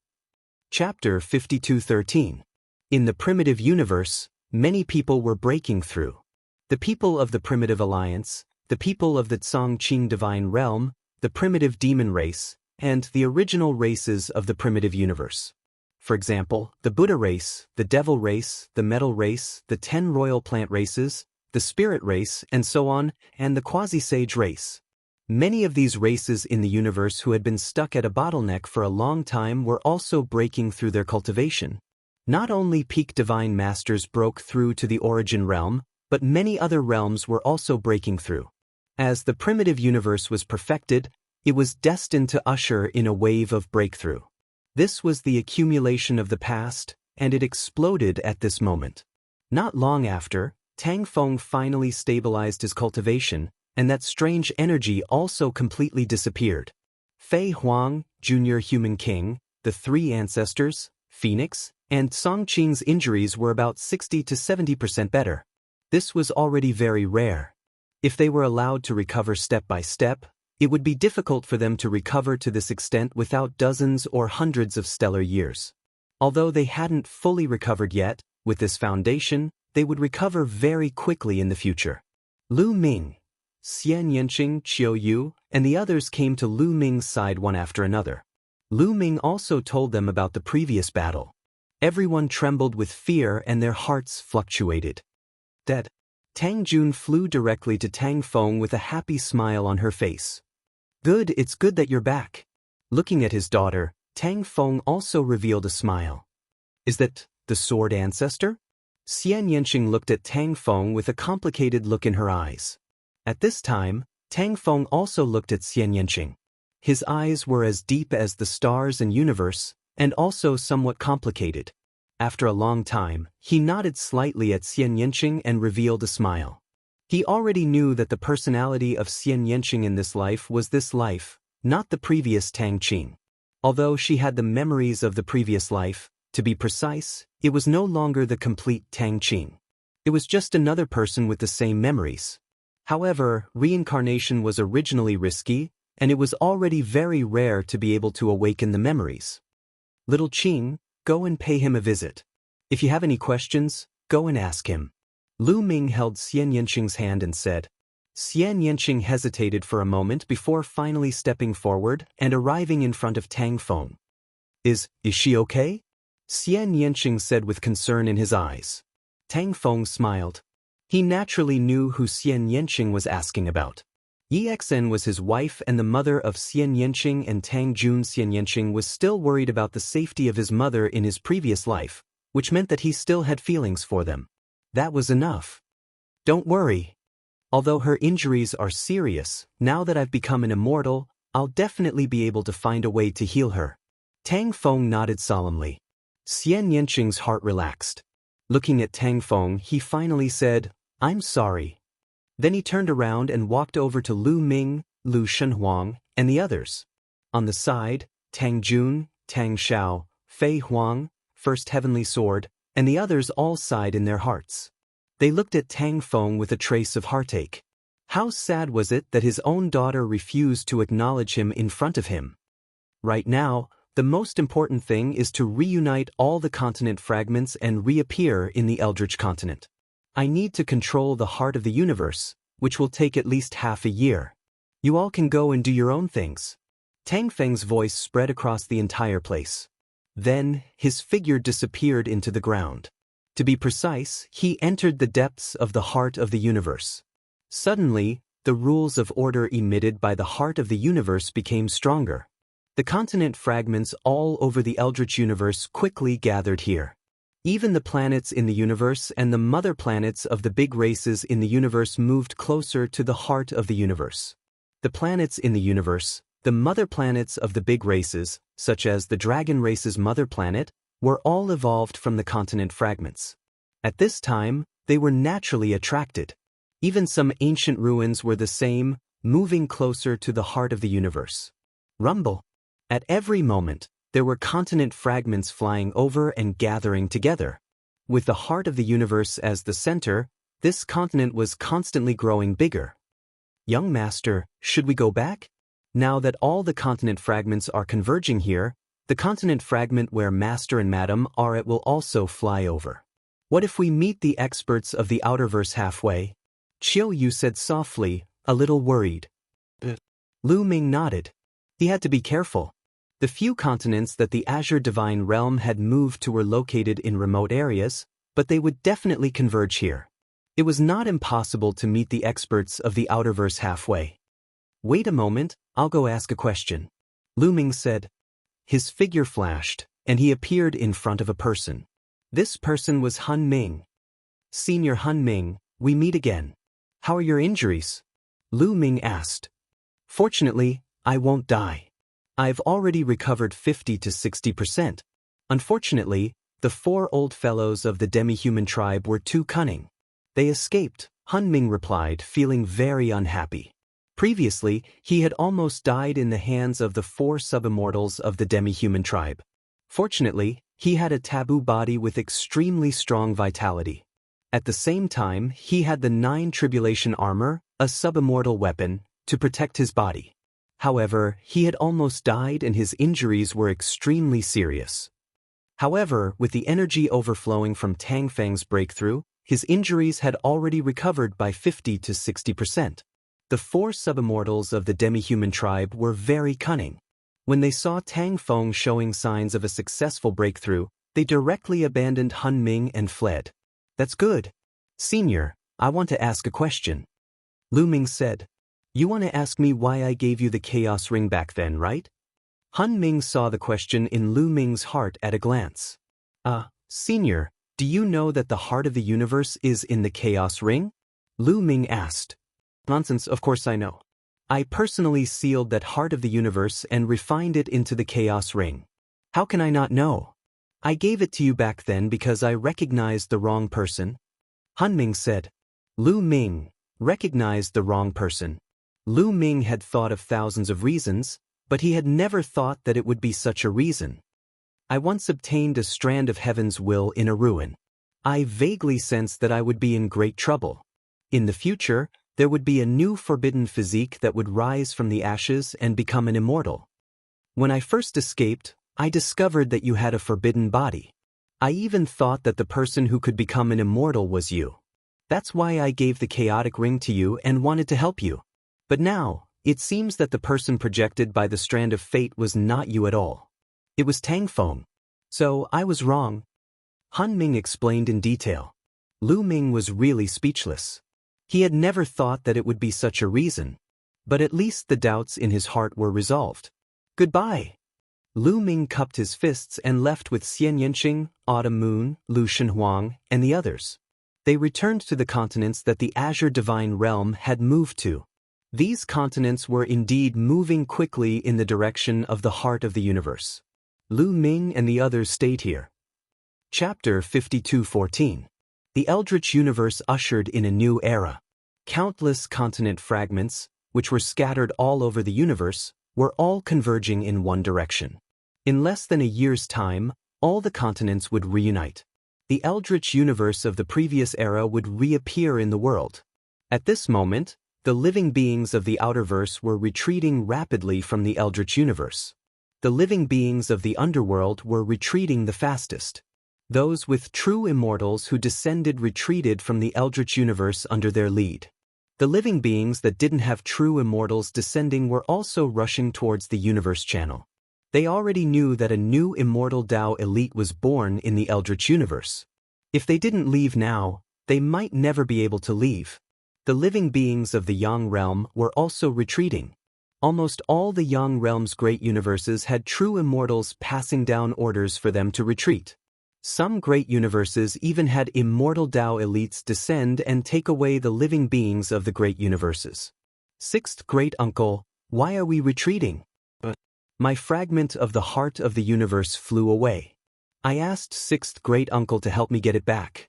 Chapter 52:13. In the primitive universe, many people were breaking through. The people of the Primitive Alliance, the people of the Tsongqing Divine Realm, the primitive demon race, and the original races of the primitive universe. For example, the Buddha race, the Devil race, the Metal race, the 10 royal plant races, the Spirit race, and so on, and the Quasi-Sage race. Many of these races in the universe who had been stuck at a bottleneck for a long time were also breaking through their cultivation. Not only peak divine masters broke through to the origin realm, but many other realms were also breaking through. As the primitive universe was perfected, it was destined to usher in a wave of breakthrough. This was the accumulation of the past, and it exploded at this moment. Not long after, Tang Feng finally stabilized his cultivation, and that strange energy also completely disappeared. Fei Huang, Junior Human King, the 3 ancestors, Phoenix, and Songqing's injuries were about 60 to 70% better. This was already very rare. If they were allowed to recover step by step, it would be difficult for them to recover to this extent without dozens or hundreds of stellar years. Although they hadn't fully recovered yet, with this foundation, they would recover very quickly in the future. Lu Ming, Xian Yanqing, Qiu Yu, and the others came to Lu Ming's side one after another. Lu Ming also told them about the previous battle. Everyone trembled with fear and their hearts fluctuated. Dead. Tang Jun flew directly to Tang Feng with a happy smile on her face. Good, it's good that you're back. Looking at his daughter, Tang Feng also revealed a smile. Is that the sword ancestor? Xian Yanqing looked at Tang Feng with a complicated look in her eyes. At this time, Tang Feng also looked at Xian Yanqing. His eyes were as deep as the stars and universe, and also somewhat complicated. After a long time, he nodded slightly at Xian Yanqing and revealed a smile. He already knew that the personality of Xian Yanqing in this life was this life, not the previous Tang Qing. Although she had the memories of the previous life, to be precise, it was no longer the complete Tang Qing. It was just another person with the same memories. However, reincarnation was originally risky, and it was already very rare to be able to awaken the memories. Little Qing, go and pay him a visit. If you have any questions, go and ask him. Lu Ming held Xian Yanqing's hand and said. Xian Yanqing hesitated for a moment before finally stepping forward and arriving in front of Tang Feng. Is she okay? Xian Yanqing said with concern in his eyes. Tang Feng smiled. He naturally knew who Xian Yanqing was asking about. Yixen was his wife and the mother of Xian Yanqing, and Tang Jun. Xian Yanqing was still worried about the safety of his mother in his previous life, which meant that he still had feelings for them. That was enough. Don't worry. Although her injuries are serious, now that I've become an immortal, I'll definitely be able to find a way to heal her. Tang Feng nodded solemnly. Xian Yanqing's heart relaxed. Looking at Tang Feng, he finally said, I'm sorry. Then he turned around and walked over to Lu Ming, Lu Shenhuang, and the others. On the side, Tang Jun, Tang Xiao, Fei Huang, First Heavenly Sword, and the others all sighed in their hearts. They looked at Tang Feng with a trace of heartache. How sad was it that his own daughter refused to acknowledge him in front of him? Right now, the most important thing is to reunite all the continent fragments and reappear in the Eldritch continent. I need to control the heart of the universe, which will take at least half a year. You all can go and do your own things. Tang Feng's voice spread across the entire place. Then, his figure disappeared into the ground. To be precise, he entered the depths of the heart of the universe. Suddenly, the rules of order emitted by the heart of the universe became stronger. The continent fragments all over the Eldritch universe quickly gathered here. Even the planets in the universe and the mother planets of the big races in the universe moved closer to the heart of the universe. The planets in the universe, the mother planets of the big races, such as the dragon race's mother planet, were all evolved from the continent fragments. At this time, they were naturally attracted. Even some ancient ruins were the same, moving closer to the heart of the universe. Rumble. At every moment, there were continent fragments flying over and gathering together. With the heart of the universe as the center, this continent was constantly growing bigger. Young master, should we go back? Now that all the continent fragments are converging here, the continent fragment where master and madam are at will also fly over. What if we meet the experts of the outerverse halfway? Chiu Yu said softly, a little worried. Lu Ming nodded. He had to be careful. The few continents that the Azure Divine Realm had moved to were located in remote areas, but they would definitely converge here. It was not impossible to meet the experts of the outerverse halfway. Wait a moment, I'll go ask a question. Lu Ming said. His figure flashed, and he appeared in front of a person. This person was Han Ming. Senior Han Ming, we meet again. How are your injuries? Lu Ming asked. Fortunately, I won't die. I've already recovered 50 to 60%. Unfortunately, the 4 old fellows of the demi-human tribe were too cunning. They escaped, Han Ming replied, feeling very unhappy. Previously, he had almost died in the hands of the 4 sub-immortals of the demi-human tribe. Fortunately, he had a taboo body with extremely strong vitality. At the same time, he had the 9 tribulation armor, a sub-immortal weapon, to protect his body. However, he had almost died and his injuries were extremely serious. However, with the energy overflowing from Tang Feng's breakthrough, his injuries had already recovered by 50 to 60%. The 4 sub-immortals of the demi-human tribe were very cunning. When they saw Tang Feng showing signs of a successful breakthrough, they directly abandoned Han Ming and fled. That's good. Senior, I want to ask a question. Lu Ming said. You want to ask me why I gave you the Chaos Ring back then, right? Han Ming saw the question in Lu Ming's heart at a glance. Senior, do you know that the heart of the universe is in the Chaos Ring? Lu Ming asked. Nonsense, of course I know. I personally sealed that heart of the universe and refined it into the Chaos Ring. How can I not know? I gave it to you back then because I recognized the wrong person. Han Ming said. Lu Ming recognized the wrong person. Lu Ming had thought of thousands of reasons, but he had never thought that it would be such a reason. I once obtained a strand of heaven's will in a ruin. I vaguely sensed that I would be in great trouble. In the future, there would be a new forbidden physique that would rise from the ashes and become an immortal. When I first escaped, I discovered that you had a forbidden body. I even thought that the person who could become an immortal was you. That's why I gave the chaotic ring to you and wanted to help you. But now, it seems that the person projected by the strand of fate was not you at all. It was Tang Feng. So, I was wrong. Han Ming explained in detail. Lu Ming was really speechless. He had never thought that it would be such a reason. But at least the doubts in his heart were resolved. Goodbye. Lu Ming cupped his fists and left with Xian Yanqing, Autumn Moon, Lu Shenhuang, and the others. They returned to the continents that the Azure Divine Realm had moved to. These continents were indeed moving quickly in the direction of the heart of the universe. Lu Ming and the others stayed here. Chapter 52:14. The Eldritch universe ushered in a new era. Countless continent fragments, which were scattered all over the universe, were all converging in one direction. In less than a year's time, all the continents would reunite. The Eldritch universe of the previous era would reappear in the world. At this moment, the living beings of the outerverse were retreating rapidly from the Eldritch universe. The living beings of the underworld were retreating the fastest. Those with true immortals who descended retreated from the Eldritch universe under their lead. The living beings that didn't have true immortals descending were also rushing towards the universe channel. They already knew that a new immortal Tao elite was born in the Eldritch universe. If they didn't leave now, they might never be able to leave. The living beings of the Yang realm were also retreating. Almost all the Yang realm's great universes had true immortals passing down orders for them to retreat. Some great universes even had immortal Tao elites descend and take away the living beings of the great universes. Sixth great uncle, why are we retreating? My fragment of the heart of the universe flew away. I asked sixth great uncle to help me get it back.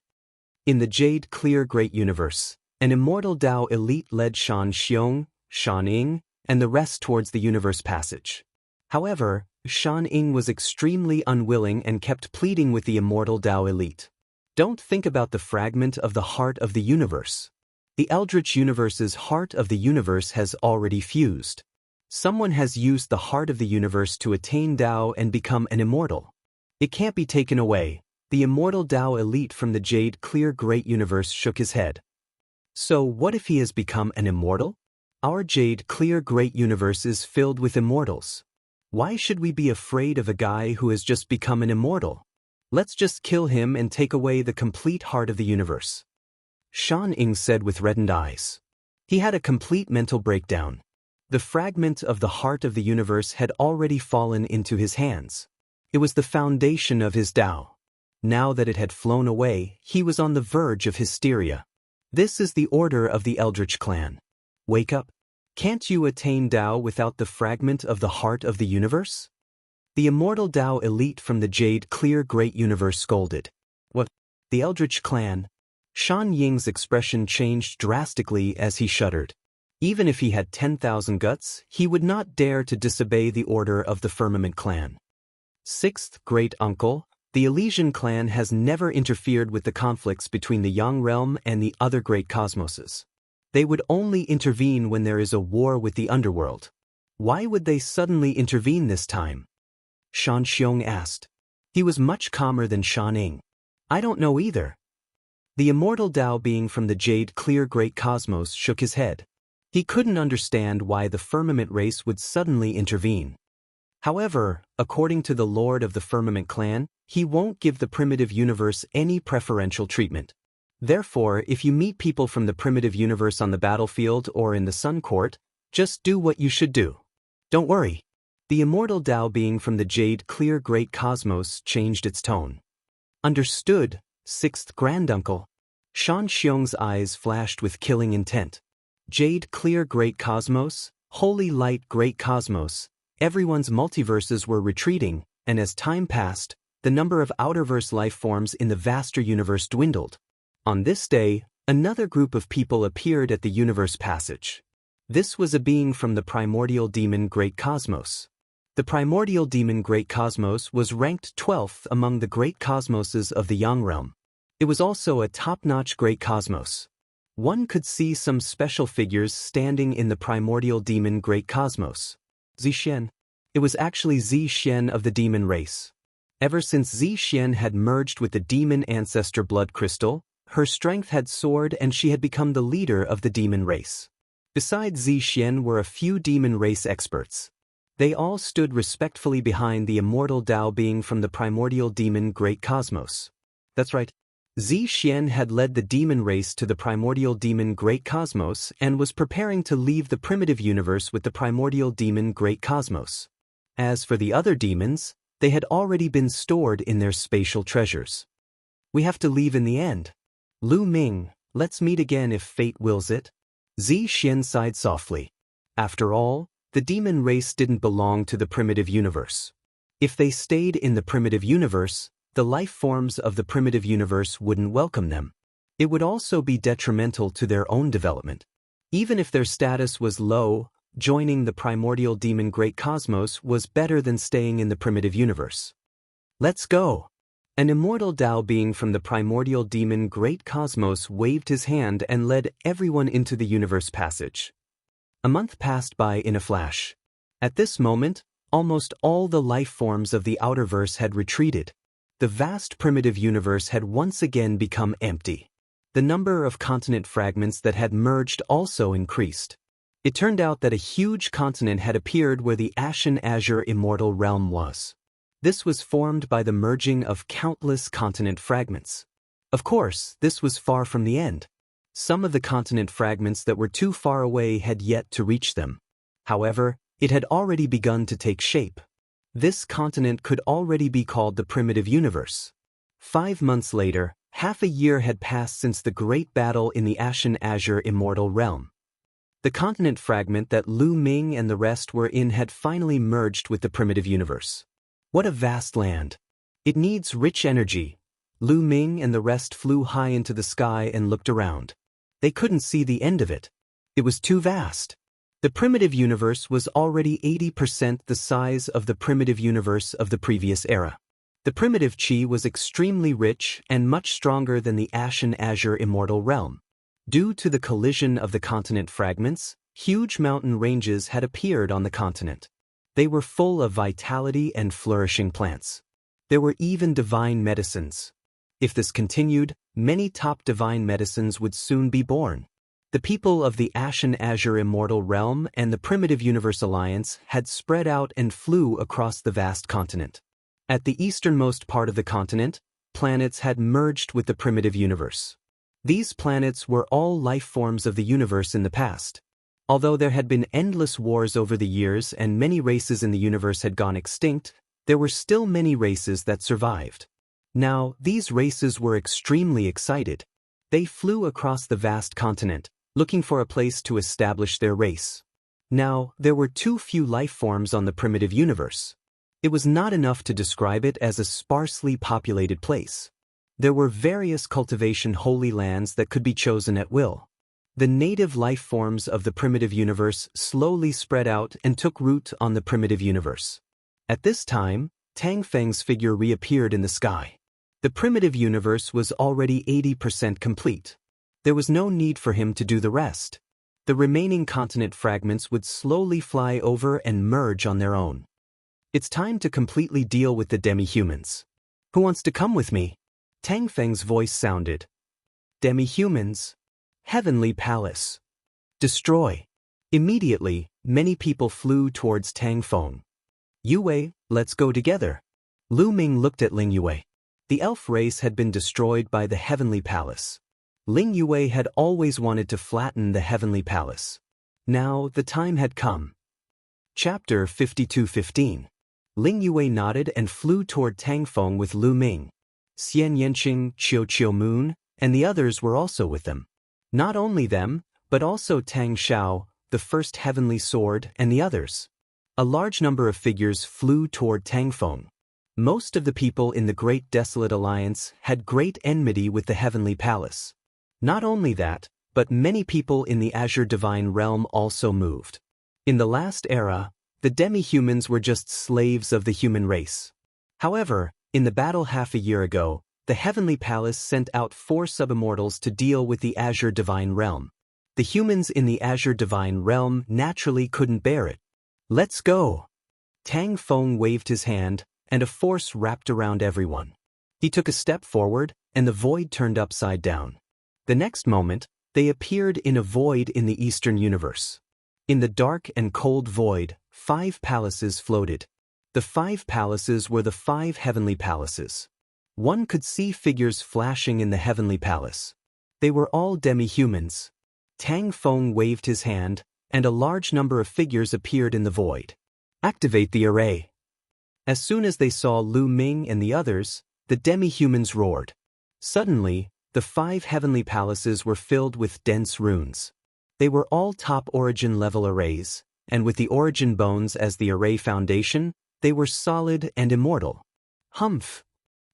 In the jade clear great universe, an immortal Tao elite led Shan Xiong, Shan Ying, and the rest towards the universe passage. However, Shan Ying was extremely unwilling and kept pleading with the immortal Tao elite. Don't think about the fragment of the heart of the universe. The Eldritch universe's heart of the universe has already fused. Someone has used the heart of the universe to attain Tao and become an immortal. It can't be taken away. The immortal Tao elite from the jade clear great universe shook his head. So what if he has become an immortal? Our jade clear great universe is filled with immortals. Why should we be afraid of a guy who has just become an immortal? Let's just kill him and take away the complete heart of the universe. Shan Ying said with reddened eyes. He had a complete mental breakdown. The fragment of the heart of the universe had already fallen into his hands. It was the foundation of his Tao. Now that it had flown away, he was on the verge of hysteria. This is the order of the Eldritch clan. Wake up. Can't you attain Tao without the fragment of the heart of the universe? The immortal Tao elite from the jade clear great universe scolded. What? The Eldritch clan? Shan Ying's expression changed drastically as he shuddered. Even if he had 10,000 guts, he would not dare to disobey the order of the Firmament clan. Sixth great uncle, the Elysian clan has never interfered with the conflicts between the Yang realm and the other great cosmoses. They would only intervene when there is a war with the underworld. Why would they suddenly intervene this time? Shan Xiong asked. He was much calmer than Shan Ying. I don't know either. The immortal Tao being from the jade clear great cosmos shook his head. He couldn't understand why the Firmament race would suddenly intervene. However, according to the Lord of the Firmament clan, he won't give the primitive universe any preferential treatment. Therefore, if you meet people from the primitive universe on the battlefield or in the Sun Court, just do what you should do. Don't worry. The immortal Tao being from the jade clear great cosmos changed its tone. Understood, sixth granduncle. Shan Xiong's eyes flashed with killing intent. Jade clear great cosmos, holy light great cosmos, everyone's multiverses were retreating, and as time passed, the number of outerverse life forms in the vaster universe dwindled. On this day, another group of people appeared at the universe passage. This was a being from the primordial demon Great Cosmos. The primordial demon Great Cosmos was ranked 12th among the great cosmoses of the Yang realm. It was also a top-notch great cosmos. One could see some special figures standing in the primordial demon Great Cosmos. Zixien. It was actually Zixien of the demon race. Ever since Zixien had merged with the demon ancestor blood crystal, her strength had soared and she had become the leader of the demon race. Besides Zixien were a few demon race experts. They all stood respectfully behind the immortal Tao being from the primordial demon Great Cosmos. That's right. Zixien had led the demon race to the primordial demon Great Cosmos and was preparing to leave the primitive universe with the primordial demon Great Cosmos. As for the other demons, they had already been stored in their spatial treasures. We have to leave in the end. Lu Ming, let's meet again if fate wills it. Zixien sighed softly. After all, the demon race didn't belong to the primitive universe. If they stayed in the primitive universe, the life forms of the primitive universe wouldn't welcome them. It would also be detrimental to their own development. Even if their status was low, joining the primordial demon Great Cosmos was better than staying in the primitive universe. Let's go. An immortal Tao being from the primordial demon Great Cosmos waved his hand and led everyone into the universe passage. A month passed by in a flash. At this moment, almost all the life forms of the outerverse had retreated. The vast primitive universe had once again become empty. The number of continent fragments that had merged also increased. It turned out that a huge continent had appeared where the Ashen Azure Immortal realm was. This was formed by the merging of countless continent fragments. Of course, this was far from the end. Some of the continent fragments that were too far away had yet to reach them. However, it had already begun to take shape. This continent could already be called the primitive universe. 5 months later, half a year had passed since the great battle in the Ashen Azure Immortal realm. The continent fragment that Lu Ming and the rest were in had finally merged with the primitive universe. What a vast land! It needs rich energy. Lu Ming and the rest flew high into the sky and looked around. They couldn't see the end of it. It was too vast. The primitive universe was already 80% the size of the primitive universe of the previous era. The primitive chi was extremely rich and much stronger than the Ashen Azure Immortal realm. Due to the collision of the continent fragments, huge mountain ranges had appeared on the continent. They were full of vitality and flourishing plants. There were even divine medicines. If this continued, many top divine medicines would soon be born. The people of the Ashen Azure Immortal realm and the Primitive Universe Alliance had spread out and flew across the vast continent. At the easternmost part of the continent, planets had merged with the primitive universe. These planets were all life forms of the universe in the past. Although there had been endless wars over the years and many races in the universe had gone extinct, there were still many races that survived. Now, these races were extremely excited. They flew across the vast continent, looking for a place to establish their race. Now, there were too few life forms on the primitive universe. It was not enough to describe it as a sparsely populated place. There were various cultivation holy lands that could be chosen at will. The native life forms of the primitive universe slowly spread out and took root on the primitive universe. At this time, Tang Feng's figure reappeared in the sky. The primitive universe was already 80% complete. There was no need for him to do the rest. The remaining continent fragments would slowly fly over and merge on their own. It's time to completely deal with the demi-humans. Who wants to come with me? Tang Feng's voice sounded. Demi-humans. Heavenly Palace. Destroy. Immediately, many people flew towards Tang Feng. Yue, let's go together. Lu Ming looked at Ling Yue. The elf race had been destroyed by the Heavenly Palace. Ling Yue had always wanted to flatten the Heavenly Palace. Now, the time had come. Chapter 52:15. Ling Yue nodded and flew toward Tang Feng with Lu Ming. Xian Yanqing, Qiu Moon, and the others were also with them. Not only them, but also Tang Xiao, the first heavenly sword, and the others. A large number of figures flew toward Tang Feng. Most of the people in the Great Desolate Alliance had great enmity with the Heavenly Palace. Not only that, but many people in the Azure Divine Realm also moved. In the last era, the demi-humans were just slaves of the human race. However, in the battle half a year ago, the Heavenly Palace sent out 4 sub-immortals to deal with the Azure Divine Realm. The humans in the Azure Divine Realm naturally couldn't bear it. Let's go! Tang Feng waved his hand, and a force wrapped around everyone. He took a step forward, and the void turned upside down. The next moment, they appeared in a void in the Eastern Universe. In the dark and cold void, 5 palaces floated. The 5 palaces were the 5 heavenly palaces. One could see figures flashing in the heavenly palace. They were all demi-humans. Tang Feng waved his hand, and a large number of figures appeared in the void. Activate the array. As soon as they saw Lu Ming and the others, the demi-humans roared. Suddenly, the 5 heavenly palaces were filled with dense runes. They were all top origin level arrays, and with the origin bones as the array foundation, they were solid and immortal. Humph!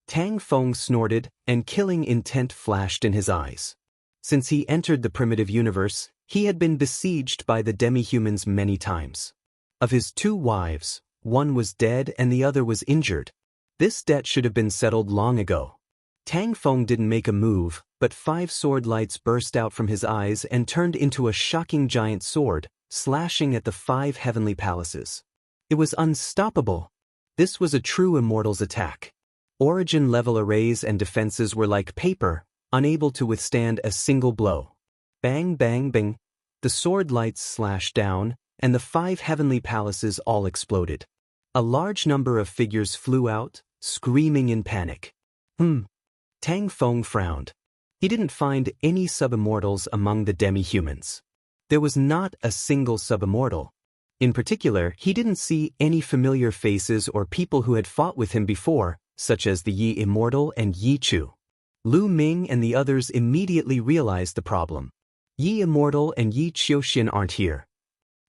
Tang Feng snorted, and killing intent flashed in his eyes. Since he entered the primitive universe, he had been besieged by the demi-humans many times. Of his 2 wives, one was dead and the other was injured. This debt should have been settled long ago. Tang Feng didn't make a move, but 5 sword lights burst out from his eyes and turned into a shocking giant sword, slashing at the 5 heavenly palaces. It was unstoppable. This was a true Immortal's attack. Origin-level arrays and defenses were like paper, unable to withstand a single blow. Bang bang bang. The sword lights slashed down, and the 5 heavenly palaces all exploded. A large number of figures flew out, screaming in panic. Tang Feng frowned. He didn't find any sub-immortals among the demi-humans. There was not a single sub-immortal. In particular, he didn't see any familiar faces or people who had fought with him before, such as the Yi Immortal and Yi Chu. Lu Ming and the others immediately realized the problem. Yi Immortal and Yi Qiuxian aren't here.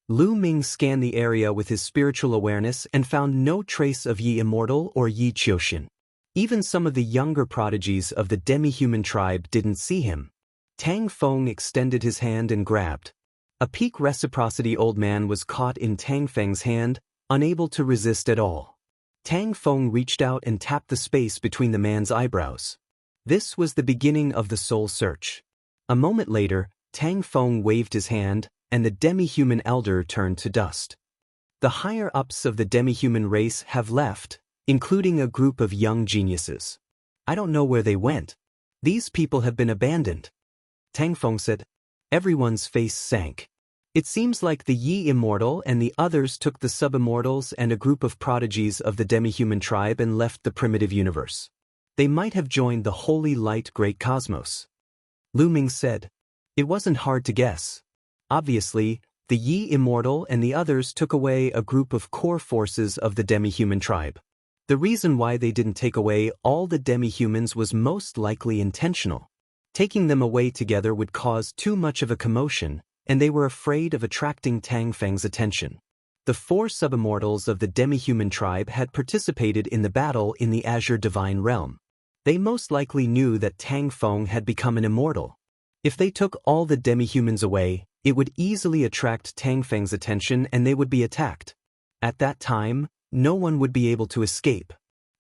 Lu Ming scanned the area with his spiritual awareness and found no trace of Yi Immortal or Yi Qiuxian. Even some of the younger prodigies of the demi-human tribe didn't see him. Tang Feng extended his hand and grabbed. A peak reciprocity old man was caught in Tang Feng's hand, unable to resist at all. Tang Feng reached out and tapped the space between the man's eyebrows. This was the beginning of the soul search. A moment later, Tang Feng waved his hand, and the demi-human elder turned to dust. The higher-ups of the demi-human race have left, including a group of young geniuses. I don't know where they went. These people have been abandoned. Tang Feng said. Everyone's face sank. It seems like the Yi Immortal and the others took the sub-immortals and a group of prodigies of the demi-human tribe and left the primitive universe. They might have joined the holy light great cosmos. Lu Ming said. It wasn't hard to guess. Obviously, the Yi Immortal and the others took away a group of core forces of the demi-human tribe. The reason why they didn't take away all the demi-humans was most likely intentional. Taking them away together would cause too much of a commotion, and they were afraid of attracting Tang Feng's attention. The 4 sub-immortals of the demi-human tribe had participated in the battle in the Azure Divine Realm. They most likely knew that Tang Feng had become an immortal. If they took all the demi-humans away, it would easily attract Tang Feng's attention and they would be attacked. At that time, no one would be able to escape.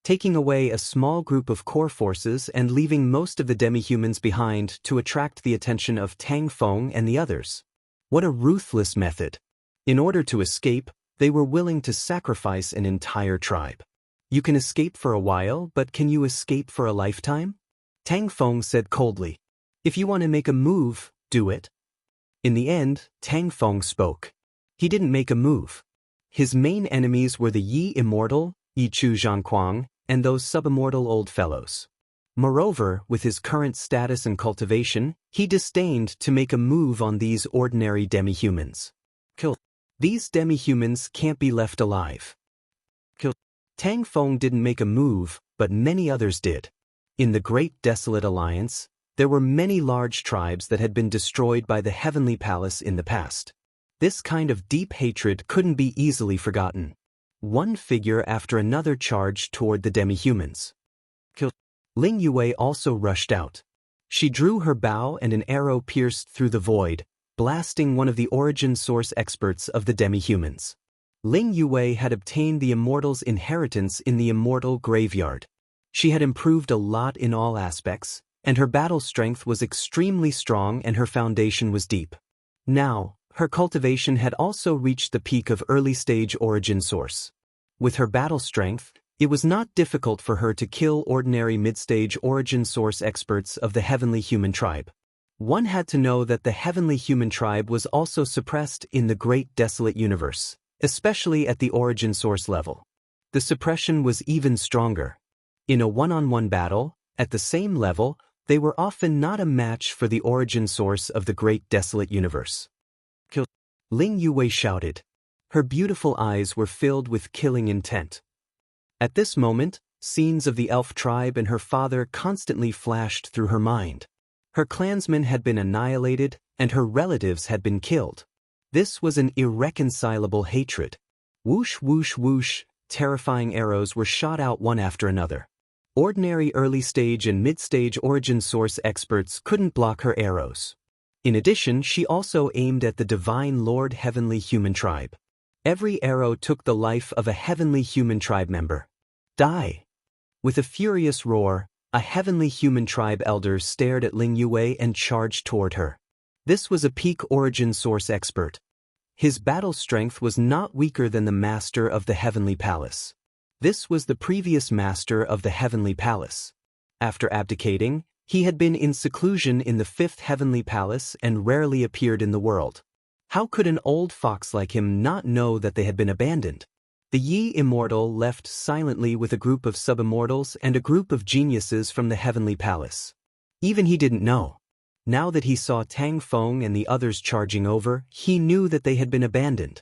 Taking away a small group of core forces and leaving most of the demi-humans behind to attract the attention of Tang Feng and the others. What a ruthless method. In order to escape, they were willing to sacrifice an entire tribe. You can escape for a while, but can you escape for a lifetime? Tang Feng said coldly. If you want to make a move, do it. In the end, Tang Feng spoke. He didn't make a move. His main enemies were the Yi Immortal, Yi Chu Zhangquang, and those sub-immortal old fellows. Moreover, with his current status and cultivation, he disdained to make a move on these ordinary demi-humans. Kill. These demi-humans can't be left alive. Kill. Tang Feng didn't make a move, but many others did. In the Great Desolate Alliance, there were many large tribes that had been destroyed by the Heavenly Palace in the past. This kind of deep hatred couldn't be easily forgotten. One figure after another charged toward the demi-humans. Kill. Ling Yue also rushed out. She drew her bow and an arrow pierced through the void, blasting one of the origin source experts of the demi-humans. Ling Yue had obtained the Immortal's inheritance in the Immortal Graveyard. She had improved a lot in all aspects, and her battle strength was extremely strong and her foundation was deep. Now, her cultivation had also reached the peak of early-stage origin source. With her battle strength, it was not difficult for her to kill ordinary mid-stage origin source experts of the Heavenly Human Tribe. One had to know that the Heavenly Human Tribe was also suppressed in the Great Desolate Universe, especially at the origin source level. The suppression was even stronger. In a one-on-one battle, at the same level, they were often not a match for the origin source of the Great Desolate Universe. Kill. Ling Yue shouted. Her beautiful eyes were filled with killing intent. At this moment, scenes of the elf tribe and her father constantly flashed through her mind. Her clansmen had been annihilated, and her relatives had been killed. This was an irreconcilable hatred. Whoosh whoosh whoosh, terrifying arrows were shot out one after another. Ordinary early-stage and mid-stage origin source experts couldn't block her arrows. In addition, she also aimed at the Divine Lord Heavenly Human Tribe. Every arrow took the life of a Heavenly Human Tribe member. Die! With a furious roar, a Heavenly Human Tribe elder stared at Ling Yue and charged toward her. This was a peak origin source expert. His battle strength was not weaker than the master of the Heavenly Palace. This was the previous master of the Heavenly Palace. After abdicating, He had been in seclusion in the fifth heavenly palace and rarely appeared in the world. How could an old fox like him not know that they had been abandoned? The Yi Immortal left silently with a group of sub-immortals and a group of geniuses from the heavenly palace. Even he didn't know. Now that he saw Tang Feng and the others charging over, he knew that they had been abandoned.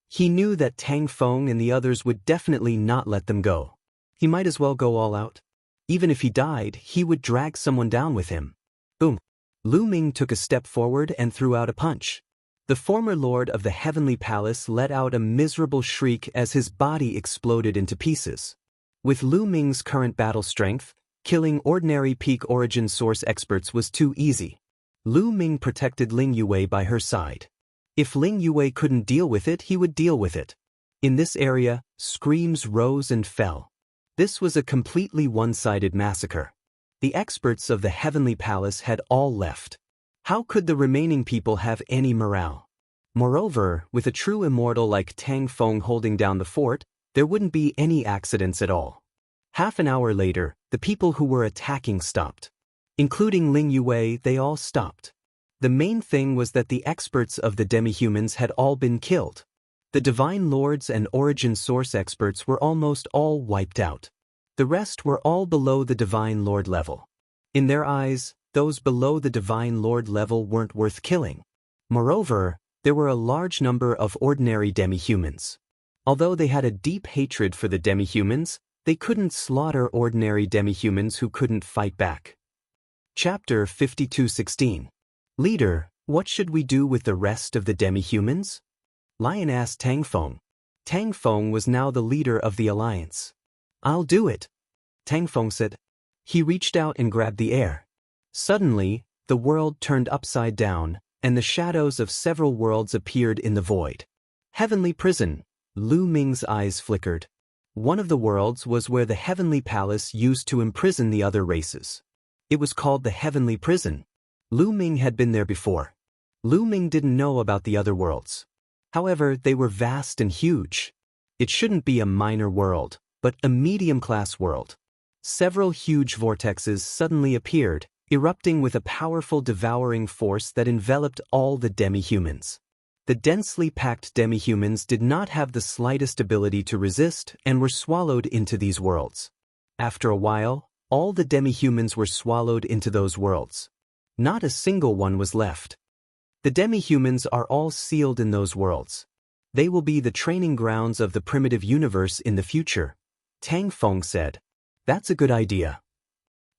He knew that Tang Feng and the others would definitely not let them go. He might as well go all out. Even if he died, he would drag someone down with him. Boom! Lu Ming took a step forward and threw out a punch. The former lord of the heavenly palace let out a miserable shriek as his body exploded into pieces. With Lu Ming's current battle strength, killing ordinary peak origin source experts was too easy. Lu Ming protected Ling Yue by her side. If Ling Yue couldn't deal with it, he would deal with it. In this area, screams rose and fell. This was a completely one-sided massacre. The experts of the heavenly palace had all left. How could the remaining people have any morale? Moreover, with a true immortal like Tang Feng holding down the fort, there wouldn't be any accidents at all. Half an hour later, the people who were attacking stopped. Including Ling Yue, they all stopped. The main thing was that the experts of the demi-humans had all been killed. The Divine Lords and Origin Source experts were almost all wiped out. The rest were all below the Divine Lord level. In their eyes, those below the Divine Lord level weren't worth killing. Moreover, there were a large number of ordinary demi-humans. Although they had a deep hatred for the demi-humans, they couldn't slaughter ordinary demi-humans who couldn't fight back. Chapter 52:16. Leader, what should we do with the rest of the demi-humans? Lion asked Tang Feng. Tang Feng was now the leader of the alliance. I'll do it, Tang Feng said. He reached out and grabbed the air. Suddenly, the world turned upside down, and the shadows of several worlds appeared in the void. Heavenly Prison. Lu Ming's eyes flickered. One of the worlds was where the Heavenly Palace used to imprison the other races. It was called the Heavenly Prison. Lu Ming had been there before. Lu Ming didn't know about the other worlds. However, they were vast and huge. It shouldn't be a minor world, but a medium-class world. Several huge vortexes suddenly appeared, erupting with a powerful devouring force that enveloped all the demi-humans. The densely packed demi-humans did not have the slightest ability to resist and were swallowed into these worlds. After a while, all the demi-humans were swallowed into those worlds. Not a single one was left. The demi-humans are all sealed in those worlds. They will be the training grounds of the primitive universe in the future, Tang Feng said. That's a good idea.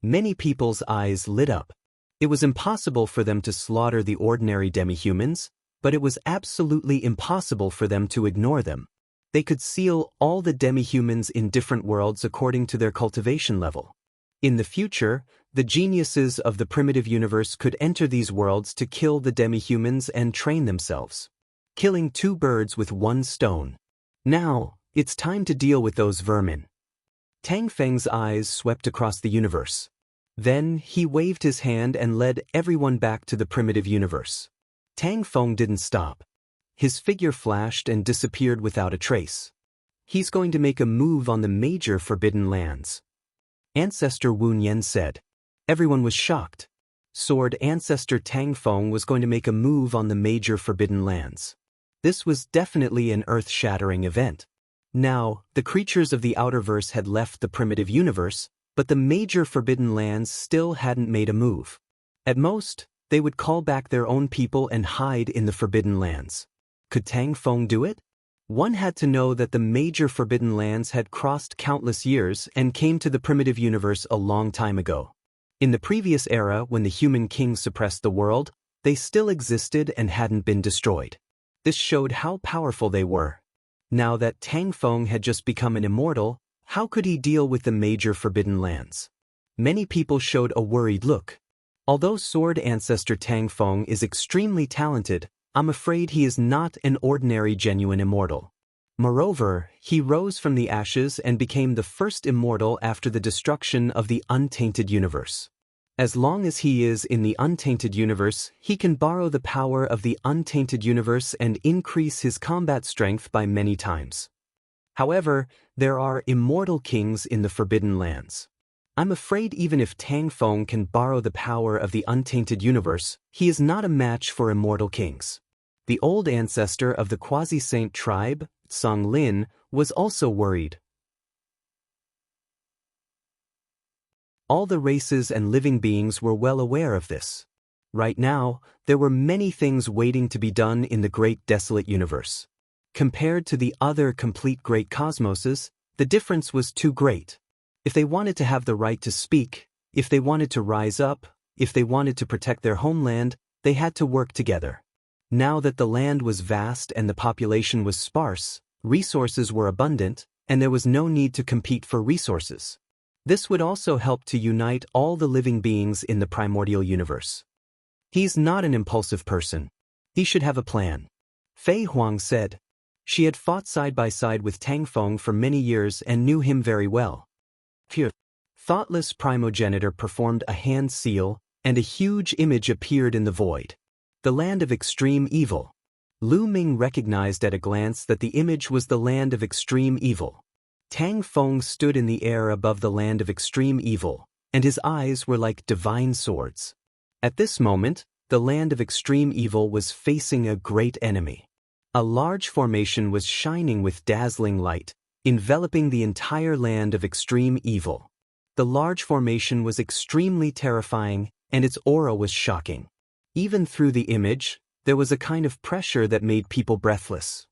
Many people's eyes lit up. It was impossible for them to slaughter the ordinary demi-humans, but it was absolutely impossible for them to ignore them. They could seal all the demi-humans in different worlds according to their cultivation level. In the future, the geniuses of the primitive universe could enter these worlds to kill the demi-humans and train themselves. Killing two birds with one stone. Now, it's time to deal with those vermin. Tang Feng's eyes swept across the universe. Then, he waved his hand and led everyone back to the primitive universe. Tang Feng didn't stop. His figure flashed and disappeared without a trace. He's going to make a move on the major forbidden lands. Ancestor Wu Yan said. Everyone was shocked. Sword Ancestor Tang Feng was going to make a move on the major forbidden lands. This was definitely an earth-shattering event. Now, the creatures of the Outerverse had left the primitive universe, but the major forbidden lands still hadn't made a move. At most, they would call back their own people and hide in the forbidden lands. Could Tang Feng do it? One had to know that the major forbidden lands had crossed countless years and came to the primitive universe a long time ago. In the previous era, when the human kings suppressed the world, they still existed and hadn't been destroyed. This showed how powerful they were. Now that Tang Feng had just become an immortal, how could he deal with the major forbidden lands? Many people showed a worried look. Although Sword Ancestor Tang Feng is extremely talented, I'm afraid he is not an ordinary genuine immortal. Moreover, he rose from the ashes and became the first immortal after the destruction of the untainted universe. As long as he is in the untainted universe, he can borrow the power of the untainted universe and increase his combat strength by many times. However, there are immortal kings in the Forbidden Lands. I'm afraid even if Tang Feng can borrow the power of the untainted universe, he is not a match for immortal kings. The old ancestor of the quasi-saint tribe, Song Lin, was also worried. All the races and living beings were well aware of this. Right now, there were many things waiting to be done in the great desolate universe. Compared to the other complete great cosmoses, the difference was too great. If they wanted to have the right to speak, if they wanted to rise up, if they wanted to protect their homeland, they had to work together. Now that the land was vast and the population was sparse, resources were abundant, and there was no need to compete for resources. This would also help to unite all the living beings in the primordial universe. He's not an impulsive person. He should have a plan. Fei Huang said. She had fought side by side with Tang Feng for many years and knew him very well. Phew. Thoughtless primogenitor performed a hand seal, and a huge image appeared in the void. The land of extreme evil. Lu Ming recognized at a glance that the image was the land of extreme evil. Tang Feng stood in the air above the land of extreme evil, and his eyes were like divine swords. At this moment, the land of extreme evil was facing a great enemy. A large formation was shining with dazzling light, enveloping the entire land of extreme evil. The large formation was extremely terrifying, and its aura was shocking. Even through the image, there was a kind of pressure that made people breathless.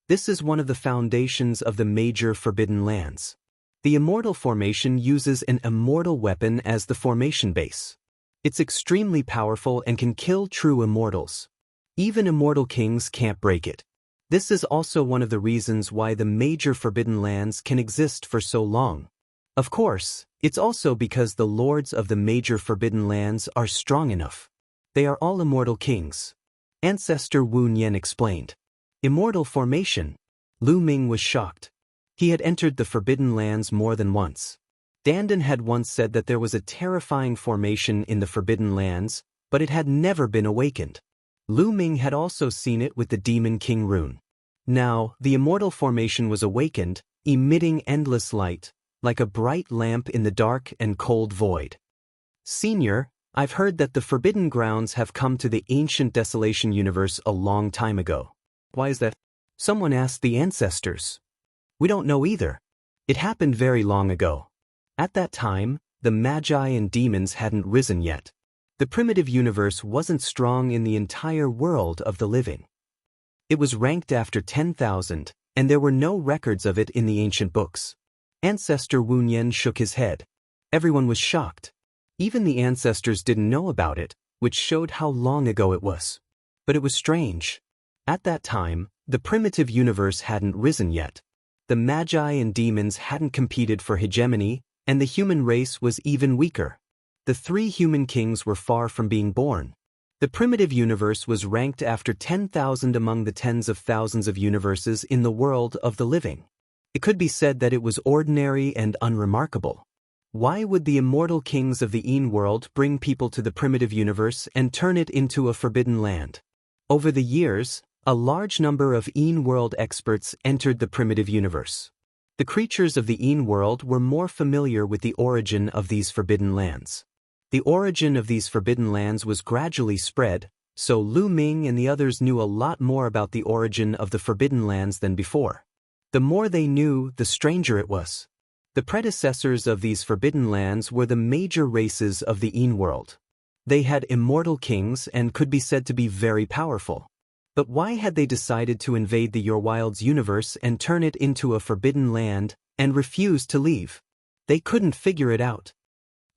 This is one of the foundations of the major forbidden lands. The Immortal formation uses an immortal weapon as the formation base. It's extremely powerful and can kill true immortals. Even immortal kings can't break it. This is also one of the reasons why the major forbidden lands can exist for so long. Of course, it's also because the lords of the major forbidden lands are strong enough. They are all immortal kings. Ancestor Wu Nian explained. Immortal formation. Lu Ming was shocked. He had entered the forbidden lands more than once. Dandan had once said that there was a terrifying formation in the forbidden lands, but it had never been awakened. Lu Ming had also seen it with the Demon King rune. Now, the immortal formation was awakened, emitting endless light, like a bright lamp in the dark and cold void. Senior, I've heard that the forbidden grounds have come to the ancient desolation universe a long time ago. Why is that? Someone asked the ancestors. We don't know either. It happened very long ago. At that time, the magi and demons hadn't risen yet. The primitive universe wasn't strong in the entire world of the living. It was ranked after 10,000, and there were no records of it in the ancient books. Ancestor Wu Nian shook his head. Everyone was shocked. Even the ancestors didn't know about it, which showed how long ago it was. But it was strange. At that time, the primitive universe hadn't risen yet. The magi and demons hadn't competed for hegemony, and the human race was even weaker. The three human kings were far from being born. The primitive universe was ranked after 10,000 among the tens of thousands of universes in the world of the living. It could be said that it was ordinary and unremarkable. Why would the immortal kings of the Yin world bring people to the primitive universe and turn it into a forbidden land? Over the years, a large number of Yin world experts entered the primitive universe. The creatures of the Yin world were more familiar with the origin of these forbidden lands. The origin of these forbidden lands was gradually spread, so Lu Ming and the others knew a lot more about the origin of the forbidden lands than before. The more they knew, the stranger it was. The predecessors of these forbidden lands were the major races of the Yin world. They had immortal kings and could be said to be very powerful. But why had they decided to invade the Your Wilds universe and turn it into a forbidden land, and refuse to leave? They couldn't figure it out.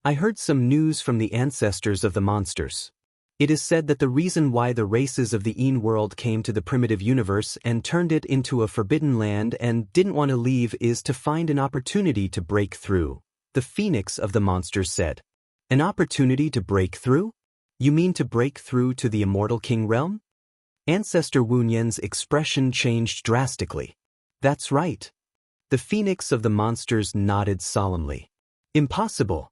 I heard some news from the ancestors of the monsters. It is said that the reason why the races of the Yin world came to the primitive universe and turned it into a forbidden land and didn't want to leave is to find an opportunity to break through, the phoenix of the monsters said. An opportunity to break through? You mean to break through to the immortal king realm? Ancestor Wu Nian's expression changed drastically. That's right. The phoenix of the monsters nodded solemnly. Impossible.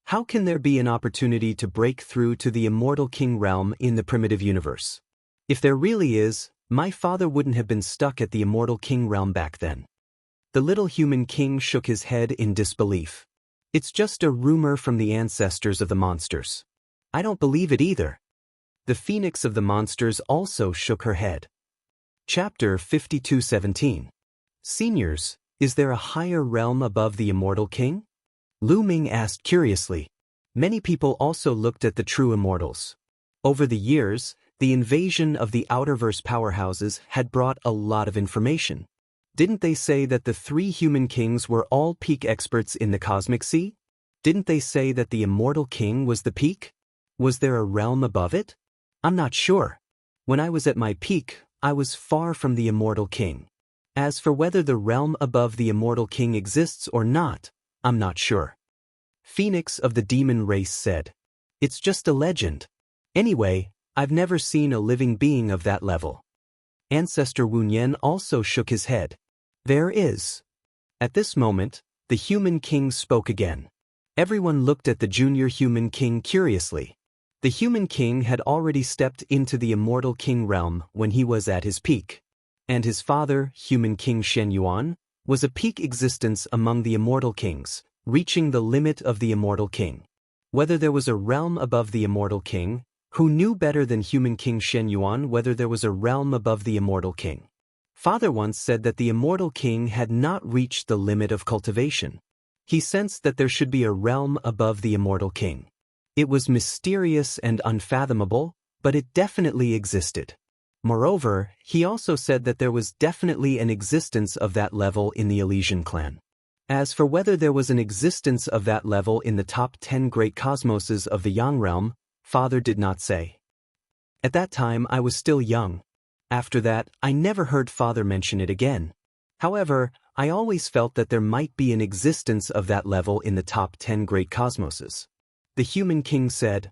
How can there be an opportunity to break through to the immortal king realm in the primitive universe? If there really is, my father wouldn't have been stuck at the immortal king realm back then. The little human king shook his head in disbelief. It's just a rumor from the ancestors of the monsters. I don't believe it either. The phoenix of the monsters also shook her head. Chapter 52:17. Seniors, is there a higher realm above the immortal king? Lu Ming asked curiously. Many people also looked at the true immortals. Over the years, the invasion of the outerverse powerhouses had brought a lot of information. Didn't they say that the three human kings were all peak experts in the cosmic sea? Didn't they say that the immortal king was the peak? Was there a realm above it? I'm not sure. When I was at my peak, I was far from the immortal king. As for whether the realm above the immortal king exists or not, I'm not sure. Phoenix of the demon race said. It's just a legend. Anyway, I've never seen a living being of that level. Ancestor Wunyan also shook his head. There is. At this moment, the human king spoke again. Everyone looked at the junior human king curiously. The human king had already stepped into the immortal king realm when he was at his peak. And his father, human king Shen Yuan, was a peak existence among the immortal kings, reaching the limit of the immortal king. Whether there was a realm above the immortal king, who knew better than human king Shen Yuan whether there was a realm above the immortal king? Father once said that the immortal king had not reached the limit of cultivation. He sensed that there should be a realm above the immortal king. It was mysterious and unfathomable, but it definitely existed. Moreover, he also said that there was definitely an existence of that level in the Elysian clan. As for whether there was an existence of that level in the top 10 great cosmoses of the Yang realm, Father did not say. At that time I was still young. After that, I never heard Father mention it again. However, I always felt that there might be an existence of that level in the top 10 great cosmoses. The human king said,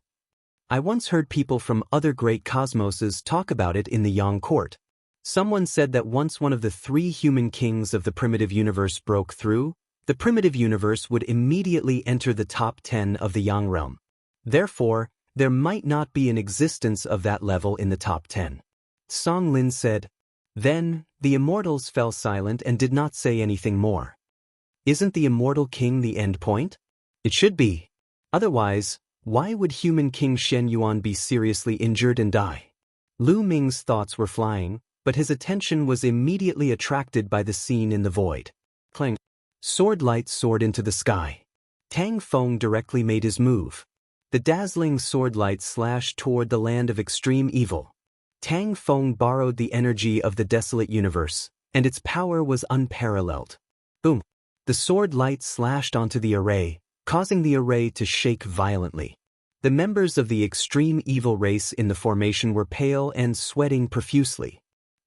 I once heard people from other great cosmoses talk about it in the Yang court. Someone said that once one of the three human kings of the primitive universe broke through, the primitive universe would immediately enter the top 10 of the Yang realm. Therefore, there might not be an existence of that level in the top 10. Song Lin said. Then, the immortals fell silent and did not say anything more. Isn't the immortal king the end point? It should be. Otherwise, why would human king Shen Yuan be seriously injured and die? Lu Ming's thoughts were flying, but his attention was immediately attracted by the scene in the void. Clang. Sword light soared into the sky. Tang Feng directly made his move. The dazzling sword light slashed toward the land of extreme evil. Tang Feng borrowed the energy of the desolate universe, and its power was unparalleled. Boom! The sword light slashed onto the array, causing the array to shake violently. The members of the extreme evil race in the formation were pale and sweating profusely.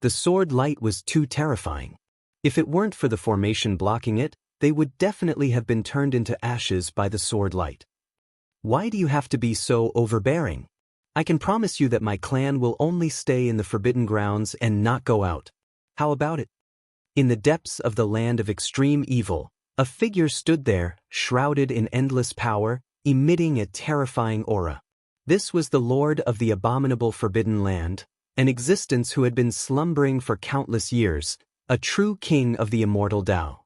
The sword light was too terrifying. If it weren't for the formation blocking it, they would definitely have been turned into ashes by the sword light. Why do you have to be so overbearing? I can promise you that my clan will only stay in the forbidden grounds and not go out. How about it? In the depths of the land of extreme evil, a figure stood there, shrouded in endless power, emitting a terrifying aura. This was the lord of the abominable forbidden land, an existence who had been slumbering for countless years, a true king of the immortal Tao.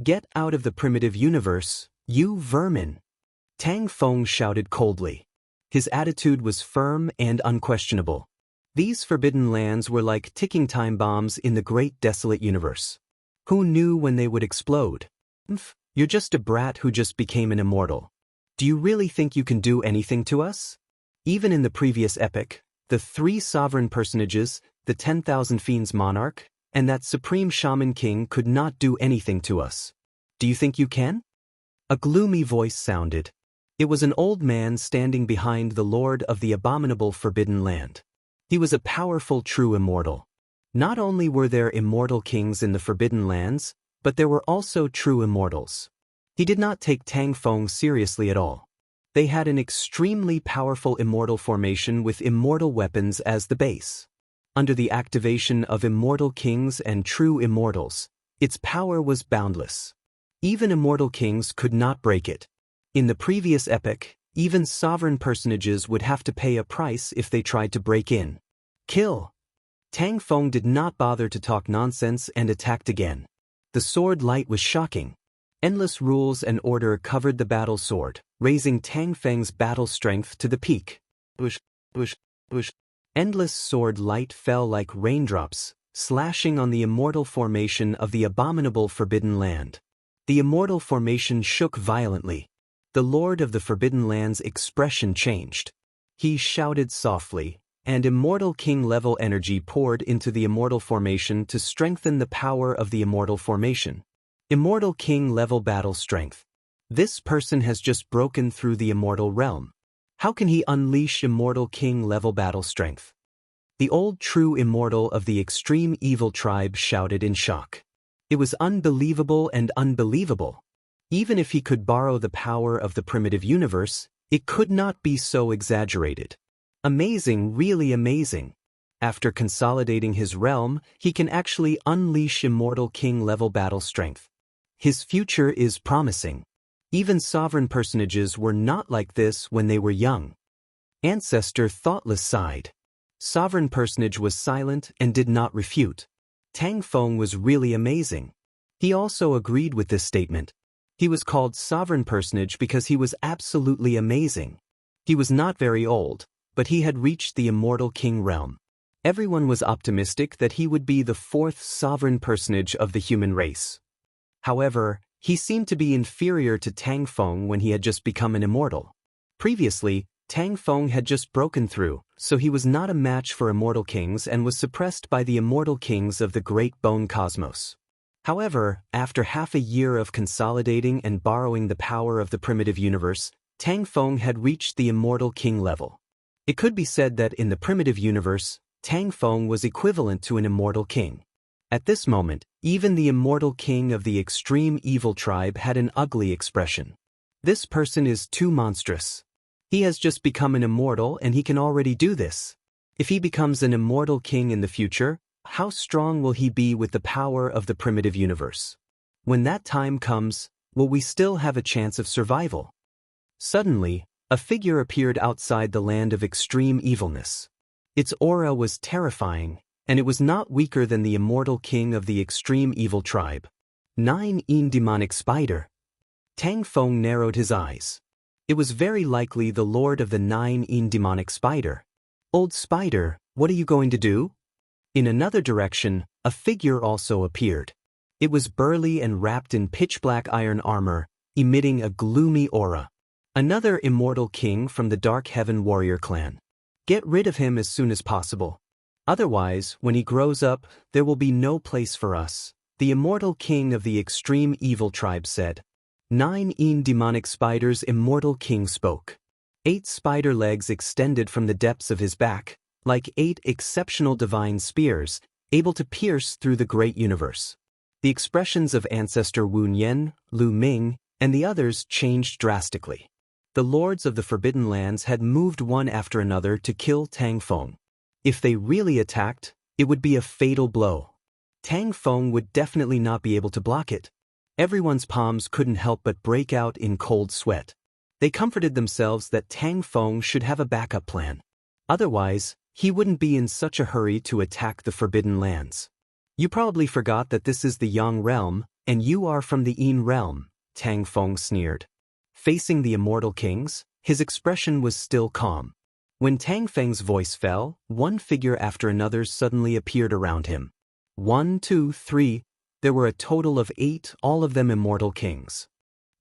Get out of the primitive universe, you vermin! Tang Feng shouted coldly. His attitude was firm and unquestionable. These forbidden lands were like ticking time bombs in the great desolate universe. Who knew when they would explode? You're just a brat who just became an immortal. Do you really think you can do anything to us? Even in the previous epic, the three sovereign personages, the 10,000 Fiends monarch, and that supreme shaman king could not do anything to us. Do you think you can? A gloomy voice sounded. It was an old man standing behind the lord of the abominable forbidden land. He was a powerful true immortal. Not only were there immortal kings in the forbidden lands, but there were also true immortals. He did not take Tang Feng seriously at all. They had an extremely powerful immortal formation with immortal weapons as the base. Under the activation of immortal kings and true immortals, its power was boundless. Even immortal kings could not break it. In the previous epic, even sovereign personages would have to pay a price if they tried to break in. Kill! Tang Feng did not bother to talk nonsense and attacked again. The sword light was shocking. Endless rules and order covered the battle sword, raising Tang Feng's battle strength to the peak. Bush, bush, bush. Endless sword light fell like raindrops, slashing on the immortal formation of the abominable Forbidden Land. The immortal formation shook violently. The Lord of the Forbidden Land's expression changed. He shouted softly, and immortal king-level energy poured into the immortal formation to strengthen the power of the immortal formation. Immortal king-level battle strength. This person has just broken through the immortal realm. How can he unleash immortal king-level battle strength? The old true immortal of the extreme evil tribe shouted in shock. It was unbelievable and unbelievable. Even if he could borrow the power of the primitive universe, it could not be so exaggerated. Amazing, really amazing. After consolidating his realm, he can actually unleash immortal king-level battle strength. His future is promising. Even sovereign personages were not like this when they were young. Ancestor thoughtless sighed. Sovereign personage was silent and did not refute. Tang Feng was really amazing. He also agreed with this statement. He was called sovereign personage because he was absolutely amazing. He was not very old, but he had reached the immortal king realm. Everyone was optimistic that he would be the fourth sovereign personage of the human race. However, he seemed to be inferior to Tang Feng when he had just become an immortal. Previously, Tang Feng had just broken through, so he was not a match for immortal kings and was suppressed by the immortal kings of the Great Bone Cosmos. However, after half a year of consolidating and borrowing the power of the primitive universe, Tang Feng had reached the immortal king level. It could be said that in the primitive universe, Tang Feng was equivalent to an immortal king. At this moment, even the immortal king of the extreme evil tribe had an ugly expression. This person is too monstrous. He has just become an immortal and he can already do this. If he becomes an immortal king in the future, how strong will he be with the power of the primitive universe? When that time comes, will we still have a chance of survival? Suddenly, a figure appeared outside the land of extreme evilness. Its aura was terrifying, and it was not weaker than the immortal king of the extreme evil tribe. 9 demonic spider. Tang Feng narrowed his eyes. It was very likely the lord of the 9 demonic spider. Old spider, what are you going to do? In another direction, a figure also appeared. It was burly and wrapped in pitch-black iron armor, emitting a gloomy aura. Another immortal king from the Dark Heaven warrior clan. Get rid of him as soon as possible. Otherwise, when he grows up, there will be no place for us, the immortal king of the extreme evil tribe said. 9 demonic spiders immortal king spoke. 8 spider legs extended from the depths of his back, like 8 exceptional divine spears, able to pierce through the great universe. The expressions of Ancestor Wu Nian, Lu Ming, and the others changed drastically. The lords of the Forbidden Lands had moved one after another to kill Tang Feng. If they really attacked, it would be a fatal blow. Tang Feng would definitely not be able to block it. Everyone's palms couldn't help but break out in cold sweat. They comforted themselves that Tang Feng should have a backup plan. Otherwise, he wouldn't be in such a hurry to attack the Forbidden Lands. You probably forgot that this is the Yang realm, and you are from the Yin realm, Tang Feng sneered. Facing the immortal kings, his expression was still calm. When Tang Feng's voice fell, one figure after another suddenly appeared around him. 1, 2, 3, there were a total of 8, all of them immortal kings.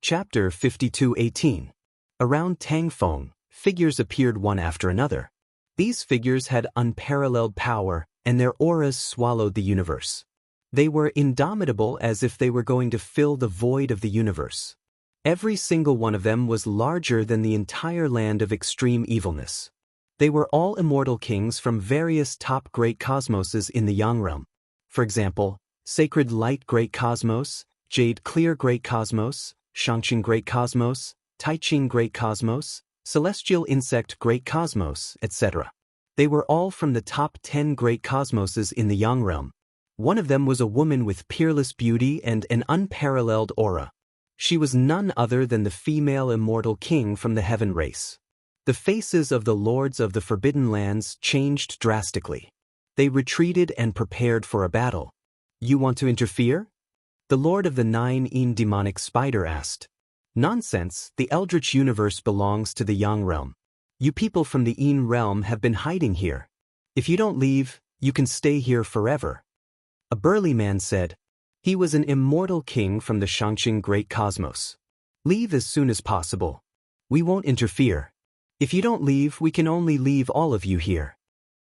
Chapter 52:18. Around Tang Feng, figures appeared one after another. These figures had unparalleled power, and their auras swallowed the universe. They were indomitable as if they were going to fill the void of the universe. Every single one of them was larger than the entire land of extreme evilness. They were all immortal kings from various top great cosmoses in the Yang realm. For example, Sacred Light Great Cosmos, Jade Clear Great Cosmos, Shangqing Great Cosmos, Taiqing Great Cosmos, Celestial Insect Great Cosmos, etc. They were all from the top 10 great cosmoses in the Yang realm. One of them was a woman with peerless beauty and an unparalleled aura. She was none other than the female immortal king from the heaven race. The faces of the lords of the Forbidden Lands changed drastically. They retreated and prepared for a battle. You want to interfere? The Lord of the Nine demonic spider asked. Nonsense, the Eldritch universe belongs to the Yang realm. You people from the Yin realm have been hiding here. If you don't leave, you can stay here forever. A burly man said. He was an immortal king from the Shangqing Great Cosmos. Leave as soon as possible. We won't interfere. If you don't leave, we can only leave all of you here.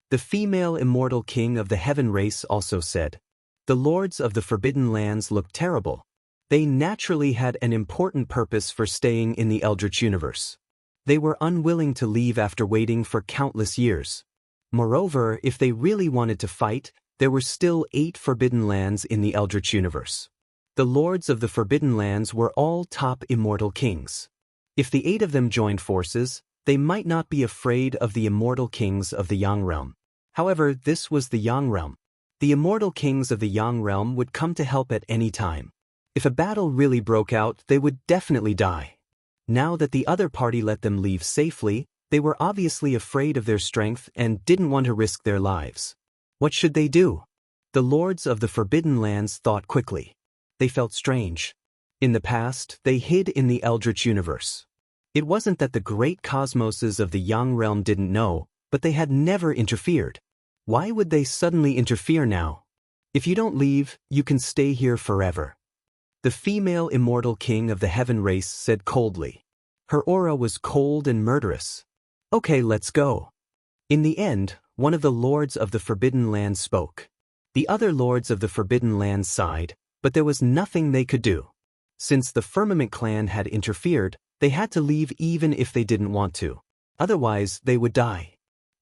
The female immortal king of the heaven race also said. The lords of the Forbidden Lands looked terrible. They naturally had an important purpose for staying in the Eldritch universe. They were unwilling to leave after waiting for countless years. Moreover, if they really wanted to fight, there were still 8 Forbidden Lands in the Eldritch universe. The lords of the Forbidden Lands were all top immortal kings. If the 8 of them joined forces, they might not be afraid of the immortal kings of the Yang realm. However, this was the Yang realm. The immortal kings of the Yang realm would come to help at any time. If a battle really broke out, they would definitely die. Now that the other party let them leave safely, they were obviously afraid of their strength and didn't want to risk their lives. What should they do? The lords of the Forbidden Lands thought quickly. They felt strange. In the past, they hid in the Eldritch universe. It wasn't that the great cosmoses of the Yang realm didn't know, but they had never interfered. Why would they suddenly interfere now? If you don't leave, you can stay here forever. The female immortal king of the heaven race said coldly. Her aura was cold and murderous. Okay, let's go. In the end, one of the lords of the Forbidden Lands spoke. The other lords of the Forbidden Lands sighed, but there was nothing they could do. Since the Firmament clan had interfered, they had to leave even if they didn't want to. Otherwise, they would die.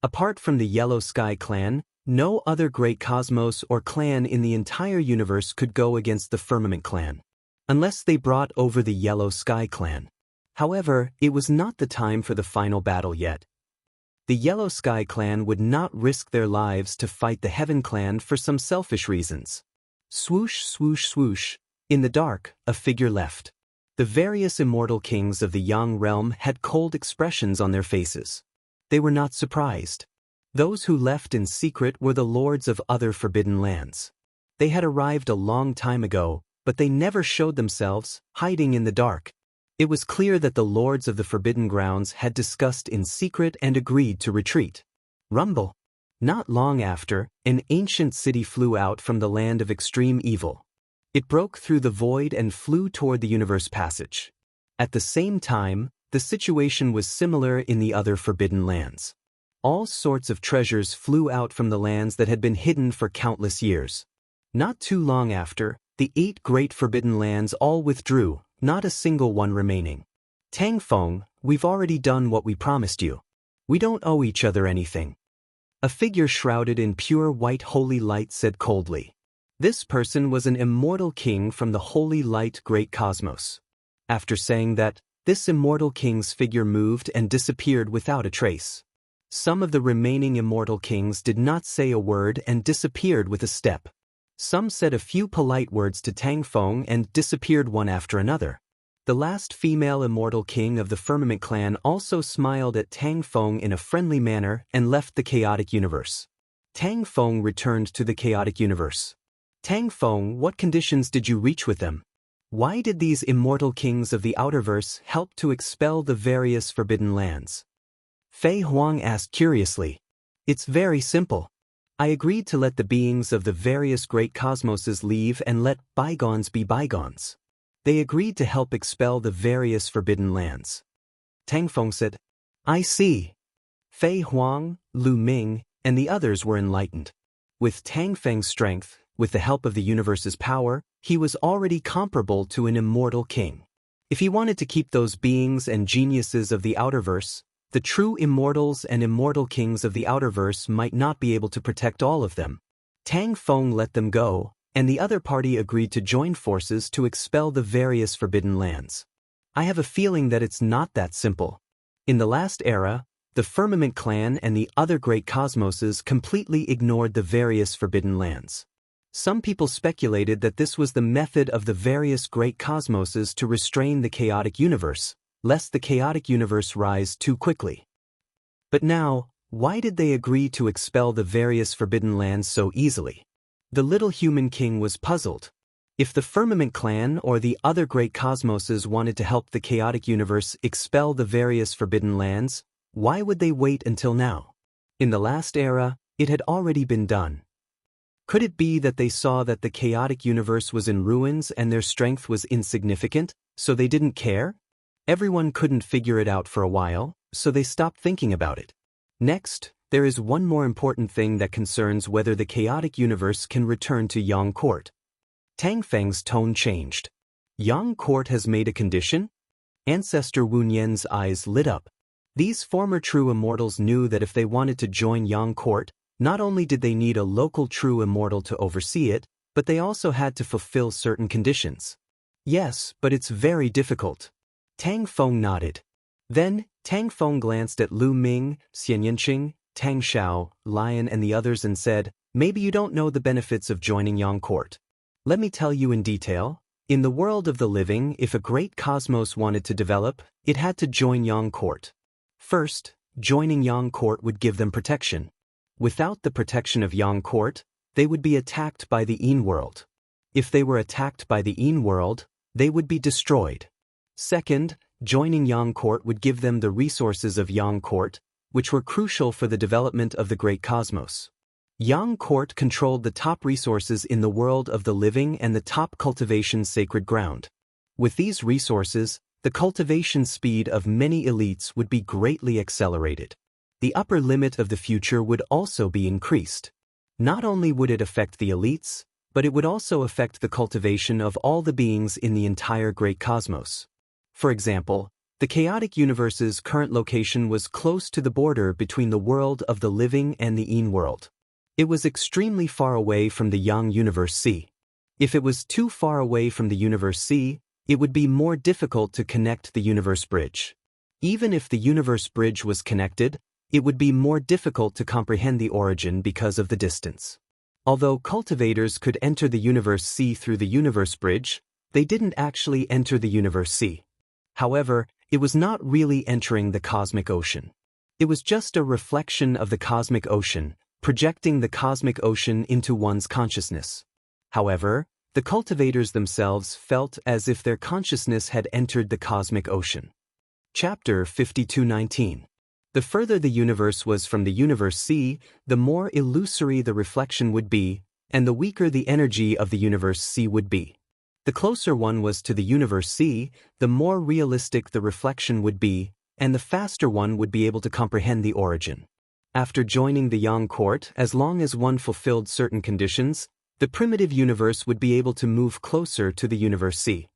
Apart from the Yellow Sky clan, no other great cosmos or clan in the entire universe could go against the Firmament clan. Unless they brought over the Yellow Sky clan. However, it was not the time for the final battle yet. The Yellow Sky clan would not risk their lives to fight the Heaven clan for some selfish reasons. Swoosh, swoosh, swoosh. In the dark, a figure left. The various immortal kings of the Yang realm had cold expressions on their faces. They were not surprised. Those who left in secret were the lords of other Forbidden Lands. They had arrived a long time ago, but they never showed themselves, hiding in the dark. It was clear that the lords of the Forbidden Grounds had discussed in secret and agreed to retreat. Rumble. Not long after, an ancient city flew out from the land of extreme evil. It broke through the void and flew toward the universe passage. At the same time, the situation was similar in the other Forbidden Lands. All sorts of treasures flew out from the lands that had been hidden for countless years. Not too long after, the 8 great Forbidden Lands all withdrew, not a single one remaining. Tang Feng, we've already done what we promised you. We don't owe each other anything. A figure shrouded in pure white holy light said coldly. This person was an immortal king from the holy light great cosmos. After saying that, this immortal king's figure moved and disappeared without a trace. Some of the remaining immortal kings did not say a word and disappeared with a step. Some said a few polite words to Tang Feng and disappeared one after another. The last female immortal king of the Firmament clan also smiled at Tang Feng in a friendly manner and left the chaotic universe. Tang Feng returned to the chaotic universe. Tang Feng, what conditions did you reach with them? Why did these immortal kings of the Outerverse help to expel the various Forbidden Lands? Fei Huang asked curiously. It's very simple. I agreed to let the beings of the various great cosmoses leave and let bygones be bygones. They agreed to help expel the various Forbidden Lands. Tang Feng said, I see. Fei Huang, Lu Ming, and the others were enlightened. With Tang Feng's strength, with the help of the universe's power, he was already comparable to an immortal king. If he wanted to keep those beings and geniuses of the Outerverse, the true immortals and immortal kings of the Outerverse might not be able to protect all of them. Tang Feng let them go, and the other party agreed to join forces to expel the various Forbidden Lands. I have a feeling that it's not that simple. In the last era, the Firmament clan and the other great cosmoses completely ignored the various Forbidden Lands. Some people speculated that this was the method of the various great cosmoses to restrain the chaotic universe, lest the chaotic universe rise too quickly. But now, why did they agree to expel the various Forbidden Lands so easily? The little human king was puzzled. If the Firmament Clan or the other great cosmoses wanted to help the chaotic universe expel the various forbidden lands, why would they wait until now? In the last era, it had already been done. Could it be that they saw that the chaotic universe was in ruins and their strength was insignificant, so they didn't care? Everyone couldn't figure it out for a while, so they stopped thinking about it. Next, there is one more important thing that concerns whether the chaotic universe can return to Yang Court. Tang Feng's tone changed. Yang Court has made a condition? Ancestor Wu Nian's eyes lit up. These former true immortals knew that if they wanted to join Yang Court, not only did they need a local true immortal to oversee it, but they also had to fulfill certain conditions. Yes, but it's very difficult. Tang Feng nodded. Then, Tang Feng glanced at Lu Ming, Xian Yanqing, Tang Xiao, Lion and the others and said, "Maybe you don't know the benefits of joining Yang Court. Let me tell you in detail. In the world of the living, if a great cosmos wanted to develop, it had to join Yang Court. First, joining Yang Court would give them protection. Without the protection of Yang Court, they would be attacked by the Yin world. If they were attacked by the Yin world, they would be destroyed. Second, joining Yang Court would give them the resources of Yang Court, which were crucial for the development of the great cosmos. Yang Court controlled the top resources in the world of the living and the top cultivation sacred ground. With these resources, the cultivation speed of many elites would be greatly accelerated. The upper limit of the future would also be increased. Not only would it affect the elites, but it would also affect the cultivation of all the beings in the entire great cosmos. For example, the chaotic universe's current location was close to the border between the world of the living and the Yin world. It was extremely far away from the Yang Universe Sea. If it was too far away from the Universe Sea, it would be more difficult to connect the Universe Bridge. Even if the Universe Bridge was connected, it would be more difficult to comprehend the origin because of the distance. Although cultivators could enter the Universe Sea through the Universe Bridge, they didn't actually enter the Universe Sea. However, it was not really entering the cosmic ocean. It was just a reflection of the cosmic ocean, projecting the cosmic ocean into one's consciousness. However, the cultivators themselves felt as if their consciousness had entered the cosmic ocean. Chapter 52:19. The further the universe was from the Universe Sea, the more illusory the reflection would be, and the weaker the energy of the Universe Sea would be. The closer one was to the Universe Sea, the more realistic the reflection would be, and the faster one would be able to comprehend the origin. After joining the Yang Court, as long as one fulfilled certain conditions, the primitive universe would be able to move closer to the Universe Sea.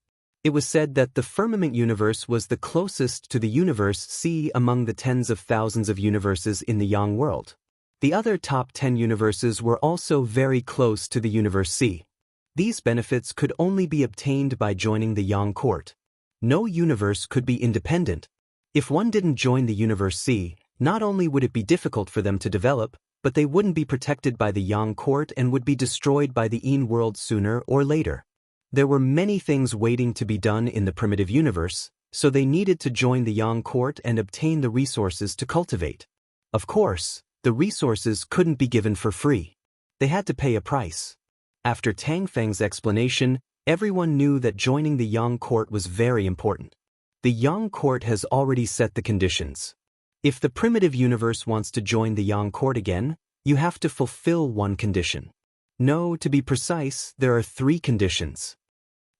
It was said that the firmament universe was the closest to the Universe Sea among the tens of thousands of universes in the Yang world. The other top 10 universes were also very close to the Universe Sea. These benefits could only be obtained by joining the Yang Court. No universe could be independent. If one didn't join the Universe Sea, not only would it be difficult for them to develop, but they wouldn't be protected by the Yang Court and would be destroyed by the Yin world sooner or later. There were many things waiting to be done in the primitive universe, so they needed to join the Yang Court and obtain the resources to cultivate. Of course, the resources couldn't be given for free. They had to pay a price. After Tang Feng's explanation, everyone knew that joining the Yang Court was very important. The Yang Court has already set the conditions. If the primitive universe wants to join the Yang Court again, you have to fulfill one condition. No, to be precise, there are 3 conditions.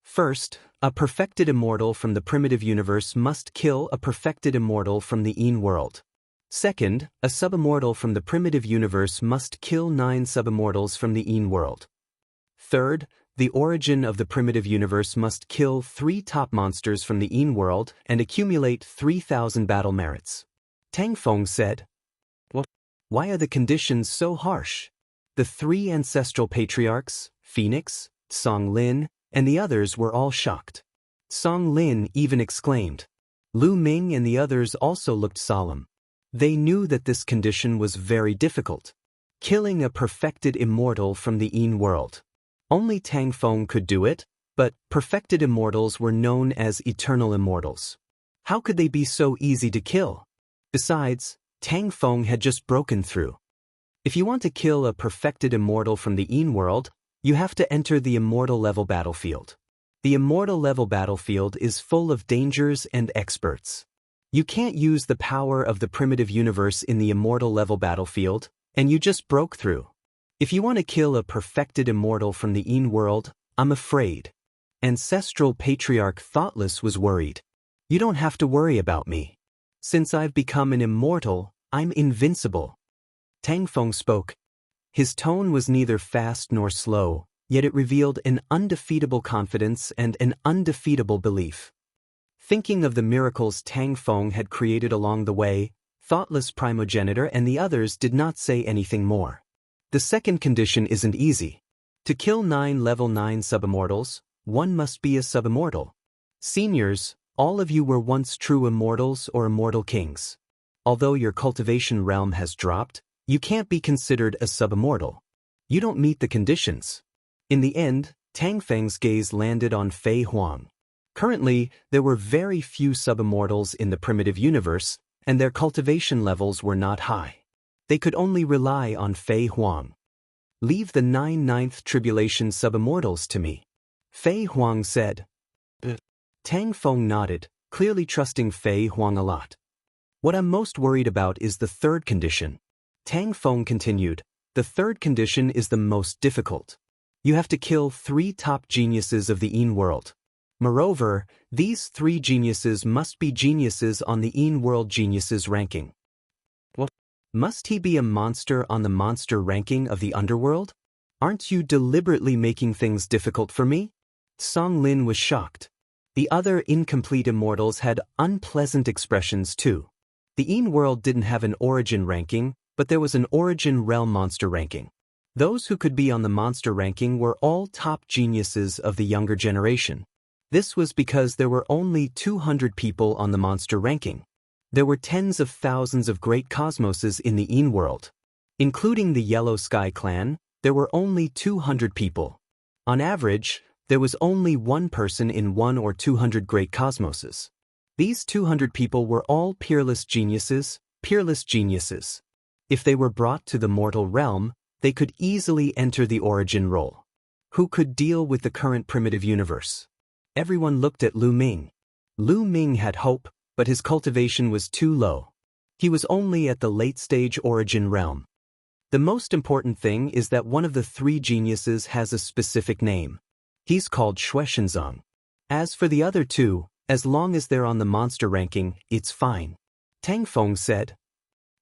First, a perfected immortal from the primitive universe must kill a perfected immortal from the Yin world. Second, a subimmortal from the primitive universe must kill 9 subimmortals from the Yin world. Third, the origin of the primitive universe must kill 3 top monsters from the Yin world and accumulate 3,000 battle merits. Tang Feng said, "What? Why are the conditions so harsh?" The 3 ancestral patriarchs, Phoenix, Song Lin, and the others were all shocked. Song Lin even exclaimed. Lu Ming and the others also looked solemn. They knew that this condition was very difficult. Killing a perfected immortal from the Yin world. Only Tang Feng could do it, but perfected immortals were known as eternal immortals. How could they be so easy to kill? Besides, Tang Feng had just broken through. If you want to kill a perfected immortal from the Yin world, You have to enter the Immortal level battlefield. The Immortal level battlefield is full of dangers and experts. You can't use the power of the primitive universe in the Immortal level battlefield, and you just broke through. If you want to kill a perfected Immortal from the Een world, I'm afraid. Ancestral Patriarch Thoughtless was worried. You don't have to worry about me. Since I've become an Immortal, I'm invincible. Tang Feng spoke. His tone was neither fast nor slow, yet it revealed an undefeatable confidence and an undefeatable belief. Thinking of the miracles Tang Feng had created along the way, Thoughtless Primogenitor and the others did not say anything more. The second condition isn't easy. To kill 9 level 9 subimmortals, one must be a subimmortal. Seniors, all of you were once true immortals or immortal kings. Although your cultivation realm has dropped, you can't be considered a subimmortal. You don't meet the conditions. In the end, Tang Feng's gaze landed on Fei Huang. Currently, there were very few subimmortals in the primitive universe, and their cultivation levels were not high. They could only rely on Fei Huang. Leave the 9 ninth tribulation subimmortals to me, Fei Huang said. Tang Feng nodded, clearly trusting Fei Huang a lot. What I'm most worried about is the third condition. Tang Feng continued, the third condition is the most difficult. You have to kill 3 top geniuses of the Een world. Moreover, these 3 geniuses must be geniuses on the Een world geniuses ranking. What? Must he be a monster on the monster ranking of the underworld? Aren't you deliberately making things difficult for me? Song Lin was shocked. The other incomplete immortals had unpleasant expressions too. The Een world didn't have an origin ranking, but there was an origin realm monster ranking. Those who could be on the monster ranking were all top geniuses of the younger generation. This was because there were only 200 people on the monster ranking. There were tens of thousands of great cosmoses in the Een world. Including the Yellow Sky clan, there were only 200 people. On average, there was only one person in 1 or 200 great cosmoses. These 200 people were all peerless geniuses, If they were brought to the mortal realm, they could easily enter the origin role. Who could deal with the current primitive universe? Everyone looked at Lu Ming. Lu Ming had hope, but his cultivation was too low. He was only at the late-stage origin realm. The most important thing is that one of the 3 geniuses has a specific name. He's called Xueshenzong. As for the other 2, as long as they're on the monster ranking, it's fine. Tang Feng said.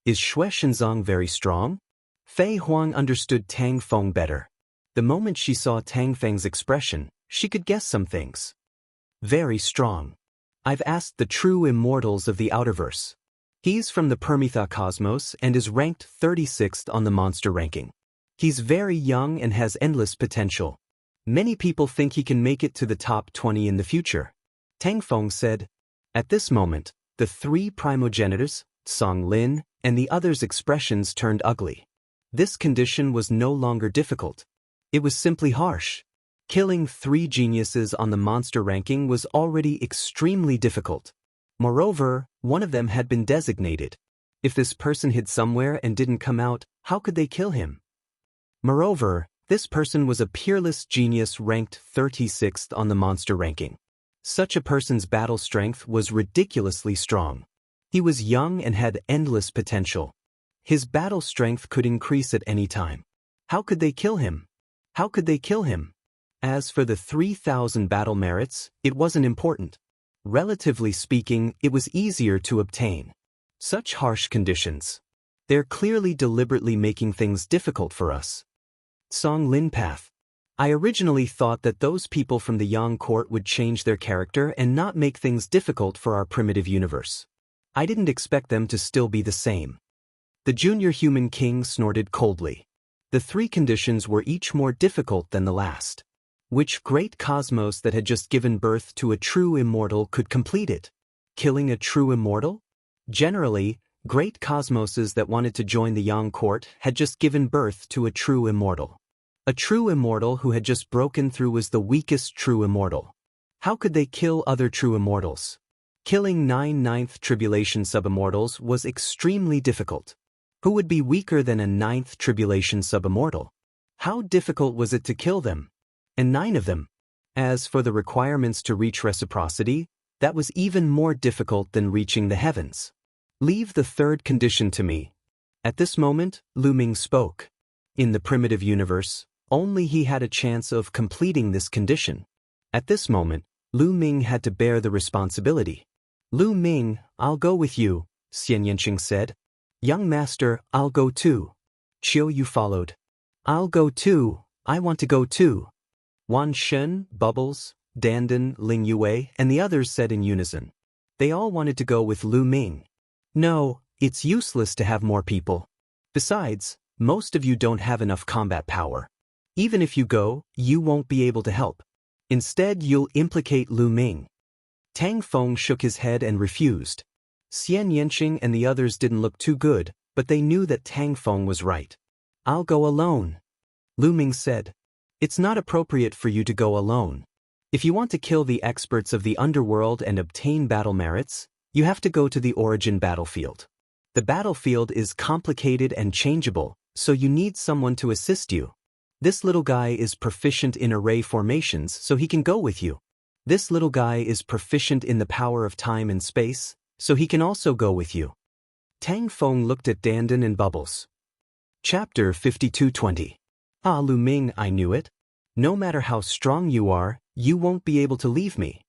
Is Xueshenzong very strong? Fei Huang understood Tang Feng better. The moment she saw Tang Feng's expression, she could guess some things. Very strong. I've asked the true immortals of the Outerverse. He's from the Permitha cosmos and is ranked 36th on the monster ranking. He's very young and has endless potential. Many people think he can make it to the top 20 in the future. Tang Feng said. At this moment, the 3 primogenitors, Song Lin, and the others' expressions turned ugly. This condition was no longer difficult. It was simply harsh. Killing 3 geniuses on the monster ranking was already extremely difficult. Moreover, one of them had been designated. If this person hid somewhere and didn't come out, how could they kill him? Moreover, this person was a peerless genius ranked 36th on the monster ranking. Such a person's battle strength was ridiculously strong. He was young and had endless potential. His battle strength could increase at any time. How could they kill him? As for the 3,000 battle merits, it wasn't important. Relatively speaking, it was easier to obtain. Such harsh conditions. They're clearly deliberately making things difficult for us. Song Lin Path. I originally thought that those people from the Yang court would change their character and not make things difficult for our primitive universe. I didn't expect them to still be the same. The junior human king snorted coldly. The 3 conditions were each more difficult than the last. Which great cosmos that had just given birth to a true immortal could complete it? Killing a true immortal? Generally, great cosmoses that wanted to join the Yang court had just given birth to a true immortal. A true immortal who had just broken through was the weakest true immortal. How could they kill other true immortals? Killing 9 ninth tribulation subimmortals was extremely difficult. Who would be weaker than a 9th tribulation subimmortal? How difficult was it to kill them? And 9 of them. As for the requirements to reach reciprocity, that was even more difficult than reaching the heavens. Leave the third condition to me. At this moment, Lu Ming spoke. In the primitive universe, only he had a chance of completing this condition. At this moment, Lu Ming had to bear the responsibility. Lu Ming, I'll go with you, Xian Yanqing said. Young master, I'll go too. Qiu Yu followed. I'll go too, I want to go too. Wan Shen, Bubbles, Dandan, Ling Yue, and the others said in unison. They all wanted to go with Lu Ming. No, it's useless to have more people. Besides, most of you don't have enough combat power. Even if you go, you won't be able to help. Instead, you'll implicate Lu Ming. Tang Feng shook his head and refused. Xian Yanqing and the others didn't look too good, but they knew that Tang Feng was right. I'll go alone. Lu Ming said. It's not appropriate for you to go alone. If you want to kill the experts of the underworld and obtain battle merits, you have to go to the origin battlefield. The battlefield is complicated and changeable, so you need someone to assist you. This little guy is proficient in array formations, so he can go with you. This little guy is proficient in the power of time and space, so he can also go with you. Tang Feng looked at Dandan and Bubbles. Chapter 52:20. Ah, Lu Ming, I knew it. No matter how strong you are, you won't be able to leave me.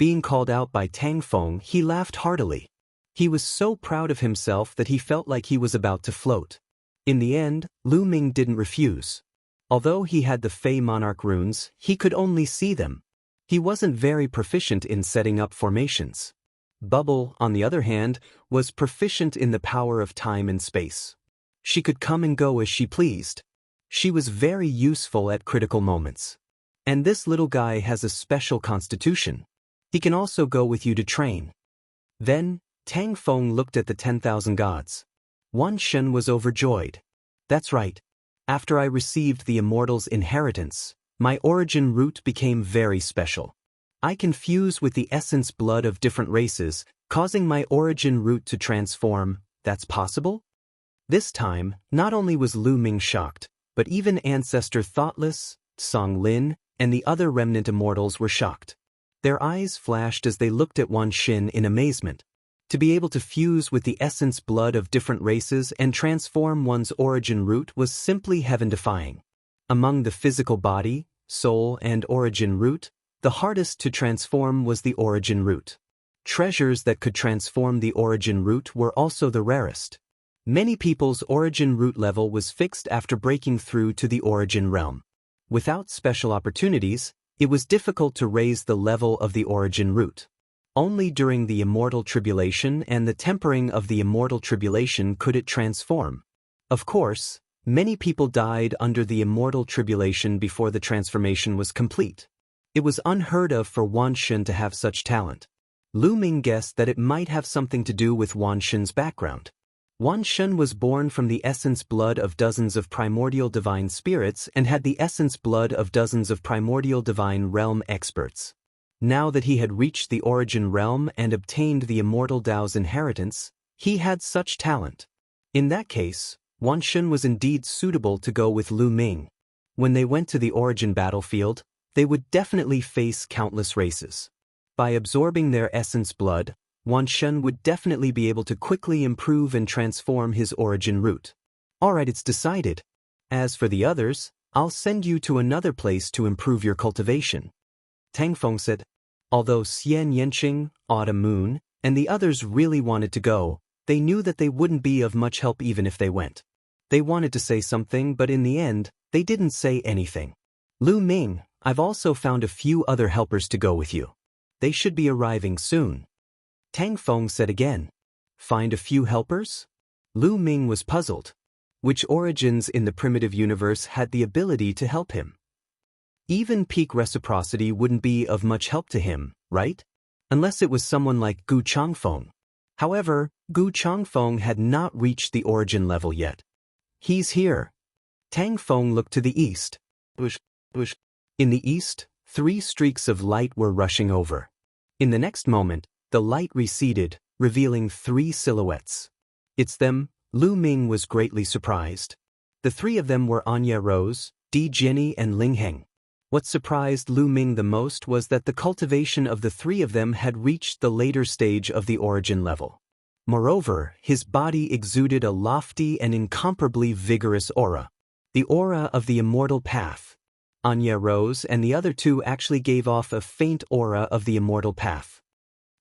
Being called out by Tang Feng, he laughed heartily. He was so proud of himself that he felt like he was about to float. In the end, Lu Ming didn't refuse. Although he had the Fey Monarch runes, he could only see them. He wasn't very proficient in setting up formations. Bubble, on the other hand, was proficient in the power of time and space. She could come and go as she pleased. She was very useful at critical moments. And this little guy has a special constitution. He can also go with you to train. Then, Tang Feng looked at the 10,000 gods. Wan Shen was overjoyed. That's right. After I received the Immortal's inheritance, my origin root became very special. I can fuse with the essence blood of different races, causing my origin root to transform. That's possible? This time, not only was Lu Ming shocked, but even Ancestor Thoughtless, Song Lin, and the other remnant immortals were shocked. Their eyes flashed as they looked at Wan Shen in amazement. To be able to fuse with the essence blood of different races and transform one's origin root was simply heaven-defying. Among the physical body, soul, and origin root, the hardest to transform was the origin root. Treasures that could transform the origin root were also the rarest. Many people's origin root level was fixed after breaking through to the origin realm. Without special opportunities, it was difficult to raise the level of the origin root. Only during the Immortal Tribulation and the tempering of the Immortal Tribulation could it transform. Of course, many people died under the Immortal Tribulation before the transformation was complete. It was unheard of for Wan Shen to have such talent. Lu Ming guessed that it might have something to do with Wan Shen's background. Wan Shen was born from the essence blood of dozens of primordial divine spirits and had the essence blood of dozens of primordial divine realm experts. Now that he had reached the origin realm and obtained the Immortal Dao's inheritance, he had such talent. In that case, Wan Shen was indeed suitable to go with Lu Ming. When they went to the origin battlefield, they would definitely face countless races. By absorbing their essence blood, Wan Shen would definitely be able to quickly improve and transform his origin root. Alright, it's decided. As for the others, I'll send you to another place to improve your cultivation. Tang Feng said. Although Xian Yanqing, Autumn Moon, and the others really wanted to go, they knew that they wouldn't be of much help even if they went. They wanted to say something, but in the end, they didn't say anything. Lu Ming, I've also found a few other helpers to go with you. They should be arriving soon. Tang Feng said again. Find a few helpers? Lu Ming was puzzled. Which origins in the primitive universe had the ability to help him? Even peak reciprocity wouldn't be of much help to him, right? Unless it was someone like Gu Changfeng. However, Gu Changfeng had not reached the origin level yet. He's here. Tang Feng looked to the east. Bush. In the east, 3 streaks of light were rushing over. In the next moment, the light receded, revealing 3 silhouettes. It's them. Lu Ming was greatly surprised. The 3 of them were Anya Rose, Di Jiani and Ling Heng. What surprised Lu Ming the most was that the cultivation of the three of them had reached the later stage of the origin level. Moreover, his body exuded a lofty and incomparably vigorous aura. The aura of the immortal path. Anya Rose and the other two actually gave off a faint aura of the immortal path.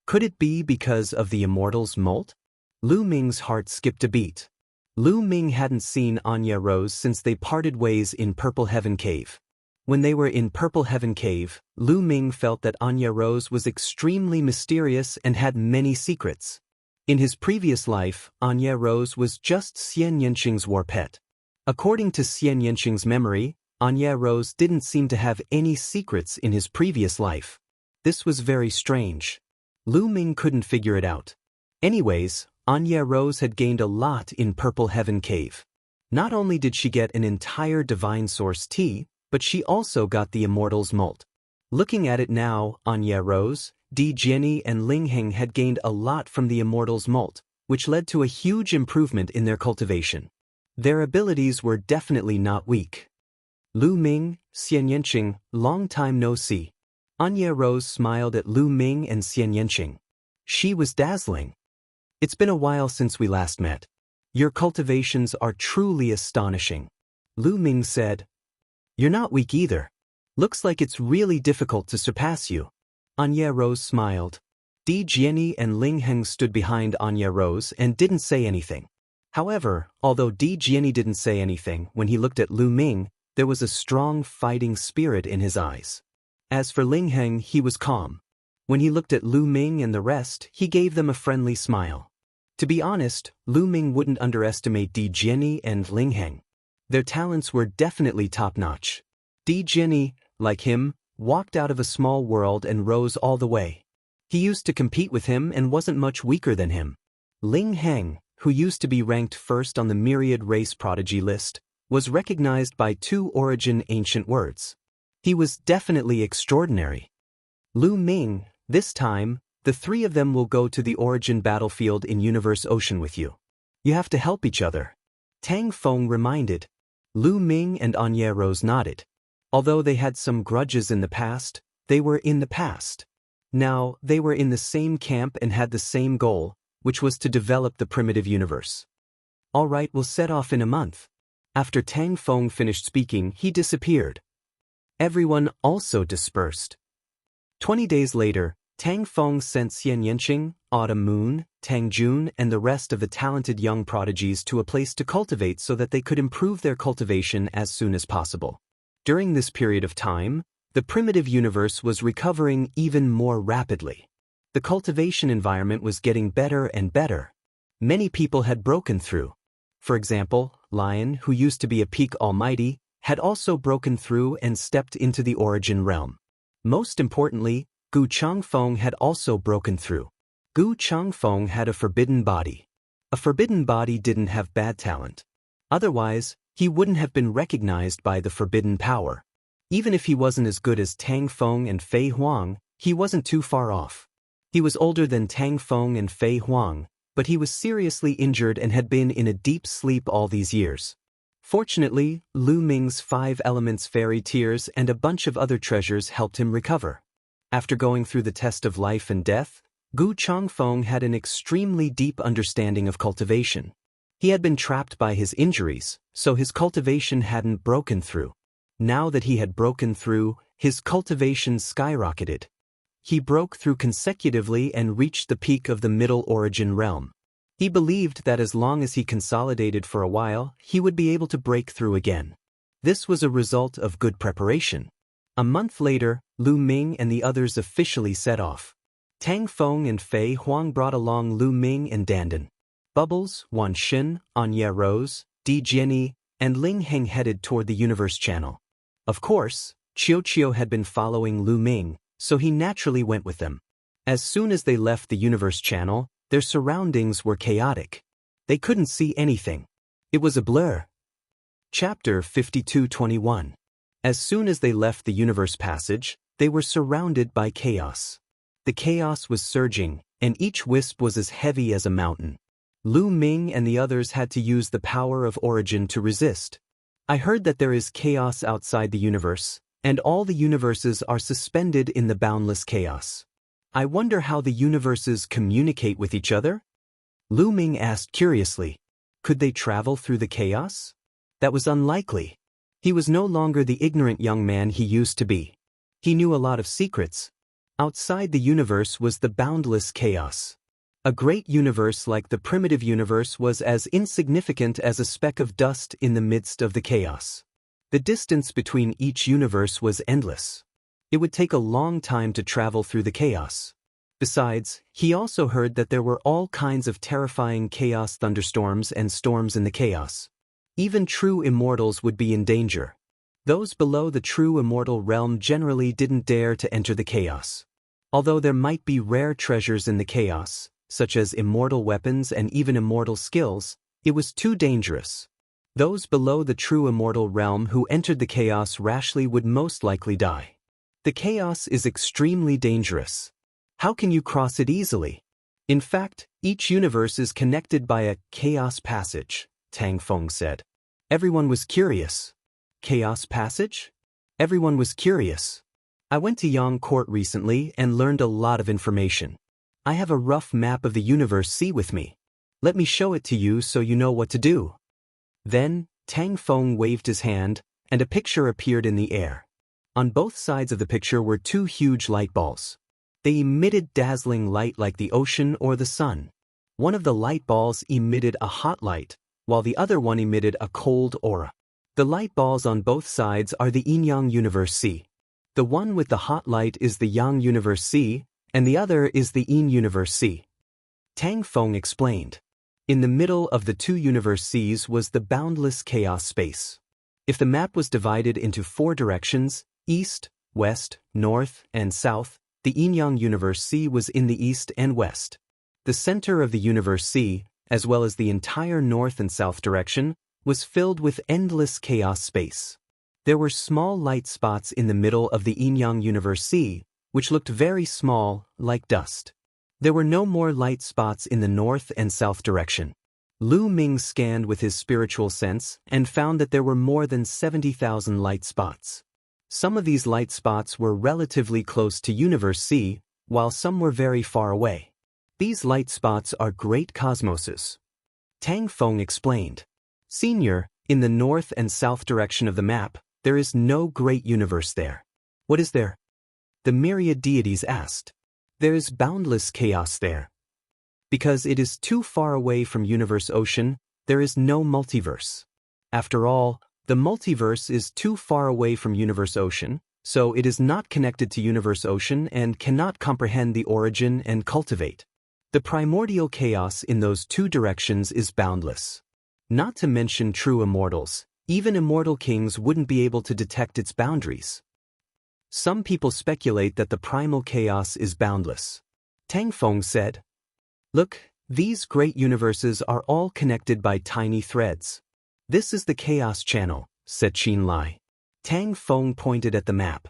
Could it be because of the immortal's molt? Lu Ming's heart skipped a beat. Lu Ming hadn't seen Anya Rose since they parted ways in Purple Heaven Cave. When they were in Purple Heaven Cave, Lu Ming felt that Anya Rose was extremely mysterious and had many secrets. In his previous life, Anya Rose was just Xian Yanqing's war pet. According to Xian Yanqing's memory, Anya Rose didn't seem to have any secrets in his previous life. This was very strange. Lu Ming couldn't figure it out. Anyways, Anya Rose had gained a lot in Purple Heaven Cave. Not only did she get an entire Divine Source tea, but she also got the Immortal's molt. Looking at it now, Anya Rose, Di Jiani and Ling Heng had gained a lot from the Immortal's molt, which led to a huge improvement in their cultivation. Their abilities were definitely not weak. Lu Ming, Xian Yanqing, long time no see. Anya Rose smiled at Lu Ming and Xian Yanqing. She was dazzling. It's been a while since we last met. Your cultivations are truly astonishing. Lu Ming said. You're not weak either. Looks like it's really difficult to surpass you. Anya Rose smiled. Di Jiani and Ling Heng stood behind Anya Rose and didn't say anything. However, although Di Jiani didn't say anything, when he looked at Lu Ming, there was a strong fighting spirit in his eyes. As for Ling Heng, he was calm. When he looked at Lu Ming and the rest, he gave them a friendly smile. To be honest, Lu Ming wouldn't underestimate Di Jiani and Ling Heng. Their talents were definitely top-notch. Di Jiani, like him, walked out of a small world and rose all the way. He used to compete with him and wasn't much weaker than him. Ling Heng, who used to be ranked first on the myriad race prodigy list, was recognized by 2 origin ancient words. He was definitely extraordinary. Lu Ming, this time, the 3 of them will go to the origin battlefield in Universe Ocean with you. You have to help each other. Tang Feng reminded. Lu Ming and Anya Rose nodded. Although they had some grudges in the past, they were in the past. Now, they were in the same camp and had the same goal, which was to develop the primitive universe. All right, we'll set off in a month. After Tang Feng finished speaking, he disappeared. Everyone also dispersed. 20 days later, Tang Feng sent Xian Yanqing, Autumn Moon, Tang Jun and the rest of the talented young prodigies to a place to cultivate so that they could improve their cultivation as soon as possible. During this period of time, the primitive universe was recovering even more rapidly. The cultivation environment was getting better and better. Many people had broken through. For example, Lion, who used to be a peak almighty, had also broken through and stepped into the origin realm. Most importantly, Gu Changfeng had also broken through. Gu Changfeng had a forbidden body. A forbidden body didn't have bad talent. Otherwise, he wouldn't have been recognized by the forbidden power. Even if he wasn't as good as Tang Feng and Fei Huang, he wasn't too far off. He was older than Tang Feng and Fei Huang, but he was seriously injured and had been in a deep sleep all these years. Fortunately, Lu Ming's 5 elements fairy tears and a bunch of other treasures helped him recover. After going through the test of life and death, Gu Changfeng had an extremely deep understanding of cultivation. He had been trapped by his injuries, so his cultivation hadn't broken through. Now that he had broken through, his cultivation skyrocketed. He broke through consecutively and reached the peak of the middle origin realm. He believed that as long as he consolidated for a while, he would be able to break through again. This was a result of good preparation. A month later, Lu Ming and the others officially set off. Tang Feng and Fei Huang brought along Lu Ming and Dandan. Bubbles, Wan Xin, Anya Rose, Di Jiani, and Ling Heng headed toward the Universe Channel. Of course, Chiu had been following Lu Ming, so he naturally went with them. As soon as they left the Universe Channel, their surroundings were chaotic. They couldn't see anything. It was a blur. Chapter 52:21. As soon as they left the Universe Passage, they were surrounded by chaos. The chaos was surging, and each wisp was as heavy as a mountain. Lu Ming and the others had to use the power of origin to resist. I heard that there is chaos outside the universe, and all the universes are suspended in the boundless chaos. I wonder how the universes communicate with each other? Lu Ming asked curiously. Could they travel through the chaos? That was unlikely. He was no longer the ignorant young man he used to be. He knew a lot of secrets. Outside the universe was the boundless chaos. A great universe like the primitive universe was as insignificant as a speck of dust in the midst of the chaos. The distance between each universe was endless. It would take a long time to travel through the chaos. Besides, he also heard that there were all kinds of terrifying chaos thunderstorms and storms in the chaos. Even true immortals would be in danger. Those below the true immortal realm generally didn't dare to enter the chaos. Although there might be rare treasures in the chaos, such as immortal weapons and even immortal skills, it was too dangerous. Those below the true immortal realm who entered the chaos rashly would most likely die. The chaos is extremely dangerous. How can you cross it easily? In fact, each universe is connected by a chaos passage, Tang Feng said. Everyone was curious. Chaos passage? Everyone was curious. I went to Yang Court recently and learned a lot of information. I have a rough map of the universe C with me. Let me show it to you so you know what to do. Then, Tang Feng waved his hand, and a picture appeared in the air. On both sides of the picture were two huge light balls. They emitted dazzling light like the ocean or the sun. One of the light balls emitted a hot light, while the other one emitted a cold aura. The light balls on both sides are the Yin-Yang Universe C. The one with the hot light is the Yang Universe C, and the other is the Yin Universe C. Tang Feng explained. In the middle of the two universe Cs was the boundless chaos space. If the map was divided into 4 directions, east, west, north, and south, the Yin-Yang Universe C was in the east and west. The center of the Universe C, as well as the entire north and south direction, was filled with endless chaos space. There were small light spots in the middle of the Yin-Yang Universe C, which looked very small, like dust. There were no more light spots in the north and south direction. Lu Ming scanned with his spiritual sense and found that there were more than 70,000 light spots. Some of these light spots were relatively close to Universe C, while some were very far away. These light spots are great cosmoses. Tang Feng explained. Senior, in the north and south direction of the map, there is no great universe there. What is there? The myriad deities asked. There is boundless chaos there. Because it is too far away from Universe Ocean, there is no multiverse. After all, the multiverse is too far away from Universe Ocean, so it is not connected to Universe Ocean and cannot comprehend the origin and cultivate. The primordial chaos in those 2 directions is boundless. Not to mention true immortals, even immortal kings wouldn't be able to detect its boundaries. Some people speculate that the primal chaos is boundless. Tang Feng said. Look, these great universes are all connected by tiny threads. This is the chaos channel, said Qin Lai. Tang Feng pointed at the map.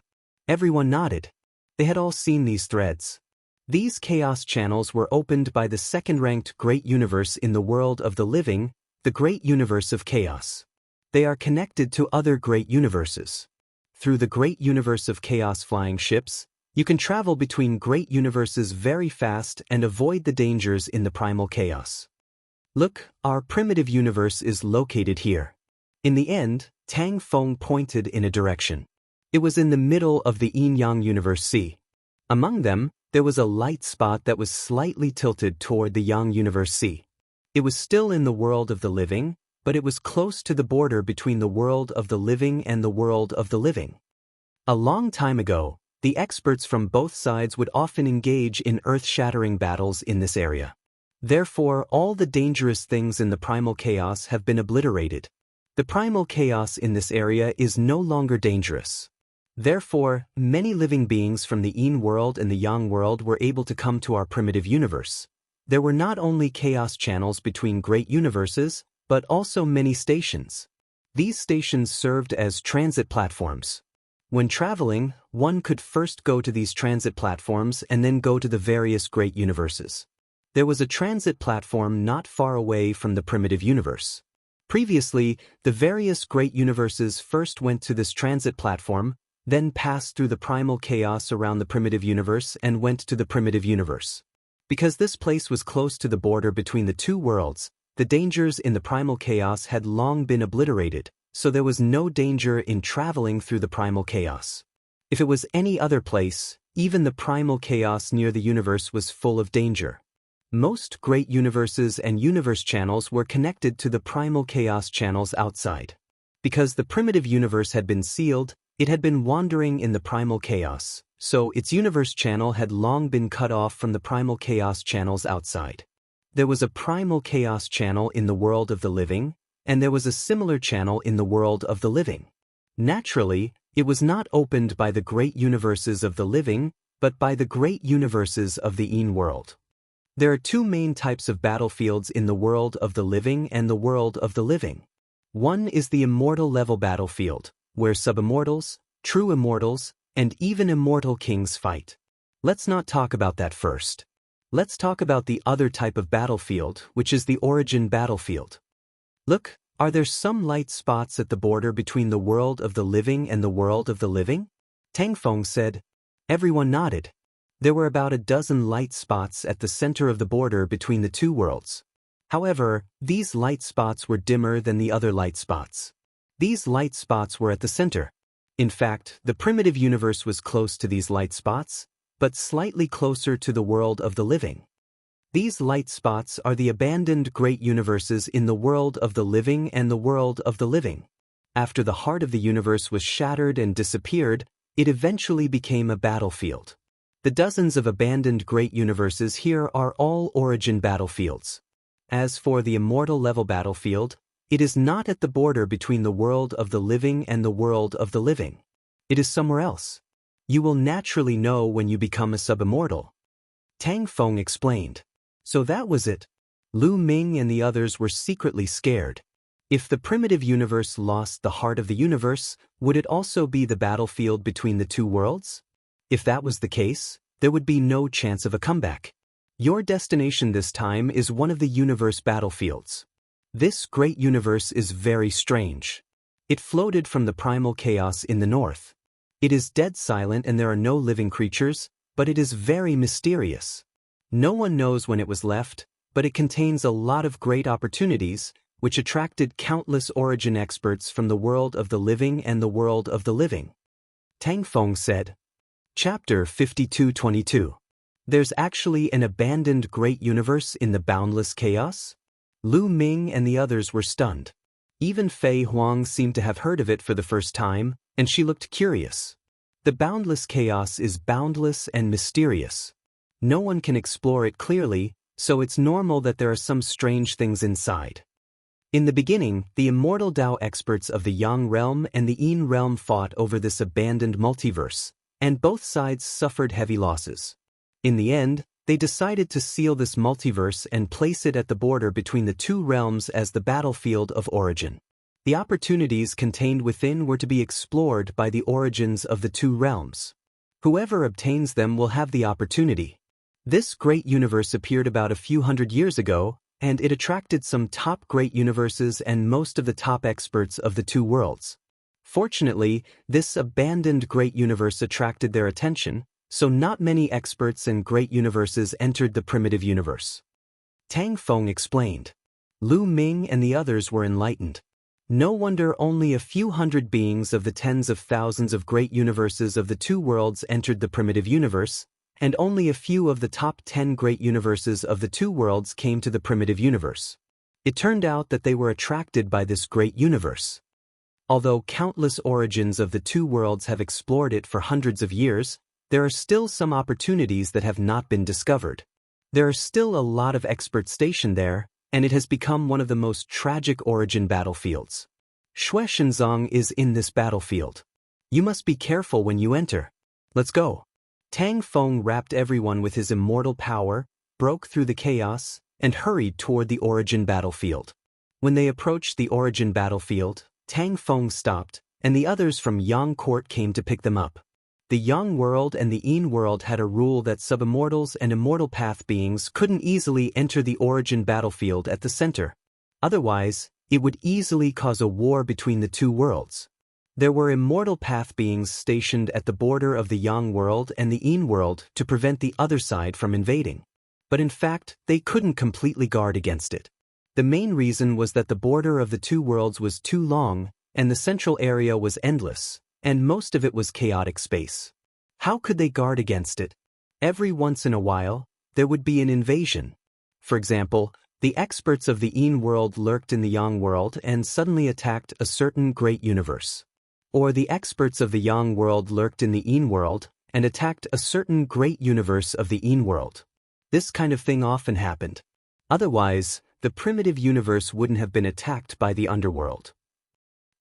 Everyone nodded. They had all seen these threads. These chaos channels were opened by the second-ranked great universe in the world of the living, the great universe of chaos. They are connected to other great universes. Through the great universe of chaos flying ships, you can travel between great universes very fast and avoid the dangers in the primal chaos. Look, our primitive universe is located here. In the end, Tang Feng pointed in a direction. It was in the middle of the Yin-Yang Universe C. Among them, there was a light spot that was slightly tilted toward the Yang Universe C. It was still in the world of the living, but it was close to the border between the world of the living and the world of the living. A long time ago, the experts from both sides would often engage in earth-shattering battles in this area. Therefore, all the dangerous things in the primal chaos have been obliterated. The primal chaos in this area is no longer dangerous. Therefore, many living beings from the Yin world and the Yang world were able to come to our primitive universe. There were not only chaos channels between great universes, but also many stations. These stations served as transit platforms. When traveling, one could first go to these transit platforms and then go to the various great universes. There was a transit platform not far away from the primitive universe. Previously, the various great universes first went to this transit platform, then passed through the primal chaos around the primitive universe and went to the primitive universe. Because this place was close to the border between the two worlds, the dangers in the primal chaos had long been obliterated, so there was no danger in traveling through the primal chaos. If it was any other place, even the primal chaos near the universe was full of danger. Most great universes and universe channels were connected to the primal chaos channels outside. Because the primitive universe had been sealed, it had been wandering in the primal chaos, so its universe channel had long been cut off from the primal chaos channels outside. There was a primal chaos channel in the world of the living, and there was a similar channel in the world of the living. Naturally, it was not opened by the great universes of the living, but by the great universes of the world. There are two main types of battlefields in the world of the living and the world of the living. One is the immortal level battlefield, where sub-immortals, true immortals, and even immortal kings fight. Let's not talk about that first. Let's talk about the other type of battlefield, which is the origin battlefield. Look, are there some light spots at the border between the world of the living and the world of the living? Tang Feng said. Everyone nodded. There were about a dozen light spots at the center of the border between the two worlds. However, these light spots were dimmer than the other light spots. These light spots were at the center. In fact, the primitive universe was close to these light spots, but slightly closer to the world of the living. These light spots are the abandoned great universes in the world of the living and the world of the living. After the heart of the universe was shattered and disappeared, it eventually became a battlefield. The dozens of abandoned great universes here are all origin battlefields. As for the immortal level battlefield, it is not at the border between the world of the living and the world of the living. It is somewhere else. You will naturally know when you become a sub-immortal. Tang Feng explained. So that was it. Lu Ming and the others were secretly scared. If the primitive universe lost the heart of the universe, would it also be the battlefield between the two worlds? If that was the case, there would be no chance of a comeback. Your destination this time is one of the universe battlefields. This great universe is very strange. It floated from the primal chaos in the north. It is dead silent and there are no living creatures, but it is very mysterious. No one knows when it was left, but it contains a lot of great opportunities, which attracted countless origin experts from the world of the living and the world of the living. Tang Feng said. Chapter 5222. There's actually an abandoned great universe in the boundless chaos? Lu Ming and the others were stunned. Even Fei Huang seemed to have heard of it for the first time, and she looked curious. The boundless chaos is boundless and mysterious. No one can explore it clearly, so it's normal that there are some strange things inside. In the beginning, the immortal Dao experts of the Yang realm and the Yin realm fought over this abandoned multiverse, and both sides suffered heavy losses. In the end, they decided to seal this multiverse and place it at the border between the two realms as the battlefield of origin. The opportunities contained within were to be explored by the origins of the two realms. Whoever obtains them will have the opportunity. This great universe appeared about a few hundred years ago, and it attracted some top great universes and most of the top experts of the two worlds. Fortunately, this abandoned great universe attracted their attention, so not many experts and great universes entered the primitive universe. Tang Feng explained. Lu Ming and the others were enlightened. No wonder only a few hundred beings of the tens of thousands of great universes of the two worlds entered the primitive universe, and only a few of the top 10 great universes of the two worlds came to the primitive universe. It turned out that they were attracted by this great universe. Although countless origins of the two worlds have explored it for hundreds of years, there are still some opportunities that have not been discovered. There are still a lot of experts stationed there, and it has become one of the most tragic origin battlefields. Xue Shenzong is in this battlefield. You must be careful when you enter. Let's go. Tang Feng wrapped everyone with his immortal power, broke through the chaos, and hurried toward the origin battlefield. When they approached the origin battlefield, Tang Feng stopped, and the others from Yang Court came to pick them up. The Yang world and the Yin world had a rule that sub-immortals and immortal path beings couldn't easily enter the origin battlefield at the center. Otherwise, It would easily cause a war between the two worlds. There were immortal path beings stationed at the border of the Yang world and the Yin world to prevent the other side from invading. But in fact, they couldn't completely guard against it. The main reason was that the border of the two worlds was too long, and the central area was endless, and most of it was chaotic space. How could they guard against it? Every once in a while, there would be an invasion. For example, the experts of the Yin world lurked in the Yang world and suddenly attacked a certain great universe. Or the experts of the Yang world lurked in the Yin world and attacked a certain great universe of the Yin world. This kind of thing often happened. Otherwise, the primitive universe wouldn't have been attacked by the underworld.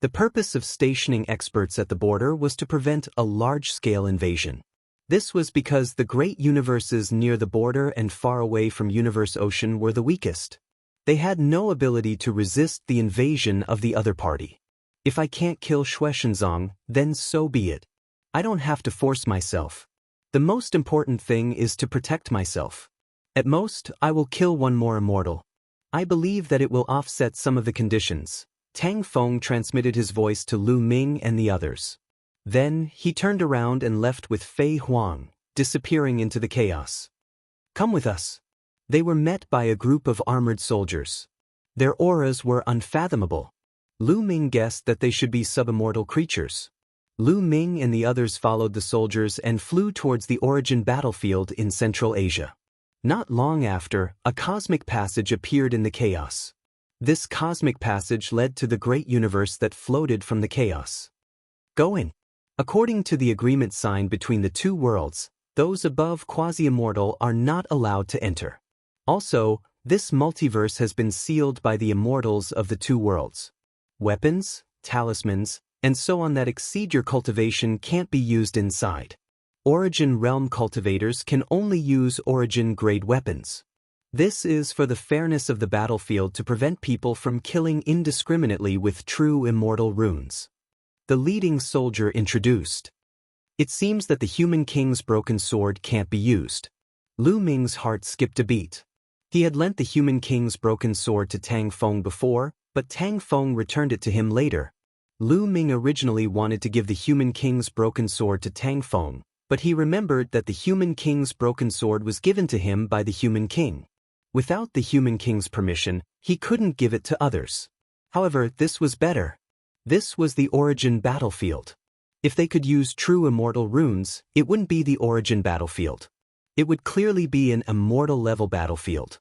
The purpose of stationing experts at the border was to prevent a large-scale invasion. This was because the great universes near the border and far away from Universe Ocean were the weakest. They had no ability to resist the invasion of the other party. If I can't kill Xueshenzong, then so be it. I don't have to force myself. The most important thing is to protect myself. At most, I will kill one more immortal. I believe that it will offset some of the conditions. Tang Feng transmitted his voice to Lu Ming and the others. Then, he turned around and left with Fei Huang, disappearing into the chaos. Come with us. They were met by a group of armored soldiers. Their auras were unfathomable. Lu Ming guessed that they should be subimmortal creatures. Lu Ming and the others followed the soldiers and flew towards the origin battlefield in Central Asia. Not long after, a cosmic passage appeared in the chaos. This cosmic passage led to the great universe that floated from the chaos. Go in. According to the agreement signed between the two worlds, those above quasi-immortal are not allowed to enter. Also, this multiverse has been sealed by the immortals of the two worlds. Weapons, talismans, and so on that exceed your cultivation can't be used inside. Origin realm cultivators can only use origin-grade weapons. This is for the fairness of the battlefield to prevent people from killing indiscriminately with true immortal runes. The leading soldier introduced. It seems that the human king's broken sword can't be used. Lu Ming's heart skipped a beat. He had lent the human king's broken sword to Tang Feng before, but Tang Feng returned it to him later. Lu Ming originally wanted to give the human king's broken sword to Tang Feng, but he remembered that the human king's broken sword was given to him by the human king. Without the human king's permission, he couldn't give it to others. However, this was better. This was the origin battlefield. If they could use true immortal runes, it wouldn't be the origin battlefield. It would clearly be an immortal-level battlefield.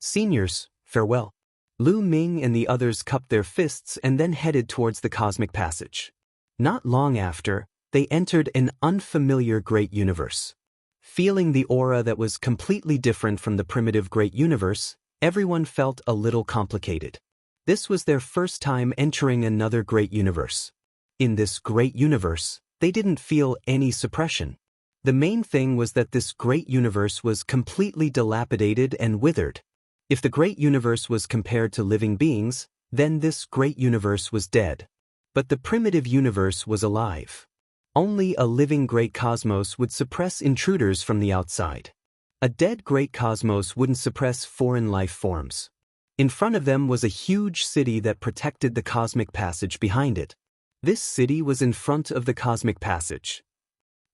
Seniors, farewell. Lu Ming and the others cupped their fists and then headed towards the cosmic passage. Not long after, they entered an unfamiliar great universe. Feeling the aura that was completely different from the primitive great universe, everyone felt a little complicated. This was their first time entering another great universe. In this great universe, they didn't feel any suppression. The main thing was that this great universe was completely dilapidated and withered. If the great universe was compared to living beings, then this great universe was dead. But the primitive universe was alive. Only a living great cosmos would suppress intruders from the outside. A dead great cosmos wouldn't suppress foreign life forms. In front of them was a huge city that protected the cosmic passage behind it. This city was in front of the cosmic passage.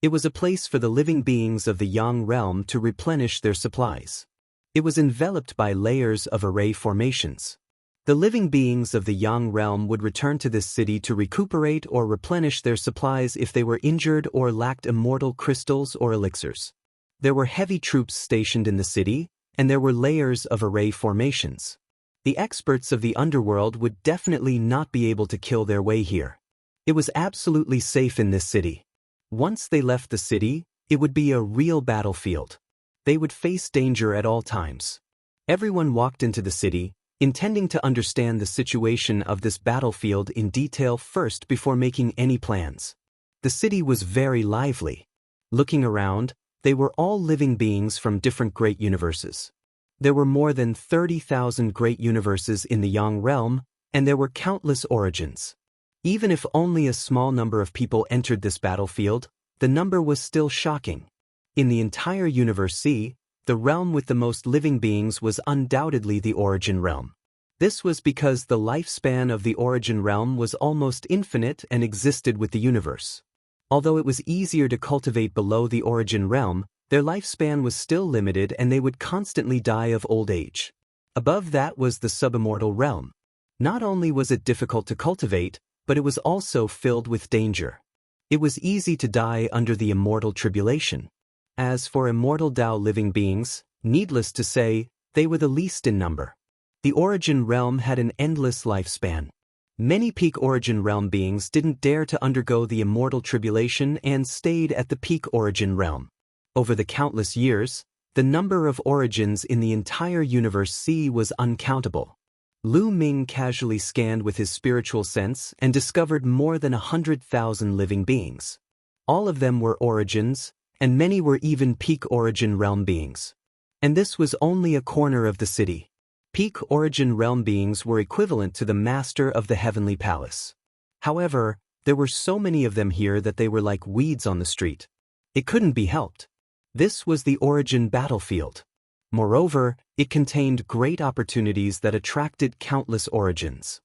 It was a place for the living beings of the Yang realm to replenish their supplies. It was enveloped by layers of array formations. The living beings of the Yang realm would return to this city to recuperate or replenish their supplies if they were injured or lacked immortal crystals or elixirs. There were heavy troops stationed in the city, and there were layers of array formations. The experts of the underworld would definitely not be able to kill their way here. It was absolutely safe in this city. Once they left the city, it would be a real battlefield. They would face danger at all times. Everyone walked into the city, intending to understand the situation of this battlefield in detail first before making any plans. The city was very lively. Looking around, they were all living beings from different great universes. There were more than 30,000 great universes in the Yang realm, and there were countless origins. Even if only a small number of people entered this battlefield, the number was still shocking. In the entire Universe C, the realm with the most living beings was undoubtedly the origin realm. This was because the lifespan of the origin realm was almost infinite and existed with the universe. Although it was easier to cultivate below the origin realm, their lifespan was still limited and they would constantly die of old age. Above that was the subimmortal realm. Not only was it difficult to cultivate, but it was also filled with danger. It was easy to die under the immortal tribulation. As for immortal Tao living beings, needless to say, they were the least in number. The origin realm had an endless lifespan. Many peak origin realm beings didn't dare to undergo the immortal tribulation and stayed at the peak origin realm. Over the countless years, the number of origins in the entire universe C was uncountable. Lu Ming casually scanned with his spiritual sense and discovered more than 100,000 living beings. All of them were origins, and many were even peak origin realm beings. And this was only a corner of the city. Peak origin realm beings were equivalent to the master of the heavenly palace. However, there were so many of them here that they were like weeds on the street. It couldn't be helped. This was the origin battlefield. Moreover, it contained great opportunities that attracted countless origins.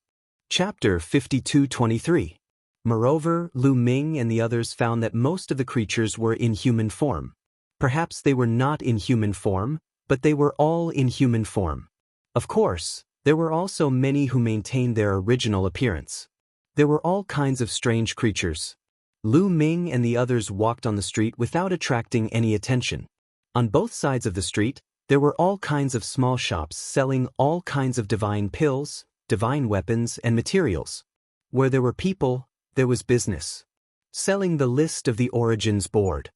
Chapter 52-23. Moreover, Lu Ming and the others found that most of the creatures were in human form. Perhaps they were not in human form, but they were all in human form. Of course, there were also many who maintained their original appearance. There were all kinds of strange creatures. Lu Ming and the others walked on the street without attracting any attention. On both sides of the street, there were all kinds of small shops selling all kinds of divine pills, divine weapons, and materials. Where there were people, there was business. Selling the list of the origins board.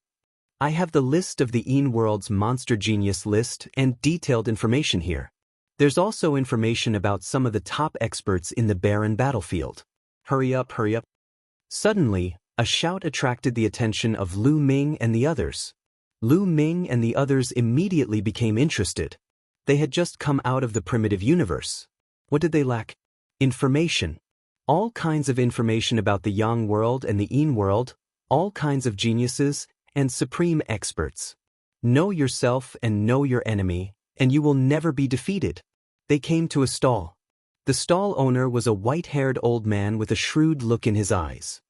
I have the list of the World's monster genius list and detailed information here. There's also information about some of the top experts in the barren battlefield. Hurry up, hurry up. Suddenly, a shout attracted the attention of Lu Ming and the others. Lu Ming and the others immediately became interested. They had just come out of the primitive universe. What did they lack? Information. All kinds of information about the Yang world and the Yin world, all kinds of geniuses, and supreme experts. Know yourself and know your enemy, and you will never be defeated. They came to a stall. The stall owner was a white-haired old man with a shrewd look in his eyes.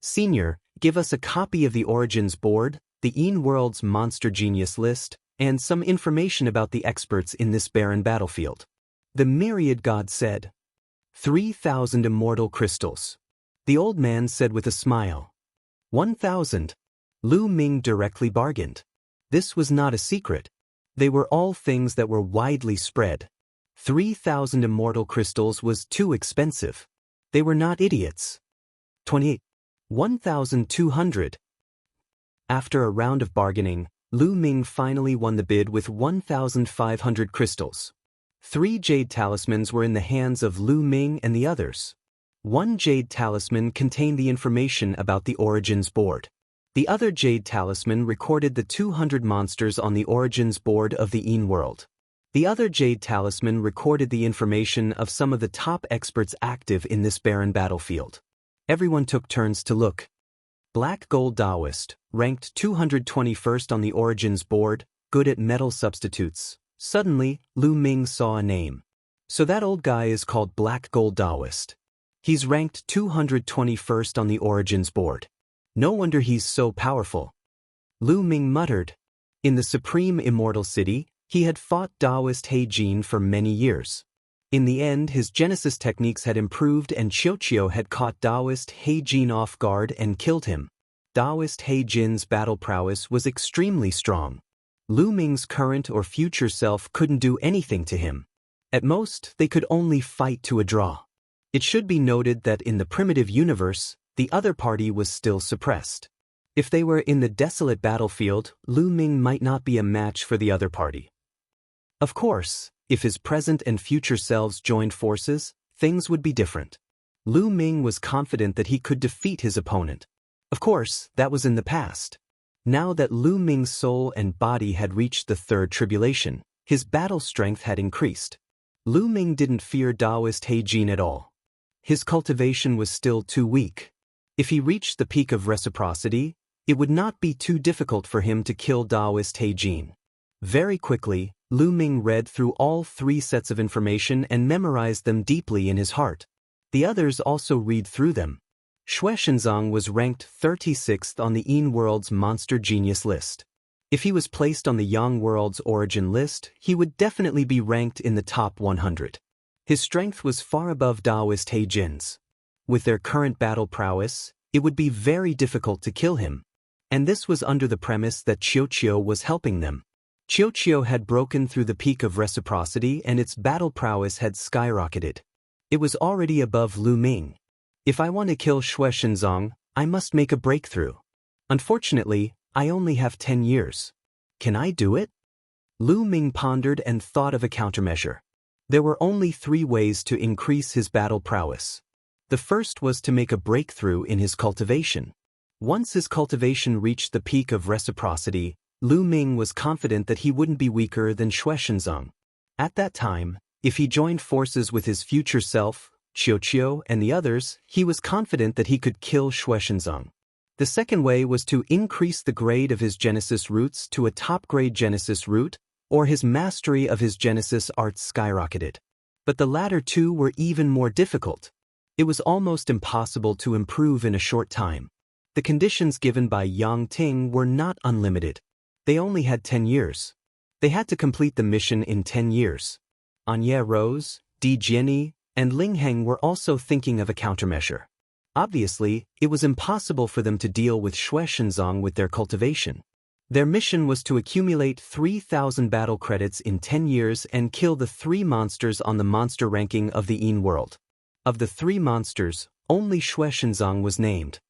Senior, give us a copy of the origins board, the World's monster genius list, and some information about the experts in this barren battlefield. The myriad god said. 3,000 immortal crystals. The old man said with a smile. 1,000. Lu Ming directly bargained. This was not a secret. They were all things that were widely spread. 3,000 immortal crystals was too expensive. They were not idiots. 28. 1,200. After a round of bargaining, Lu Ming finally won the bid with 1,500 crystals. 3 jade talismans were in the hands of Lu Ming and the others. 1 jade talisman contained the information about the origins board. The other jade talisman recorded the 200 monsters on the origins board of the Yin world. The other jade talisman recorded the information of some of the top experts active in this barren battlefield. Everyone took turns to look. Black Gold Taoist, ranked 221st on the origins board, good at metal substitutes. Suddenly, Lu Ming saw a name. So that old guy is called Black Gold Taoist. He's ranked 221st on the origins board. No wonder he's so powerful. Lu Ming muttered. In the supreme immortal city, he had fought Taoist He Jin for many years. In the end, his genesis techniques had improved and Qiuqiu had caught Taoist He Jin off guard and killed him. Taoist He Jin's battle prowess was extremely strong. Lu Ming's current or future self couldn't do anything to him. At most, they could only fight to a draw. It should be noted that in the primitive universe, the other party was still suppressed. If they were in the desolate battlefield, Lu Ming might not be a match for the other party. Of course, if his present and future selves joined forces, things would be different. Lu Ming was confident that he could defeat his opponent. Of course, that was in the past. Now that Lu Ming's soul and body had reached the third tribulation, his battle strength had increased. Lu Ming didn't fear Taoist He Jin at all. His cultivation was still too weak. If he reached the peak of reciprocity, it would not be too difficult for him to kill Taoist He Jin. Very quickly, Lu Ming read through all 3 sets of information and memorized them deeply in his heart. The others also read through them. Xue Shenzong was ranked 36th on the Yin World's Monster Genius list. If he was placed on the Yang World's Origin list, he would definitely be ranked in the top 100. His strength was far above Daoist He Jin's. With their current battle prowess, it would be very difficult to kill him. And this was under the premise that Qiuqiu was helping them. Qiuqiu had broken through the peak of reciprocity and its battle prowess had skyrocketed. It was already above Lu Ming. If I want to kill Xue Shenzong, I must make a breakthrough. Unfortunately, I only have 10 years. Can I do it? Lu Ming pondered and thought of a countermeasure. There were only 3 ways to increase his battle prowess. The first was to make a breakthrough in his cultivation. Once his cultivation reached the peak of reciprocity, Lu Ming was confident that he wouldn't be weaker than Xue Shenzong. At that time, if he joined forces with his future self, Qiuqiu and the others, he was confident that he could kill Xue Shenzong. The second way was to increase the grade of his Genesis roots to a top-grade Genesis root, or his mastery of his Genesis arts skyrocketed. But the latter 2 were even more difficult. It was almost impossible to improve in a short time. The conditions given by Yang Ting were not unlimited. They only had 10 years. They had to complete the mission in 10 years. Anye Rose, Di Jianyi, and Ling Heng were also thinking of a countermeasure. Obviously, it was impossible for them to deal with Xue Shenzong with their cultivation. Their mission was to accumulate 3,000 battle credits in 10 years and kill the 3 monsters on the monster ranking of the Yin world. Of the 3 monsters, only Xue Shenzong was named.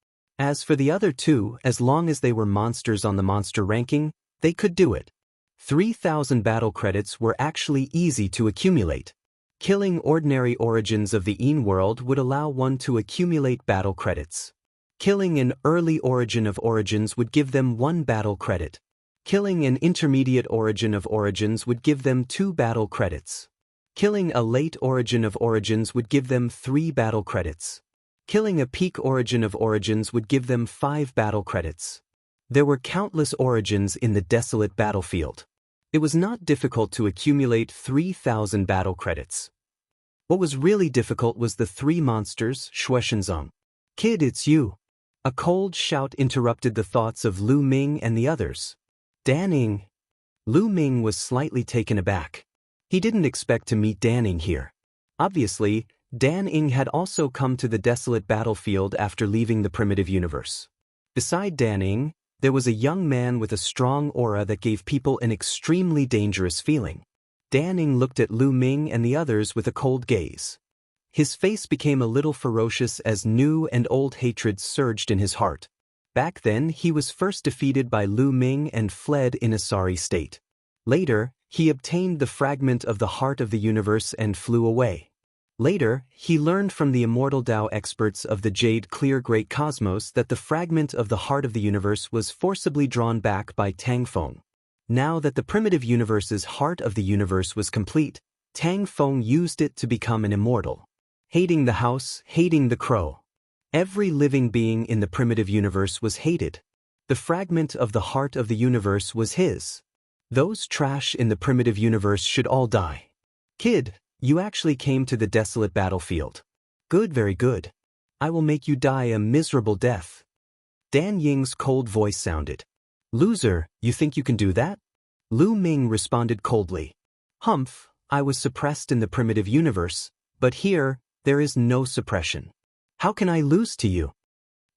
As for the other 2, as long as they were monsters on the monster ranking, they could do it. 3,000 battle credits were actually easy to accumulate. Killing ordinary origins of the Yin world would allow one to accumulate battle credits. Killing an early origin of origins would give them 1 battle credit. Killing an intermediate origin of origins would give them 2 battle credits. Killing a late origin of origins would give them 3 battle credits. Killing a peak origin of origins would give them 5 battle credits. There were countless origins in the desolate battlefield. It was not difficult to accumulate 3,000 battle credits. What was really difficult was the 3 monsters, Xue Shenzong. Kid, it's you. A cold shout interrupted the thoughts of Lu Ming and the others. Danning. Lu Ming was slightly taken aback. He didn't expect to meet Danning here. Obviously, Danning had also come to the desolate battlefield after leaving the primitive universe. Beside Danning, there was a young man with a strong aura that gave people an extremely dangerous feeling. Danning looked at Lu Ming and the others with a cold gaze. His face became a little ferocious as new and old hatred surged in his heart. Back then, he was first defeated by Lu Ming and fled in a sorry state. Later, he obtained the fragment of the heart of the universe and flew away. Later, he learned from the Immortal Dao experts of the Jade Clear Great Cosmos that the fragment of the heart of the universe was forcibly drawn back by Tang Feng. Now that the primitive universe's heart of the universe was complete, Tang Feng used it to become an immortal. Hating the house, hating the crow. Every living being in the primitive universe was hated. The fragment of the heart of the universe was his. Those trash in the primitive universe should all die. Kid, you actually came to the desolate battlefield. Good, very good. I will make you die a miserable death. Dan Ying's cold voice sounded. Loser, you think you can do that? Lu Ming responded coldly. Humph, I was suppressed in the primitive universe, but here, there is no suppression. How can I lose to you?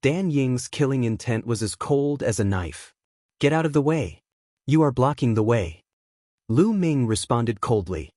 Dan Ying's killing intent was as cold as a knife. Get out of the way. You are blocking the way. Lu Ming responded coldly.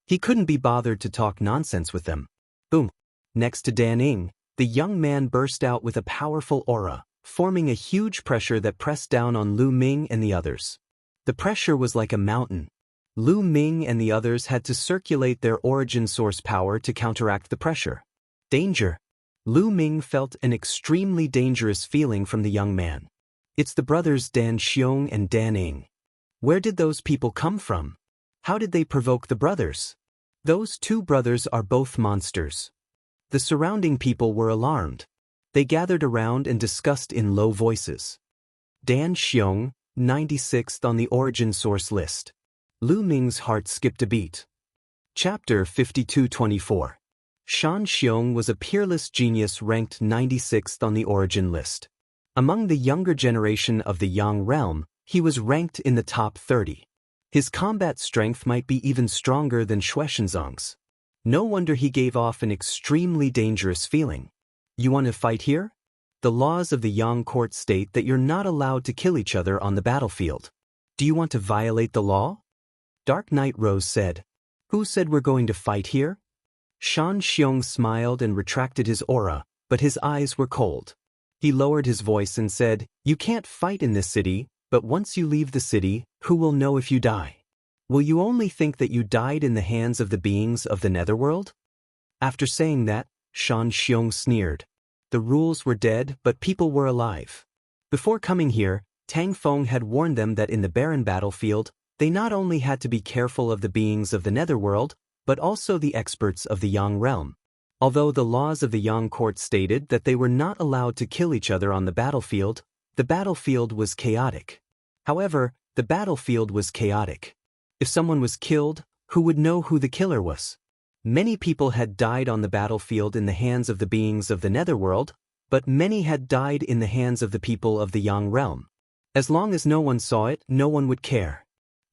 He couldn't be bothered to talk nonsense with them. Boom. Next to Dan Ying, the young man burst out with a powerful aura, forming a huge pressure that pressed down on Lu Ming and the others. The pressure was like a mountain. Lu Ming and the others had to circulate their origin source power to counteract the pressure. Danger. Lu Ming felt an extremely dangerous feeling from the young man. It's the brothers Dan Xiong and Dan Ying. Where did those people come from? How did they provoke the brothers? Those 2 brothers are both monsters. The surrounding people were alarmed. They gathered around and discussed in low voices. Dan Xiong, 96th on the origin source list. Lu Ming's heart skipped a beat. Chapter 52-24. Shan Xiong was a peerless genius ranked 96th on the origin list. Among the younger generation of the Yang realm, he was ranked in the top 30. His combat strength might be even stronger than Xueshenzong's. No wonder he gave off an extremely dangerous feeling. You want to fight here? The laws of the Yang court state that you're not allowed to kill each other on the battlefield. Do you want to violate the law? Dark Knight Rose said. Who said we're going to fight here? Shan Xiong smiled and retracted his aura, but his eyes were cold. He lowered his voice and said, You can't fight in this city, but once you leave the city, who will know if you die? Will you only think that you died in the hands of the beings of the netherworld? After saying that, Shan Xiong sneered. The rules were dead, but people were alive. Before coming here, Tang Feng had warned them that in the barren battlefield, they not only had to be careful of the beings of the netherworld, but also the experts of the Yang realm. Although the laws of the Yang court stated that they were not allowed to kill each other on the battlefield was chaotic. However, the battlefield was chaotic. If someone was killed, who would know who the killer was? Many people had died on the battlefield in the hands of the beings of the netherworld, but many had died in the hands of the people of the Yang realm. As long as no one saw it, no one would care.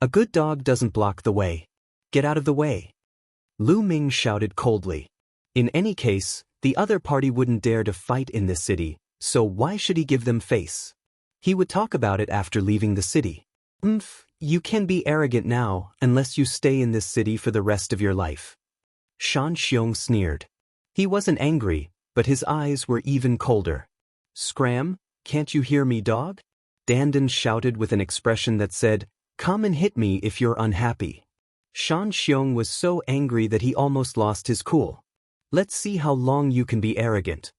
A good dog doesn't block the way. Get out of the way. Lu Ming shouted coldly. In any case, the other party wouldn't dare to fight in this city, so why should he give them face? He would talk about it after leaving the city. You can be arrogant now, unless you stay in this city for the rest of your life. Shan Xiong sneered. He wasn't angry, but his eyes were even colder. Scram, can't you hear me, dog? Dandan shouted with an expression that said, Come and hit me if you're unhappy. Shan Xiong was so angry that he almost lost his cool. Let's see how long you can be arrogant.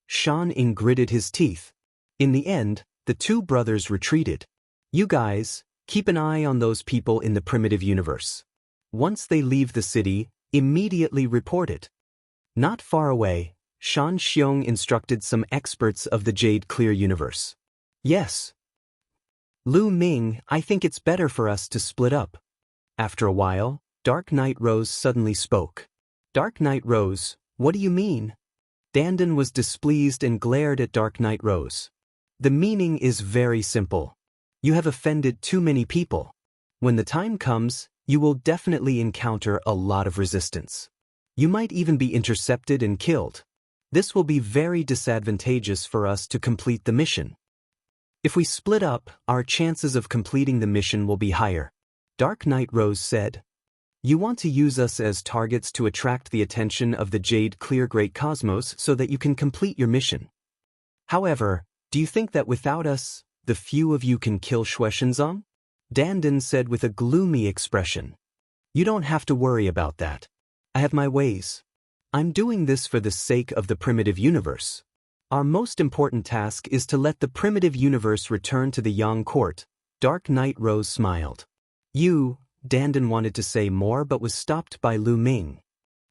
Shan Ing gritted his teeth. In the end, the two brothers retreated. You guys, keep an eye on those people in the primitive universe. Once they leave the city, immediately report it. Not far away, Shan Xiong instructed some experts of the Jade Clear universe. Yes. Lu Ming, I think it's better for us to split up. After a while, Dark Knight Rose suddenly spoke. Dark Knight Rose, what do you mean? Dandan was displeased and glared at Dark Knight Rose. The meaning is very simple. You have offended too many people. When the time comes, you will definitely encounter a lot of resistance. You might even be intercepted and killed. This will be very disadvantageous for us to complete the mission. If we split up, our chances of completing the mission will be higher. Dark Knight Rose said. You want to use us as targets to attract the attention of the Jade Clear Great Cosmos so that you can complete your mission. However, do you think that without us, the few of you can kill Xueshenzong? Dandan said with a gloomy expression. You don't have to worry about that. I have my ways. I'm doing this for the sake of the primitive universe. Our most important task is to let the primitive universe return to the Yang court. Dark Knight Rose smiled. Dandan wanted to say more but was stopped by Lu Ming.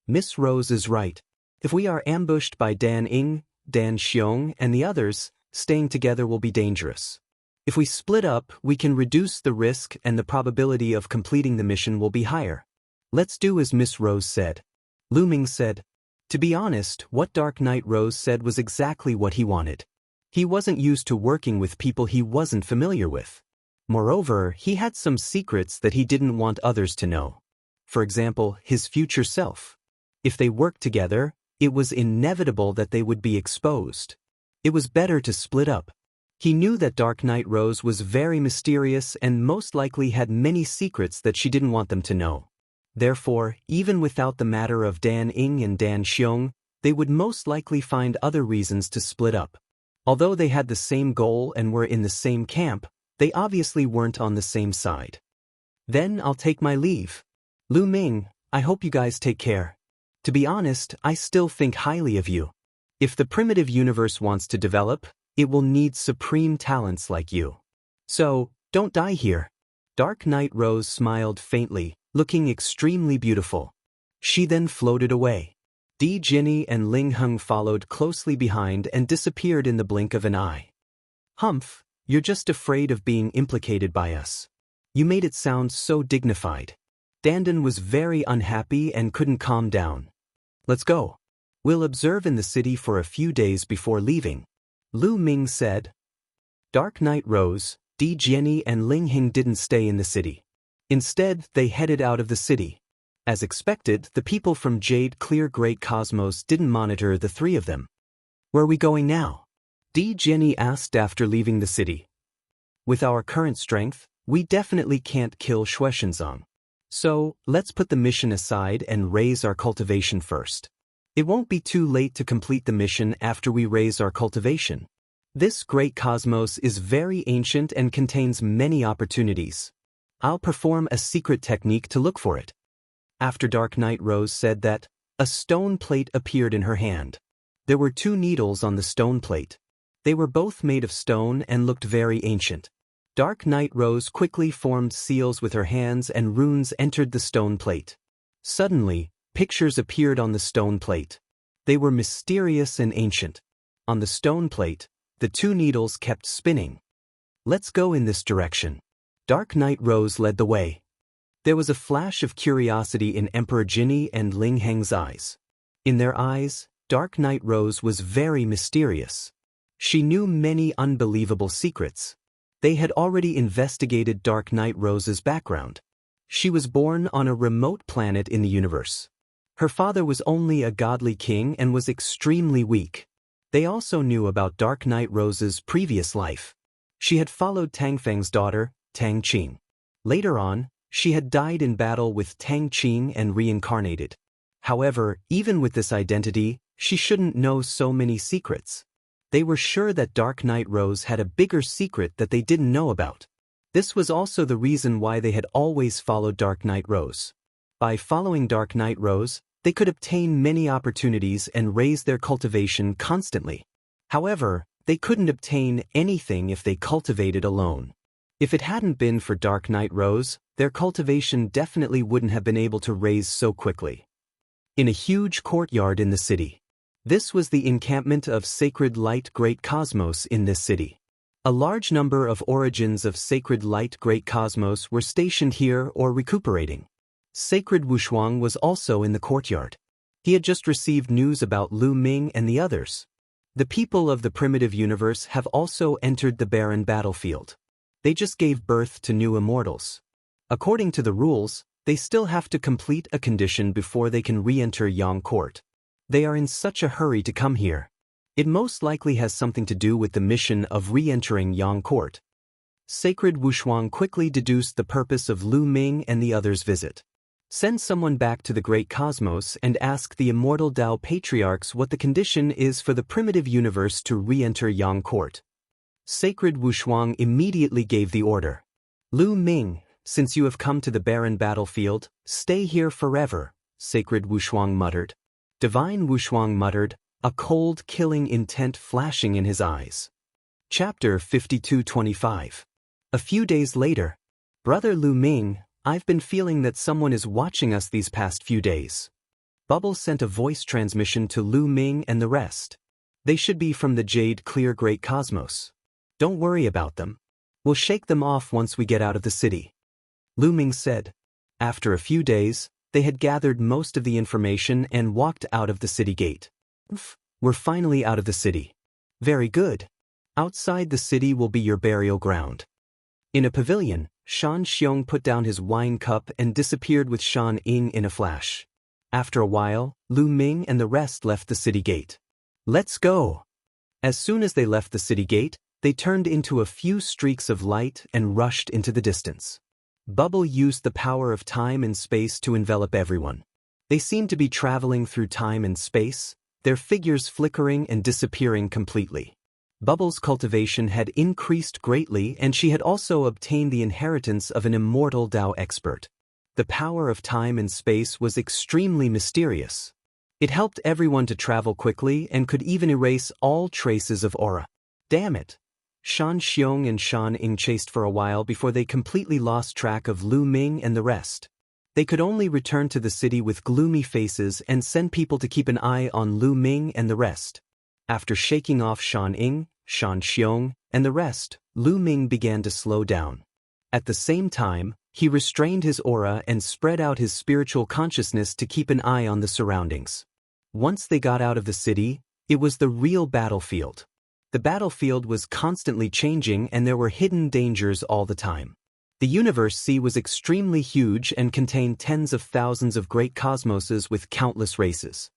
Miss Rose is right. If we are ambushed by Dan Ing, Dan Xiong, and the others, staying together will be dangerous. If we split up, we can reduce the risk and the probability of completing the mission will be higher. Let's do as Miss Rose said. Lu Ming said. To be honest, what Dark Knight Rose said was exactly what he wanted. He wasn't used to working with people he wasn't familiar with. Moreover, he had some secrets that he didn't want others to know. For example, his future self. If they worked together, it was inevitable that they would be exposed. It was better to split up. He knew that Dark Knight Rose was very mysterious and most likely had many secrets that she didn't want them to know. Therefore, even without the matter of Dan Ing and Dan Xiong, they would most likely find other reasons to split up. Although they had the same goal and were in the same camp, they obviously weren't on the same side. Then I'll take my leave. Lu Ming, I hope you guys take care. To be honest, I still think highly of you. If the primitive universe wants to develop, it will need supreme talents like you. So, don't die here. Dark Knight Rose smiled faintly, looking extremely beautiful. She then floated away. Di Jinny and Ling Heng followed closely behind and disappeared in the blink of an eye. Humph, you're just afraid of being implicated by us. You made it sound so dignified. Dandan was very unhappy and couldn't calm down. Let's go. We'll observe in the city for a few days before leaving, Lu Ming said. Dark night rose. Di Jianyi and Ling Hing didn't stay in the city. Instead, they headed out of the city. As expected, the people from Jade Clear Great Cosmos didn't monitor the three of them. Where are we going now? Di Jianyi asked after leaving the city. With our current strength, we definitely can't kill Xueshenzong. So, let's put the mission aside and raise our cultivation first. It won't be too late to complete the mission after we raise our cultivation. This great cosmos is very ancient and contains many opportunities. I'll perform a secret technique to look for it. After Dark Night Rose said that, a stone plate appeared in her hand. There were 2 needles on the stone plate. They were both made of stone and looked very ancient. Dark Night Rose quickly formed seals with her hands and runes entered the stone plate. Suddenly, pictures appeared on the stone plate. They were mysterious and ancient. On the stone plate, the 2 needles kept spinning. Let's go in this direction. Dark Night Rose led the way. There was a flash of curiosity in Emperor Jinyi and Ling Heng's eyes. In their eyes, Dark Night Rose was very mysterious. She knew many unbelievable secrets. They had already investigated Dark Night Rose's background. She was born on a remote planet in the universe. Her father was only a godly king and was extremely weak. They also knew about Dark Night Rose's previous life. She had followed Tang Feng's daughter, Tang Qing. Later on, she had died in battle with Tang Qing and reincarnated. However, even with this identity, she shouldn't know so many secrets. They were sure that Dark Night Rose had a bigger secret that they didn't know about. This was also the reason why they had always followed Dark Night Rose. By following Dark Night Rose, they could obtain many opportunities and raise their cultivation constantly. However, they couldn't obtain anything if they cultivated alone. If it hadn't been for Dark Night Rose, their cultivation definitely wouldn't have been able to raise so quickly. In a huge courtyard in the city. This was the encampment of Sacred Light Great Cosmos in this city. A large number of origins of Sacred Light Great Cosmos were stationed here or recuperating. Sacred Wushuang was also in the courtyard. He had just received news about Lu Ming and the others. The people of the primitive universe have also entered the barren battlefield. They just gave birth to new immortals. According to the rules, they still have to complete a condition before they can re-enter Yang Court. They are in such a hurry to come here. It most likely has something to do with the mission of re-entering Yang Court. Sacred Wushuang quickly deduced the purpose of Lu Ming and the others' visit. Send someone back to the Great Cosmos and ask the Immortal Dao Patriarchs what the condition is for the primitive universe to re-enter Yang Court. Sacred Wushuang immediately gave the order. Lu Ming, since you have come to the barren battlefield, stay here forever, Sacred Wushuang muttered. Divine Wushuang muttered, a cold, killing intent flashing in his eyes. Chapter 52:25. A few days later. Brother Lu Ming, I've been feeling that someone is watching us these past few days. Bubble sent a voice transmission to Lu Ming and the rest. They should be from the Jade Clear Great Cosmos. Don't worry about them. We'll shake them off once we get out of the city. Lu Ming said. After a few days, they had gathered most of the information and walked out of the city gate. We're finally out of the city. Very good. Outside the city will be your burial ground. In a pavilion, Shan Xiong put down his wine cup and disappeared with Shan Ying in a flash. After a while, Lu Ming and the rest left the city gate. Let's go! As soon as they left the city gate, they turned into a few streaks of light and rushed into the distance. Bubble used the power of time and space to envelop everyone. They seemed to be traveling through time and space, their figures flickering and disappearing completely. Bubble's cultivation had increased greatly and she had also obtained the inheritance of an immortal Dao expert. The power of time and space was extremely mysterious. It helped everyone to travel quickly and could even erase all traces of aura. Damn it! Shan Xiong and Shan Ying chased for a while before they completely lost track of Lu Ming and the rest. They could only return to the city with gloomy faces and send people to keep an eye on Lu Ming and the rest. After shaking off Shan Ying, Shan Xiong, and the rest, Lu Ming began to slow down. At the same time, he restrained his aura and spread out his spiritual consciousness to keep an eye on the surroundings. Once they got out of the city, it was the real battlefield. The battlefield was constantly changing and there were hidden dangers all the time. The universe sea was extremely huge and contained tens of thousands of great cosmoses with countless races.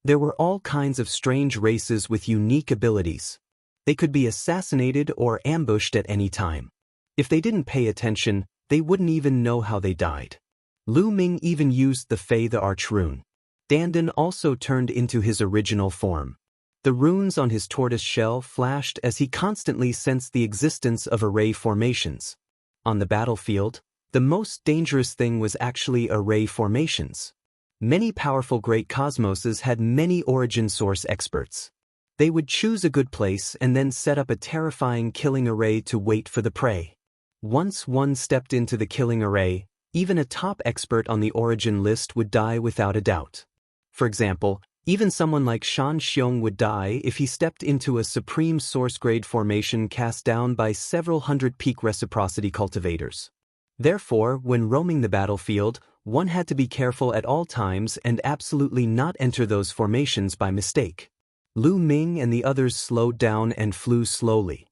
There were all kinds of strange races with unique abilities. They could be assassinated or ambushed at any time. If they didn't pay attention, they wouldn't even know how they died. Lu Ming even used the Fei the Arch-rune. Dandan also turned into his original form. The runes on his tortoise shell flashed as he constantly sensed the existence of array formations. On the battlefield, the most dangerous thing was actually array formations. Many powerful great cosmoses had many origin source experts. They would choose a good place and then set up a terrifying killing array to wait for the prey. Once one stepped into the killing array, even a top expert on the origin list would die without a doubt. For example, even someone like Shan Xiong would die if he stepped into a supreme source-grade formation cast down by several hundred peak reciprocity cultivators. Therefore, when roaming the battlefield, one had to be careful at all times and absolutely not enter those formations by mistake. Lu Ming and the others slowed down and flew slowly.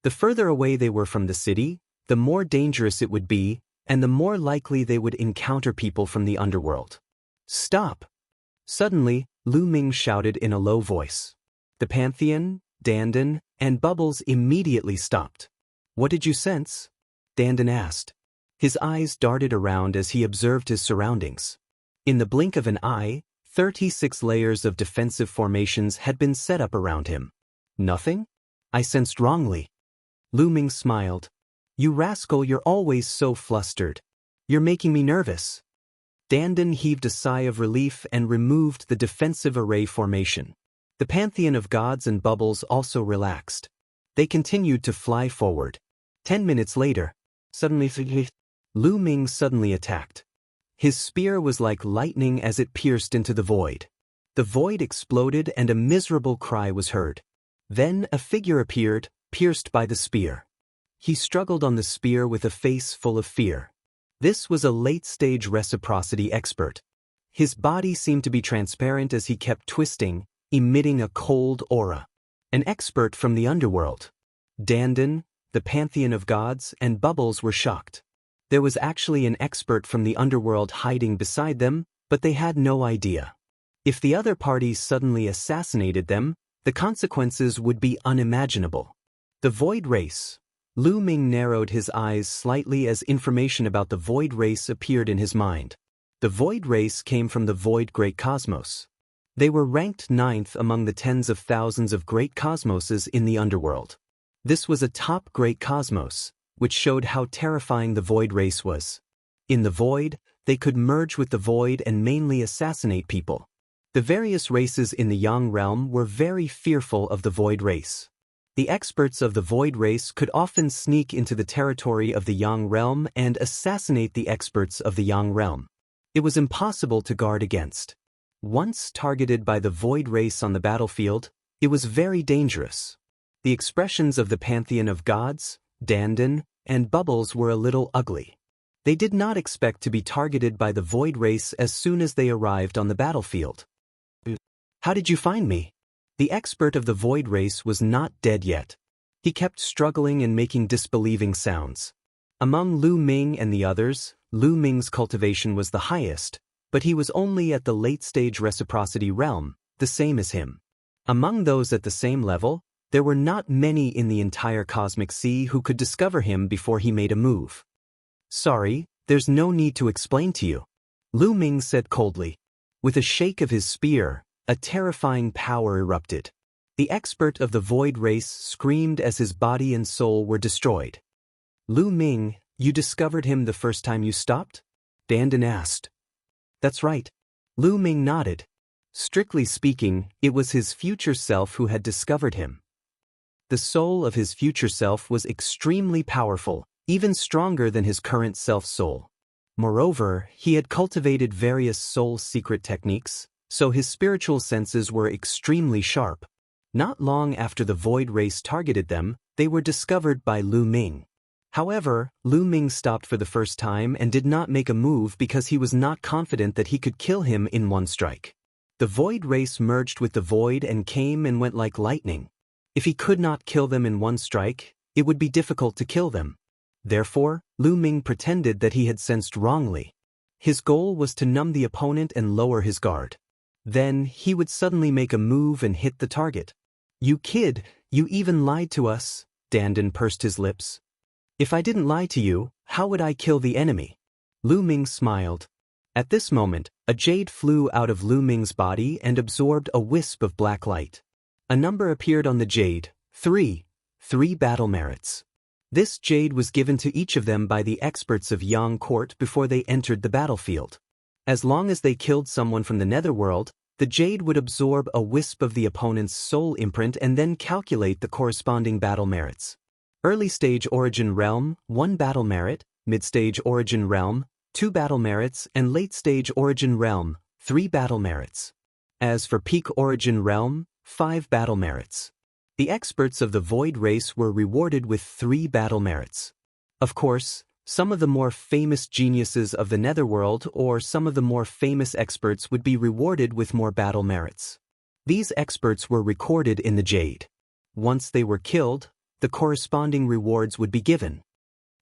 The further away they were from the city, the more dangerous it would be, and the more likely they would encounter people from the underworld. Stop! Suddenly, Lu Ming shouted in a low voice. The Pantheon, Dandan, and Bubbles immediately stopped. What did you sense? Dandan asked. His eyes darted around as he observed his surroundings. In the blink of an eye, 36 layers of defensive formations had been set up around him. Nothing? I sensed wrongly. Lu Ming smiled. You rascal, you're always so flustered. You're making me nervous. Dandan heaved a sigh of relief and removed the defensive array formation. The Pantheon of Gods and Bubbles also relaxed. They continued to fly forward. 10 minutes later, suddenly, Lu Ming suddenly attacked. His spear was like lightning as it pierced into the void. The void exploded and a miserable cry was heard. Then a figure appeared, pierced by the spear. He struggled on the spear with a face full of fear. This was a late-stage reciprocity expert. His body seemed to be transparent as he kept twisting, emitting a cold aura. An expert from the underworld. Dandan, the Pantheon of Gods, and Bubbles were shocked. There was actually an expert from the underworld hiding beside them, but they had no idea. If the other parties suddenly assassinated them, the consequences would be unimaginable. The Void Race. Lu Ming narrowed his eyes slightly as information about the Void Race appeared in his mind. The Void Race came from the Void Great Cosmos. They were ranked 9th among the tens of thousands of great cosmoses in the underworld. This was a top great cosmos, which showed how terrifying the Void Race was. In the Void, they could merge with the Void and mainly assassinate people. The various races in the Yang realm were very fearful of the Void Race. The experts of the Void Race could often sneak into the territory of the Yang realm and assassinate the experts of the Yang realm. It was impossible to guard against. Once targeted by the Void Race on the battlefield, it was very dangerous. The expressions of the Pantheon of Gods, Dandan, and Bubbles were a little ugly. They did not expect to be targeted by the Void Race as soon as they arrived on the battlefield. How did you find me? The expert of the Void Race was not dead yet. He kept struggling and making disbelieving sounds. Among Lu Ming and the others, Lu Ming's cultivation was the highest, but he was only at the late-stage reciprocity realm, the same as him. Among those at the same level, there were not many in the entire cosmic sea who could discover him before he made a move. Sorry, there's no need to explain to you, Lu Ming said coldly. With a shake of his spear, a terrifying power erupted. The expert of the Void Race screamed as his body and soul were destroyed. Lu Ming, you discovered him the first time you stopped? Dandan asked. That's right. Lu Ming nodded. Strictly speaking, it was his future self who had discovered him. The soul of his future self was extremely powerful, even stronger than his current self's soul. Moreover, he had cultivated various soul secret techniques, so his spiritual senses were extremely sharp. Not long after the Void Race targeted them, they were discovered by Lu Ming. However, Lu Ming stopped for the first time and did not make a move because he was not confident that he could kill him in one strike. The void race merged with the void and came and went like lightning. If he could not kill them in one strike, it would be difficult to kill them. Therefore, Lu Ming pretended that he had sensed wrongly. His goal was to numb the opponent and lower his guard. Then, he would suddenly make a move and hit the target. "You kid, you even lied to us," Dandan pursed his lips. "If I didn't lie to you, how would I kill the enemy?" Lu Ming smiled. At this moment, a jade flew out of Lu Ming's body and absorbed a wisp of black light. A number appeared on the jade, 3 battle merits. This jade was given to each of them by the experts of Yang Court before they entered the battlefield. As long as they killed someone from the netherworld, the jade would absorb a wisp of the opponent's soul imprint and then calculate the corresponding battle merits. Early Stage Origin Realm, 1 battle merit, Mid-Stage Origin Realm, 2 battle merits, and Late Stage Origin Realm, 3 battle merits. As for Peak Origin Realm, 5 battle merits. The experts of the Void race were rewarded with 3 battle merits. Of course, some of the more famous geniuses of the netherworld or some of the more famous experts would be rewarded with more battle merits. These experts were recorded in the jade. Once they were killed, the corresponding rewards would be given.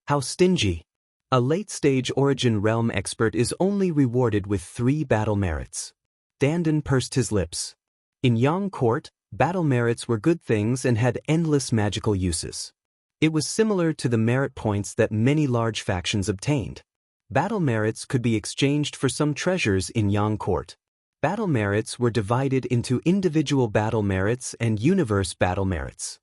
How stingy! A late-stage Origin Realm expert is only rewarded with 3 battle merits. Dandan pursed his lips. In Yang Court, battle merits were good things and had endless magical uses. It was similar to the merit points that many large factions obtained. Battle merits could be exchanged for some treasures in Yang Court. Battle merits were divided into individual battle merits and universe battle merits.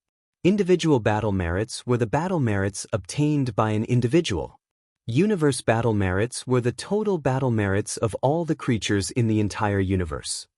Individual battle merits were the battle merits obtained by an individual. Universe battle merits were the total battle merits of all the creatures in the entire universe.